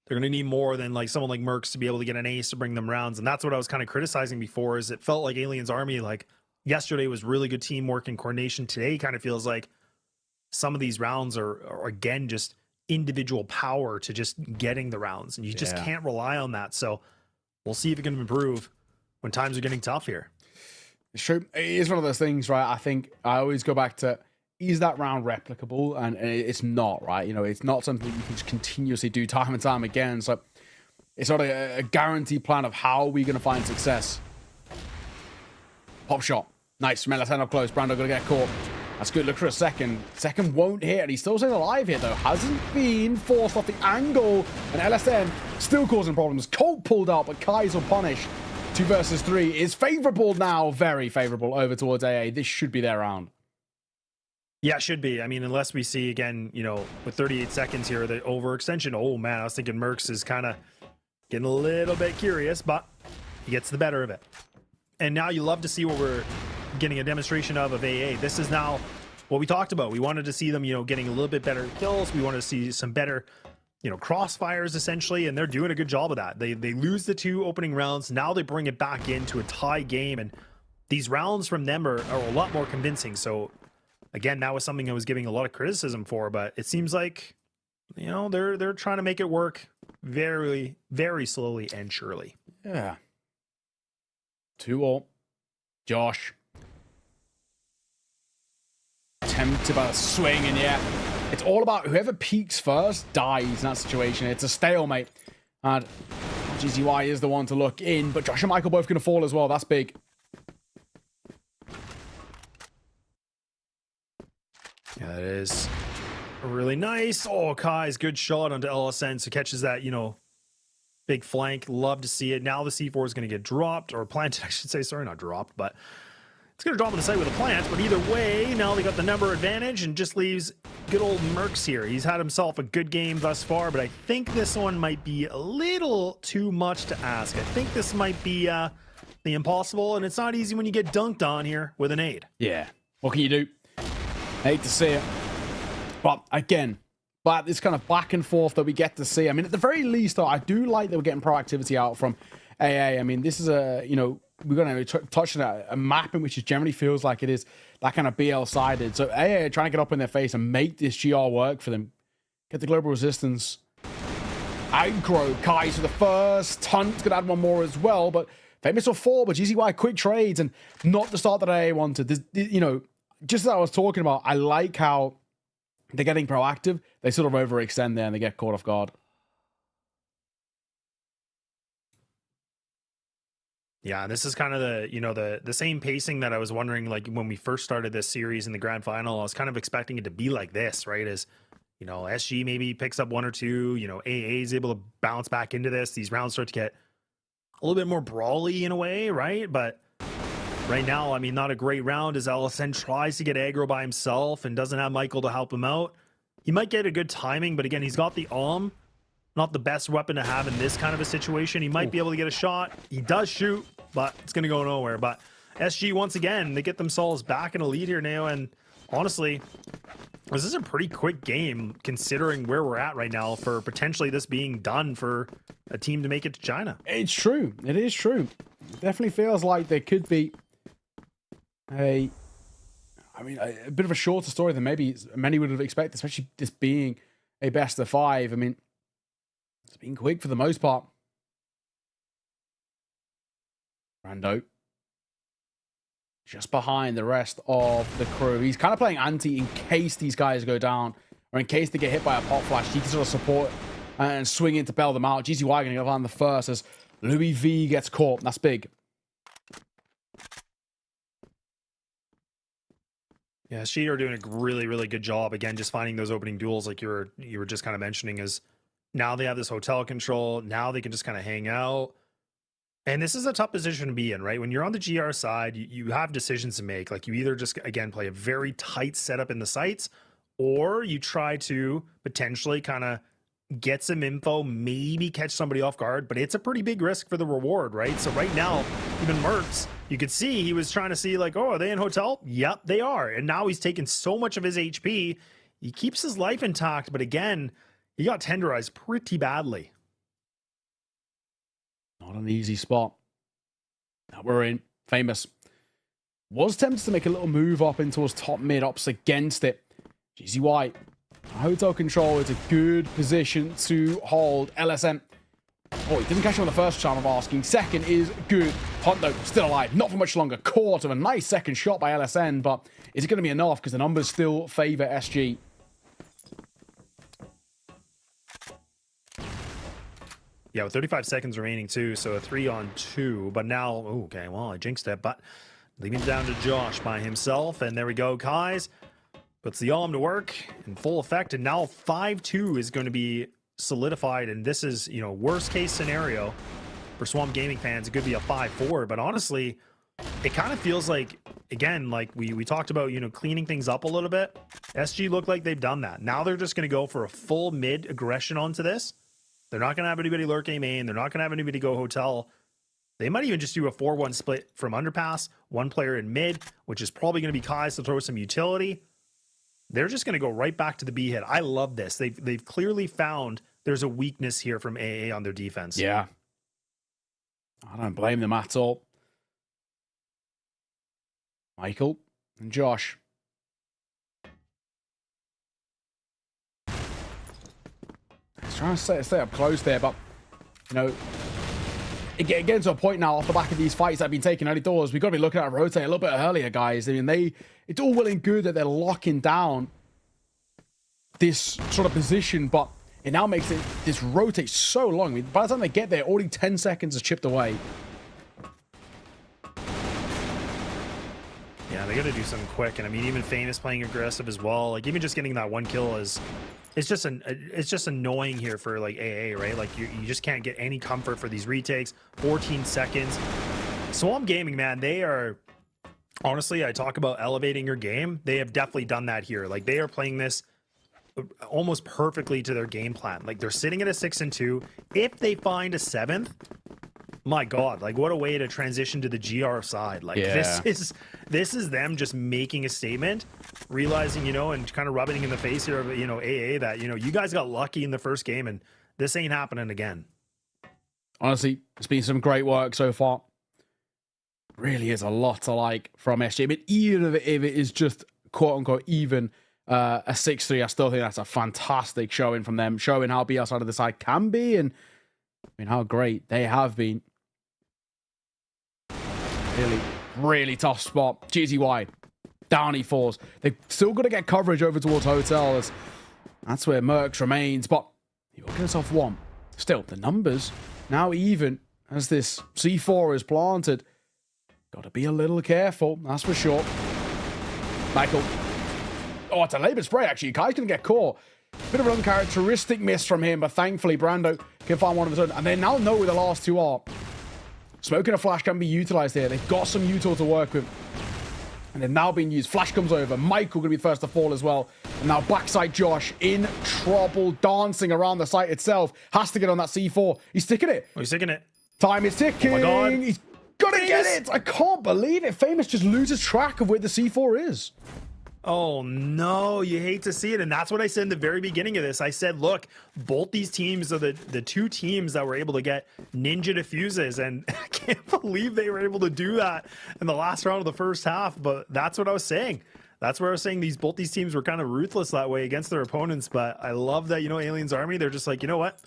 they're going to need more than like someone like Mercs to be able to get an ace to bring them rounds. And that's what I was kind of criticizing before, is it felt like Aliens Army, like yesterday was really good teamwork and coordination. Today kind of feels like some of these rounds are again just individual power to just getting the rounds, and you just can't rely on that. So we'll see if it can improve when times are getting tough here. It's true. It is one of those things, right? I think I always go back to, is that round replicable? And it's not, right? It's not something you can just continuously do time and time again. So it's not a guaranteed plan of how we're going to find success. Pop shot. Nice. Mellis up close. Brando going to get caught. That's good. Look for a second. Second won't hit. And he still stays alive here, though. Hasn't been forced off the angle. And LSM still causing problems. Colt pulled out, but Kai's will punish. 2 versus 3 is favorable now. Very favorable over towards AA. This should be their round. Yeah, it should be. I mean, unless we see, again, with 38 seconds here, the overextension. Oh, man, I was thinking Mercs is kind of getting a little bit curious, but he gets the better of it. And now you love to see what we're getting a demonstration of AA. This is now what we talked about. We wanted to see them, getting a little bit better kills. We wanted to see some better, crossfires essentially, and they're doing a good job of that. They lose the 2 opening rounds. Now they bring it back into a tie game, and these rounds from them are a lot more convincing. So again, that was something I was giving a lot of criticism for, but it seems like, they're trying to make it work very, very slowly and surely. Yeah. 2-all. Josh. Tempted by a swing, and yeah, it's all about whoever peaks first dies in that situation. It's a stalemate. And GZY is the one to look in, but Josh and Michael both going to fall as well. That's big. Yeah, that is really nice. Oh, Kai's good shot onto LSN, so catches that, big flank. Love to see it. Now the C4 is going to get dropped, or planted, I should say. Sorry, not dropped, but it's going to drop on the site with a plant. But either way, now they got the number advantage and just leaves good old Mercs here. He's had himself a good game thus far, but I think this one might be a little too much to ask. I think this might be the impossible, and it's not easy when you get dunked on here with an aid. Yeah. What can you do? Hate to see it. But again, this kind of back and forth that we get to see. I mean, at the very least, though, I do like that we're getting proactivity out from AA. I mean, this is we're going to touch on a map in which it generally feels like it is that kind of BL-sided. So AA are trying to get up in their face and make this GR work for them. Get the global resistance. Aggro. Kai's for the first. Hunt's going to add one more as well, but famous of 4, but GZY quick trades and not the start that AA wanted. Just as I was talking about, I like how they're getting proactive. They sort of overextend there and they get caught off guard. Yeah, this is kind of the, the same pacing that I was wondering, like when we first started this series in the grand final. I was kind of expecting it to be like this, right? As SG maybe picks up one or two, AA is able to bounce back into this. These rounds start to get a little bit more brawly in a way, right? But right now, I mean, not a great round as LSN tries to get aggro by himself and doesn't have Michael to help him out. He might get a good timing, but again, he's got the not the best weapon to have in this kind of a situation. He might be able to get a shot. He does shoot, but it's going to go nowhere. But SG, once again, they get themselves back in a lead here now. And honestly, this is a pretty quick game considering where we're at right now for potentially this being done for a team to make it to China. It's true. It is true. It definitely feels like there could be a bit of a shorter story than maybe many would have expected, especially this being a best of 5. I mean, it's been quick for the most part. Rando just behind the rest of the crew. He's kind of playing anti in case these guys go down or in case they get hit by a pop flash. He can sort of support and swing in to bail them out. GZY going to go on the first as Louis V gets caught. That's big. Yeah, Sheet are doing a really, really good job. Again, just finding those opening duels like you were just kind of mentioning is now they have this hotel control. Now they can just kind of hang out. And this is a tough position to be in, right? When you're on the GR side, you have decisions to make. Like you either just, again, play a very tight setup in the sites, or you try to potentially kind of get some info, maybe catch somebody off guard, but it's a pretty big risk for the reward, right? So right now, even Mertz, you could see he was trying to see like, oh, are they in hotel? Yep, they are. And now he's taken so much of his HP. He keeps his life intact, but again, he got tenderized pretty badly. Not an easy spot that we're in. Famous was tempted to make a little move up into his top mid, ops against it. GZY, hotel control is a good position to hold. LSN, oh, he didn't catch him on the first time of asking. Second is good. Hondo still alive, not for much longer. Caught of a nice second shot by LSN, but is it going to be enough? Because the numbers still favor SG. Yeah, with 35 seconds remaining too, so a 3-on-2. But now, okay, well, I jinxed it, but leaving it down to Josh by himself. And there we go, Kais puts the arm to work in full effect. And now 5-2 is going to be solidified. And this is, worst case scenario for Swamp Gaming fans. It could be a 5-4. But honestly, it kind of feels like, again, like we talked about, cleaning things up a little bit. SG look like they've done that. Now they're just going to go for a full mid aggression onto this. They're not going to have anybody lurk A main. They're not going to have anybody go hotel. They might even just do a 4-1 split from underpass, one player in mid, which is probably going to be Kai's to throw some utility. They're just going to go right back to the B hit. I love this. They've clearly found there's a weakness here from AA on their defense. Yeah. I don't blame them at all. Michael and Josh. He's trying to stay up close there, but, getting to a point now off the back of these fights that have been taken early doors, we've got to be looking at a rotate a little bit earlier, guys. I mean, it's all well and good that they're locking down this sort of position, but it now makes this rotate so long. I mean, by the time they get there, already 10 seconds is chipped away. Yeah, they got to do something quick. And I mean, even Famous playing aggressive as well. Like even just getting that one kill it's just annoying here for like AA, right? Like you just can't get any comfort for these retakes. 14 seconds. Swamp Gaming, man, they are honestly, I talk about elevating your game. They have definitely done that here. Like they are playing this almost perfectly to their game plan. Like they're sitting at a 6-2. If they find a 7th, my God, like what a way to transition to the GR side. Like this is them just making a statement, realizing, and kind of rubbing in the face here of, AA that, you guys got lucky in the first game and this ain't happening again. Honestly, it's been some great work so far. Really is a lot to like from SG. I mean, even if it is just quote unquote even a 6-3, I still think that's a fantastic showing from them, showing how BR side of the side can be and how great they have been. Really tough spot. GZY, down he falls. They've still got to get coverage over towards Hotel. That's where Mercs remains, but he will get us off one. Still, the numbers now even. as this C4 is planted. Got to be a little careful, that's for sure. Michael. Oh, it's a labor spray, actually. Kai's going to get caught. Bit of an uncharacteristic miss from him, but thankfully Brando can find one of his own. And they now know where the last two are. Smoke and a flash can be utilized here. They've got some util to work with. And they're now being used. Flash comes over. Michael going to be first to fall as well. And now backside Josh in trouble, dancing around the site itself. Has to get on that C4. He's sticking it. Oh, he's sticking it. Time is ticking. Oh my God. He's got to get it. I can't believe it. Famous just loses track of where the C4 is. Oh no, you hate to see it. And that's what I said in the very beginning of this. I said, look, both these teams are the two teams that were able to get ninja diffuses, and I can't believe they were able to do that in the last round of the first half. But that's what I was saying. That's where I was saying both these teams were kind of ruthless that way against their opponents. But I love that, Aliens Army, they're just like, you know what?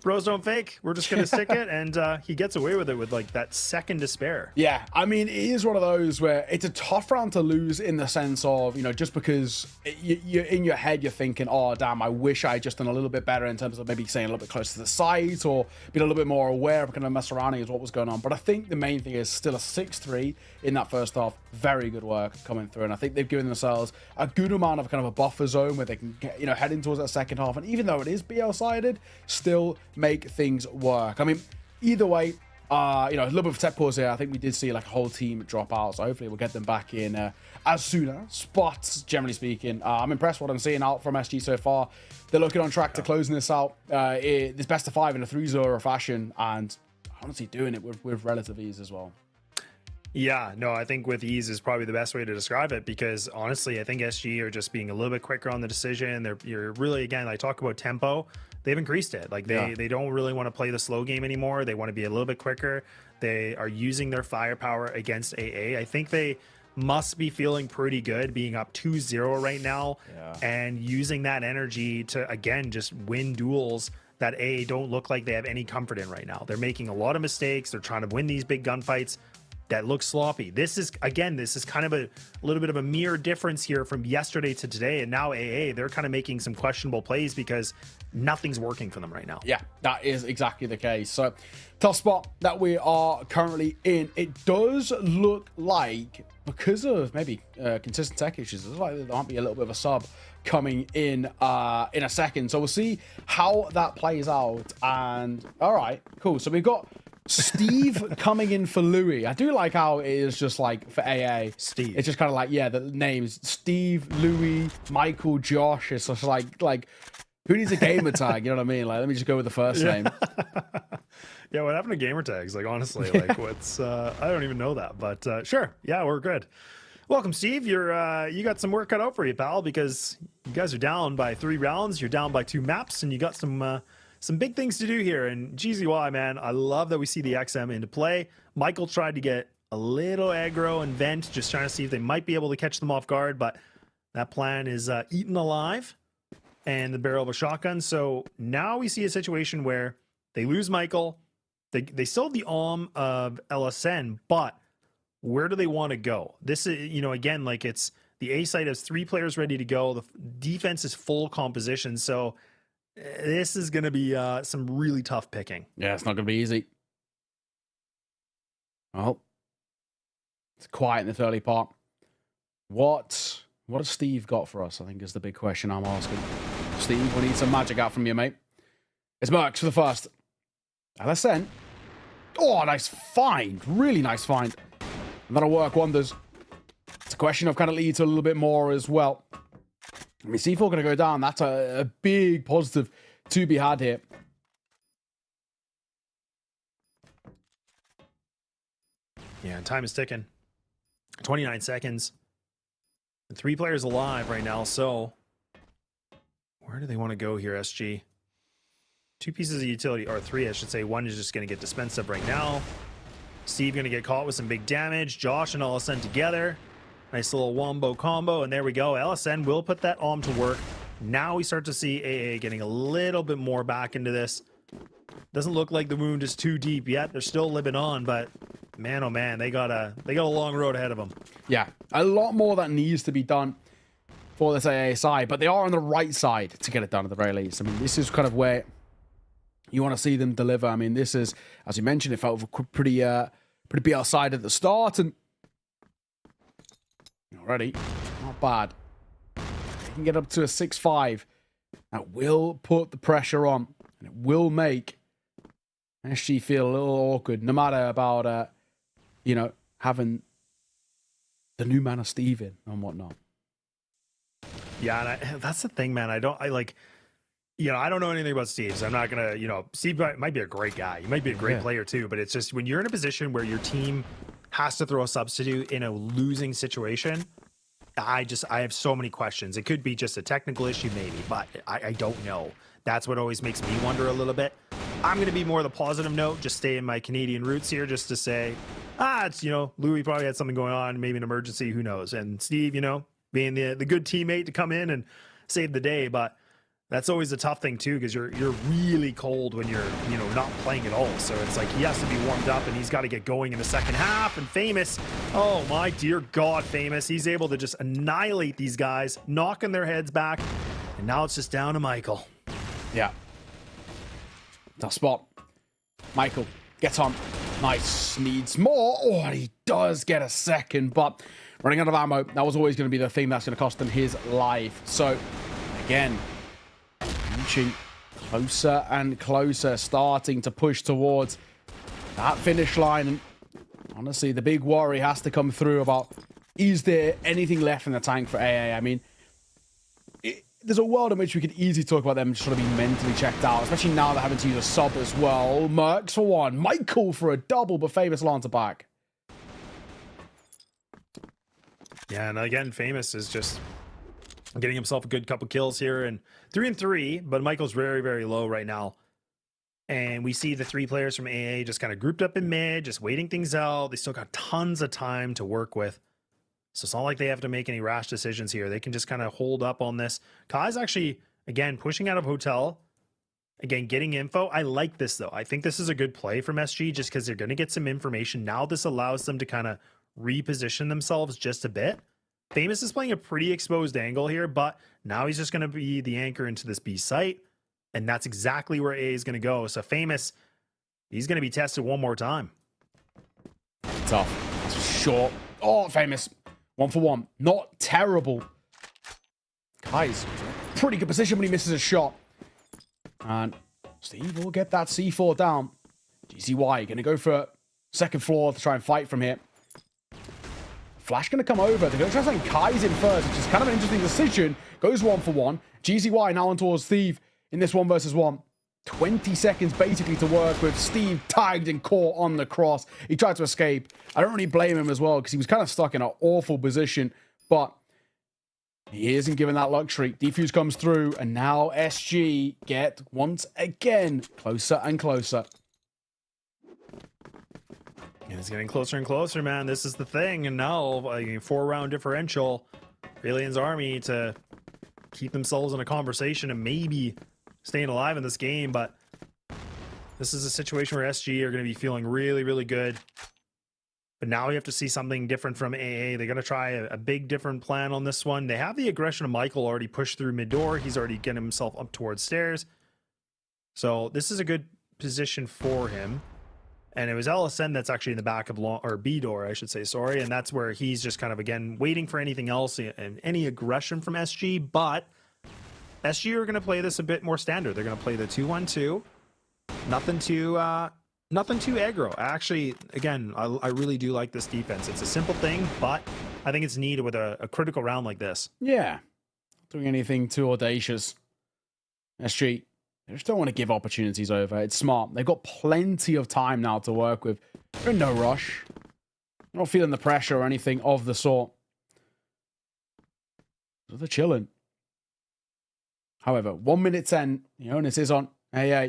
Bros don't fake. We're just going to stick it. And he gets away with it with like that second despair. Yeah, I mean, it is one of those where it's a tough round to lose in the sense of, just because you're in your head, you're thinking, oh, damn, I wish I had just done a little bit better in terms of maybe staying a little bit closer to the site or being a little bit more aware of kind of mess around is what was going on. But I think the main thing is still a 6-3 in that first half. Very good work coming through. And I think they've given themselves a good amount of kind of a buffer zone where they can get, heading towards that second half. And even though it is BL-sided, still make things work. I mean, either way, a little bit of tech pause here. I think we did see like a whole team drop out, so hopefully we'll get them back in as soon as. But generally speaking, I'm impressed with what I'm seeing out from SG so far. They're looking on track to closing this out. This best of 5 in a 3-0 fashion, and honestly doing it with relative ease as well. Yeah, no, I think with ease is probably the best way to describe it, because honestly, I think SG are just being a little bit quicker on the decision. You're really, again, I talk about tempo. They've increased it. Like they don't really want to play the slow game anymore. They want to be a little bit quicker. They are using their firepower against AA. I think they must be feeling pretty good being up 2-0 right now and using that energy to, again, just win duels that AA don't look like they have any comfort in right now. They're making a lot of mistakes. They're trying to win these big gunfights that look sloppy. This is kind of a little bit of a mirror difference here from yesterday to today. And now AA, they're kind of making some questionable plays because nothing's working for them right now. Yeah, that is exactly the case. So tough spot that we are currently in. It does look like, because of maybe consistent tech issues, it looks like there might be a little bit of a sub coming in a second. So we'll see how that plays out. And all right, cool. So we've got Steve coming in for Louis. I do like how it is just like for AA. Steve. It's just kind of like, the names Steve, Louis, Michael, Josh. It's just like who needs a gamer tag? You know what I mean? Like, let me just go with the first name. Yeah, what happened to gamer tags? Like, honestly, like what's I don't even know that, but sure. Yeah, we're good. Welcome, Steve. You got some work cut out for you, pal, because you guys are down by 3 rounds. You're down by 2 maps, and you got some big things to do here. And GZY, man, I love that we see the XM into play. Michael tried to get a little aggro and vent, just trying to see if they might be able to catch them off guard, but that plan is eaten alive and the barrel of a shotgun. So now we see a situation where they lose Michael. They still have the of LSN, but where do they want to go? This is, again, like it's the A site has 3 players ready to go. The defense is full composition. So this is going to be some really tough picking. Yeah, it's not going to be easy. Well, it's quiet in the early part. What has Steve got for us, I think is the big question I'm asking. Steve, we need some magic out from you, mate. It's Mercs for the first. LSN. Oh, nice find. Really nice find. And that'll work wonders. It's a question of kind of lead to a little bit more as well. I mean, C4 going to go down. That's a big positive to be had here. Yeah, time is ticking. 29 seconds. And 3 players alive right now, so where do they want to go here, SG? 2 pieces of utility, or 3, I should say. 1 is just going to get dispensed up right now. Steve going to get caught with some big damage. Josh and LSN together. Nice little wombo combo, and there we go. LSN will put that to work. Now we start to see AA getting a little bit more back into this. Doesn't look like the wound is too deep yet. They're still living on, but man, oh man, they got a long road ahead of them. Yeah, a lot more that needs to be done for this AA side, but they are on the right side to get it done at the very least. I mean, this is kind of where You want to see them deliver. I mean, this is, as you mentioned, it felt pretty BL side at the start, and already not bad. They can get up to a 6-5. That will put the pressure on, and it will make SG feel a little awkward, no matter about having the new man of Steve in and whatnot. Yeah, and that's the thing, man. I don't know anything about Steve, so I'm not gonna, Steve might be a great guy. He might be a great player too, but it's just when you're in a position where your team has to throw a substitute in a losing situation, I have so many questions. It could be just a technical issue, maybe, but I don't know. That's what always makes me wonder a little bit. I'm going to be more the positive note, just stay in my Canadian roots here, just to say, it's, Louis probably had something going on, maybe an emergency, who knows. And Steve, being the good teammate to come in and save the day, but that's always a tough thing too, because you're really cold when you're not playing at all. So it's like he has to be warmed up and he's got to get going in the second half. And Famous, oh my dear God, Famous, he's able to just annihilate these guys, knocking their heads back, and now it's just down to Michael. Yeah, tough spot. Michael gets on. Nice, needs more. Oh, and he does get a second, but running out of ammo, that was always going to be the thing that's going to cost him his life. So again, inching closer and closer, starting to push towards that finish line. And honestly, the big worry has to come through about, is there anything left in the tank for AA? I mean, there's a world in which we could easily talk about them just sort of being mentally checked out, especially now they're having to use a sub as well. Mercs for one, Michael for a double, but Famous Lanta back. Yeah, and again, Famous is just getting himself a good couple kills here, and 3-3, but Michael's very, very low right now. And we see the three players from AA just kind of grouped up in mid, just waiting things out. They still got tons of time to work with. So it's not like they have to make any rash decisions here. They can just kind of hold up on this. Kai's actually, again, pushing out of hotel. Again, getting info. I like this, though. I think this is a good play from SG just because they're going to get some information. Now this allows them to kind of reposition themselves just a bit. Famous is playing a pretty exposed angle here, but now he's just going to be the anchor into this B site. And that's exactly where A is going to go. So Famous, he's going to be tested one more time. Tough. That's short. Oh, Famous. 1 for 1. Not terrible. Kai's pretty good position when he misses a shot. And Steve will get that C4 down. GCY going to go for second floor to try and fight from here. Flash going to come over. They're going to try something Kai's in first, which is kind of an interesting decision. Goes 1 for 1. GCY now on towards Steve in this 1 versus 1. 20 seconds basically to work with. Steve tagged and caught on the cross. He tried to escape. I don't really blame him as well because he was kind of stuck in an awful position, but he isn't given that luxury. Defuse comes through, and now SG get once again closer and closer. And it's getting closer and closer, man. This is the thing. And now, a 4-round differential. Aliens Army to keep themselves in a conversation and maybe staying alive in this game, but this is a situation where SG are going to be feeling really, really good. But now we have to see something different from AA. They're going to try a big different plan on this one. They have the aggression of Michael already pushed through mid door. He's already getting himself up towards stairs. So this is a good position for him. And it was LSN that's actually in the back of B door, I should say, sorry. And that's where he's just kind of, again, waiting for anything else and any aggression from SG. But SG are going to play this a bit more standard. They're going to play the 2-1-2. Nothing too aggro. Actually, again, I really do like this defense. It's a simple thing, but I think it's needed with a critical round like this. Yeah. Not doing anything too audacious. SG, they just don't want to give opportunities over. It's smart. They've got plenty of time now to work with. They're in no rush. They're not feeling the pressure or anything of the sort. So they're chilling. However, 1 minute 10, the onus is on AA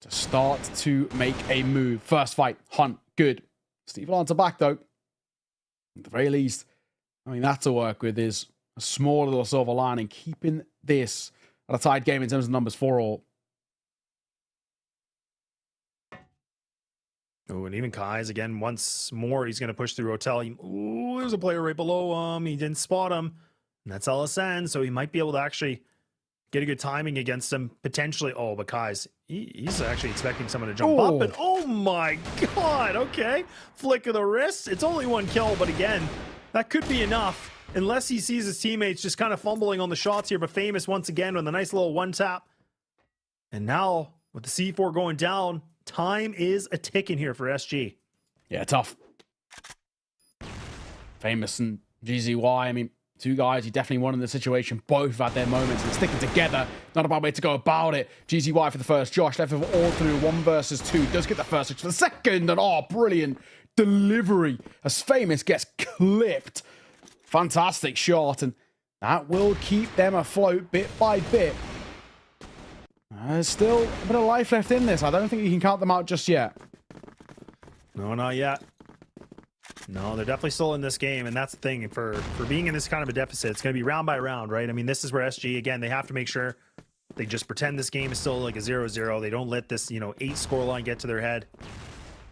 to start to make a move. First fight, Hunt, good. Steve Lanta back, though. At the very least, I mean, that to work with is a small little silver lining, keeping this at a tied game in terms of numbers for all. Oh, and even Kai's, again, once more, he's going to push through Hotel. Ooh, there's a player right below him. He didn't spot him. And that's LSN, so he might be able to actually get a good timing against him, potentially. Oh, but guys, he's actually expecting someone to jump up, and oh my god, okay. Flick of the wrist. It's only one kill, but again, that could be enough, unless he sees his teammates just kind of fumbling on the shots here, but Famous once again with a nice little one tap. And now, with the C4 going down, time is a ticking here for SG. Yeah, tough. Famous and GZY, I mean, two guys you definitely won in the situation. Both have had their moments and sticking together. Not a bad way to go about it. GZY for the first. Josh left with all through 1 versus 2. Does get the first, for the second. And oh, brilliant delivery as Famous gets clipped. Fantastic shot. And that will keep them afloat bit by bit. There's still a bit of life left in this. I don't think you can count them out just yet. No, not yet. No, they're definitely still in this game, and that's the thing. For being in this kind of a deficit, it's going to be round by round, right? I mean, this is where SG, again, they have to make sure they just pretend this game is still like a 0-0. They don't let this, 8 scoreline get to their head.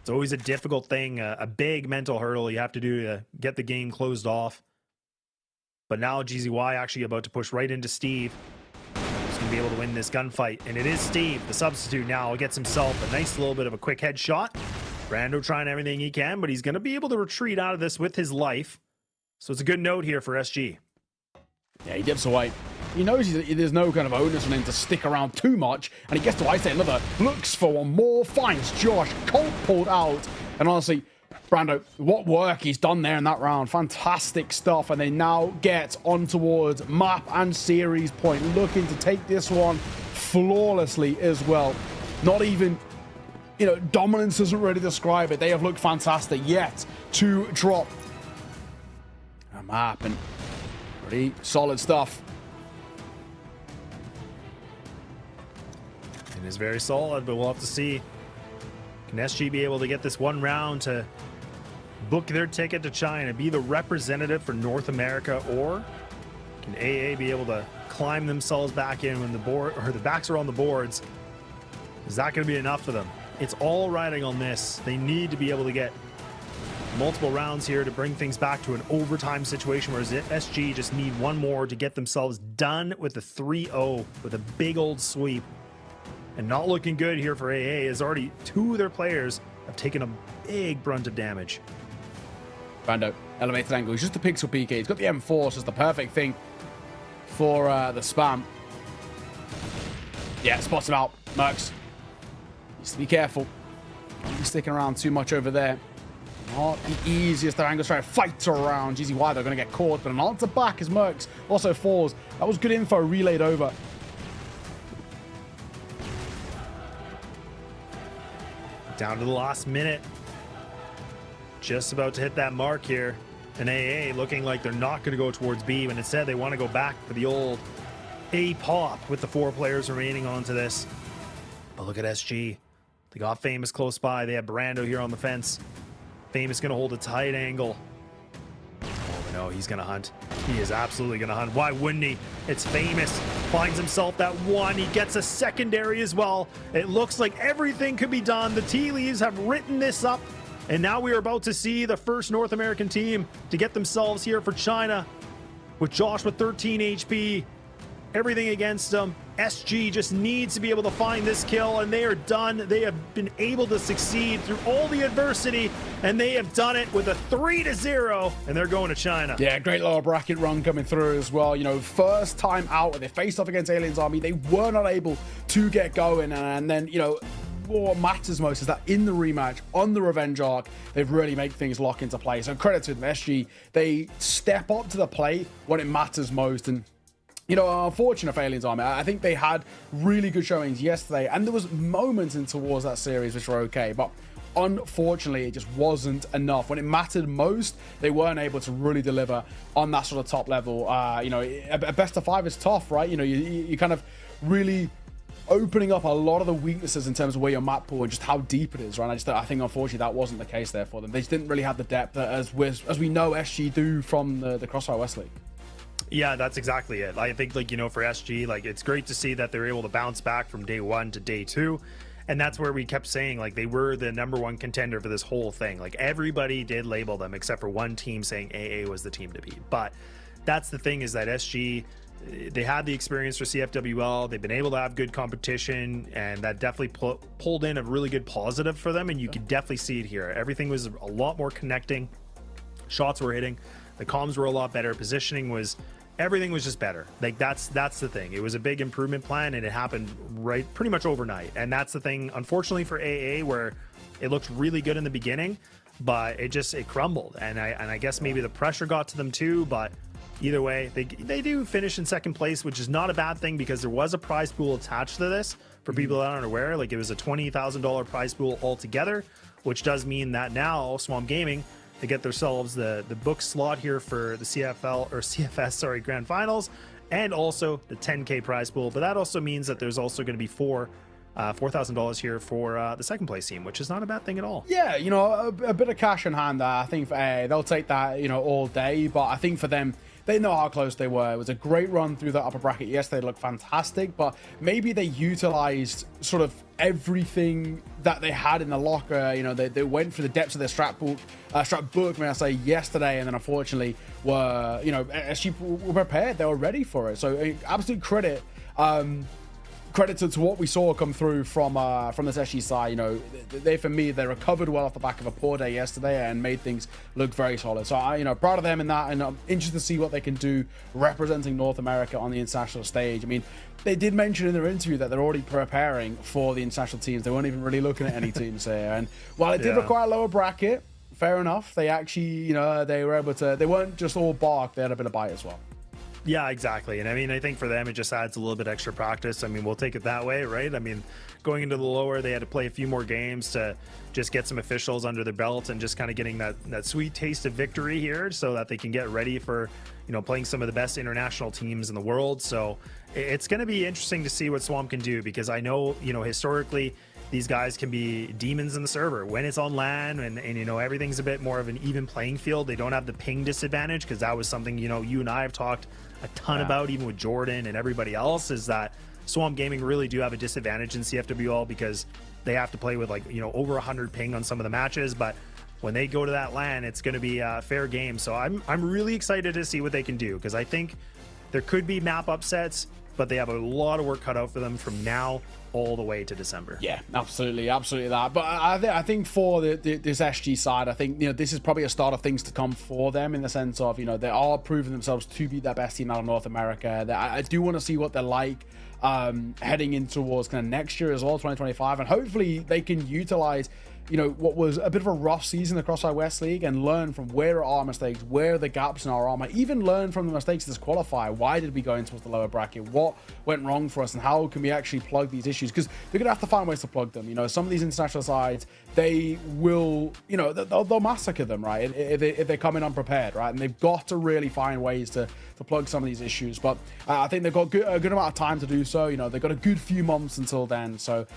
It's always a difficult thing, a big mental hurdle you have to do to get the game closed off. But now GZY actually about to push right into Steve. He's going to be able to win this gunfight, and it is Steve, the substitute now, gets himself a nice little bit of a quick headshot. Brando trying everything he can, but he's going to be able to retreat out of this with his life. So it's a good note here for SG. Yeah, he dips away. He knows there's no kind of onus on him to stick around too much, and he gets to ice another. Looks for one more, finds Josh. Colt pulled out, and honestly, Brando, what work he's done there in that round. Fantastic stuff, and they now get on towards map and series point, looking to take this one flawlessly as well. Not even... dominance doesn't really describe it. They have looked fantastic yet to drop a map, and pretty solid stuff. It is very solid, but we'll have to see. Can SG be able to get this one round to book their ticket to China, be the representative for North America, or can AA be able to climb themselves back in when the backs are on the boards? Is that going to be enough for them? It's all riding on this. They need to be able to get multiple rounds here to bring things back to an overtime situation, whereas SG just need one more to get themselves done with a 3-0 with a big old sweep. And not looking good here for AA, as already 2 of their players have taken a big brunt of damage. Brando, elevated angle. He's just a pixel PK. He's got the M4, so it's the perfect thing for the spam. Yeah, spots him out. Mercs. Needs to be careful. Don't be sticking around too much over there. Not the easiest of angles trying to fight around. GZY, they're going to get caught, but an answer back as Mercs also falls. That was good info relayed over. Down to the last minute. Just about to hit that mark here. And AA looking like they're not going to go towards B, but instead they want to go back for the old A pop with the 4 players remaining onto this. But look at SG. They got Famous close by. They have Brando here on the fence. Famous going to hold a tight angle. Oh, no, he's going to hunt. He is absolutely going to hunt. Why wouldn't he? It's Famous. Finds himself that one. He gets a secondary as well. It looks like everything could be done. The tea leaves have written this up. And now we are about to see the first North American team to get themselves here for China. With Josh with 13 HP. Everything against them. SG just needs to be able to find this kill, and they are done. They have been able to succeed through all the adversity, and they have done it with a 3-0, and they're going to China. Yeah, great lower bracket run coming through as well. First time out when they faced off against Aliens Army, they were not able to get going, and then, what matters most is that in the rematch, on the revenge arc, they've really made things lock into place. So credit to them, SG. They step up to the plate when it matters most, and unfortunate for Aliens Army. I think they had really good showings yesterday, and there was moments in towards that series which were okay, but unfortunately it just wasn't enough. When it mattered most, they weren't able to really deliver on that sort of top level. A best of 5 is tough, right? You kind of really opening up a lot of the weaknesses in terms of where your map pool and just how deep it is, right? I think unfortunately that wasn't the case there for them. They just didn't really have the depth as we know SG do from the CrossFire West League. Yeah, that's exactly it. I think, for SG, it's great to see that they're able to bounce back from day 1 to day 2. And that's where we kept saying, they were the #1 contender for this whole thing. Everybody did label them, except for one team saying AA was the team to beat. But that's the thing, is that SG, they had the experience for CFWL. They've been able to have good competition, and that definitely pulled in a really good positive for them. And you could definitely see it here. Everything was a lot more connecting. Shots were hitting. The comms were a lot better. Positioning was, everything was just better. Like that's the thing. It was a big improvement plan, and it happened pretty much overnight. And that's the thing, unfortunately for AA, where it looked really good in the beginning, but it crumbled. And I guess maybe the pressure got to them too. But either way, they do finish in second place, which is not a bad thing, because there was a prize pool attached to this. For people that aren't aware, like, it was a $20,000 prize pool altogether, which does mean that now Swamp Gaming, they get themselves the book slot here for the CFS grand finals, and also the 10K prize pool. But that also means that there's also going to be $4,000 here for the second place team, which is not a bad thing at all. Yeah, you know, a bit of cash in hand there. I think they'll take that, you know, all day. But I think for them, they know how close they were. It was a great run through the upper bracket. Yes, they looked fantastic, but maybe they utilized sort of everything that they had in the locker. You know, they went for the depths of their strap book, may I say, yesterday, and then unfortunately were, you know, SG were prepared. They were ready for it. So absolute credit. Credit to what we saw come through from this SG side. You know, for me, they recovered well off the back of a poor day yesterday and made things look very solid. So I, you know, proud of them in that, and I'm interested to see what they can do representing North America on the international stage. I mean, they did mention in their interview that they're already preparing for the international teams. They weren't even really looking at any teams here. And while it did require a lower bracket, fair enough. They actually, you know, they were able to. They weren't just all bark. They had a bit of bite as well. Yeah, exactly. And I mean, I think for them, it just adds a little bit extra practice. I mean, we'll take it that way, right? I mean, going into the lower, they had to play a few more games to just get some officials under their belt, and just kind of getting that sweet taste of victory here, so that they can get ready for, you know, playing some of the best international teams in the world. So it's going to be interesting to see what Swamp can do, because I know, you know, historically, these guys can be demons in the server when it's on LAN, and you know, everything's a bit more of an even playing field. They don't have the ping disadvantage, because that was something, you know, you and I have talked a ton about, even with Jordan and everybody else, is that Swamp Gaming really do have a disadvantage in CFWL, because they have to play with, like, you know, over 100 ping on some of the matches. But when they go to that LAN, it's going to be a fair game. So I'm really excited to see what they can do, because I think there could be map upsets, but they have a lot of work cut out for them from now all the way to December. Yeah, absolutely that. But I think for this SG side, I think, you know, this is probably a start of things to come for them, in the sense of, you know, they are proving themselves to be their best team out of North America. I do want to see what they're like heading in towards kind of next year as well, 2025, and hopefully they can utilize, you know, what was a bit of a rough season, the CrossFire West League, and learn from where are our mistakes, where are the gaps in our armor, even learn from the mistakes of this qualifier. Why did we go into the lower bracket? What went wrong for us, and how can we actually plug these issues? Because they're gonna have to find ways to plug them. You know, some of these international sides, they will, you know, they'll massacre them, right, if they come in unprepared, right? And they've got to really find ways to plug some of these issues. But I think they've got a good amount of time to do so. You know, they've got a good few months until then, so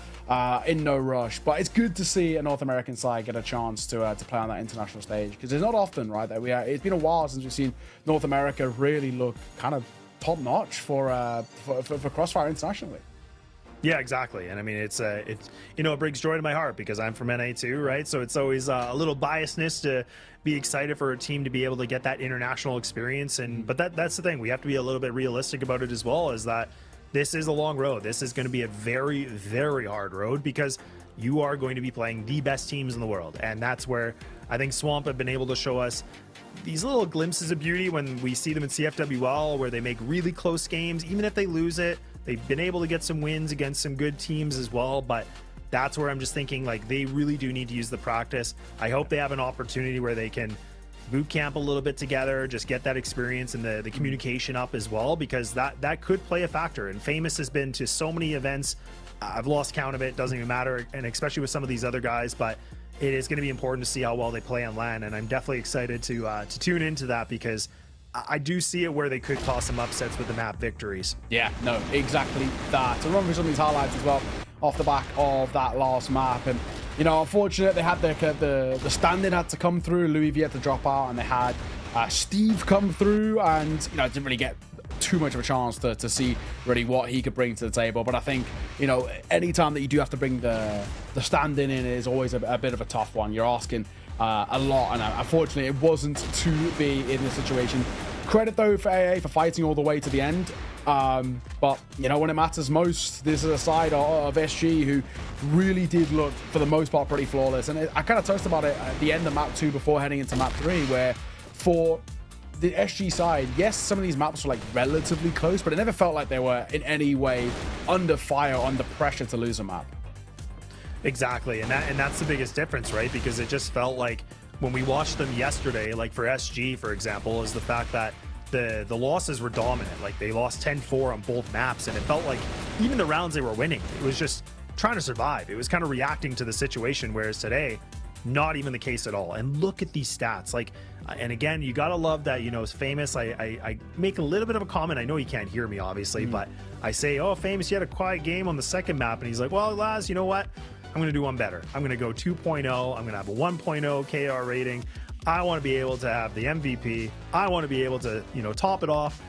in no rush. But it's good to see a North American side get a chance to play on that international stage, because it's not often, right, that it's been a while since we've seen North America really look kind of top notch for CrossFire internationally. Yeah, exactly. And I mean, it's you know, it brings joy to my heart, because I'm from NA too, right? So it's always a little biasness to be excited for a team to be able to get that international experience. And but that's the thing, we have to be a little bit realistic about it as well, is that this is a long road. This is going to be a very, very hard road, because you are going to be playing the best teams in the world. And that's where I think Swamp have been able to show us these little glimpses of beauty when we see them in CFWL, where they make really close games. Even if they lose it, they've been able to get some wins against some good teams as well. But that's where I'm just thinking, like, they really do need to use the practice. I hope they have an opportunity where they can boot camp a little bit together, just get that experience and the communication up as well, because that could play a factor. And Famous has been to so many events, I've lost count of it, doesn't even matter, and especially with some of these other guys. But it is going to be important to see how well they play on LAN, and I'm definitely excited to tune into that, because I do see it where they could cause some upsets with the map victories. Yeah, no, exactly that. To run through some of these highlights as well off the back of that last map, and you know, unfortunately they had the stand-in had to come through. Louis V had to drop out, and they had Steve come through, and you know, didn't really get too much of a chance to see really what he could bring to the table. But I think, you know, anytime that you do have to bring the stand-in is always a bit of a tough one. You're asking a lot, and unfortunately it wasn't to be in this situation. Credit though for AA for fighting all the way to the end. But you know, when it matters most, this is a side of SG who really did look for the most part pretty flawless. And I kind of touched about it at the end of map 2 before heading into map 3, where for the SG side, yes, some of these maps were like relatively close, but it never felt like they were in any way under fire, under pressure to lose a map. Exactly, and that's the biggest difference, right? Because it just felt like when we watched them yesterday, like for SG, for example, is the fact that the losses were dominant. Like they lost 10-4 on both maps, and it felt like even the rounds they were winning, it was just trying to survive. It was kind of reacting to the situation, whereas today, not even the case at all. And look at these stats. Like, and again, you gotta love that, you know, it's Famous. I make a little bit of a comment. I know he can't hear me, obviously, but I say, oh, Famous, you had a quiet game on the second map. And he's like, well, Laz, you know what? I'm going to do one better. I'm going to go 2.0. I'm going to have a 1.0 KR rating. I want to be able to have the MVP. I want to be able to, you know, top it off.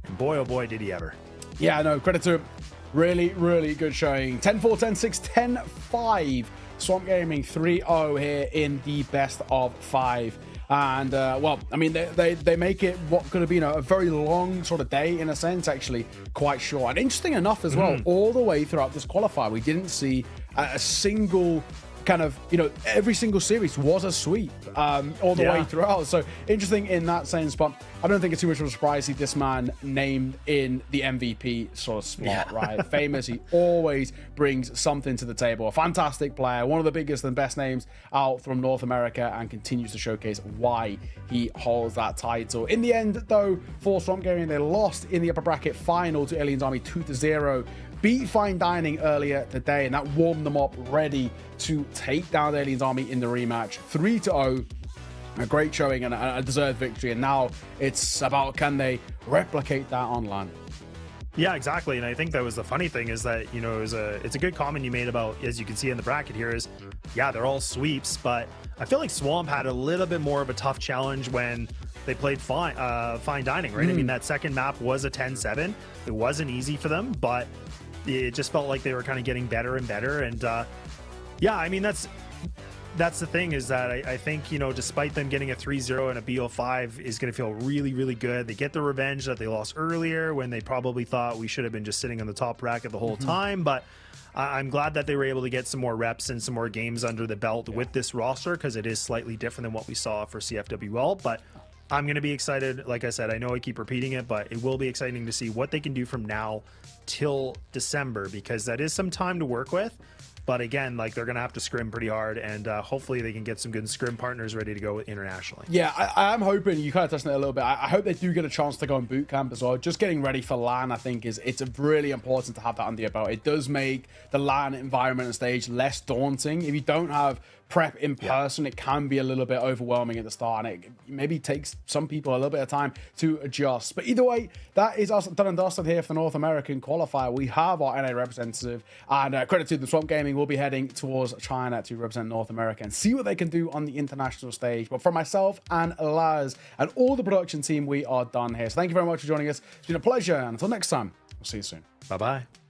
And boy, oh boy, did he ever. Yeah, no, credit to him. Really, really good showing. 10-4, 10-6, 10-5. Swamp Gaming 3-0 here in the best of 5. And well, I mean, they make it what could have been a very long sort of day in a sense, actually quite short. And interesting enough as well, all the way throughout this qualifier, we didn't see a single kind of, you know, every single series was a sweep all the way throughout. So interesting in that sense, but I don't think it's too much of a surprise to see this man named in the MVP sort of spot, right? Famous, he always brings something to the table. A fantastic player, one of the biggest and best names out from North America, and continues to showcase why he holds that title. In the end, though, for Swamp Gaming, they lost in the upper bracket final to Aliens Army 2-0. Beat Fine Dining earlier today, and that warmed them up ready to take down the Aliens Army in the rematch. 3-0, a great showing and a deserved victory. And now it's about, can they replicate that on LAN? Yeah, exactly. And I think that was the funny thing is that, you know, it's a good comment you made about, as you can see in the bracket here, is, yeah, they're all sweeps, but I feel like Swamp had a little bit more of a tough challenge when they played Fine Dining, right? I mean, that second map was a 10-7. It wasn't easy for them, but it just felt like they were kind of getting better and better. And yeah, I mean, that's the thing, is that I think, you know, despite them getting a 3-0 and a BO5 is going to feel really, really good. They get the revenge that they lost earlier when they probably thought we should have been just sitting on the top bracket the whole time. But I'm glad that they were able to get some more reps and some more games under the belt with this roster, because it is slightly different than what we saw for CFWL. But I'm going to be excited. Like I said, I know I keep repeating it, but it will be exciting to see what they can do from now till December, because that is some time to work with. But again, like, they're going to have to scrim pretty hard, and hopefully they can get some good scrim partners ready to go internationally. Yeah, I'm hoping, you kind of touched on it a little bit, I hope they do get a chance to go in boot camp as well. Just getting ready for LAN, I think, it's really important to have that under your belt. It does make the LAN environment and stage less daunting. If you don't have prep in person, it can be a little bit overwhelming at the start, and it maybe takes some people a little bit of time to adjust. But either way, that is us done and dusted here for the North American qualifier. We have our NA representative, and credit to the Swamp Gaming, will be heading towards China to represent North America and see what they can do on the international stage. But for myself and Laz and all the production team, we are done here. So thank you very much for joining us. It's been a pleasure, and until next time, we'll see you soon. Bye-bye.